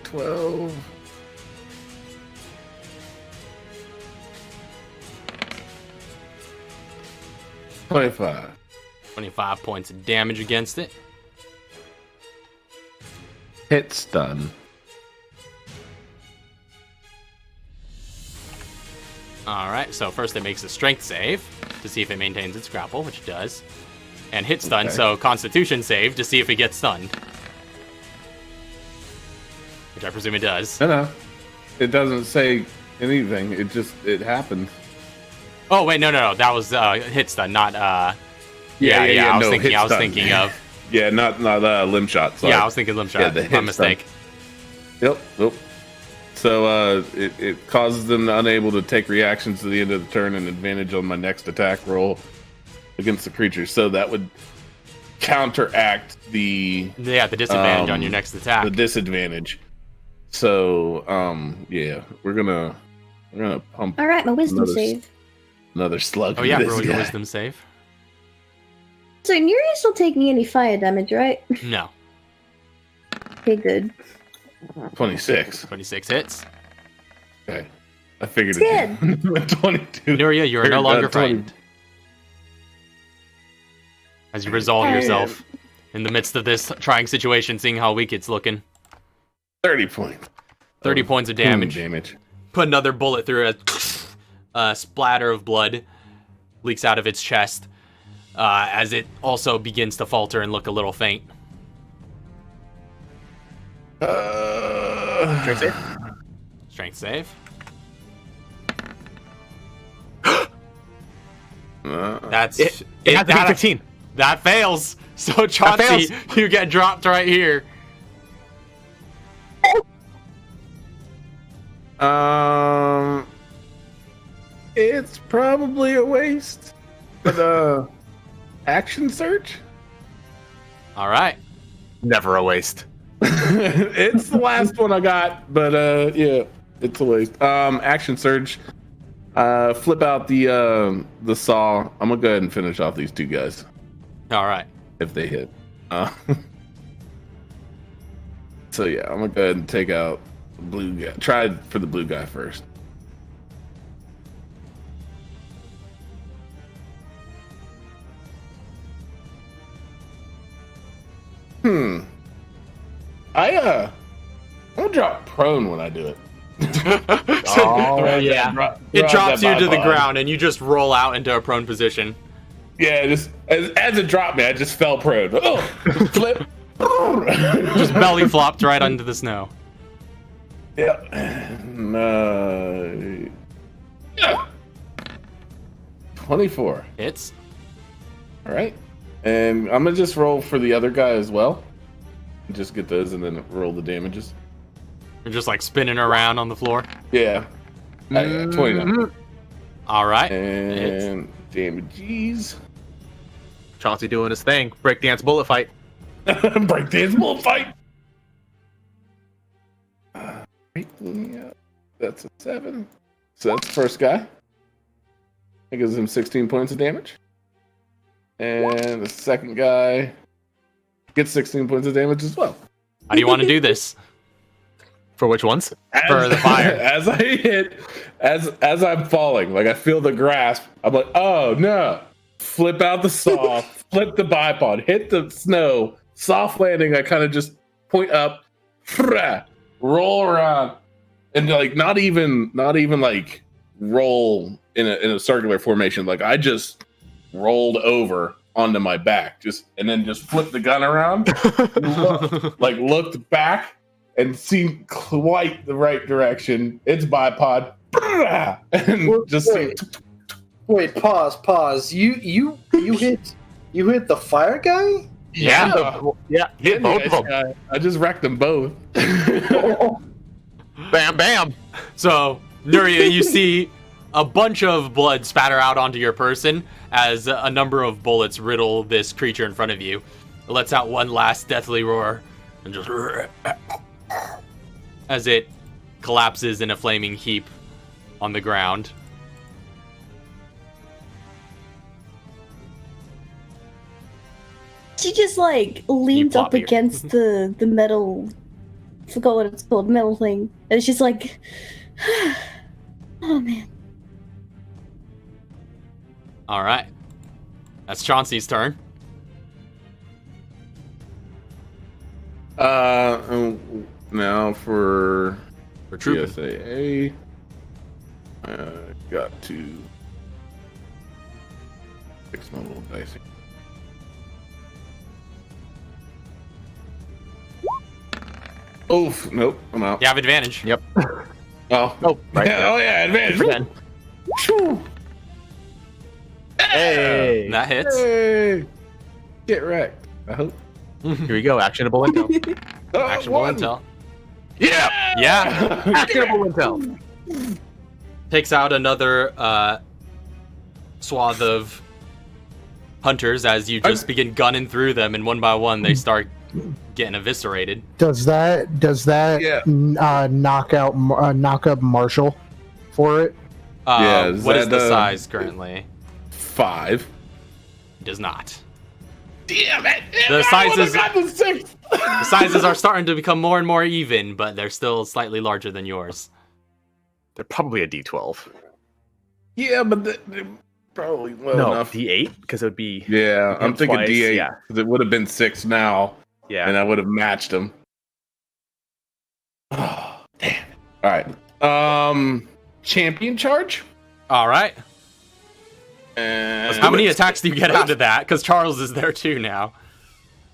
12. $25. 25 points of damage against it. Hit stun. Alright, so first it makes a strength save to see if it maintains its grapple, which it does. And hit stun, so constitution save to see if it gets stunned. Which I presume it does. No. It doesn't say anything. It happened. Oh, wait, no. That was hit stun, not... I was thinking of... Yeah, not limb shot. Sorry. Yeah, I was thinking limb shot. the hit My mistake. Stun. Yep. So it causes them unable to take reactions to the end of the turn and advantage on my next attack roll against the creature. So that would counteract the disadvantage on your next attack. The disadvantage. So we're gonna pump. All right, my wisdom save. Another slug. Oh yeah, roll your wisdom save. So Nuri's still taking any fire damage, right? No. Okay, good. 26. 26 hits. Okay. I figured it's it. 22. Nuria, you are no longer frightened. As you resolve yourself in the midst of this trying situation, seeing how weak it's looking. 30 points. 30 points of damage. Put another bullet through it. A splatter of blood leaks out of its chest as it also begins to falter and look a little faint. Strength save? Strength save. That's it has to be 15. That fails. So Chauncey, you get dropped right here. It's probably a waste. But action search? All right. Never a waste. It's the last one I got, but yeah, it's a waste. Action surge. Flip out the saw. I'm gonna go ahead and finish off these two guys. All right. If they hit. So yeah, I'm gonna go ahead and take out the blue guy. Try for the blue guy first. I'm gonna drop prone when I do it. Yeah. It drops you to the ground and you just roll out into a prone position. Yeah, just as it dropped me, I just fell prone. Oh, flip. Just belly flopped right onto the snow. Yeah. Yeah. 24. Hits. All right. And I'm going to just roll for the other guy as well. Just get those and then roll the damages. You're just like spinning around on the floor. Yeah. 29. All right. And damages. Chauncey doing his thing. Breakdance bullet fight. Breakdance bullet fight. Yeah, that's a 7. So that's the first guy. That gives him 16 points of damage. And the second guy gets 16 points of damage as well. How do you want to do this? For which ones? For the fire. As I hit, as I'm falling, like I feel the grasp, I'm like, oh no. Flip out the saw, flip the bipod, hit the snow, soft landing, I kind of just point up, roll around, and like not even like roll in a circular formation. Like I just rolled over onto my back, and then flipped the gun around, looked back, and seen quite the right direction. It's bipod, and just wait, pause. You hit the fire guy? Yeah. Hit both of them. I just wrecked them both. Bam, bam. So, Nuria, you see a bunch of blood spatter out onto your person as a number of bullets riddle this creature in front of you. It lets out one last deathly roar and just as it collapses in a flaming heap on the ground. She just like leans up against the metal, forgot what it's called, metal thing, and it's just like, oh man. All right, that's Chauncey's turn. Now for trooping. TSAA, got to fix my little dicing. Oof, nope, I'm out. You have advantage. Yep. Oh, right. Yeah, oh yeah, advantage. Whew. Hey. That hits. Hey. Get wrecked. I hope. Here we go. Actionable intel. Actionable one. intel. Yeah. Yeah. Actionable intel. Takes out another swath of hunters as you just begin gunning through them, and one by one they start getting eviscerated. Does that knock up Marshall for it? Yeah, What is the size currently? 5. It does not. Damn it! The sizes, The the sizes are starting to become more and more even, but they're still slightly larger than yours. They're probably a D12. Yeah, but they're probably low No, enough. D8 because it would be. Yeah, I'm thinking twice, D8 yeah. because it would have been 6 now, Yeah. and I would have matched them. Oh, damn. All right. Champion charge. All right. And How many attacks do you get out of that? Because Charles is there too now.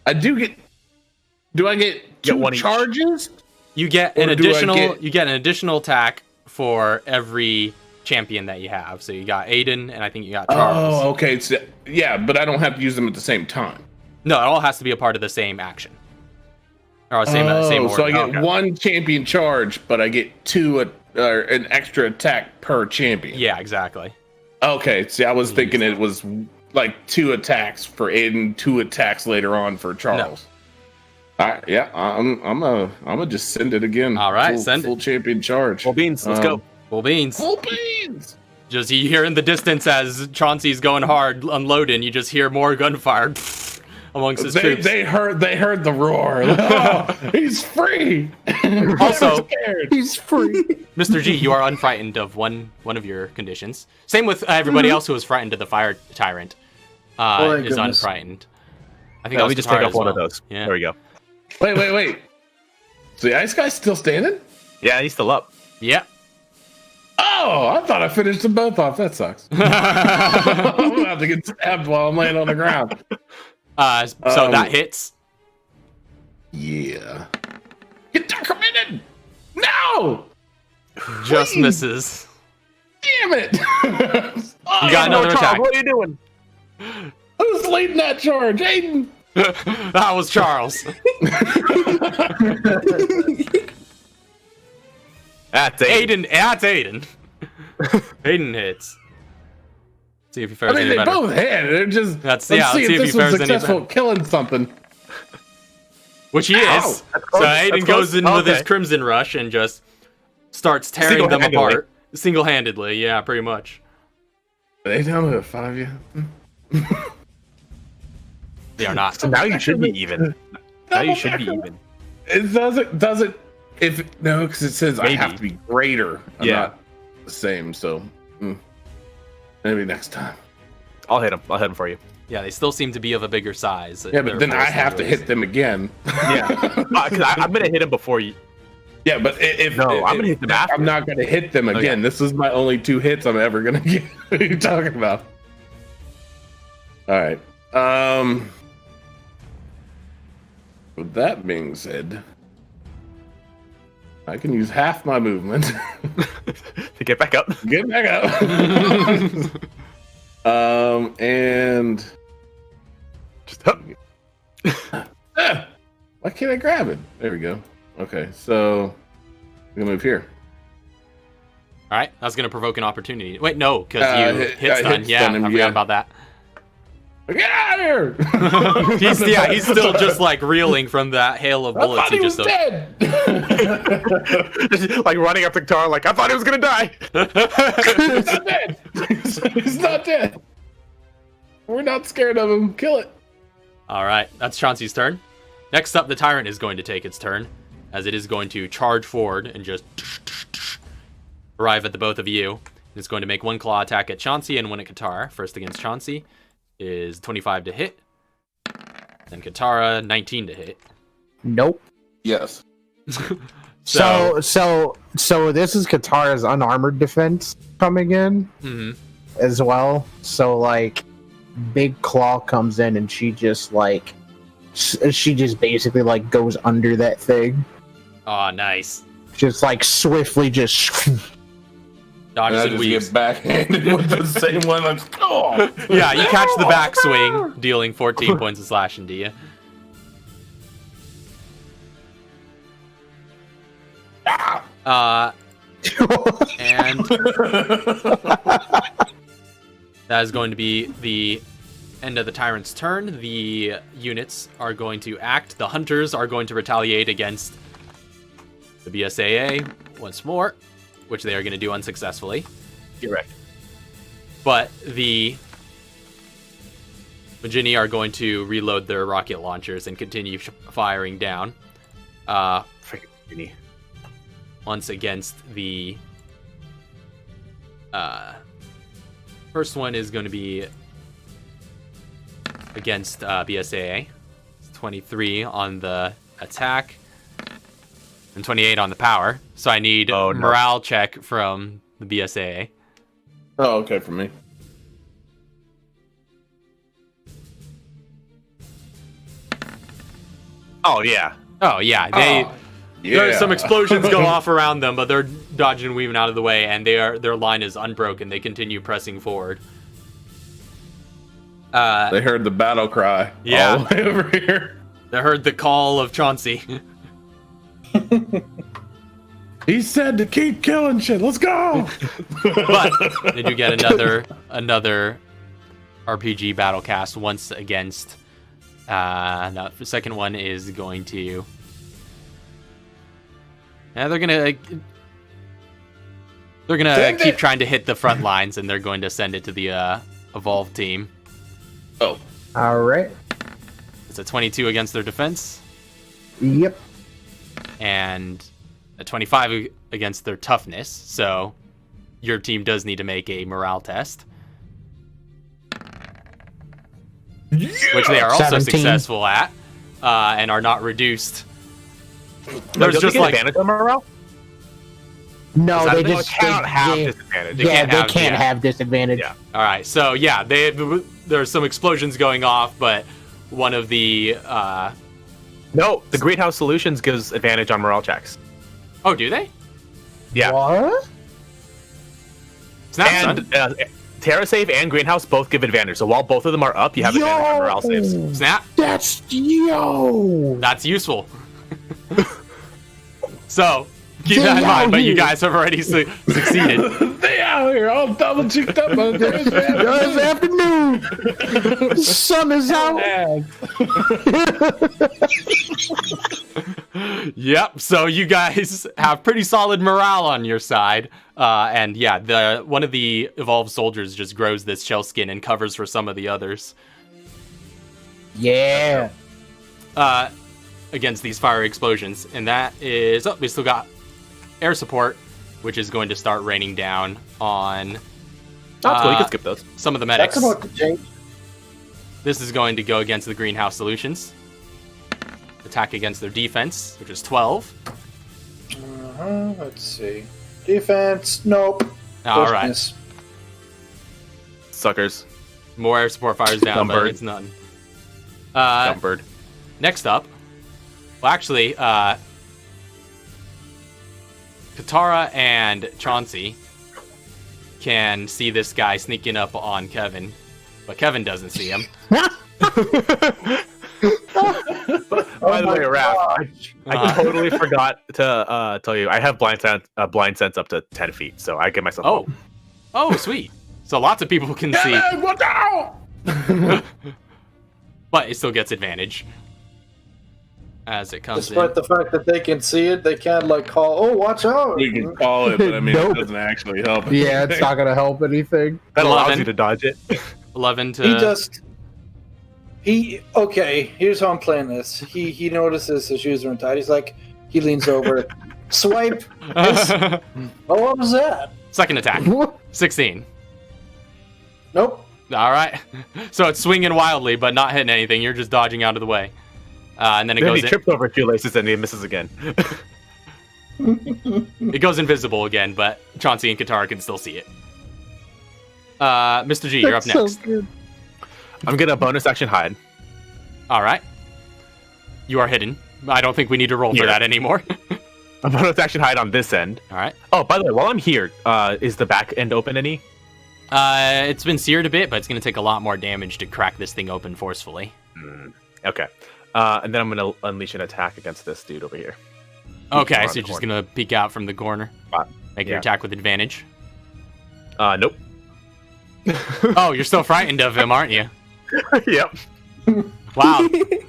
I do get. Do I get 2 one each. charges? You get Or an do I additional. get- You get an additional attack for every champion that you have. So you got Aiden, and I think you got Charles. Oh, okay. So, yeah, but I don't have to use them at the same time. No, it all has to be a part of the same action. Or same order. So I get Okay. 1 champion charge, but I get 2 an extra attack per champion. Yeah, exactly. Okay. See, I was thinking it was like 2 attacks for Aiden, 2 attacks later on for Charles. All right. Yeah, I'm gonna just send it again. All right, full, send it. full champion charge. Full beans. Let's go. Full beans. Full beans. Just you hear in the distance as Chauncey's going hard, unloading. You just hear more gunfire amongst his troops. They heard the roar. Oh, he's free. Also, He's free. Mr. G, you are unfrightened of one of your conditions. Same with everybody else who was frightened of the fire tyrant. my Is goodness. unfrightened. I think Yeah, that was we just take Katara up as one well. of those. Yeah. There we go. Wait. So the ice guy's still standing? Yeah, he's still up. Yeah. Oh, I thought I finished them both off. That sucks. I'm gonna have to get stabbed while I'm laying on the ground. So that hits. Yeah. Get documented. No! Just Please. misses. Damn it! You got another Charles, attack. what are you doing? I was leading that charge, Aiden. That was Charles. That's Aiden. That's Aiden. Aiden hits. See if he fares I mean, any they better. both hit. They're just. Let's see if he this fares was any successful better. killing something. Which he Ow. is. That's So close. Aiden That's goes close. in with his Okay. Crimson Rush and just starts tearing them Single-handedly. apart. Single-handedly, yeah, pretty much. Are they down to a 5 yet? They are not. So now you should be even. Now you should be even. It doesn't. If no, because it says I have Maybe. to be greater. I'm Yeah. not the same. So maybe next time. I'll hit him. I'll hit him for you. Yeah, they still seem to be of a bigger size. Yeah, but then I have to hit them again. Yeah. Because I'm gonna hit him before you. Yeah, but if No, I'm gonna hit them after. I'm not gonna hit them again. Okay. This is my only 2 hits I'm ever gonna get. What are you talking about? All right. With that being said, I can use half my movement. To get back up. Get back up. And Just up. why can't I grab it? There we go. Okay, so we move here. All right, that's going to provoke an opportunity. Wait, no, because you hit hit stun. Yeah, stun him, I forgot yeah. about that. Get out of here! He's still just like reeling from that hail of I bullets. thought he was took. dead. Like running up to Katara, like I thought he was gonna die. He's not dead. He's not dead. We're not scared of him. Kill it. All right, that's Chauncey's turn. Next up, the Tyrant is going to take its turn, as it is going to charge forward and just arrive at the both of you. It's going to make 1 claw attack at Chauncey and 1 at Katara. First against Chauncey is 25 to hit. Then Katara, 19 to hit. Nope. Yes. So this is Katara's unarmored defense coming in Mhm. as well. So like, Big Claw comes in and she just basically like goes under that thing, Oh, nice. just like swiftly just. Dodges I and just weaves. get backhanded with the same one. Like, oh. Yeah, you catch the backswing, dealing 14 points of slashing to you. And that is going to be the end of the Tyrant's turn. The units are going to act. The Hunters are going to retaliate against the BSAA once more, which they are going to do unsuccessfully. Correct. But the Magini are going to reload their rocket launchers and continue firing down. Freaking Genie. Once against the first one is going to be against BSAA. It's 23 on the attack and 28 on the power. So I need Oh, no. morale check from the BSAA. Oh, okay, for me. Oh yeah. Oh yeah, there's some explosions go off around them, but they're dodging and weaving out of the way, and their line is unbroken. They continue pressing forward. They heard the battle cry. Yeah. All the way over here. They heard the call of Chauncey. He said to keep killing shit. Let's go. But they do get another RPG battle cast once against. No, the second one is going to. They're gonna Send keep it. trying to hit the front lines, and they're going to send it to the Evolve team. Oh, All right. It's a 22 against their defense, Yep. and a 25 against their toughness. So your team does need to make a morale test, which they are also 17. successful at, and are not reduced. There's There's just like advantage on morale. No, they They just cannot have they, disadvantage. yeah, they have- can't yeah. have disadvantage. Yeah. all right. So yeah, there's some explosions going off, but one of the No, the Greenhouse Solutions gives advantage on morale checks. Oh, do they? Yeah. What? Snap, And son. Terra save and Greenhouse both give advantage. So while both of them are up, you have advantage on morale saves. Snap. That's That's useful. So, keep that in mind, but you guys have already succeeded. They out here all double cheeked up on This afternoon. The sun is out. Yep, so you guys have pretty solid morale on your side. And yeah, one of the evolved soldiers just grows this shell skin and covers for some of the others. Yeah. Against these fiery explosions. And that is... Oh, we still got air support, which is going to start raining down on That's cool. You can skip those. some of the medics. That's about to change. This is going to go against the greenhouse solutions. Attack against their defense, which is 12. Let's see. Defense, nope. All Just right. miss. Suckers. More air support fires down, but Dumb it's none. Dumb bird. Next up, well, actually, Katara and Chauncey can see this guy sneaking up on Kevin, but Kevin doesn't see him. By the way, Raph, I totally forgot to tell you, I have blind sense up to 10 feet, so I get myself. Oh, sweet. So lots of people can see, What out? but it still gets advantage as it comes Despite in. the fact that they can see it, they can't like call, oh, watch out. We can call it, but I mean, Nope. it doesn't actually help. Yeah, it's not gonna help anything. That allows 11. you to dodge it. 11 to... Okay, here's how I'm playing this. He notices his shoes are untied. He's like, he leans over, swipe. Oh, what was that? Second attack, 16. Nope. All right. So it's swinging wildly, but not hitting anything. You're just dodging out of the way. And then it Then goes he trips over shoelaces and he misses again. it goes invisible again, but Chauncey and Katara can still see it. Mr. G, you're up That's so next. good. I'm gonna bonus action hide. All right. You are hidden. I don't think we need to roll for Here. that anymore. I'm bonus action hide on this end. All right. Oh, by the way, while I'm here, is the back end open any? It's been seared a bit, but it's going to take a lot more damage to crack this thing open forcefully. Okay. And then I'm gonna unleash an attack against this dude over here. Okay, around so the you're just corner. going to peek out from the corner. Make your Yeah. attack with advantage. Nope. Oh, you're still frightened of him, aren't you? Yep. Wow. That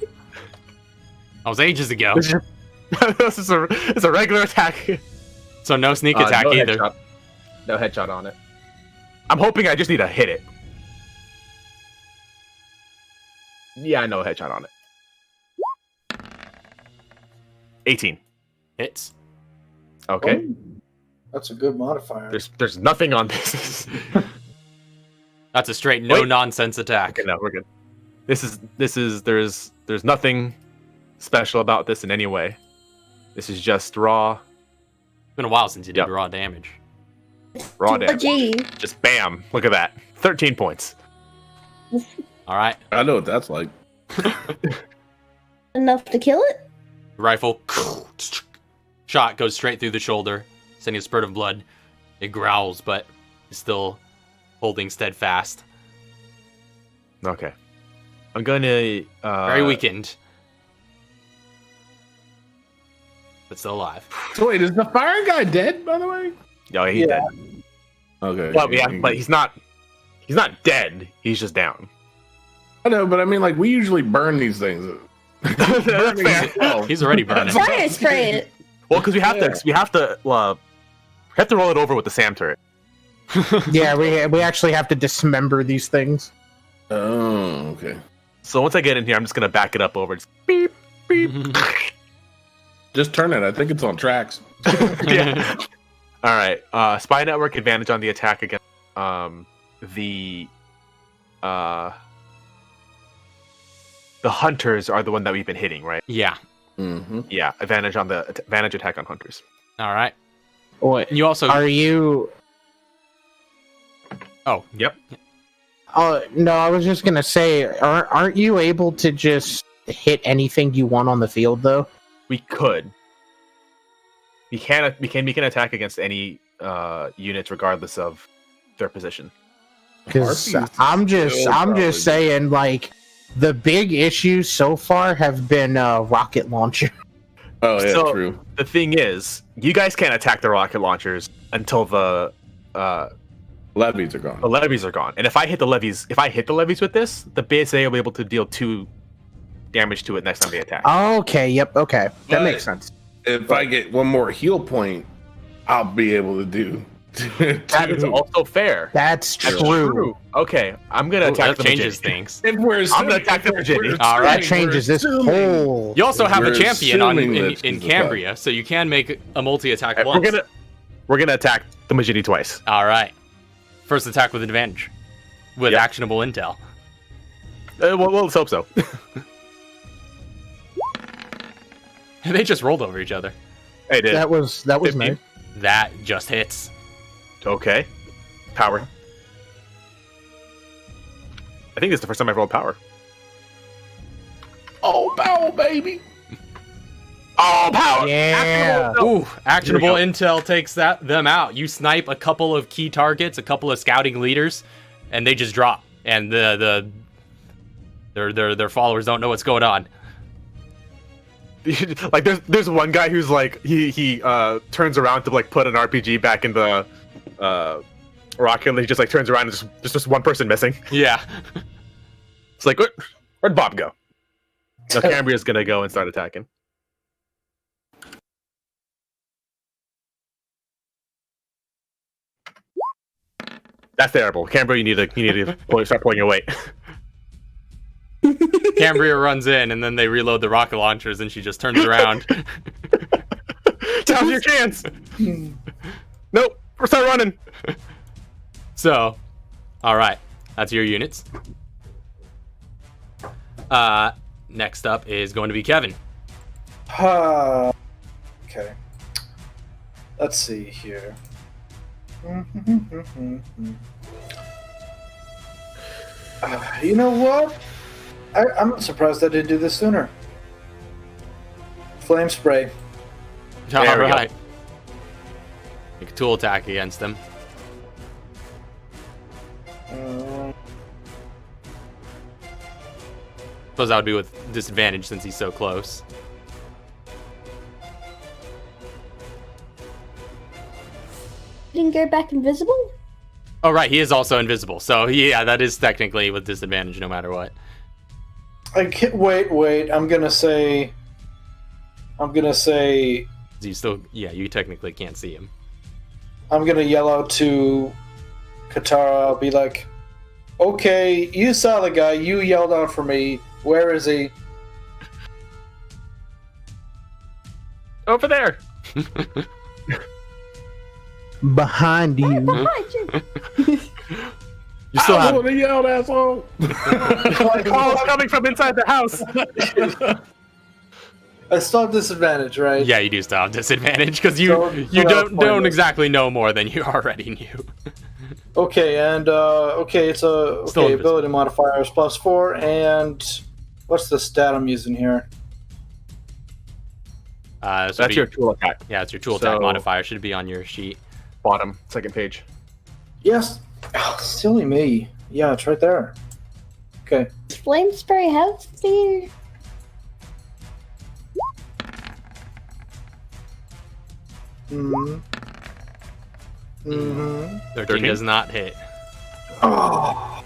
was ages ago. This is it's a regular attack. So no sneak attack no either. Headshot. No headshot on it. I'm hoping I just need to hit it. Yeah, no headshot on it. 18. Hits. Okay. Oh, that's a good modifier. There's nothing on this. That's a straight Wait. no-nonsense attack. Okay, no, we're good. There's nothing special about this in any way. This is just raw It's been a while since you did Yep. raw damage. damage. Gee. Just bam. Look at that. 13 points. All right. I know what that's like. Enough to kill it? Rifle. Shot goes straight through the shoulder, sending a spurt of blood. It growls, but is still holding steadfast. Okay. I'm going to Very weakened. But still alive. So wait, is the fire guy dead, by the way? Oh, he's Yeah. dead. Okay. Well, yeah, but he's not dead. He's just down. I know, but I mean, like, we usually burn these things. That's fair. He's already burning. Fire spray it! Well, because we have to roll it over with the SAM turret. Yeah, we actually have to dismember these things. Oh, okay. So once I get in here, I'm just gonna back it up over. Just beep beep. Just turn it. I think it's on tracks. Yeah. All right. Spy network advantage on the attack against the hunters are the one that we've been hitting, right? Yeah. Mm-hmm. Yeah, advantage on the advantage attack on hunters. All right. What? And you also. Are you? Oh, Yep. No, I was just gonna say, aren't you able to just hit anything you want on the field, though? We could. You can attack against any units regardless of their position. Because Harpies I'm probably just saying, like, the big issues so far have been rocket launcher. Oh yeah, So, true. The thing is, you guys can't attack the rocket launchers until the Levies are gone. levies are gone. And if I hit the levies with this, the BSA will be able to deal 2 damage to it next time they attack. Okay, yep, okay. That But- makes sense. If I get one more heal point, I'll be able to do. That is also fair. That's true. Okay, I'm gonna Ooh, attack that the changes Majini. things. If we're I'm gonna attack the Virginia. All right. That changes this whole. You also have a We're champion assuming in this is the Cambria, so you can make a multi-attack Alright, once. we're gonna attack the Majini twice. All right. First attack with advantage, with Yep. actionable intel. Well, let's hope so. They just rolled over each other. Hey, did That was 15. nice. That just hits. Okay. Power. I think this is the first time I've rolled power. Oh, bow, baby. Oh, power! Yeah. Ooh, actionable Here we intel takes them out. You snipe a couple of key targets, a couple of scouting leaders, and they just drop. And their followers don't know what's going on. Like there's one guy who's like he turns around to like put an RPG back in the rocket, and he just like turns around and there's just one person missing. Yeah. It's like where'd Bob go? So Cambria's gonna go and start attacking. That's terrible. Cambria, you need to start pulling your weight. Cambria runs in, and then they reload the rocket launchers, and she just turns around. Now's your chance. Nope, start running. So, all right, that's your units. Next up is going to be Kevin. Okay. Let's see here. You know what? I'm not surprised I didn't do this sooner. Flame spray. All we go. right. Make a tool attack against him. Suppose that would be with disadvantage since he's so close. Didn't go back invisible? Oh, right, he is also invisible. So, yeah, that is technically with disadvantage no matter what. I can't, wait. I'm gonna say. You still, yeah, you technically can't see him. I'm gonna yell out to Katara. I'll be like, "Okay, you saw the guy. You yelled out for me. Where is he?" Over there. Behind you. Behind you. You still have. the yelled asshole. Oh, it's coming from inside the house. I still have disadvantage, right? Yeah, you do still have disadvantage because you So don't pointless. exactly know more than you already knew. Okay, and it's a Still invisible. ability modifier is +4, and what's the stat I'm using here? This would That's be- your tool attack. Yeah, it's your tool attack So- modifier. Should be on your sheet. Bottom, second page. Yes. Oh, silly me. Yeah, it's right there. Okay. Does Flame spray have the? Mm-hmm. Mm-hmm. 13 does not hit. Oh.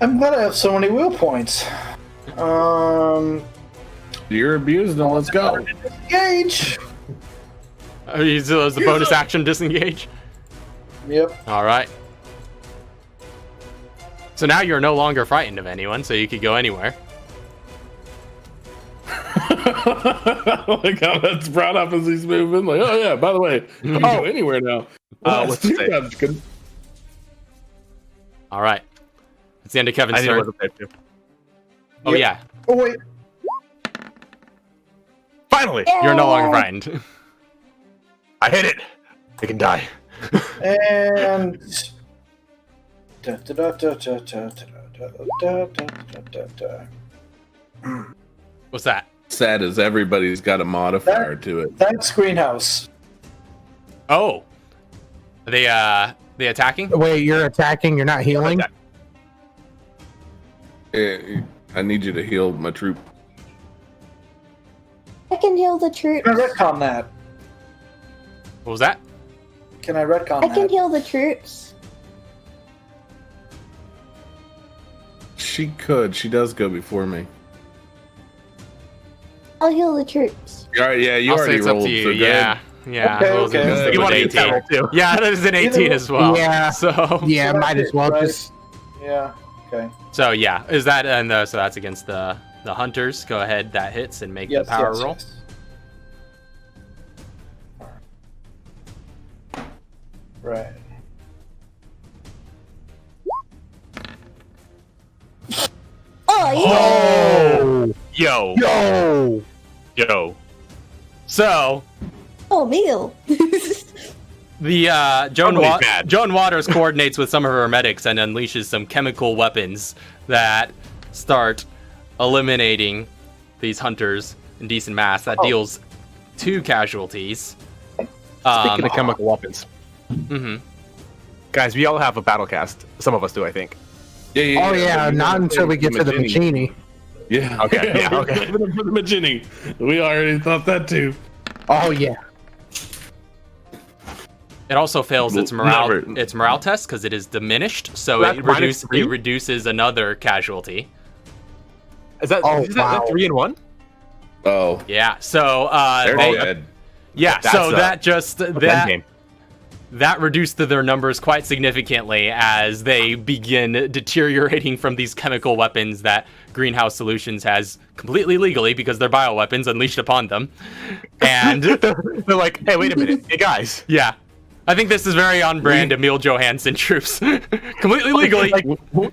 I'm glad I have so many wheel points. You're abused. Now let's go. Gauge. Oh, you still has the bonus action disengage. Yep. All right. So now you're no longer frightened of anyone, so you could go anywhere. Like how that's brought up as he's moving. Like, oh yeah, by the way, you can go anywhere now. What's the save? That's good. All right. It's the end of Kevin's I need turn. to save too. Oh Yep. yeah, Oh wait. Finally, you're no longer Yeah. frightened. I hit it. They can die. And. What's that? sad is everybody's got a modifier to it. That's greenhouse. Oh. Are they attacking? Wait, you're attacking? You're not healing? I need you to heal my troop. I can heal the troops. Can I retcon that? What was that? Can I retcon I that? can heal the troops. She could. She does go before me. I'll heal the troops. All right, yeah, you I'll say already it's up rolled. to you. So Yeah. Yeah. Okay, What was it? okay. It was You an want to get 18. that roll too? Yeah, that is an 18 as well. Yeah. So Yeah, might as well Right. just. Yeah. Okay. So yeah, is that so that's against the hunters. Go ahead, that hits and make Yes. the power yes, roll. yes. Right. Oh, yeah! Oh! Yo. Yo! Yo. So Oh, meal. the Somebody's mad. Joan Waters coordinates with some of her medics and unleashes some chemical weapons that start eliminating these hunters in decent mass. That deals 2 casualties. Speaking of chemical weapons, Mhm. guys, we all have a battle cast. Some of us do, I think. Oh, yeah, not until we get to the Machini. Yeah. Okay, yeah, okay. For the Magini. We already thought that too. Oh, yeah. It also fails its morale Never. test because it is diminished, so That's -3? it reduces another casualty. Is that, Oh, is that wow. 3 and 1? Oh, Yeah. So they're they, dead. yeah. That's So a- that just That game. that reduced their numbers quite significantly as they begin deteriorating from these chemical weapons that Greenhouse Solutions has completely legally because they're bioweapons unleashed upon them. And They're like, hey, wait a minute. Hey, guys. yeah, I think this is very on brand Emil Johansson troops. Completely legally.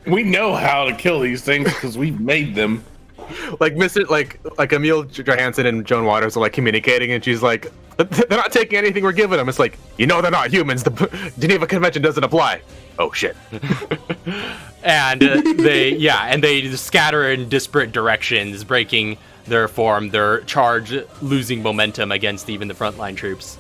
We know how to kill these things because we've made them. Like Mr. Like Emil Johansson and Joan Waters are like communicating, and she's like, they're not taking anything we're giving them. It's like, you know, they're not humans. The Geneva Convention doesn't apply. Oh shit. And they scatter in disparate directions, breaking their form, their charge losing momentum against even the frontline troops.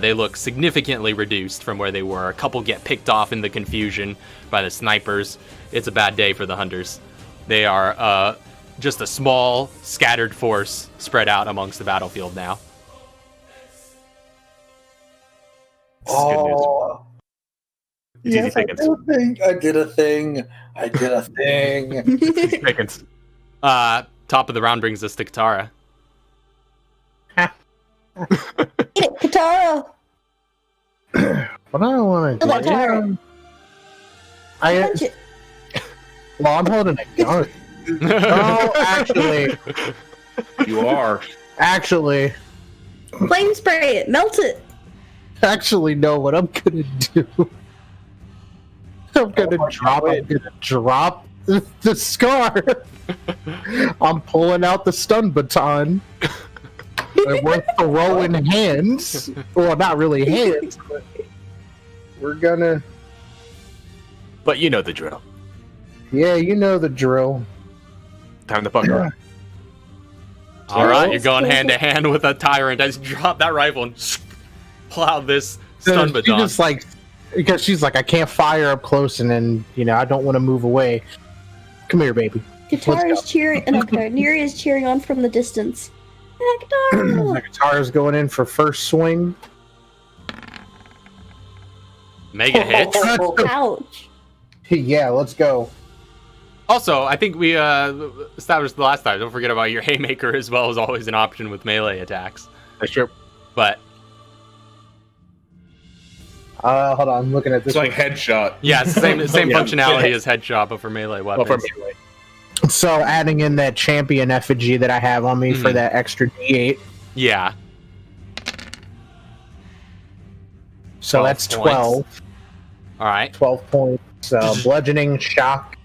They look significantly reduced from where they were. A couple get picked off in the confusion by the snipers. It's a bad day for the hunters. They are just a small, scattered force spread out amongst the battlefield now. Oh. It's easy Yes, I pickings. did a thing. I did a thing. I did a thing. Easy pickings. Top of the round brings us to Katara. Get it, Katara! What do I want to Kill that do? turret. Punch it. Well, I'm holding a gun. Oh, You are. actually, Flame spray it. Melt it. no, what I'm gonna do. I'm gonna my drop. God. I'm gonna drop the scar. I'm pulling out the stun baton. And we're throwing hands. Well, not really hands, but we're gonna. But you know the drill. Yeah, you know the drill. Time to fuck her. All right, you're going hand to hand with a tyrant as you drop that rifle and plow this stun She baton. just like, because she's like, I can't fire up close, and then I don't want to move away. Come here, baby. Katara's cheering. No, Neri is cheering on from the distance. Katara! The guitar's going in for first swing. Mega hits. Ouch. Yeah, let's go. Also, I think we established the last time. Don't forget about your haymaker as well as always an option with melee attacks. That's true. But Hold on, I'm looking at this. It's like headshot. yeah, it's the same Yeah. functionality as headshot, but for melee Well, weapons. for melee. So adding in that champion effigy that I have on me for Mhm. that extra D8. Yeah. So 12 that's points. 12. All right. 12 points. Bludgeoning, shock.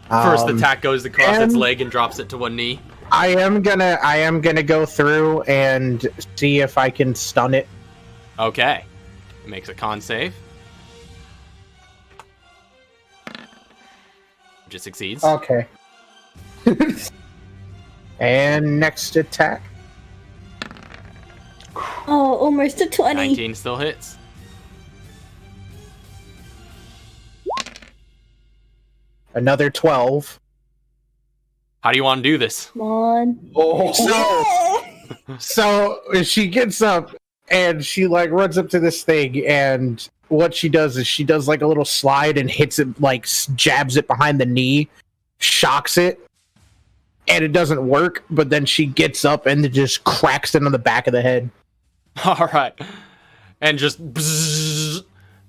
First attack goes across its and- leg and drops it to one knee. I am gonna go through and see if I can stun it. Okay. Makes a con save. Just succeeds. Okay. And next attack. Oh, almost a 20. 19 still hits. Another 12. How do you want to do this? Come on. Oh, So she gets up and she like runs up to this thing, and what she does is she does like a little slide and hits it, like jabs it behind the knee, shocks it, and it doesn't work. But then she gets up and it just cracks it on the back of the head. All right. And just bzzz,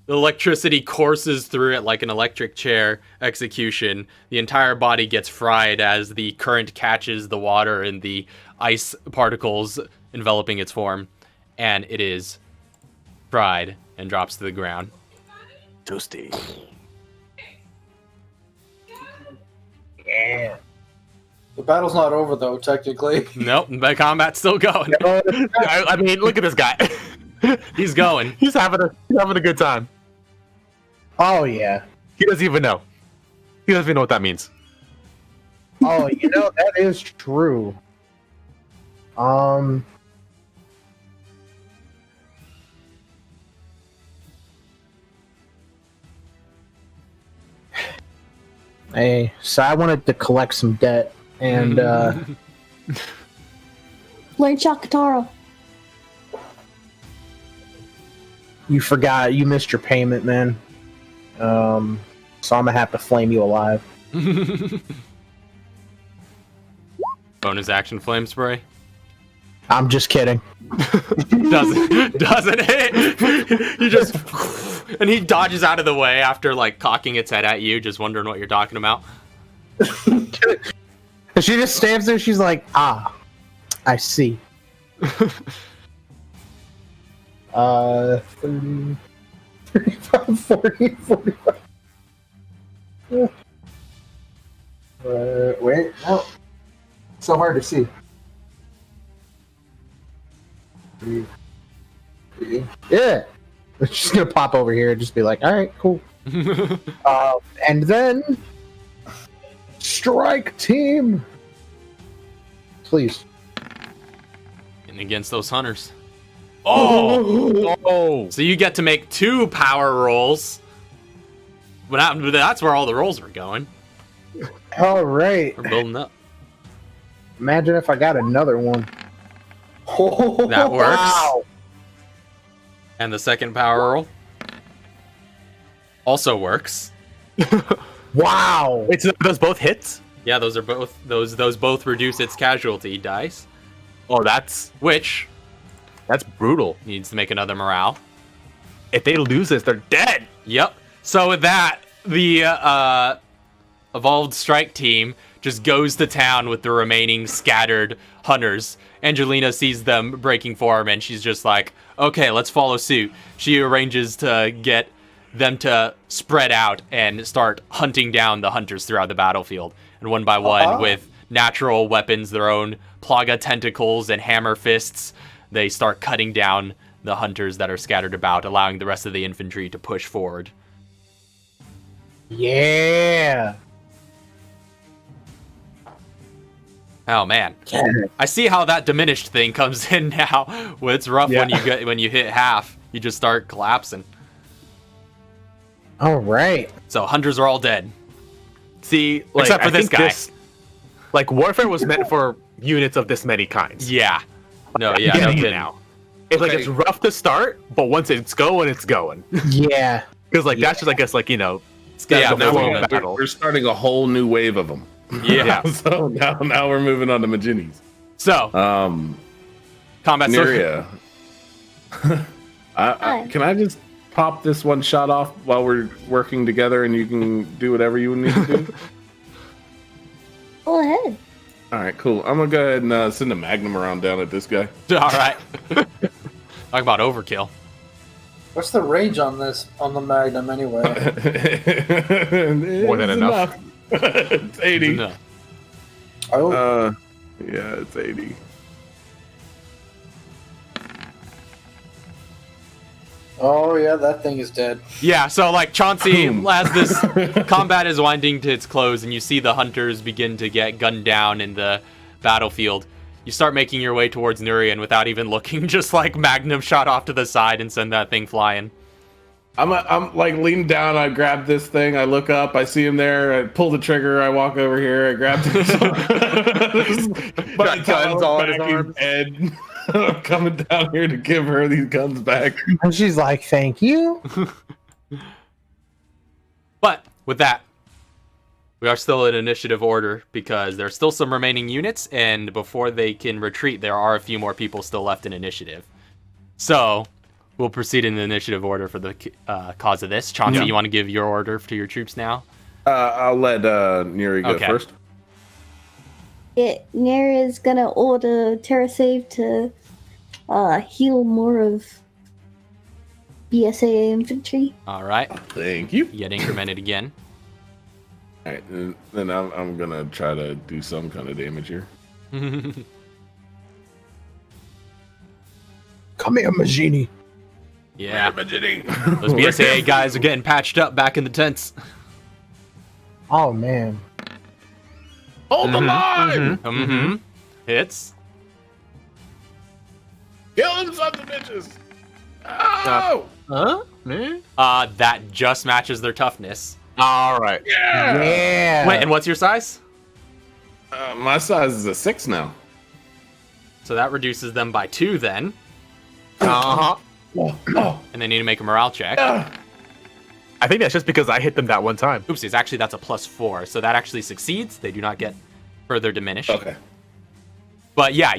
the electricity courses through it like an electric chair execution. The entire body gets fried as the current catches the water and the ice particles enveloping its form. And it is fried and drops to the ground. Toasty. Yeah. the battle's not over though, technically. Nope, the combat's still going. I mean, look at this guy. He's going. He's having a good time. Oh yeah. He doesn't even know. He doesn't even know what that means. Oh, that is true. Hey, so I wanted to collect some debt, and Learn Shakataro. you forgot, you missed your payment, man. So I'm gonna have to flame you alive. Bonus action flame spray. I'm just kidding. Doesn't hit. You just and he dodges out of the way after like cocking its head at you, just wondering what you're talking about. She just stands there. She's like, "Ah, I see." 30, 35, 40, 45. Wait, no. So hard to see. Yeah. She's gonna pop over here and just be like, all right, cool. And then strike team. Please. And against those hunters. Oh! So you get to make 2 power rolls. But that's where all the rolls were going. All right. We're building up. Imagine if I got another one. That works. Wow. And the second power roll also works. Wow. Wait, so those both hits? Yeah, those are both those both reduce its casualty dice, Oh, that's which brutal. needs to make another morale. If they lose this, they're dead. Yep. So with that, the evolved strike team just goes to town with the remaining scattered hunters. Angelina sees them breaking form, and she's just like, okay, let's follow suit. She arranges to get them to spread out and start hunting down the hunters throughout the battlefield. And one by one, with natural weapons, their own plaga tentacles and hammer fists, they start cutting down the hunters that are scattered about, allowing the rest of the infantry to push forward. Yeah. Oh man, I see how that diminished thing comes in now. Well, it's rough when you hit half. You just start collapsing. All right. So hunters are all dead. See, like, Except for I this think guy. warfare was meant for units of this many kinds. Yeah. No, yeah, Getting no it kidding. now. It's like it's rough to start, but once it's going, it's going. Yeah. Because that's just, I guess, it's got Yeah, the now flow we're- of battle. We're starting a whole new wave of them. Yeah. So now we're moving on to Maginis. So combat Neria. Hi. Can I just pop this one shot off while we're working together, and you can do whatever you need to do? Go ahead. All right, cool. I'm gonna go ahead and send a magnum around down at this guy. All right. Talk about overkill. What's the range on this on the Magnum anyway? More than enough. It's 80. No. Oh, Yeah, it's 80. oh yeah, that thing is dead. Yeah, so like Chauncey, Boom. as this combat is winding to its close, and you see the hunters begin to get gunned down, and the battlefield, you start making your way towards Nurian without even looking, just like magnum shot off to the side and send that thing flying. I'm like leaning down. I grab this thing. I look up. I see him there. I pull the trigger. I walk over here. I grab this. Got guns all in his arms. Head. I'm coming down here to give her these guns back. And she's like, "Thank you." But with that, we are still in initiative order because there's still some remaining units, and before they can retreat, there are a few more people still left in initiative. So we'll proceed in the initiative order for the cause of this. Chauncey, you want to give your order to your troops now? I'll let Neri go first. Yeah, Neria's gonna order Terrasave to heal more of BSAA infantry. All right. Thank you. You get incremented again. All right, then I'm gonna try to do some kind of damage here. Come here, Majini. Yeah. Those BSAA guys are getting patched up back in the tents. Oh man. Hold the line! Hits. Kill them sons of bitches! Oh! That just matches their toughness. All right. Yeah. Wait, and what's your size? My size is a 6 now. So that reduces them by 2 then. Uh-huh. And they need to make a morale check. I think that's just because I hit them that one time. Oopsies, actually that's a +4. So that actually succeeds. They do not get further diminished. Okay. But yeah,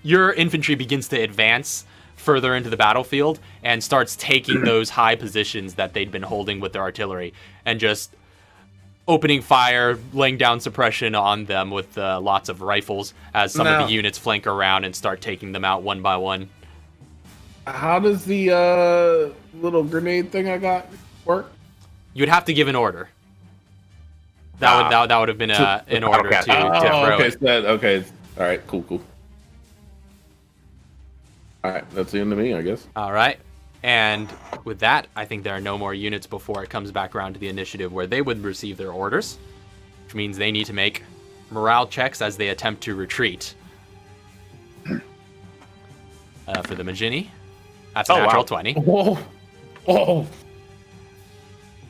your infantry begins to advance further into the battlefield and starts taking those high positions that they'd been holding with their artillery and just opening fire, laying down suppression on them with lots of rifles as some of the units flank around and start taking them out one by one. How does the little grenade thing I got work? You'd have to give an order. That would have been an order to throw it. Okay. All right, cool. All right, that's the end of me, I guess. All right. And with that, I think there are no more units before it comes back around to the initiative where they would receive their orders, which means they need to make morale checks as they attempt to retreat. For the Majini, that's a natural 20. Whoa.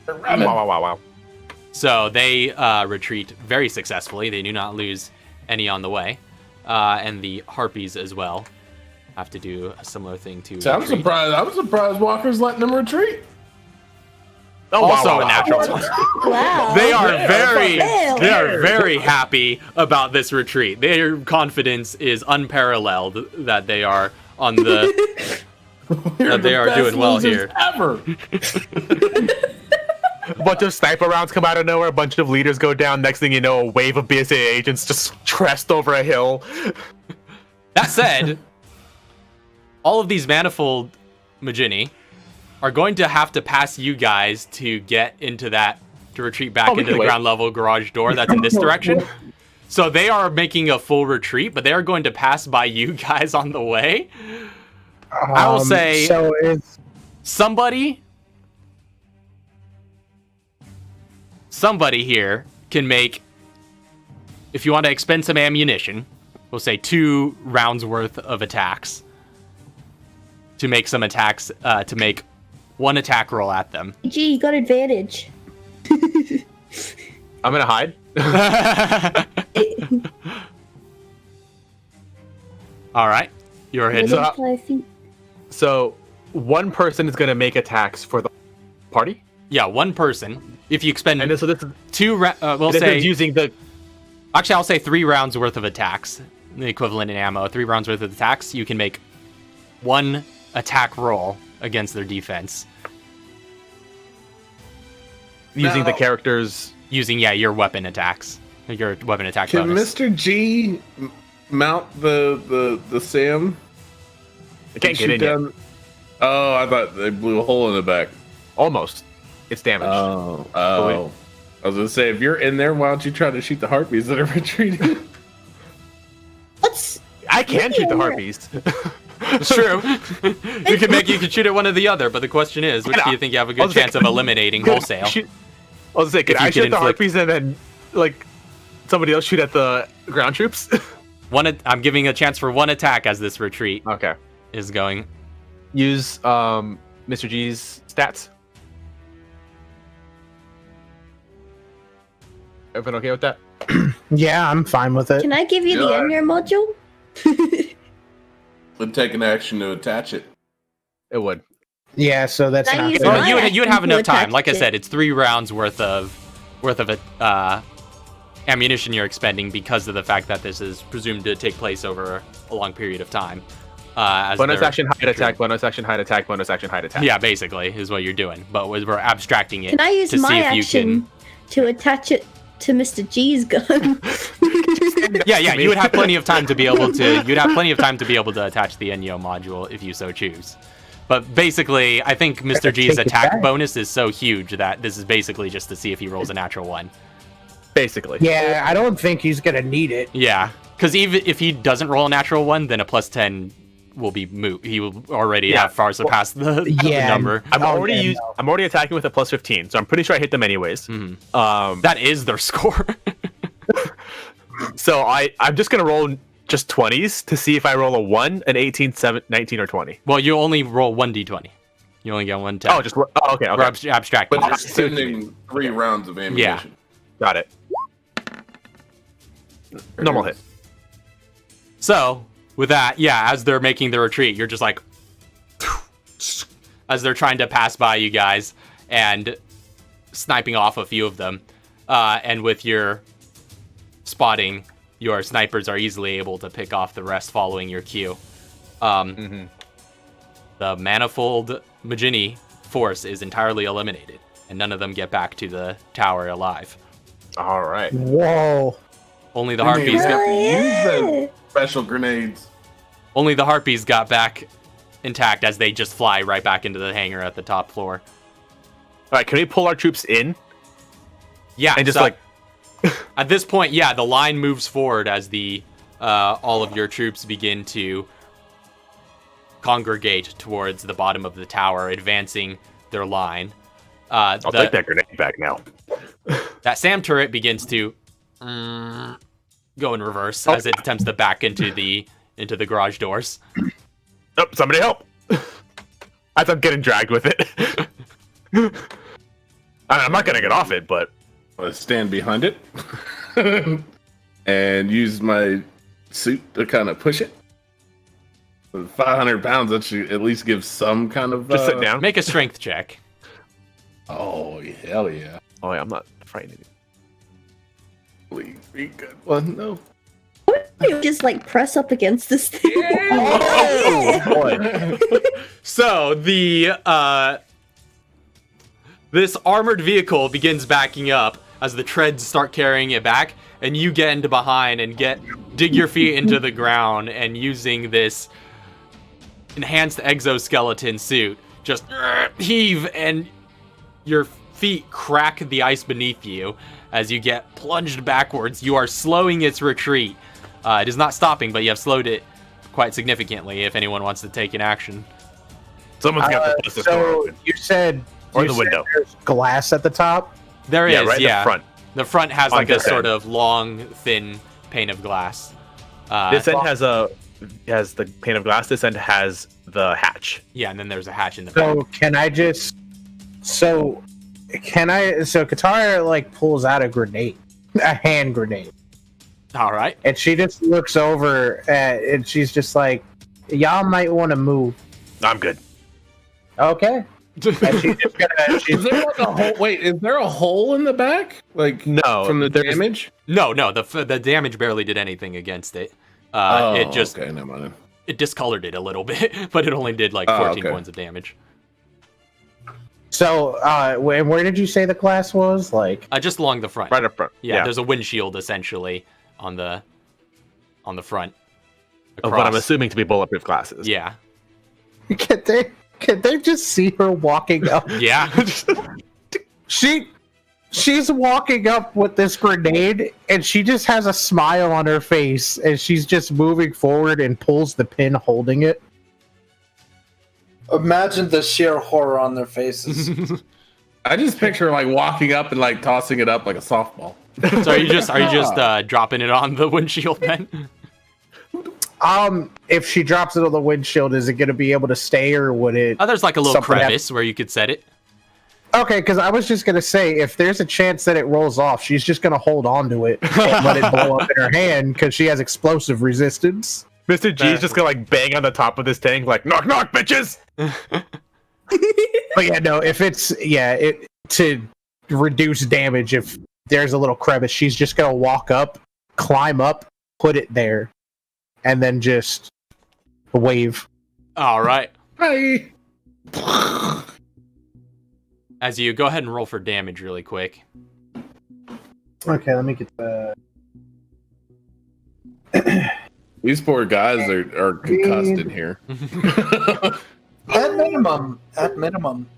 Wow. So they retreat very successfully. They do not lose any on the way. And the Harpies as well have to do a similar thing to I'm surprised Walker's letting them retreat. Also a natural 20. Wow. They are very happy about this retreat. Their confidence is unparalleled that they are on the that they are doing well here. Ever. A bunch of sniper rounds come out of nowhere, a bunch of leaders go down, next thing you know, a wave of BSA agents just crest over a hill. That said, all of these Manifold Majini are going to have to pass you guys to get into to retreat back into the ground level garage door that's in this direction. So they are making a full retreat, but they are going to pass by you guys on the way. I will say somebody here can make, if you want to expend some ammunition, we'll say 2 rounds worth of attacks to make some attacks, to make 1 attack roll at them. Gee, you got advantage. I'm gonna hide. All right, you're hidden. So 1 person is gonna make attacks for the party. Yeah, 1 person. If you expend and so this is 2, we'll say using the. Actually, I'll say 3 rounds worth of attacks, the equivalent in ammo. 3 rounds worth of attacks. You can make 1 attack roll against their defense using the characters. Using your weapon attacks, your weapon attack. Can bonus. Mr. G mount the Sam? I can't get in yet. Oh, I thought they blew a hole in the back. Almost. It's damaged. Oh. I was gonna say, if you're in there, why don't you try to shoot the Harpies that are retreating? I can shoot the Harpies. It's true. you can shoot at one or the other, but the question is, which do you think you have a good chance of eliminating wholesale? I was gonna say, can I shoot the Harpies and then Somebody else shoot at the ground troops. I'm giving a chance for one attack as this retreat Okay. is going. Use Mr. G's stats. Everyone okay with that? Yeah, I'm fine with it. Can I give you the Yeah. Enyo module? Would take an action to attach it. It would. Yeah, so that's I not use good. my You would have action to enough time. attach Like I it. said, it's 3 rounds worth of ammunition you're expending because of the fact that this is presumed to take place over a long period of time. As Bonus they're- action, hide attack, bonus action, hide attack, bonus action, hide attack. Yeah, basically is what you're doing. But we're abstracting it Can I use to my see if you action to attach it to Mr. G's gun? can. Yeah, you would have plenty of time to be able to. You'd have plenty of time to be able to attach the Enyo module if you so choose. But basically, I think Mr. G's take it attack back. bonus is so huge that this is basically just to see if he rolls a natural 1. Basically. Yeah, I don't think he's gonna need it. Yeah, because even if he doesn't roll a natural 1, then a +10 will be moot. He will already have far surpassed the Yeah. number. I'm Oh, already yeah, I'm already attacking with a +15, so I'm pretty sure I hit them anyways. That is their score. So I'm just gonna roll just 20s to see if I roll a 1, an 18, 7, 19, or 20. Well, you only roll 1d20. You only get 1 10. Oh, okay. We're abstracting. But you're this. sending 3 rounds of ammunition. Got it. Normal hit. So, with that, yeah, as they're making the retreat, you're just like, as they're trying to pass by you guys and sniping off a few of them. And with your spotting, your snipers are easily able to pick off the rest following your cue. The Manifold Magini force is entirely eliminated, and none of them get back to the tower alive. All right. Whoa. Only the Didn't even harpies have got, to use yeah. the special grenades. only the harpies got back intact as they just fly right back into the hangar at the top floor. All right. Can we pull our troops in Yeah, and just so like? at this point, yeah, the line moves forward as the all of your troops begin to congregate towards the bottom of the tower, advancing their line. I'll take that grenade back now. That SAM turret begins to go in reverse as it attempts to back into the garage doors. Oh, somebody help! As I'm getting dragged with it. I'm not gonna get off it, but I stand behind it and use my suit to kind of push it. With 500 pounds, that should at least give some kind of. just sit down. Make a strength check. Oh, hell yeah. Oh, yeah, I'm not frightened. Please be good. Well, no. You just like press up against this thing. Oh boy! So this armored vehicle begins backing up as the treads start carrying it back, and you get into behind and dig your feet into the ground, and using this enhanced exoskeleton suit, just heave, and your feet crack the ice beneath you as you get plunged backwards. You are slowing its retreat. It is not stopping, but you have slowed it quite significantly. If anyone wants to take an action. Someone's got to bust this door So open. you said Or you the said window. there's glass at the top. There is, Yeah, right in the front. The front has On like a this sort end. of long, thin pane of glass. This end has the pane of glass. This end has the hatch. Yeah, and then there's a hatch in the back. So can I just? So Katara like pulls out a grenade, a hand grenade, All right. and she just looks over and she's just like, "Y'all might want to move." I'm good. Okay. And she's just gonna. Is there like a hole? Wait, is there a hole in the back? Like No, from the there's- damage? No, the damage barely did anything against it. It just okay, never mind. it discolored it a little bit, but it only did like Oh, 14 okay. points of damage. So, where did you say the glass was? Like, Just along the front. Right up front. Yeah, there's a windshield essentially on the front. Of what I'm Across. assuming to be bulletproof glasses. Yeah. can they just see her walking up? Yeah. She's walking up with this grenade, and she just has a smile on her face, and she's just moving forward and pulls the pin holding it. Imagine the sheer horror on their faces. I just picture like walking up and like tossing it up like a softball. So are you just dropping it on the windshield then? If she drops it on the windshield, is it going to be able to stay, or would it? Oh, there's like a little something crevice where you could set it. Okay, because I was just going to say, if there's a chance that it rolls off, she's just going to hold on to it and let it blow up in her hand because she has explosive resistance. Mr. G's just gonna like bang on the top of this tank, like knock knock, bitches. But yeah, no, if it's to reduce damage, if there's a little crevice, she's just gonna walk up, climb up, put it there, and then just wave. All right. Hi. As you go ahead and roll for damage really quick. Okay, let me get the. These poor guys are concussed in here. At minimum. At minimum.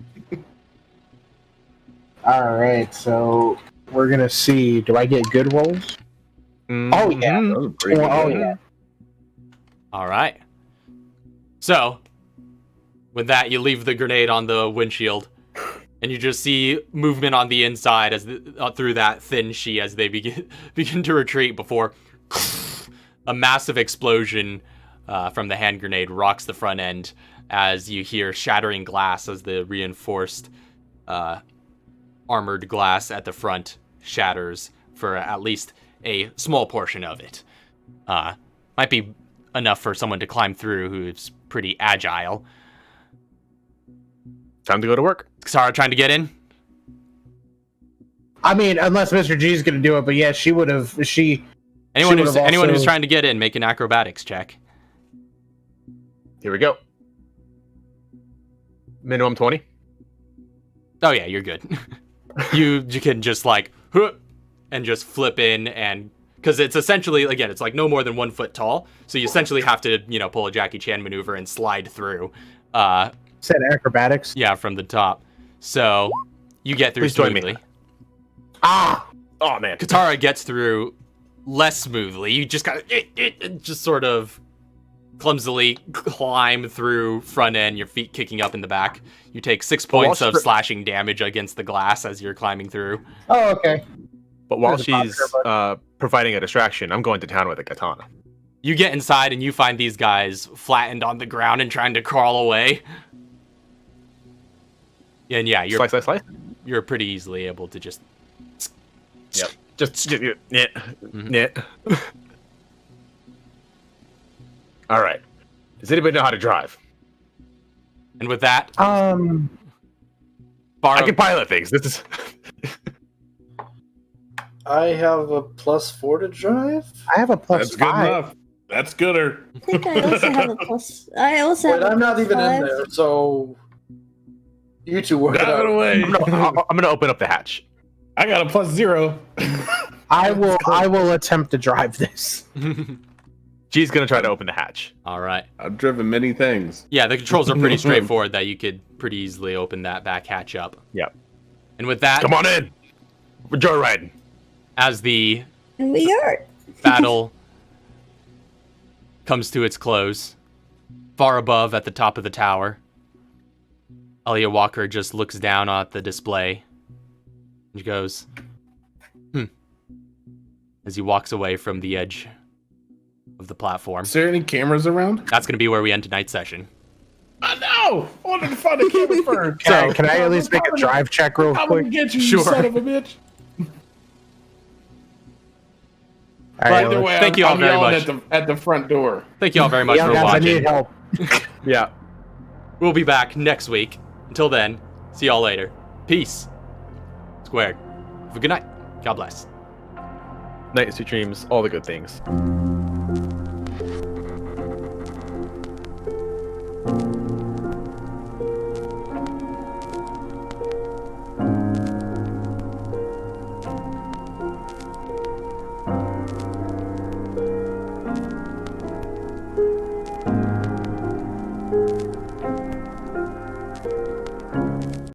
All right, so we're gonna see. Do I get good rolls? Oh yeah. That was pretty good. Oh yeah. All right. So, with that, you leave the grenade on the windshield, and you just see movement on the inside as through that thin sheet as they begin to retreat before a massive explosion from the hand grenade rocks the front end as you hear shattering glass as the reinforced armored glass at the front shatters for at least a small portion of it. Might be enough for someone to climb through who's pretty agile. Time to go to work. Xara trying to get in? I mean, unless Mr. G's gonna do it, but yeah, she would have. Anyone who's also- trying to get in, make an acrobatics check. Here we go. Minimum 20. Oh yeah, you're good. you can just like and just flip in, and because it's essentially, again, it's like no more than 1 foot tall, so you essentially have to pull a Jackie Chan maneuver and slide through. Said acrobatics. Yeah, from the top. So you get through Please join me. smoothly. Oh man. Katara gets through less smoothly. You just gotta just sort of clumsily climb through front end, your feet kicking up in the back. You take 6 points of slashing damage against the glass as you're climbing through. Oh, okay. But while There's a she's providing a distraction, I'm going to town with a katana. You get inside and you find these guys flattened on the ground and trying to crawl away. And yeah, Slice. you're pretty easily able to just... Yep. Just yeah. Mm-hmm. Yeah. All right. Does anybody know how to drive? And with that, I can pilot things. This is. I have a +4 to drive. I have a That's good +5. enough. That's gooder. I think I also have a plus. I also Wait, have a I'm not even +5. in there, so you two work it Dive it out. away. I'm gonna open up the hatch. I got a +0. I will attempt to drive this. G's gonna try to open the hatch. all right. I've driven many things. Yeah, the controls are pretty straightforward that you could pretty easily open that back hatch up. Yep. And with that, Come on in. We're joyriding. as the And we are. battle comes to its close, far above at the top of the tower, Elliot Walker just looks down at the display and goes, as he walks away from the edge of the platform. Is there any cameras around? That's going to be where we end tonight's session. I know. I wanted to find a camera first. Can I at least make a drive check real I'm gonna quick? get you, Sure. you son of a bitch. All right, Either way, Thank you all I'm very yelling much. at the front door. Thank you all very much yeah, for guys, I watching. need help. Yeah. We'll be back next week. Until then, see y'all later. Peace. Squared. Have a good night. God bless. Night, sweet dreams, all the good things.